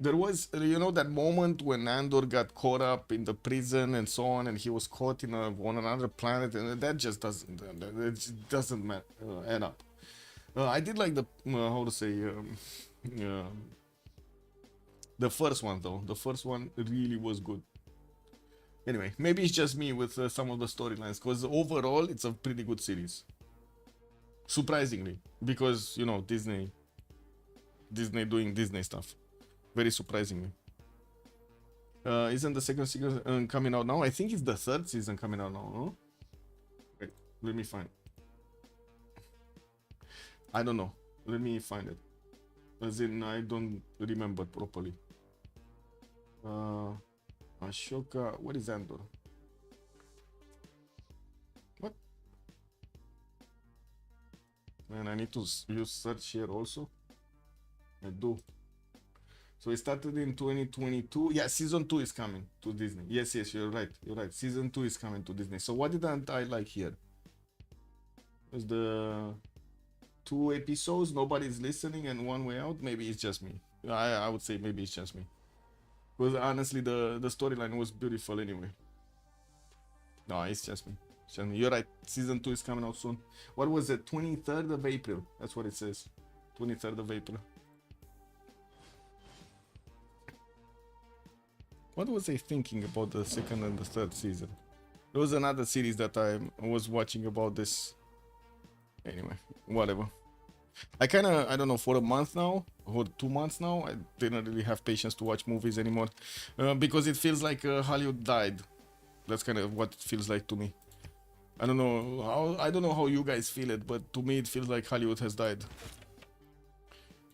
There was, you know, that moment when Andor got caught up in the prison and so on, and he was caught in on another planet, and that just doesn't add up. I did like the how to say the first one though. The first one really was good. Anyway, maybe it's just me with some of the storylines, because overall it's a pretty good series. Surprisingly, because you know Disney doing Disney stuff. Very surprisingly. Isn't the second season coming out now? I think it's the 3rd season coming out now, no? Wait, let me find. I don't know. Let me find it. As in, I don't remember properly. Ashoka, what is Andor? What? Man, I need to use search here also. I do. So it started in 2022. Yeah, season 2 is coming to Disney. Yes, you're right. Season 2 is coming to Disney. So what didn't I like here? Was the 2 episodes, nobody's listening, and 1 way out? Maybe it's just me. I would say maybe it's just me. Because honestly, the storyline was beautiful anyway. No, it's just me. You're right. Season 2 is coming out soon. What was it? 23rd of April. That's what it says. 23rd of April. What was I thinking about the second and the third season? There was another series that I was watching about this. Anyway, whatever. I don't know, for a month now, or 2 months now, I didn't really have patience to watch movies anymore. Because it feels like Hollywood died. That's kind of what it feels like to me. I don't know how you guys feel it, but to me it feels like Hollywood has died.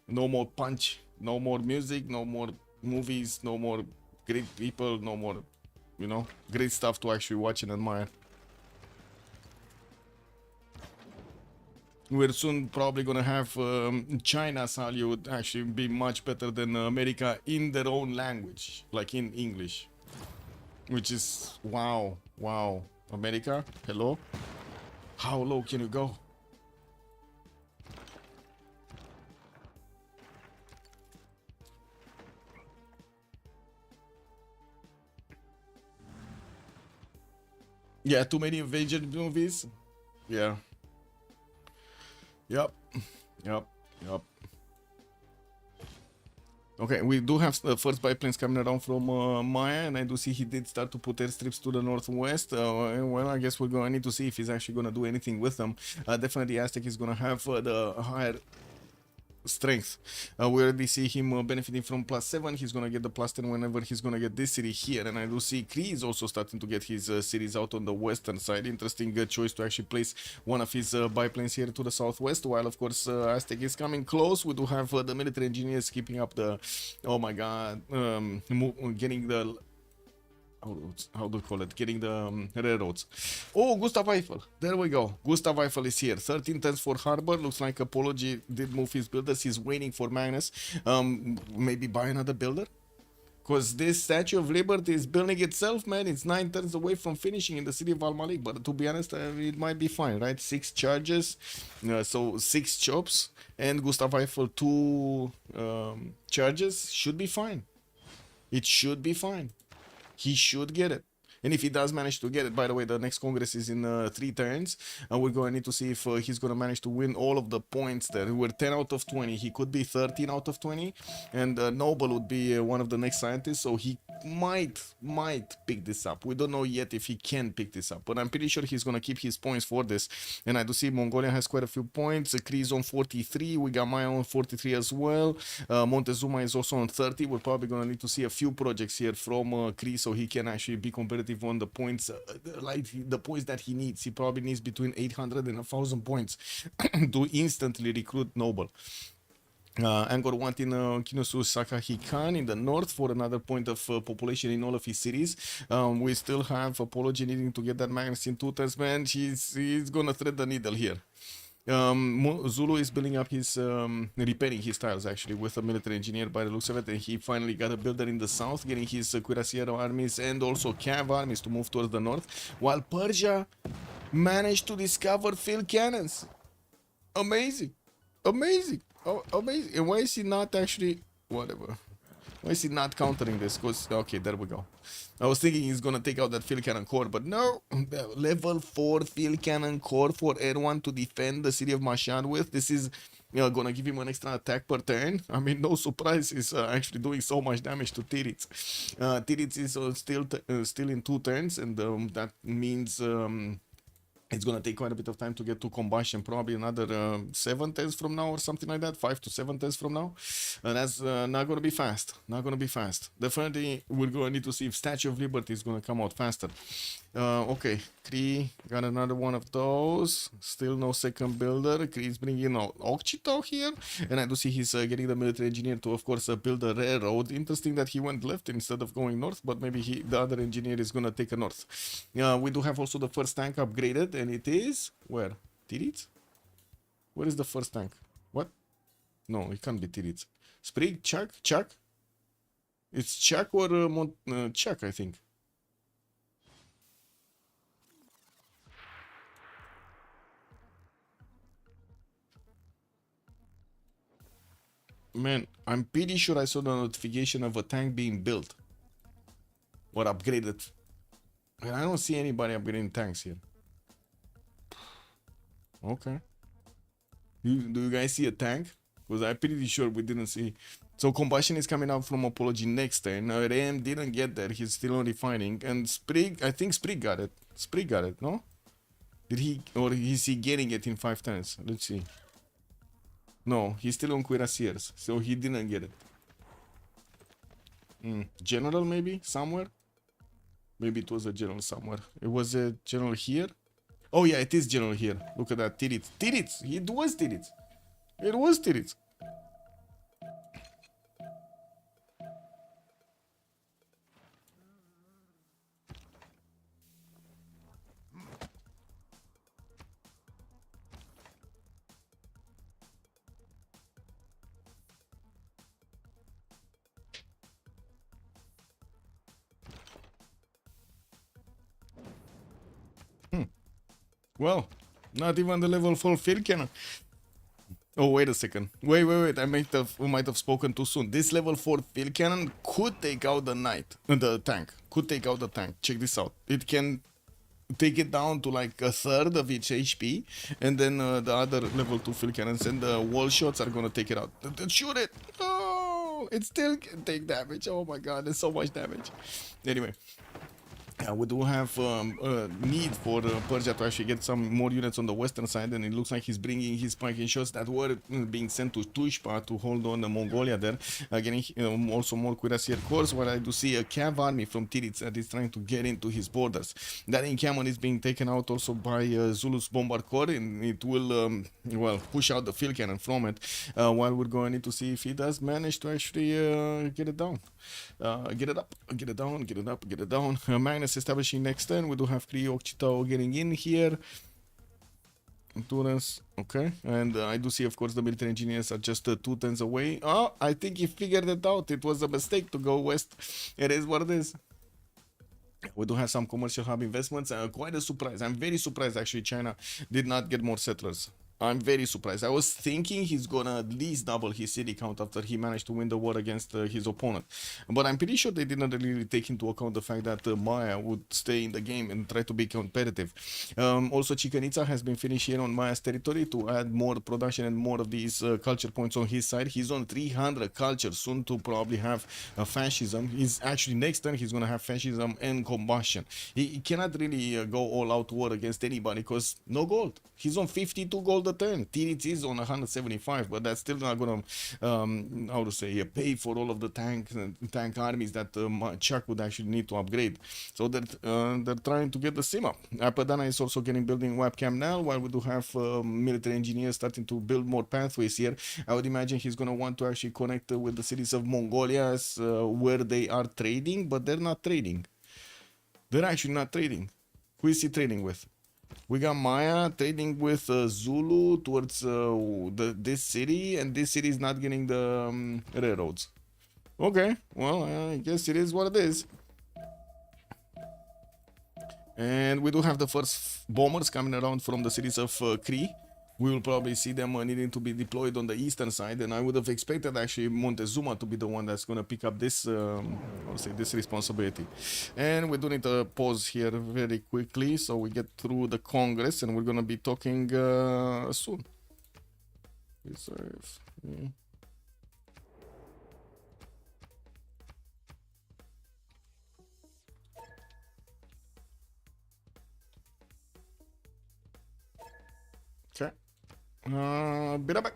No more punch, no more music, no more movies, no more great people, no more, you know, great stuff to actually watch and admire. We're soon probably gonna have China's Hollywood actually be much better than America in their own language, like in English. Which is, wow. America, hello? How low can you go? Yeah, too many invasion movies. Yeah. Yep. Okay, we do have the first biplanes coming around from Maya, and I do see he did start to put airstrips to the northwest. Well, I guess we're gonna need to see if he's actually gonna do anything with them. Definitely Aztec is gonna have the higher strength. We already see him benefiting from +7. He's gonna get the +10 whenever he's gonna get this city here, and I do see Kree is also starting to get his cities out on the western side. Interesting choice to actually place one of his biplanes here to the southwest, while of course Aztec is coming close. We do have the military engineers keeping up the, oh my god, getting the, how do you call it? Getting the railroads. Oh, Gustav Eiffel. There we go. Gustav Eiffel is here. 13 tons for harbor. Looks like Apology did move his builders. He's waiting for Magnus. Maybe buy another builder? Because this Statue of Liberty is building itself, man. It's 9 turns away from finishing in the city of Al Malik. But to be honest, it might be fine, right? 6 charges. So 6 chops. And Gustav Eiffel 2 charges. Should be fine. It should be fine. He should get it. And if he does manage to get it, by the way, the next Congress is in 3 turns. And we're going to need to see if he's going to manage to win all of the points there. We're 10 out of 20. He could be 13 out of 20. And Noble would be one of the next scientists. So he might pick this up. We don't know yet if he can pick this up. But I'm pretty sure he's going to keep his points for this. And I do see Mongolia has quite a few points. Kree is on 43. We got Maya on 43 as well. Montezuma is also on 30. We're probably going to need to see a few projects here from Kree so he can actually be competitive on the points, like the points that he needs. He probably needs between 800 and 1,000 points to instantly recruit Noble. Angkor Wat in Kinosu Sakahikan in the north for another point of population in all of his cities. We still have Apology needing to get that Magnus in 2 turns, man. He's gonna thread the needle here. Zulu is building up his, repairing his tiles actually with a military engineer by the looks of it, and he finally got a builder in the south, getting his Cuirassiero armies and also Cav armies to move towards the north, while Persia managed to discover field cannons. Amazing. Oh, amazing. And why is he not actually, whatever. Why is he not countering this? Because, okay, there we go. I was thinking he's gonna take out that field cannon core, but no. Level 4 field cannon core for Erwan to defend the city of Mashhad with. This is gonna give him an extra attack per turn. I mean, no surprise, he's actually doing so much damage to Tiritz. Tiritz is still in 2 turns, and that means it's gonna take quite a bit of time to get to combustion, probably another 7 turns from now or something like that, 5 to 7 turns from now. And that's not gonna be fast. Definitely, we're gonna need to see if Statue of Liberty is gonna come out faster. Okay, Kree got another one of those. Still no second builder. Kree is bringing out Okchito here, and I do see he's getting the military engineer to, of course, build a railroad. Interesting that he went left instead of going north, but maybe the other engineer is gonna take a north. We do have also the first tank upgraded, and it is where? Tiritz? Where is the first tank? What? No, it can't be Tiritz. Sprig, Chak? It's Chak or Chak, I think. Man, I'm pretty sure I saw the notification of a tank being built or upgraded. And I don't see anybody upgrading tanks here. Okay. Do you guys see a tank? Because I'm pretty sure we didn't see. So combustion is coming out from Apology next turn. Ram didn't get there. He's still on refining. And Sprig, I think Sprig got it. Sprig got it, no? Did he, or is he getting it in 5 turns? Let's see. No, he's still on Cuirassiers, so he didn't get it. General maybe? Somewhere? Maybe it was a general somewhere. It was a general here? Oh yeah, it is general here. Look at that. Tirits. Tirits! It was Tirits. It was Tirits. Well, not even the level 4 field cannon. Oh, wait a second. Wait. We might have spoken too soon. This level 4 field cannon could take out the knight. The tank. Could take out the tank. Check this out. It can take it down to like a third of its HP, and then the other level 2 field cannons and the wall shots are gonna take it out. Shoot it! Oh, it still can take damage. Oh my god, there's so much damage. Anyway. We do have need for Persia to actually get some more units on the western side, and it looks like he's bringing his spiking shots that were being sent to Tushpa to hold on Mongolia there, getting also more Cuirassier corps, where I do see a Cav army from Tirits that is trying to get into his borders. That encampment is being taken out also by Zulu's Bombard Corps, and it will, well, push out the field cannon from it, while we're going to see if he does manage to actually get it down. Get it up, get it down, get it up, get it down. Magnus establishing next turn. We do have Kree Okchitao getting in here. Endurance, okay. And I do see, of course, the military engineers are just 2 turns away. Oh, I think he figured it out. It was a mistake to go west. It is what it is. We do have some commercial hub investments. Quite a surprise. I'm very surprised, actually, China did not get more settlers. I'm very surprised. I was thinking he's gonna at least double his city count after he managed to win the war against his opponent. But I'm pretty sure they didn't really take into account the fact that Maya would stay in the game and try to be competitive. Also, Chichen Itza has been finished here on Maya's territory to add more production and more of these culture points on his side. He's on 300 culture, soon to probably have fascism. He's actually next turn he's gonna have fascism and combustion. He cannot really go all out war against anybody because no gold. He's on 52 gold a turn. Tirits is on 175, but that's still not gonna, how to say, pay for all of the tank armies that Chuck would actually need to upgrade. So they're trying to get the sim up. Apadana is also getting building webcam now, while we do have military engineers starting to build more pathways here. I would imagine he's gonna want to actually connect with the cities of Mongolia, where they are trading, but they're not trading. They're actually not trading. Who is he trading with? We got Maya trading with Zulu towards this city, and this city is not getting the railroads. Okay, well, I guess it is what it is. And we do have the first bombers coming around from the cities of Kree. We will probably see them needing to be deployed on the eastern side, and I would have expected actually Montezuma to be the one that's going to pick up this, this responsibility. And we do need to pause here very quickly so we get through the Congress, and we're going to be talking soon. Reserve. Yeah. Okay. Be right back.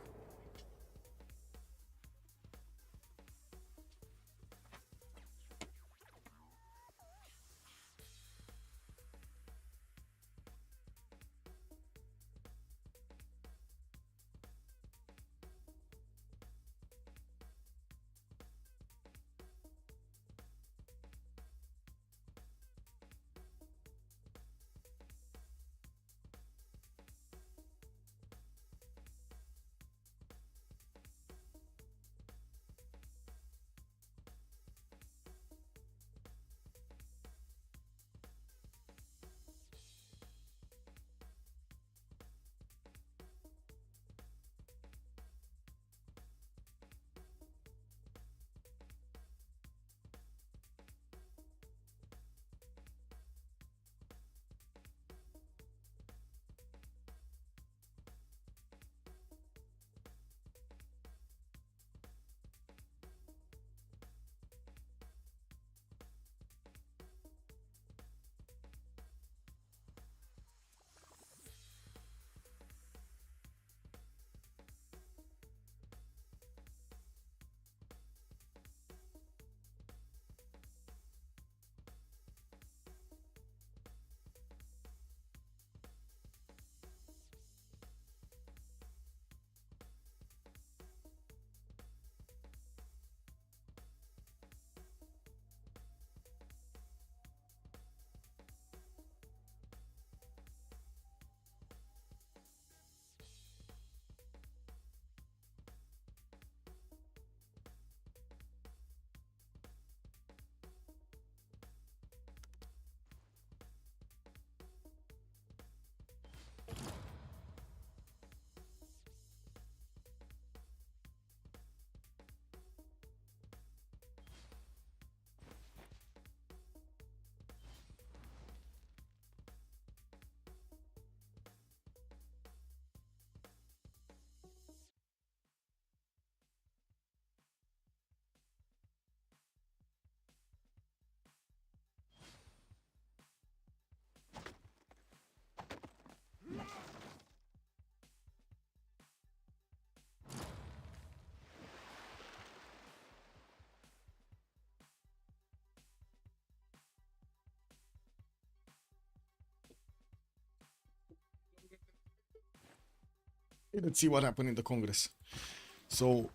Let's see what happened in the Congress. So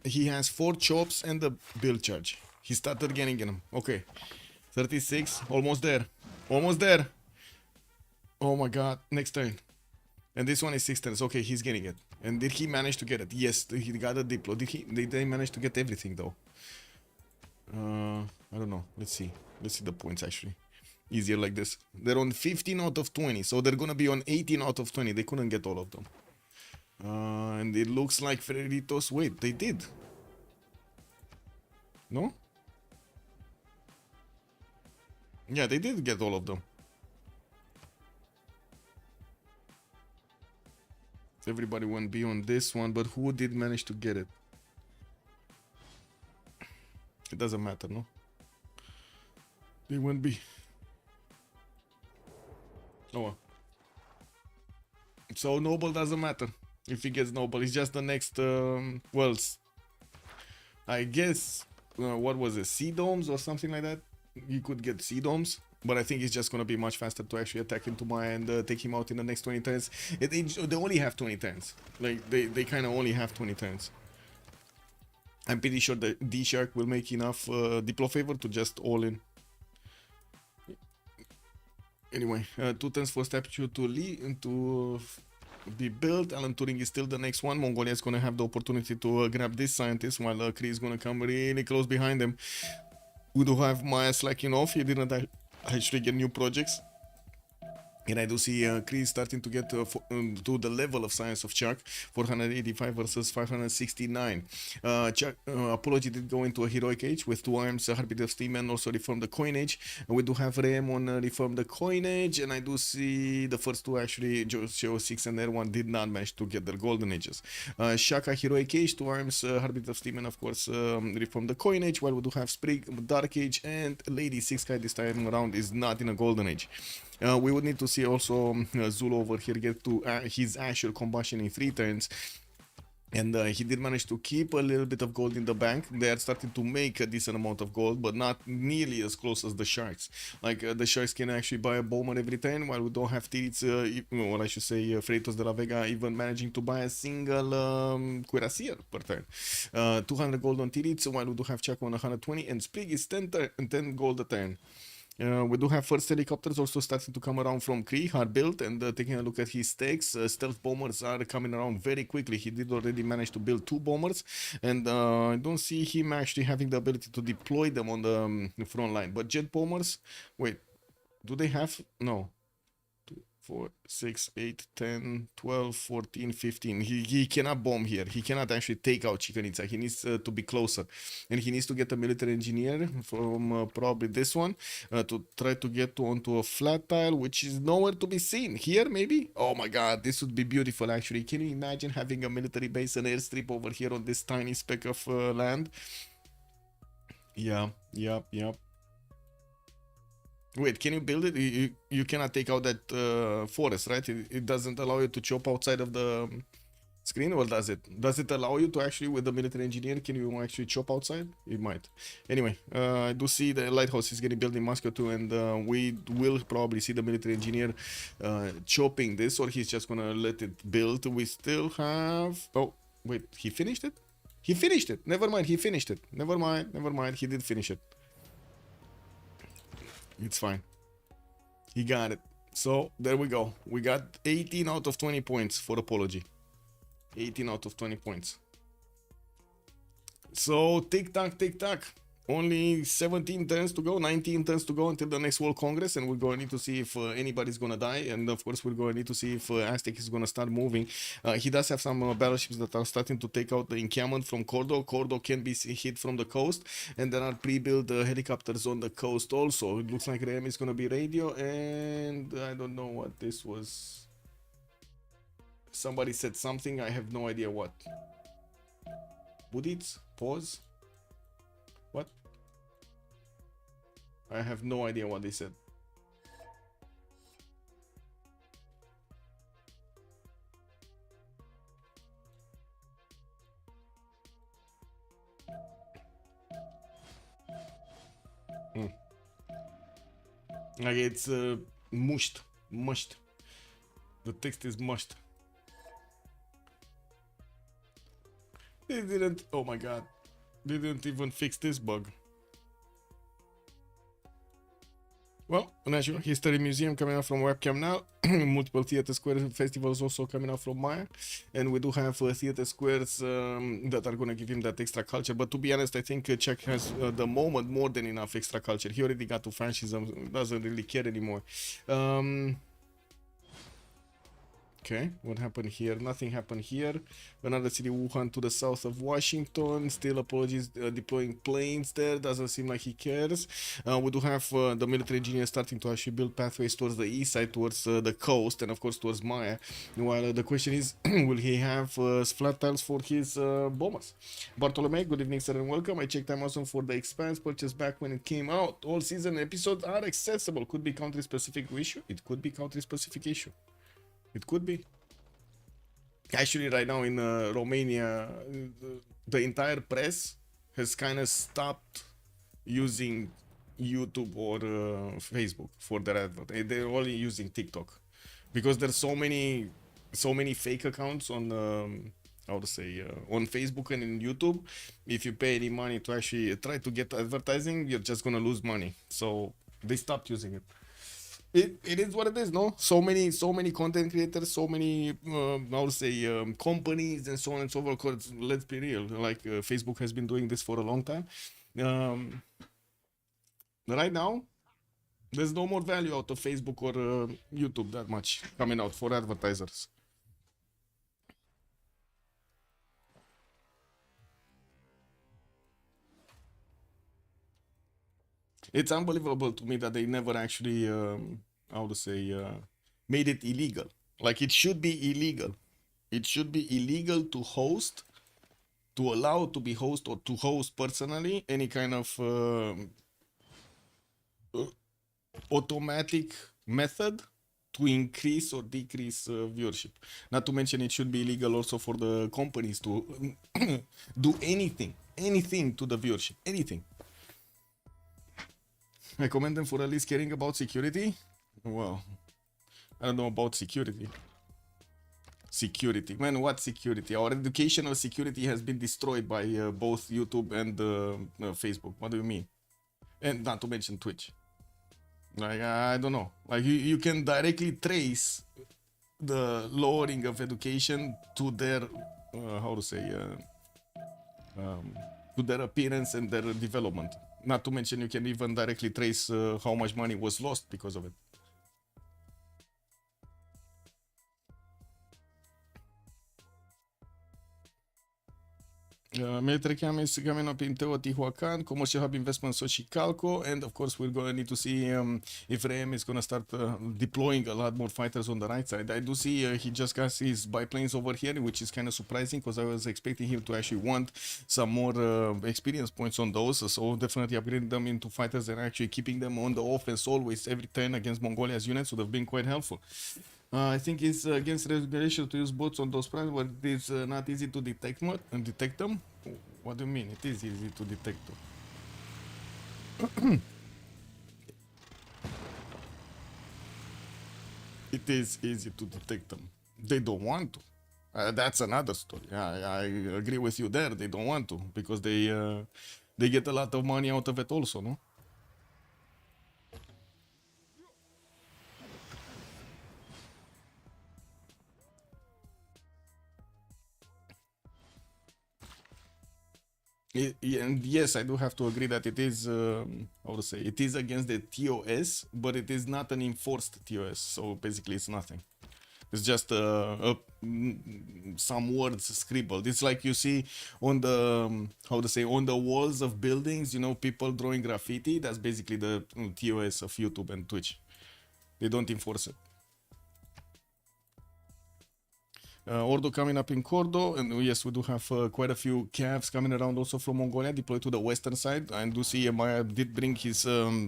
he has 4 chops and a build charge. He started getting them. Okay, 36, almost there, almost there. Oh my god, next turn. And this one is 6 turns. Okay, he's getting it. And did he manage to get it? Yes, he got a diplo. Did they manage to get everything though? I don't know. Let's see. Let's see the points actually. Easier like this. They're on 15 out of 20, so they're gonna be on 18 out of 20. They couldn't get all of them. And it looks like Freritos. Wait, they did. No? Yeah, they did get all of them. Everybody went B on this one, but who did manage to get it? It doesn't matter, no? They went B. Oh well. So Noble doesn't matter. If he gets Noble, it's just the next, well, I guess, what was it, Sea Domes or something like that? You could get Sea Domes, but I think it's just going to be much faster to actually attack into Maya and take him out in the next 20 turns. They only have 20 turns. Like, they kind of only have 20 turns. I'm pretty sure that DShark will make enough Diplo favor to just all in. Anyway, 2 turns for statue to be built. Alan Turing is still the next one. Mongolia is going to have the opportunity to grab this scientist, while Kree is going to come really close behind them. We do have Maya slacking off. He didn't actually get new projects. And I do see Kree starting to get to the level of science of Chuck, 485 versus 569. Chuck, Apology did go into a heroic age with 2 arms, Heartbeat of Steam, and also reform the coinage. We do have Rem on reform the coinage, and I do see the first 2 actually, Show6 and R1 did not manage to get their golden ages. Shaka heroic age, 2 arms, Heartbeat of Steam, and of course reform the coinage, while we do have Sprig, Dark Age, and Lady 6 Sky this time around is not in a golden age. We would need to see also Zulu over here get to his actual combustion in 3 turns. And he did manage to keep a little bit of gold in the bank. They are starting to make a decent amount of gold, but not nearly as close as the Sharks. Like, the Sharks can actually buy a bomber every turn, while we don't have Tirits, or I should say Freritos de la Vega even managing to buy a single cuirassier per turn. 200 gold on Tirits, while we do have Chuck on 120, and Sprig is 10 gold a turn. We do have first helicopters also starting to come around from Kree, hard built, and taking a look at his stakes. Stealth bombers are coming around very quickly. He did already manage to build 2 bombers, and I don't see him actually having the ability to deploy them on the front line. But jet bombers, wait, do they have? No. 4, 6, 8, 10, 12, 14, 15. He cannot bomb here. He cannot actually take out Chicanitsa. He needs to be closer. And he needs to get a military engineer from probably this one to try to get onto a flat tile, which is nowhere to be seen. Here, maybe? Oh my god, this would be beautiful actually. Can you imagine having a military base and airstrip over here on this tiny speck of land? Yeah. Wait, can you build it? You cannot take out that forest, right? It doesn't allow you to chop outside of the screen, or does it? Does it allow you to actually, with the military engineer, can you actually chop outside? It might. Anyway, I do see the lighthouse is getting built in Moscow too, and we will probably see the military engineer chopping this, or he's just gonna let it build. We still have... Oh, wait, he finished it? He finished it! Never mind, he finished it. Never mind, he did finish it. It's fine. He got it. So, there we go. We got 18 out of 20 points for Apology. 18 out of 20 points. So, tick-tock, tick-tock. Only 17 turns to go, 19 turns to go until the next World Congress, and we're going to need to see if anybody's going to die, and of course we're going to need to see if Aztec is going to start moving. He does have some battleships that are starting to take out the encampment from Cordo. Cordo can be hit from the coast, and there are pre-built helicopters on the coast also. It looks like Rem is going to be radio, and I don't know what this was. Somebody said something, I have no idea what. Budits? Pause? What? I have no idea what they said. Like it's mushed. The text is mushed. They didn't. Oh my god. They didn't even fix this bug. Well, National History Museum coming out from webcam now. Multiple theater square festivals also coming out from Maya. And we do have theater squares that are going to give him that extra culture. But to be honest, I think Czech has the moment more than enough extra culture. He already got to fascism, doesn't really care anymore. Okay, what happened here? Nothing happened here. Another city, Wuhan, to the south of Washington. Still apologies, deploying planes there. Doesn't seem like he cares. We do have the military engineers starting to actually build pathways towards the east side, towards the coast, and of course towards Maya. While the question is, will he have flat tiles for his bombers? Bartolome, good evening, sir, and welcome. I checked Amazon for the Expanse purchase back when it came out. All season episodes are accessible. Could be country-specific issue. It could be country-specific issue. It could be. Actually, right now in Romania, the entire press has kind of stopped using YouTube or Facebook for their advert. They're only using TikTok because there's so many fake accounts on how to say on Facebook and in YouTube. If you pay any money to actually try to get advertising, you're just gonna lose money. So they stopped using it. It is what it is, no? So many content creators, so many I would say companies and so on and so forth. 'Cause let's be real, like Facebook has been doing this for a long time. Right now, there's no more value out of Facebook or YouTube that much coming out for advertisers. It's unbelievable to me that they never actually, how to say, made it illegal. Like it should be illegal. It should be illegal to host, to allow to be host or to host personally any kind of automatic method to increase or decrease viewership. Not to mention it should be illegal also for the companies to do anything to the viewership, anything. I commend them for at least caring about security. Well, I don't know about security. Security, man, what security? Our educational security has been destroyed by both YouTube and Facebook. What do you mean? And not to mention Twitch. Like, I don't know. Like, you can directly trace the lowering of education to their, how to say, to their appearance and their development. Not to mention you can even directly trace how much money was lost because of it. Military cam is coming up in Teotihuacan, commercial hub investment Xochicalco, and of course we're going to need to see if RAM is going to start deploying a lot more fighters on the right side. I do see he just got his biplanes over here, which is kind of surprising because I was expecting him to actually want some more experience points on those, so definitely upgrading them into fighters and actually keeping them on the offense always every turn against Mongolia's units would have been quite helpful. I think it's against regulation to use bots on those primes, but it's not easy to detect them. What do you mean? It is easy to detect them. It is easy to detect them. They don't want to. That's another story. I agree with you there. They don't want to because they get a lot of money out of it also, no? And yes, I do have to agree that it is, how to say, it is against the TOS, but it is not an enforced TOS. So basically, it's nothing. It's just some words scribbled. It's like you see on the, how to say, on the walls of buildings, you know, people drawing graffiti. That's basically the TOS of YouTube and Twitch. They don't enforce it. Ordo coming up in Cordo, and yes, we do have quite a few calves coming around also from Mongolia deployed to the western side. And do see Maya did bring his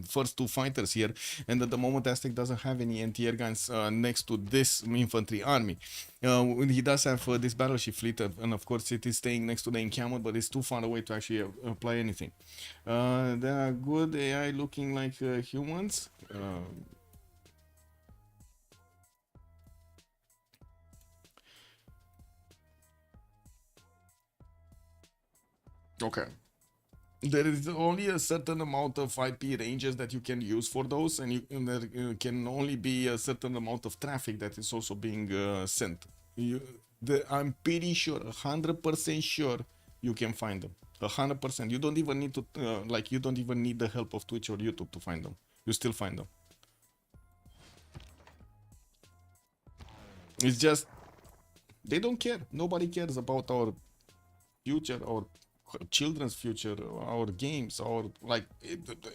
first two fighters here, and at the moment Aztec doesn't have any anti-air guns next to this infantry army. He does have this battleship fleet, and of course it is staying next to the encampment, but it's too far away to actually apply anything. There are good AI looking like humans. Okay. There is only a certain amount of IP ranges that you can use for those, and there can only be a certain amount of traffic that is also being sent. I'm pretty sure, 100% sure, you can find them. 100%. You don't even need to you don't even need the help of Twitch or YouTube to find them. You still find them. It's just they don't care. Nobody cares about our future, our children's future, our games, our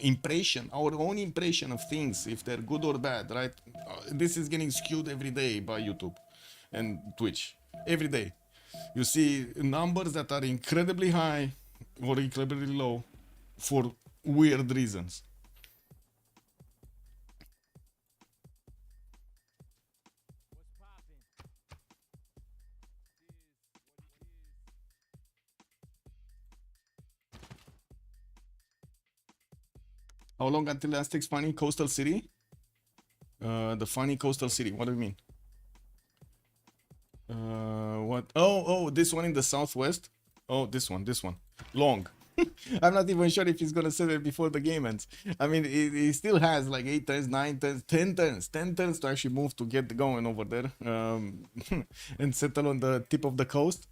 impression, our own impression of things, if they're good or bad, right? This is getting skewed every day by YouTube and Twitch. Every day. You see numbers that are incredibly high or incredibly low for weird reasons. How long until Aztec's funny coastal city? The funny coastal city. What do you mean? What? Oh, this one in the southwest. Oh, this one. Long. I'm not even sure if he's gonna set it before the game ends. I mean, he still has like 8 turns, 9 turns, 10 turns, 10 turns to actually move to get going over there, and settle on the tip of the coast.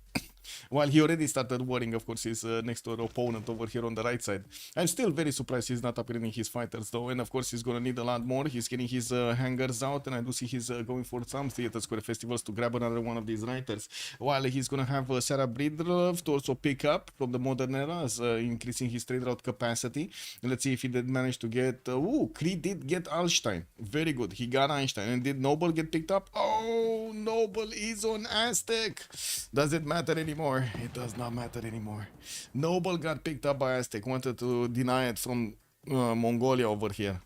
While he already started worrying, of course, his next door opponent over here on the right side. I'm still very surprised he's not upgrading his fighters though, and of course he's gonna need a lot more. He's getting his hangars out, and I do see he's going for some Theater Square festivals to grab another one of these writers. While he's gonna have Sarah Breedlove to also pick up from the modern era, as increasing his trade route capacity. And let's see if he did manage to get. Kree did get Alstein. Very good. He got Einstein. And did Noble get picked up? Oh, Noble is on Aztec. Does it matter anymore? It does not matter anymore. Noble got picked up by Aztec. Wanted to deny it from Mongolia over here.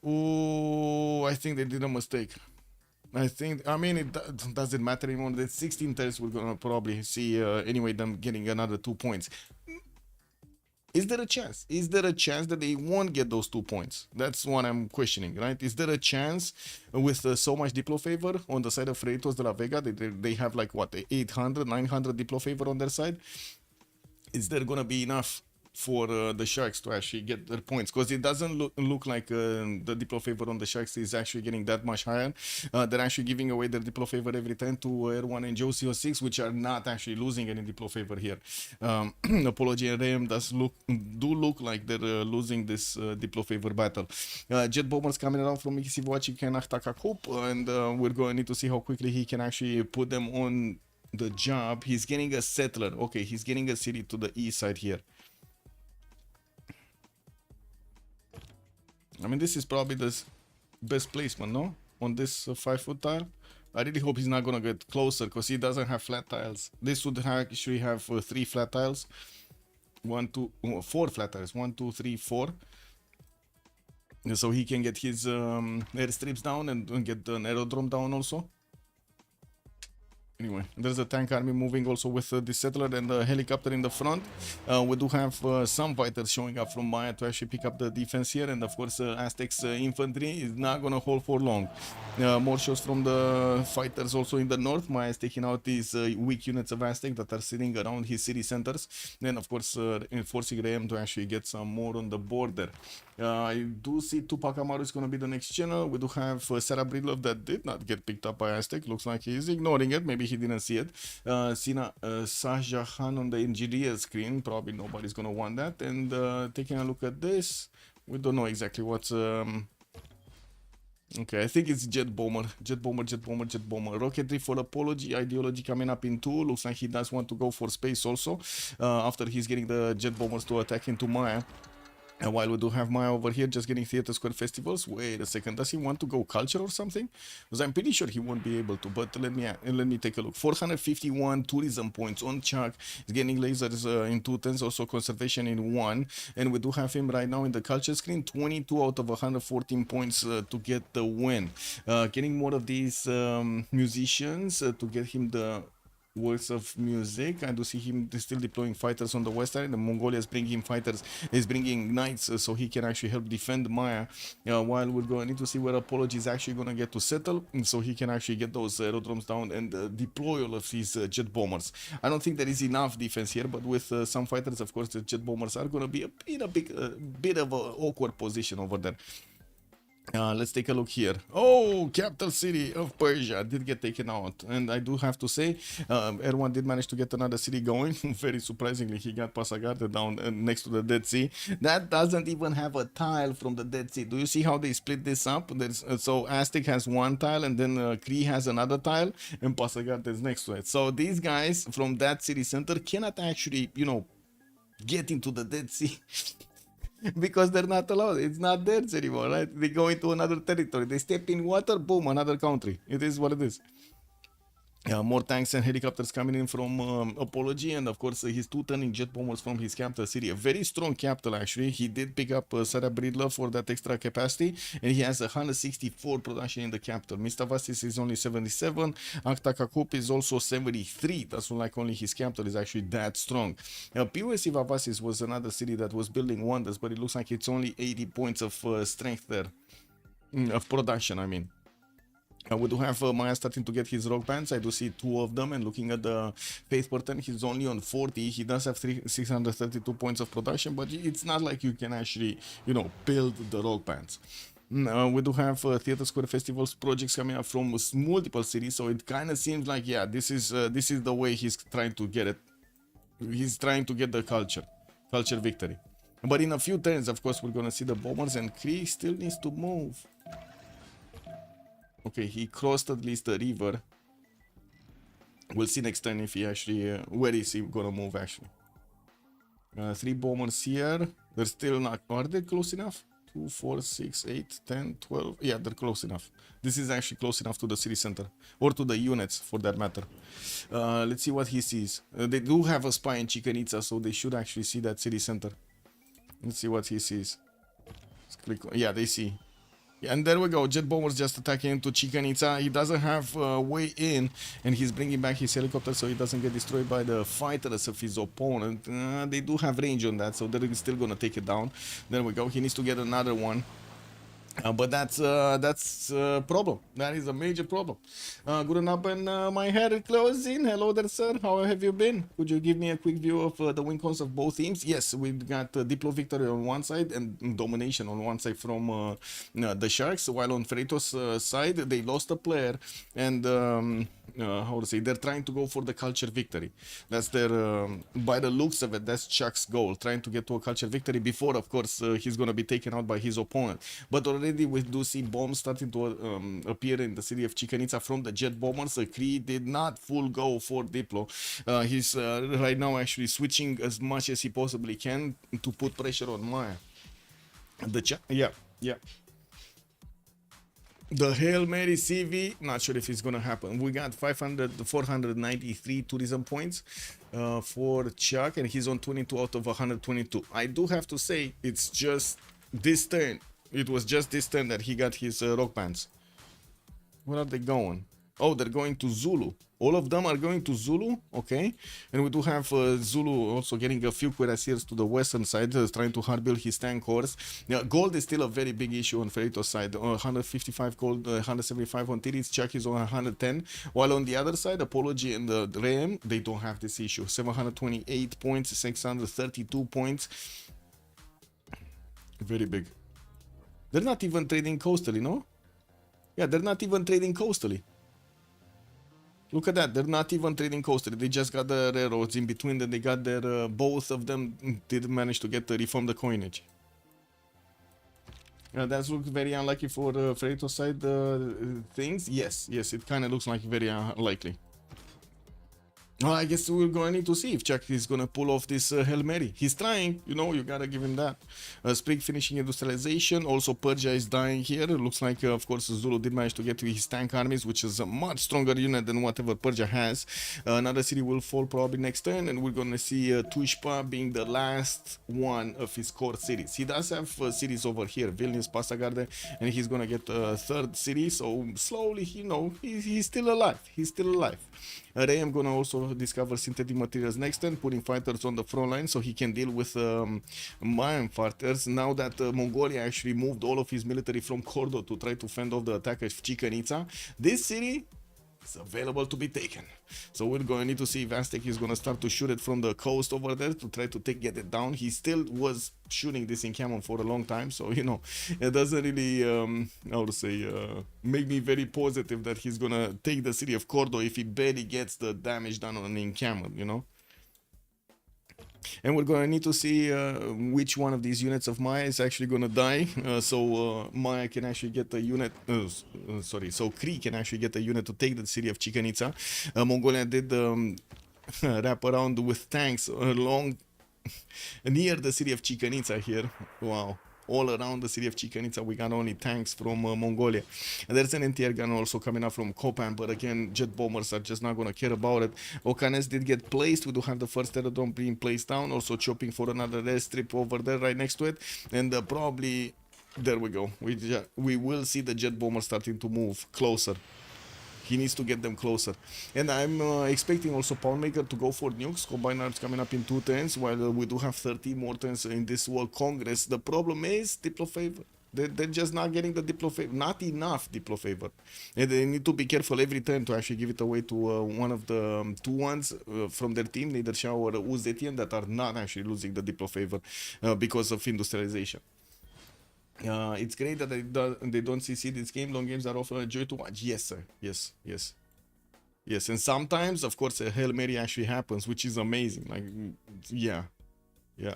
Ooh, I think they did a mistake. I mean, it doesn't matter anymore. The 16 turns we're gonna probably see anyway them getting another 2 points. Is there a chance? Is there a chance that they won't get those 2 points? That's what I'm questioning, right? Is there a chance with so much Diplo favor on the side of Freritos de la Vega? They have like what, 800, 900 Diplo favor on their side? Is there gonna be enough for the Sharks to actually get their points? Because it doesn't look like the Diplo favor on the Sharks is actually getting that much higher. They're actually giving away their Diplo favor every time to Air1 and Joe CO6, which are not actually losing any Diplo favor here. Apology and Ram do look like they're losing this Diplo favor battle. Jet Bombers coming around from Civ6 can attack a coup, and we're going to need to see how quickly he can actually put them on the job. He's getting a settler. Okay, he's getting a city to the east side here. I mean, this is probably the best placement, no? On this 5-foot tile. I really hope he's not gonna get closer, because he doesn't have flat tiles. This would actually have 3 flat tiles. 4 flat tiles. 1, 2, 3, 4. So he can get his airstrips down and get an aerodrome down also. Anyway, there's a tank army moving also with the settler and the helicopter in the front. We do have some fighters showing up from Maya to actually pick up the defense here, and of course Aztec's infantry is not gonna hold for long. More shows from the fighters also in the north. Maya is taking out these weak units of Aztec that are sitting around his city centers, and of course forcing Ram to actually get some more on the border. I do see Tupac Amaru is going to be the next channel. We do have Sarah Breedlove that did not get picked up by Aztec. Looks like he's ignoring it. Maybe he didn't see it. Sina Shahjahan on the engineer screen. Probably nobody's going to want that. And taking a look at this, we don't know exactly what's... Okay, I think it's Jet Bomber. Rocketry for Apology. Ideology coming up in 2. Looks like he does want to go for space also. After he's getting the Jet Bombers to attack into Maya. And while we do have Maya over here just getting Theater Square festivals, wait a second, does he want to go culture or something? Because I'm pretty sure he won't be able to, but let me take a look. 451 tourism points on Chuck. He's getting lasers in 2 turns, also conservation in 1. And we do have him right now in the culture screen, 22 out of 114 points to get the win. Getting more of these musicians to get him the works of music. I do see him still deploying fighters on the west side. The Mongolia is bringing fighters, is bringing knights, so he can actually help defend Maya. While we're going to see where Apology is actually going to get to settle, so he can actually get those aerodromes down and deploy all of his jet bombers. I don't think there is enough defense here, but with some fighters, of course, the jet bombers are going to be a bit of an awkward position over there. Let's take a look here. Oh, capital city of Persia did get taken out, and I do have to say, Erwan did manage to get another city going. Very surprisingly, he got Pasargada down next to the Dead Sea. That doesn't even have a tile from the Dead Sea. Do you see how they split this up? There's so Aztec has one tile, and then Cree has another tile, and Pasargada is next to it. So these guys from that city center cannot actually, you know, get into the Dead Sea. Because they're not allowed. It's not theirs anymore, right? They go into another territory. They step in water, boom, another country. It is what it is. More tanks and helicopters coming in from Apology, and of course his 2 turning jet bombers from his capital city. A very strong capital actually. He did pick up Sarah Bridla for that extra capacity, and he has 164 production in the capital. Mistavasis is only 77. Aktakakup is also 73. That's like only his capital is actually that strong. POS Vavasis was another city that was building wonders, but it looks like it's only 80 points of strength there. Of production, I mean. We do have Maya starting to get his rock bands. I do see 2 of them, and looking at the faith pattern, he's only on 40. He does have 632 points of production, but it's not like you can actually, you know, build the rock bands. We do have Theater Square Festivals projects coming up from multiple cities, so it kind of seems like, yeah, this is the way he's trying to get it. He's trying to get the culture victory. But in a few turns, of course, we're gonna see the bombers, and Kree still needs to move. Okay, he crossed at least the river. We'll see next time if he actually... where is he gonna move, actually? 3 bombers here. They're still not... Are they close enough? 2, 4, 6, 8, 10, 12... Yeah, they're close enough. This is actually close enough to the city center. Or to the units, for that matter. Let's see what he sees. They do have a spy in Chichen Itza, so they should actually see that city center. Let's see what he sees. Let's click... Yeah, they see. And there we go, jet bombers just attacking into Chichen Itza. He doesn't have way in, and he's bringing back his helicopter so he doesn't get destroyed by the fighters of his opponent. They do have range on that, so they're still gonna take it down. There we go, he needs to get another one. But that's a problem. That is a major problem. Good enough, my hair closing. Hello there, sir. How have you been? Could you give me a quick view of the win cons of both teams? Yes, we got Diplo victory on one side and domination on one side from the Sharks. While on Freritos' side, they lost a player, and how to say, they're trying to go for the culture victory. That's their, by the looks of it, that's Chuck's goal, trying to get to a culture victory before, of course, he's gonna be taken out by his opponent. But already we do see bombs starting to appear in the city of Chichen Itza from the jet bombers. Kree did not full go for Diplo. He's right now actually switching as much as he possibly can to put pressure on Maya. Yeah. The Hail Mary CV, not sure if it's gonna happen. We got 493 tourism points for Chuck, and he's on 22 out of 122. I do have to say, it's just this turn. It was just this turn that he got his rock bands. Where are they going? Oh, they're going to Zulu. All of them are going to Zulu, okay. And we do have Zulu also getting a few cuirassiers to the western side, trying to hard build his tank horse. Now, gold is still a very big issue on Freritos' side. 155 gold, 175 on Tiris, Chuck is on 110. While on the other side, Apology and the Ram, they don't have this issue. 728 points, 632 points. Very big. They're not even trading coastally, no? Yeah, they're not even trading coastally. Look at that, they're not even trading coastally. They just got the railroads in between, then they got their, both of them did manage to get reform the coinage. That looks very unlucky for Freritos side things. Yes, it kind of looks like very unlikely. I guess we're going to need to see if Chuck is going to pull off this Hail Mary. He's trying, you know, you gotta give him that. Spring finishing industrialization. Also, Persia is dying here. It looks like, of course, Zulu did manage to get to his tank armies, which is a much stronger unit than whatever Persia has. Another city will fall probably next turn, and we're going to see Tushpa being the last one of his core cities. He does have cities over here, Vilnius, Pasagarde, and he's going to get a third city. So slowly, you know, he's still alive. He's still alive. Ray gonna also discover synthetic materials next turn, putting fighters on the front line so he can deal with Mayan fighters. Now that Mongolia actually moved all of his military from Cordo to try to fend off the attack of Chichen Itza, this city is available to be taken. So we're going to need to see if Aztec is going to start to shoot it from the coast over there to try to get it down. He still was shooting this encampment for a long time, so you know, it doesn't really how to say make me very positive that he's going to take the city of Cordo if he barely gets the damage done on an encampment, you know. And we're going to need to see which one of these units of Maya is actually going to die. So Maya can actually get the unit, so Kree can actually get the unit to take the city of Chichen Itza. Mongolia did wrap around with tanks along near the city of Chichen Itza here. Wow. All around the city of Chichen Itza, we got only tanks from Mongolia. And there's an anti-air gun also coming up from Kopan, but again, jet bombers are just not going to care about it. Okanes did get placed. We do have the first aerodrome being placed down, also chopping for another airstrip over there right next to it. And probably, there we go. We will see the jet bomber starting to move closer. He needs to get them closer. And I'm expecting also Poundmaker to go for nukes. Combined arms coming up in 2 turns, while we do have 13 more turns in this World Congress. The problem is Diplo favor. They're just not getting the Diplo favor. Not enough Diplo favor. And they need to be careful every turn to actually give it away to one of the 2 ones from their team, neither Shao or Uzetian, that are not actually losing the Diplo favor because of industrialization. It's great that they don't CC this game. Long games are often a joy to watch. Yes, sir. Yes, yes. Yes, and sometimes, of course, a Hail Mary actually happens, which is amazing. Like, yeah. Yeah.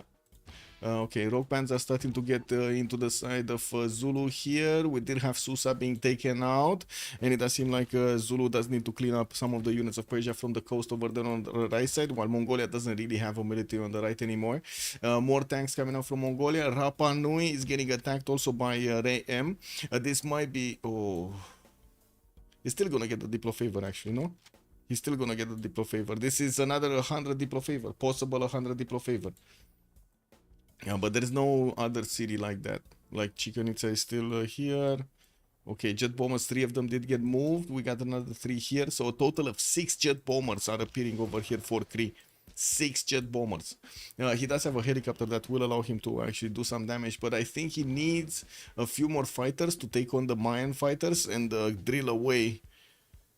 Okay, rock bands are starting to get into the side of Zulu here. We did have Susa being taken out, and it does seem like Zulu does need to clean up some of the units of Persia from the coast over there on the right side, while Mongolia doesn't really have a military on the right anymore. More tanks coming out from Mongolia. Rapa Nui is getting attacked also by Ray M. This might be... Oh... He's still gonna get the Diplo favor, actually, no? He's still gonna get the Diplo favor. This is another 100 Diplo favor. Possible 100 Diplo favor. Yeah, but there is no other city like that. Like Chichen Itza is still here. Okay, jet bombers, 3 of them did get moved. We got another 3 here. So a total of 6 jet bombers are appearing over here for Kree. 6 jet bombers. He does have a helicopter that will allow him to actually do some damage, but I think he needs a few more fighters to take on the Mayan fighters and drill away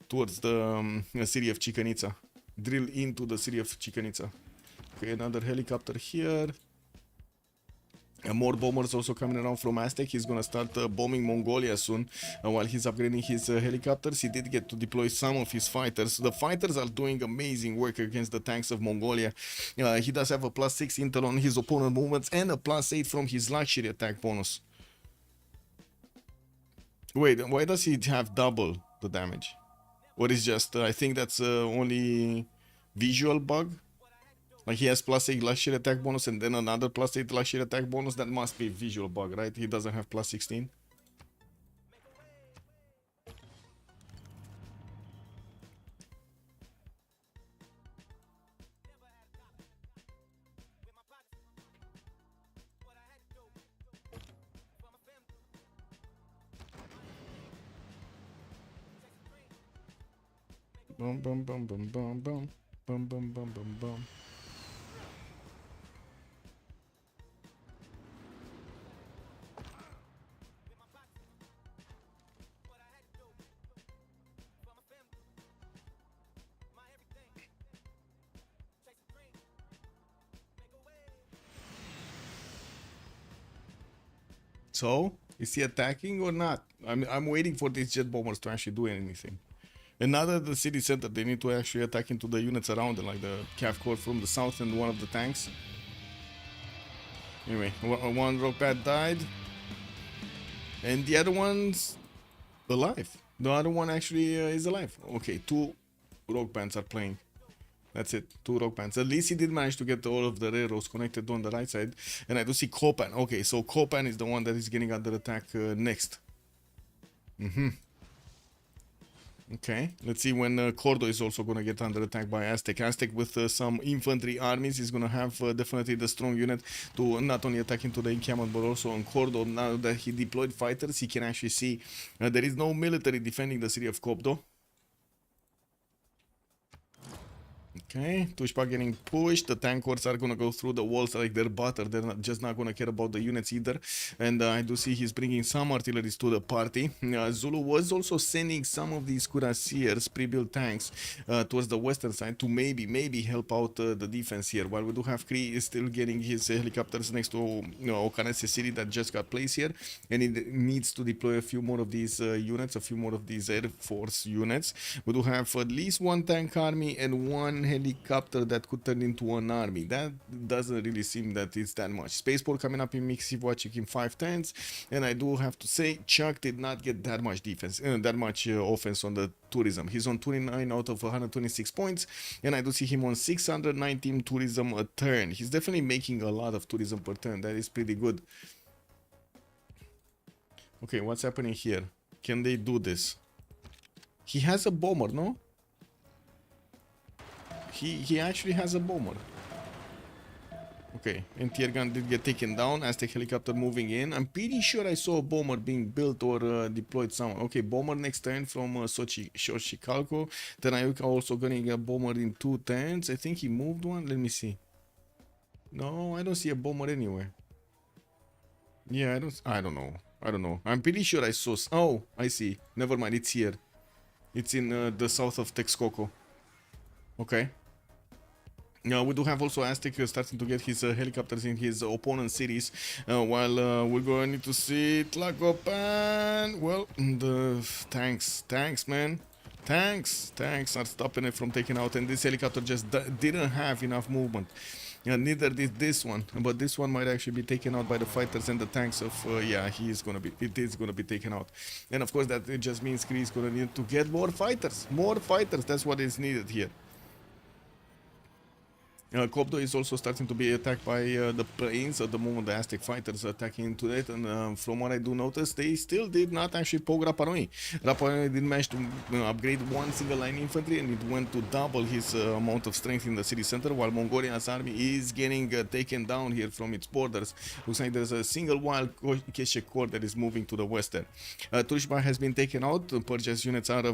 towards the city of Chichen Itza. Drill into the city of Chichen Itza. Okay, another helicopter here. And more bombers also coming around from Aztec. He's gonna start bombing Mongolia soon while he's upgrading his helicopters. He did get to deploy some of his fighters. The fighters are doing amazing work against the tanks of Mongolia. He does have a +6 intel on his opponent movements and a +8 from his luxury attack bonus. Wait, why does he have double the damage? Or is just, I think that's only visual bug? Like he has +8 luxury attack bonus and then another +8 luxury attack bonus. That must be visual bug, right? He doesn't have +16. Bum bum bum bum bum bum bum bum bum bum bum. So, is he attacking or not? I'm waiting for these jet bombers to actually do anything. And now that the city center, they need to actually attack into the units around it, like the Cav Corps from the south and one of the tanks. Anyway, one rock pad died. And the other one's alive. The other one actually is alive. Okay, 2 rock bands are playing. That's it, 2 rock bands. At least he did manage to get all of the railroads connected on the right side. And I do see Kopan. Okay, so Kopan is the one that is getting under attack next. Okay, let's see when Cordo is also going to get under attack by Aztec. Aztec with some infantry armies is going to have definitely the strong unit to not only attack into the encampment but also on Cordo. Now that he deployed fighters, he can actually see there is no military defending the city of Kobdo. Okay, Tushpa getting pushed. The tankers are gonna go through the walls like they're butter. They're just not gonna care about the units either. And I do see he's bringing some artilleries to the party. Zulu was also sending some of these cuirassiers, pre-built tanks, towards the western side to maybe help out the defense here. While we do have Kree is still getting his helicopters next to Okanese city that just got placed here, and it needs to deploy a few more of these units, a few more of these air force units. We do have at least one tank army and one helicopter that could turn into an army. That doesn't really seem that it's that much. Spaceport coming up in Civ6 in 5/10s, and I do have to say Chuck did not get that much defense, that much offense on the tourism. He's on 29 out of 126 points, and I do see him on 619 tourism a turn. He's definitely making a lot of tourism per turn. That is pretty good. Okay, what's happening here? Can they do this? He has a bomber, no? He actually has a bomber. Okay, and tier gun did get taken down. Aztec helicopter moving in. I'm pretty sure I saw a bomber being built or deployed somewhere. Okay, bomber next turn from Xochicalco. Then I also getting a bomber in 2 turns. I think he moved one. Let me see. No, I don't see a bomber anywhere. Yeah, I don't know. I'm pretty sure I saw. Oh, I see. Never mind. It's here. It's in the south of Texcoco. Okay. We do have also Aztec starting to get his helicopters in his opponent cities, while we're going to see Tlacopan. Well, the tanks, man. Tanks are stopping it from taking out, and this helicopter just didn't have enough movement. Neither did this one, but this one might actually be taken out by the fighters and the tanks of, yeah, it is gonna be taken out. And of course that it just means Kree is gonna need to get more fighters, that's what is needed here. Kobdo is also starting to be attacked by the planes at the moment. The Aztec fighters attacking into it, and from what I do notice, they still did not actually poke Rapa Nui. Rapa Nui did manage to upgrade one single line infantry, and it went to double his amount of strength in the city center, while Mongolia's army is getting taken down here from its borders. Looks like there's a single wild Keshe Corps that is moving to the western. Tushba has been taken out. Purchase units are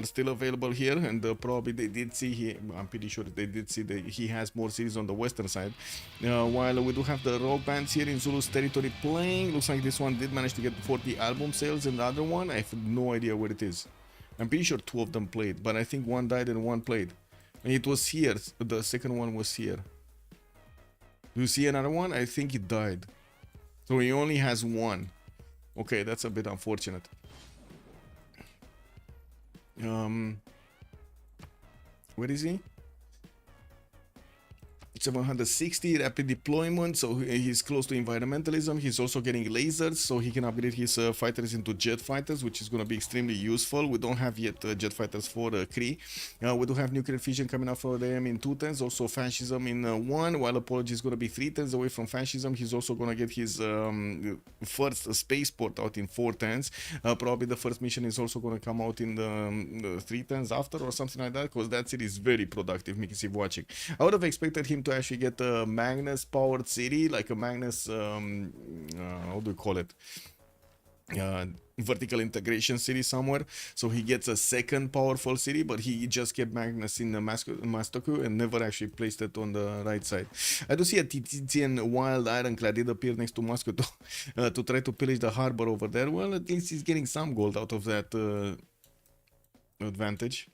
still available here, and probably they did see I'm pretty sure they did see that he has more cities on the western side, while we do have the rock bands here in Zulu's territory playing. Looks like this one did manage to get 40 album sales, and the other one I have no idea where it is. I'm pretty sure 2 of them played, but I think 1 died and 1 played, and it was here. The second one was here. Do you see another one? I think it died, so he only has 1. Okay, that's a bit unfortunate. Where is he? 760 rapid deployment, so he's close to environmentalism. He's also getting lasers, so he can upgrade his fighters into jet fighters, which is going to be extremely useful. We don't have yet jet fighters for Kree. We do have nuclear fission coming up for them in 2 turns, also fascism in 1, while apology is going to be 3 turns away from fascism. He's also going to get his first spaceport out in 4 turns. Probably the first mission is also going to come out in the 3 turns after, or something like that, because that city is very productive. Mikisiv watching. I would have expected him to actually get a Magnus powered city, like a Magnus, how do you call it? Vertical integration city somewhere, so he gets a second powerful city, but he just kept Magnus in the Mastoku and never actually placed it on the right side. I do see a Titian wild ironclad did appear next to Moscow to try to pillage the harbor over there. Well, at least he's getting some gold out of that advantage.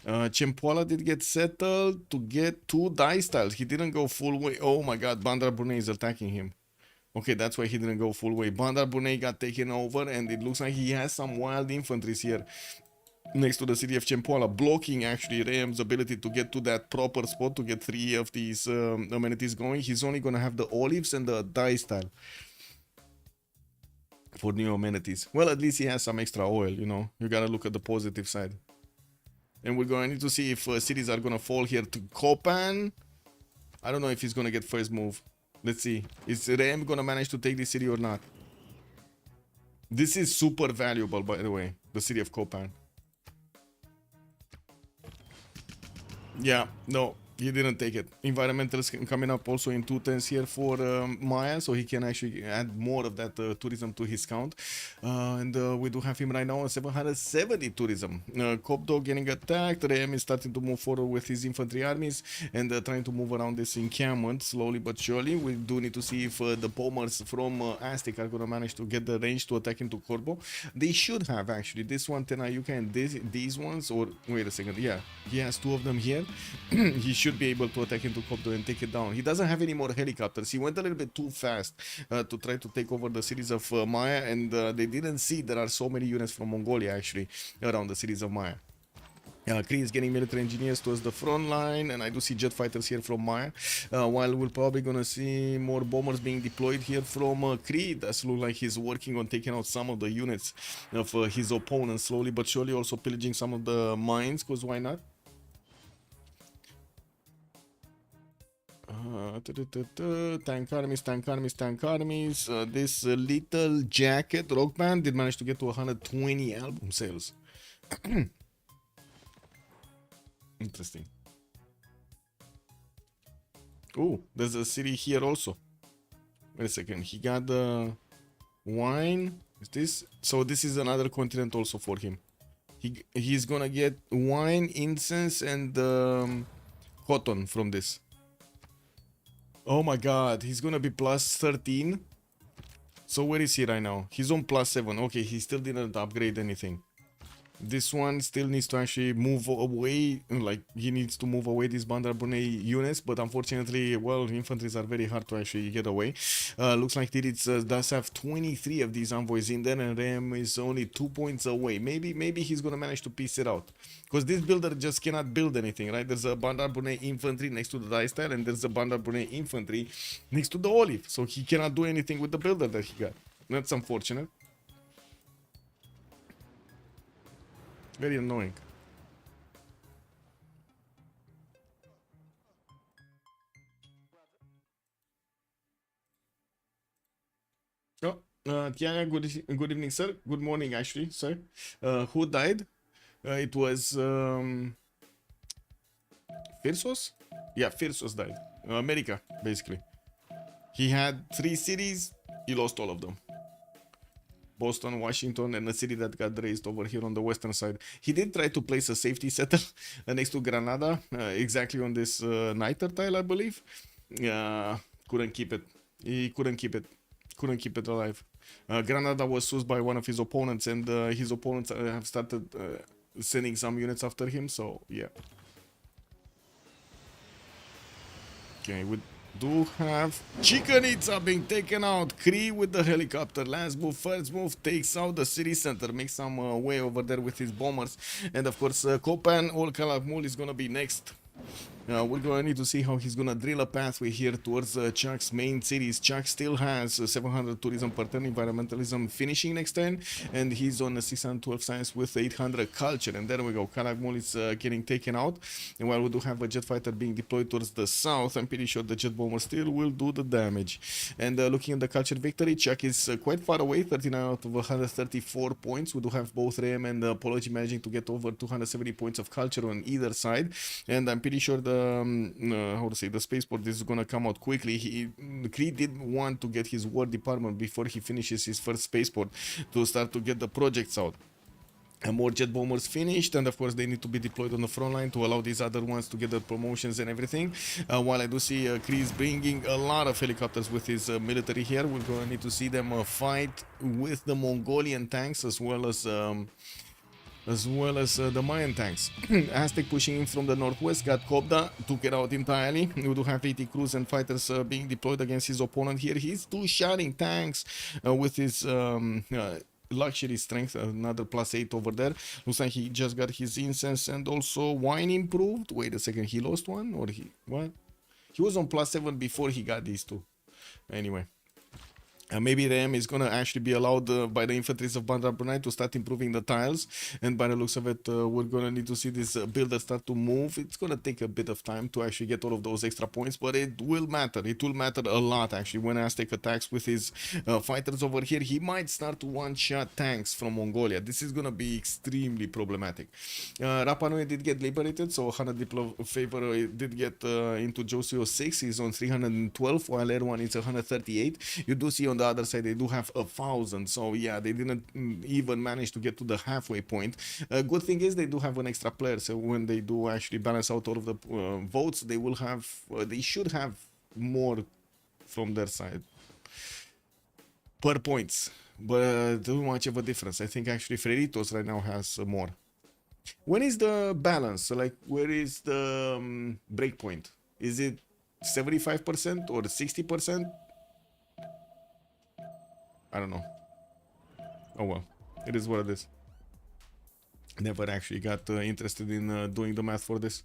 Chempoala did get settled to get 2 die styles. He didn't go full way. Oh my god, Bandar Brunei is attacking him. Okay, that's why he didn't go full way. Bandar Brunei got taken over, and it looks like he has some wild infantries here next to the city of Chempoala, blocking actually Rayam's ability to get to that proper spot to get 3 of these amenities going. He's only gonna have the olives and the die style for new amenities. Well, at least he has some extra oil, you know. You gotta look at the positive side. And we're going to need to see if cities are going to fall here to Kopan. I don't know if he's going to get first move. Let's see. Is Rem going to manage to take this city or not? This is super valuable, by the way. The city of Kopan. Yeah, no. He didn't take it. Environmentalist coming up also in 210s here for Maya, so he can actually add more of that tourism to his count. And we do have him right now on 770 tourism. Copdo getting attacked. Rem is starting to move forward with his infantry armies and trying to move around this encampment slowly but surely. We do need to see if the bombers from Aztec are going to manage to get the range to attack into Corbo. They should have actually. This one, Tenayuka, and these ones, or wait a second, yeah, he has two of them here. He should be able to attack into Copdo and take it down. He doesn't have any more helicopters. He went a little bit too fast to try to take over the cities of Maya, and they didn't see there are so many units from Mongolia actually around the cities of Maya. Kree is getting military engineers towards the front line, and I do see jet fighters here from Maya. While we're probably gonna see more bombers being deployed here from Kree. It does look like he's working on taking out some of the units of his opponents slowly but surely, also pillaging some of the mines, because why not? Tank armies, tank armies, tank armies. This little jacket rock band did manage to get to 120 album sales. Interesting. Oh, there's a city here also. Wait a second. He got the wine. Is this? So this is another continent also for him. He's gonna get wine, incense, and cotton from this. Oh my god, he's gonna be plus 13. So where is he right now? He's on plus 7. Okay, he still didn't upgrade anything. This one still needs to actually move away, like he needs to move away these Bandar Brunei units, but unfortunately, well, infantries are very hard to actually get away. Looks like Tidits does have 23 of these envoys in there, and Rem is only 2 points away. Maybe he's gonna manage to piece it out, because this builder just cannot build anything, right? There's a Bandar Brunei infantry next to the die style, and there's a Bandar Brunei infantry next to the olive, so he cannot do anything with the builder that he got. That's unfortunate. Very annoying. Oh, Tiana, good evening, sir. Good morning, actually, sir. Who died? It was Firsos? Yeah, Firsos died. America, basically. He had 3 cities. He lost all of them. Boston, Washington, and a city that got raised over here on the western side. He did try to place a safety settle next to Granada, exactly on this niter tile, I believe. Couldn't keep it. He couldn't keep it. Couldn't keep it alive. Granada was seized by one of his opponents, and his opponents have started sending some units after him, so yeah. Okay, we do have Chicken Itza being taken out. Kree with the helicopter. Last move, first move, takes out the city center. Makes some way over there with his bombers. And of course, Kopan or Kalakmul is gonna be next. We're going to need to see how he's going to drill a pathway here towards Chuck's main cities. Chuck still has 700 tourism per turn, environmentalism finishing next turn, and he's on 612 science with 800 culture. And there we go. Kalakmul is getting taken out. And while we do have a jet fighter being deployed towards the south, I'm pretty sure the jet bomber still will do the damage. And looking at the culture victory, Chuck is quite far away, 39 out of 134 points. We do have both Rem and Apology managing to get over 270 points of culture on either side. And I'm pretty sure the how to say, the spaceport is gonna come out quickly. Kree did want to get his war department before he finishes his first spaceport to start to get the projects out. And more jet bombers finished, and of course they need to be deployed on the front line to allow these other ones to get the promotions and everything. While I do see Kree is bringing a lot of helicopters with his military here. We're gonna need to see them fight with the Mongolian tanks as well as the Mayan tanks. Aztec pushing in from the northwest, got Kobda, took it out entirely. We do have 80 crews and fighters being deployed against his opponent here. He's two-shotting tanks with his luxury strength, another +8 over there. Looks like he just got his incense and also wine improved. Wait a second, he lost one? Or what? He was on +7 before he got these two. Anyway. Maybe RAM is gonna actually be allowed by the infantries of Bandar Brunei to start improving the tiles, and by the looks of it, we're gonna need to see this builder start to move. It's gonna take a bit of time to actually get all of those extra points, but it will matter. It will matter a lot actually when Aztec attacks with his fighters over here. He might start to one-shot tanks from Mongolia. This is gonna be extremely problematic. Rapa Nui did get liberated, so Hana Favor did get into Josio 6. He's on 312, while Erwan is 138. You do see on the other side they do have 1,000, so yeah, they didn't even manage to get to the halfway point. Good thing is they do have an extra player, so when they do actually balance out all of the votes, they will have they should have more from their side per points, but too much of a difference. I think actually Freritos right now has more. When is the balance? So like, where is the break point? Is it 75% or 60%? I don't know. Oh well, it is what it is. Never actually got interested in doing the math for this.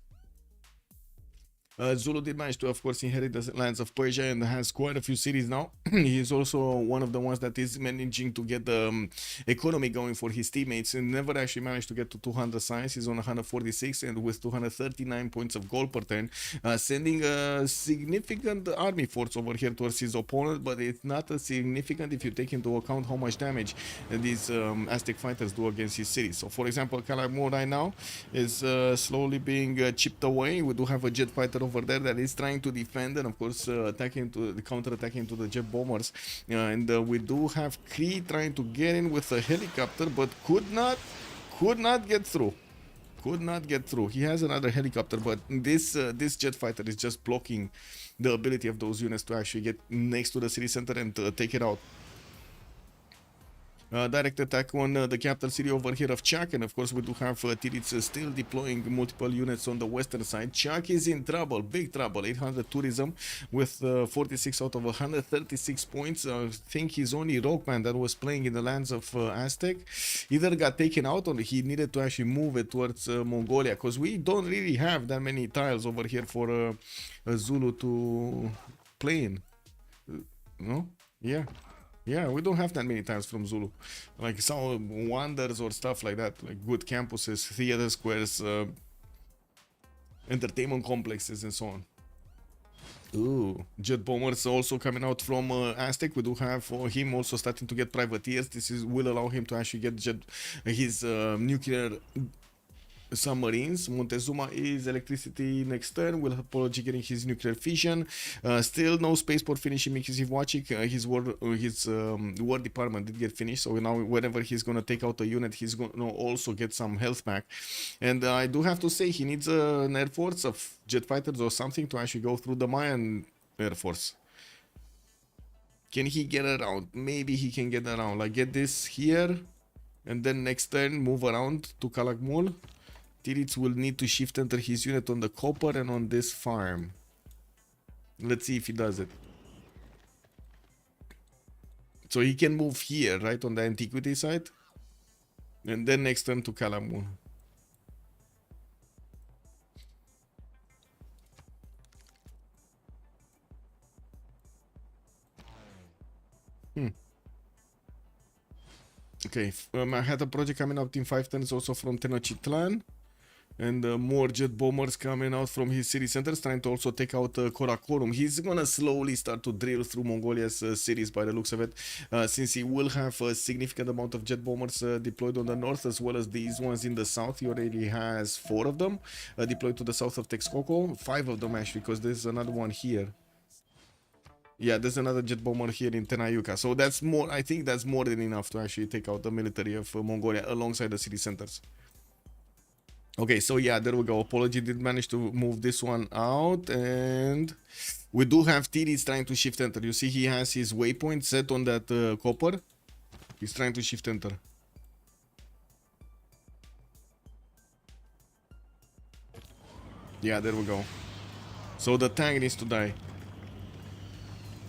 Zulu did manage to, of course, inherit the lands of Persia and has quite a few cities now. He is also one of the ones that is managing to get the economy going for his teammates, and never actually managed to get to 200 science. He's on 146 and with 239 points of gold per turn, sending a significant army force over here towards his opponent, but it's not as significant if you take into account how much damage these Aztec fighters do against his cities. So, for example, Calakmul right now is slowly being chipped away. We do have a jet fighter over there that is trying to defend and of course counter-attacking to the jet bombers, and we do have Kree trying to get in with a helicopter, but could not get through. He has another helicopter, but this jet fighter is just blocking the ability of those units to actually get next to the city center and take it out. Direct attack on the capital city over here of Chak, and of course we do have Tirits still deploying multiple units on the western side. Chak is in trouble, big trouble. 800 tourism with 46 out of 136 points. I think his only rogueman that was playing in the lands of Aztec either got taken out or he needed to actually move it towards Mongolia, because we don't really have that many tiles over here for Zulu to play in. No? Yeah, we don't have that many times from Zulu. Like some wonders or stuff like that. Like good campuses, theater squares, entertainment complexes, and so on. Ooh, jet bombers also coming out from Aztec. We do have him also starting to get privateers. This will allow him to actually get his nuclear submarines. Montezuma is electricity next turn. Will Apology getting his nuclear fission. Still no spaceport finishing Mikisiwachik. His war department did get finished, so now whenever he's gonna take out a unit, he's gonna also get some health back. And I do have to say he needs an air force of jet fighters or something to actually go through the Mayan air force. Can he get around? Maybe he can get around. Like get this here, and then next turn move around to Calakmul. Tirits will need to shift enter his unit on the copper and on this farm. Let's see if he does it. So he can move here, right, on the antiquity side. And then next turn to Calakmul. Okay, I had a project coming out in 5 turns also from Tenochtitlan. And more jet bombers coming out from his city centers, trying to also take out Karakorum. He's gonna slowly start to drill through Mongolia's cities by the looks of it, since he will have a significant amount of jet bombers deployed on the north, as well as these ones in the south. He already has 4 of them deployed to the south of Texcoco. 5 of them actually, because there's another one here. Yeah, there's another jet bomber here in Tenayuka. So that's more, I think that's more than enough to actually take out the military of Mongolia alongside the city centers. Okay, so yeah, there we go. Apology did manage to move this one out, and we do have Tirits trying to shift enter. You see he has his waypoint set on that copper. He's trying to shift enter. Yeah, there we go. So the tank needs to die.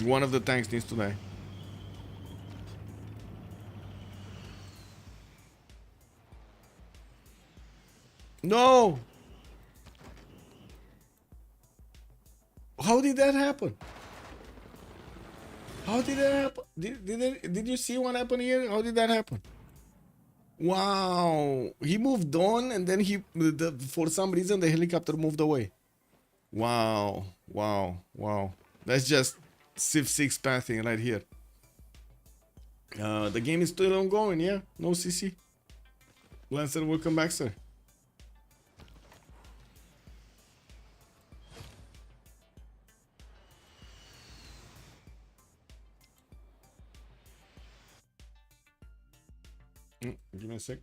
One of the tanks needs to die. No! How did that happen? How did that happen? Did you see what happened here? How did that happen? Wow, he moved on and then for some reason the helicopter moved away. Wow, wow, wow. That's just Civ6 pathing right here. The game is still ongoing, yeah? No CC. Lancer, welcome back, sir. Give me a sec.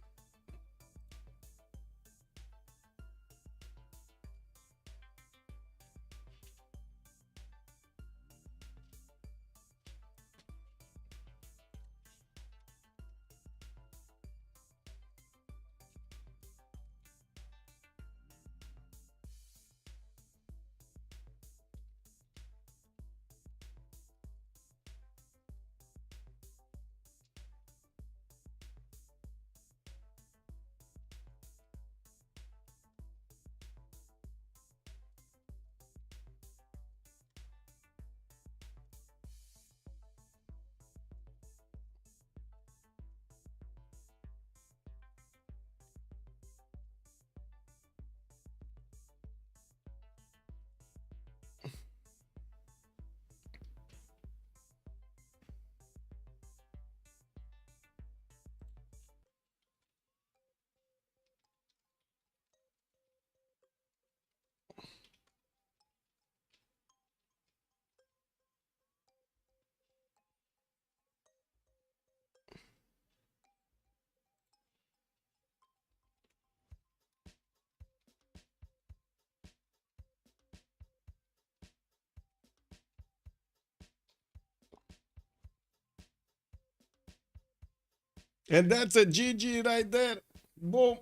And that's a GG right there. Boom.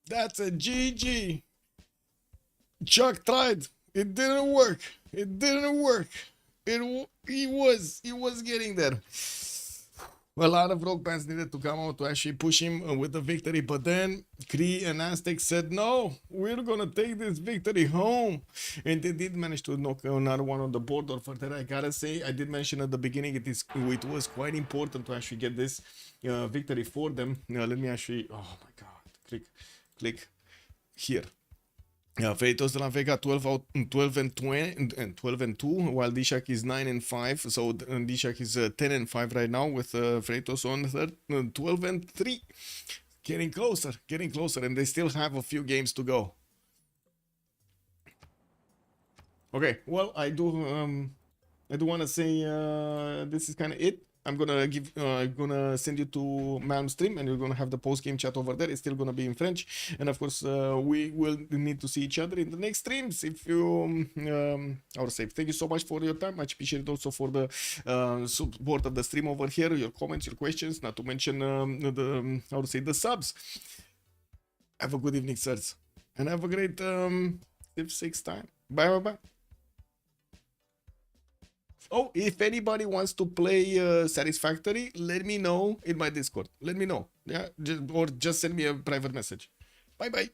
That's a GG. Chuck tried. It didn't work. It didn't work. He was getting there. A lot of rogue bands needed to come out to actually push him with the victory, but then Kree and Aztec said, no, we're gonna take this victory home. And they did manage to knock another one on the board. Or for that, I gotta say, I did mention at the beginning, it was quite important to actually get this victory for them. Let me actually, oh my god, click here. Freritos de la Vega 12 and 20 and 12 and 2, while DShark is 9 and 5. So DShark is 10 and 5 right now, with Freritos on third, 12 and 3. Getting closer, and they still have a few games to go. Okay, well, I do want to say this is kind of it. I'm gonna send you to Malm's stream, and you're gonna have the post-game chat over there. It's still gonna be in French, and of course, we will need to see each other in the next streams. If you, I would say, thank you so much for your time. Much appreciated also for the support of the stream over here, your comments, your questions, not to mention I would say, the subs. Have a good evening, sirs, and have a great Civ6 time. Bye, bye, bye. Oh, if anybody wants to play Satisfactory, let me know in my Discord. Let me know. Yeah, or just send me a private message. Bye bye.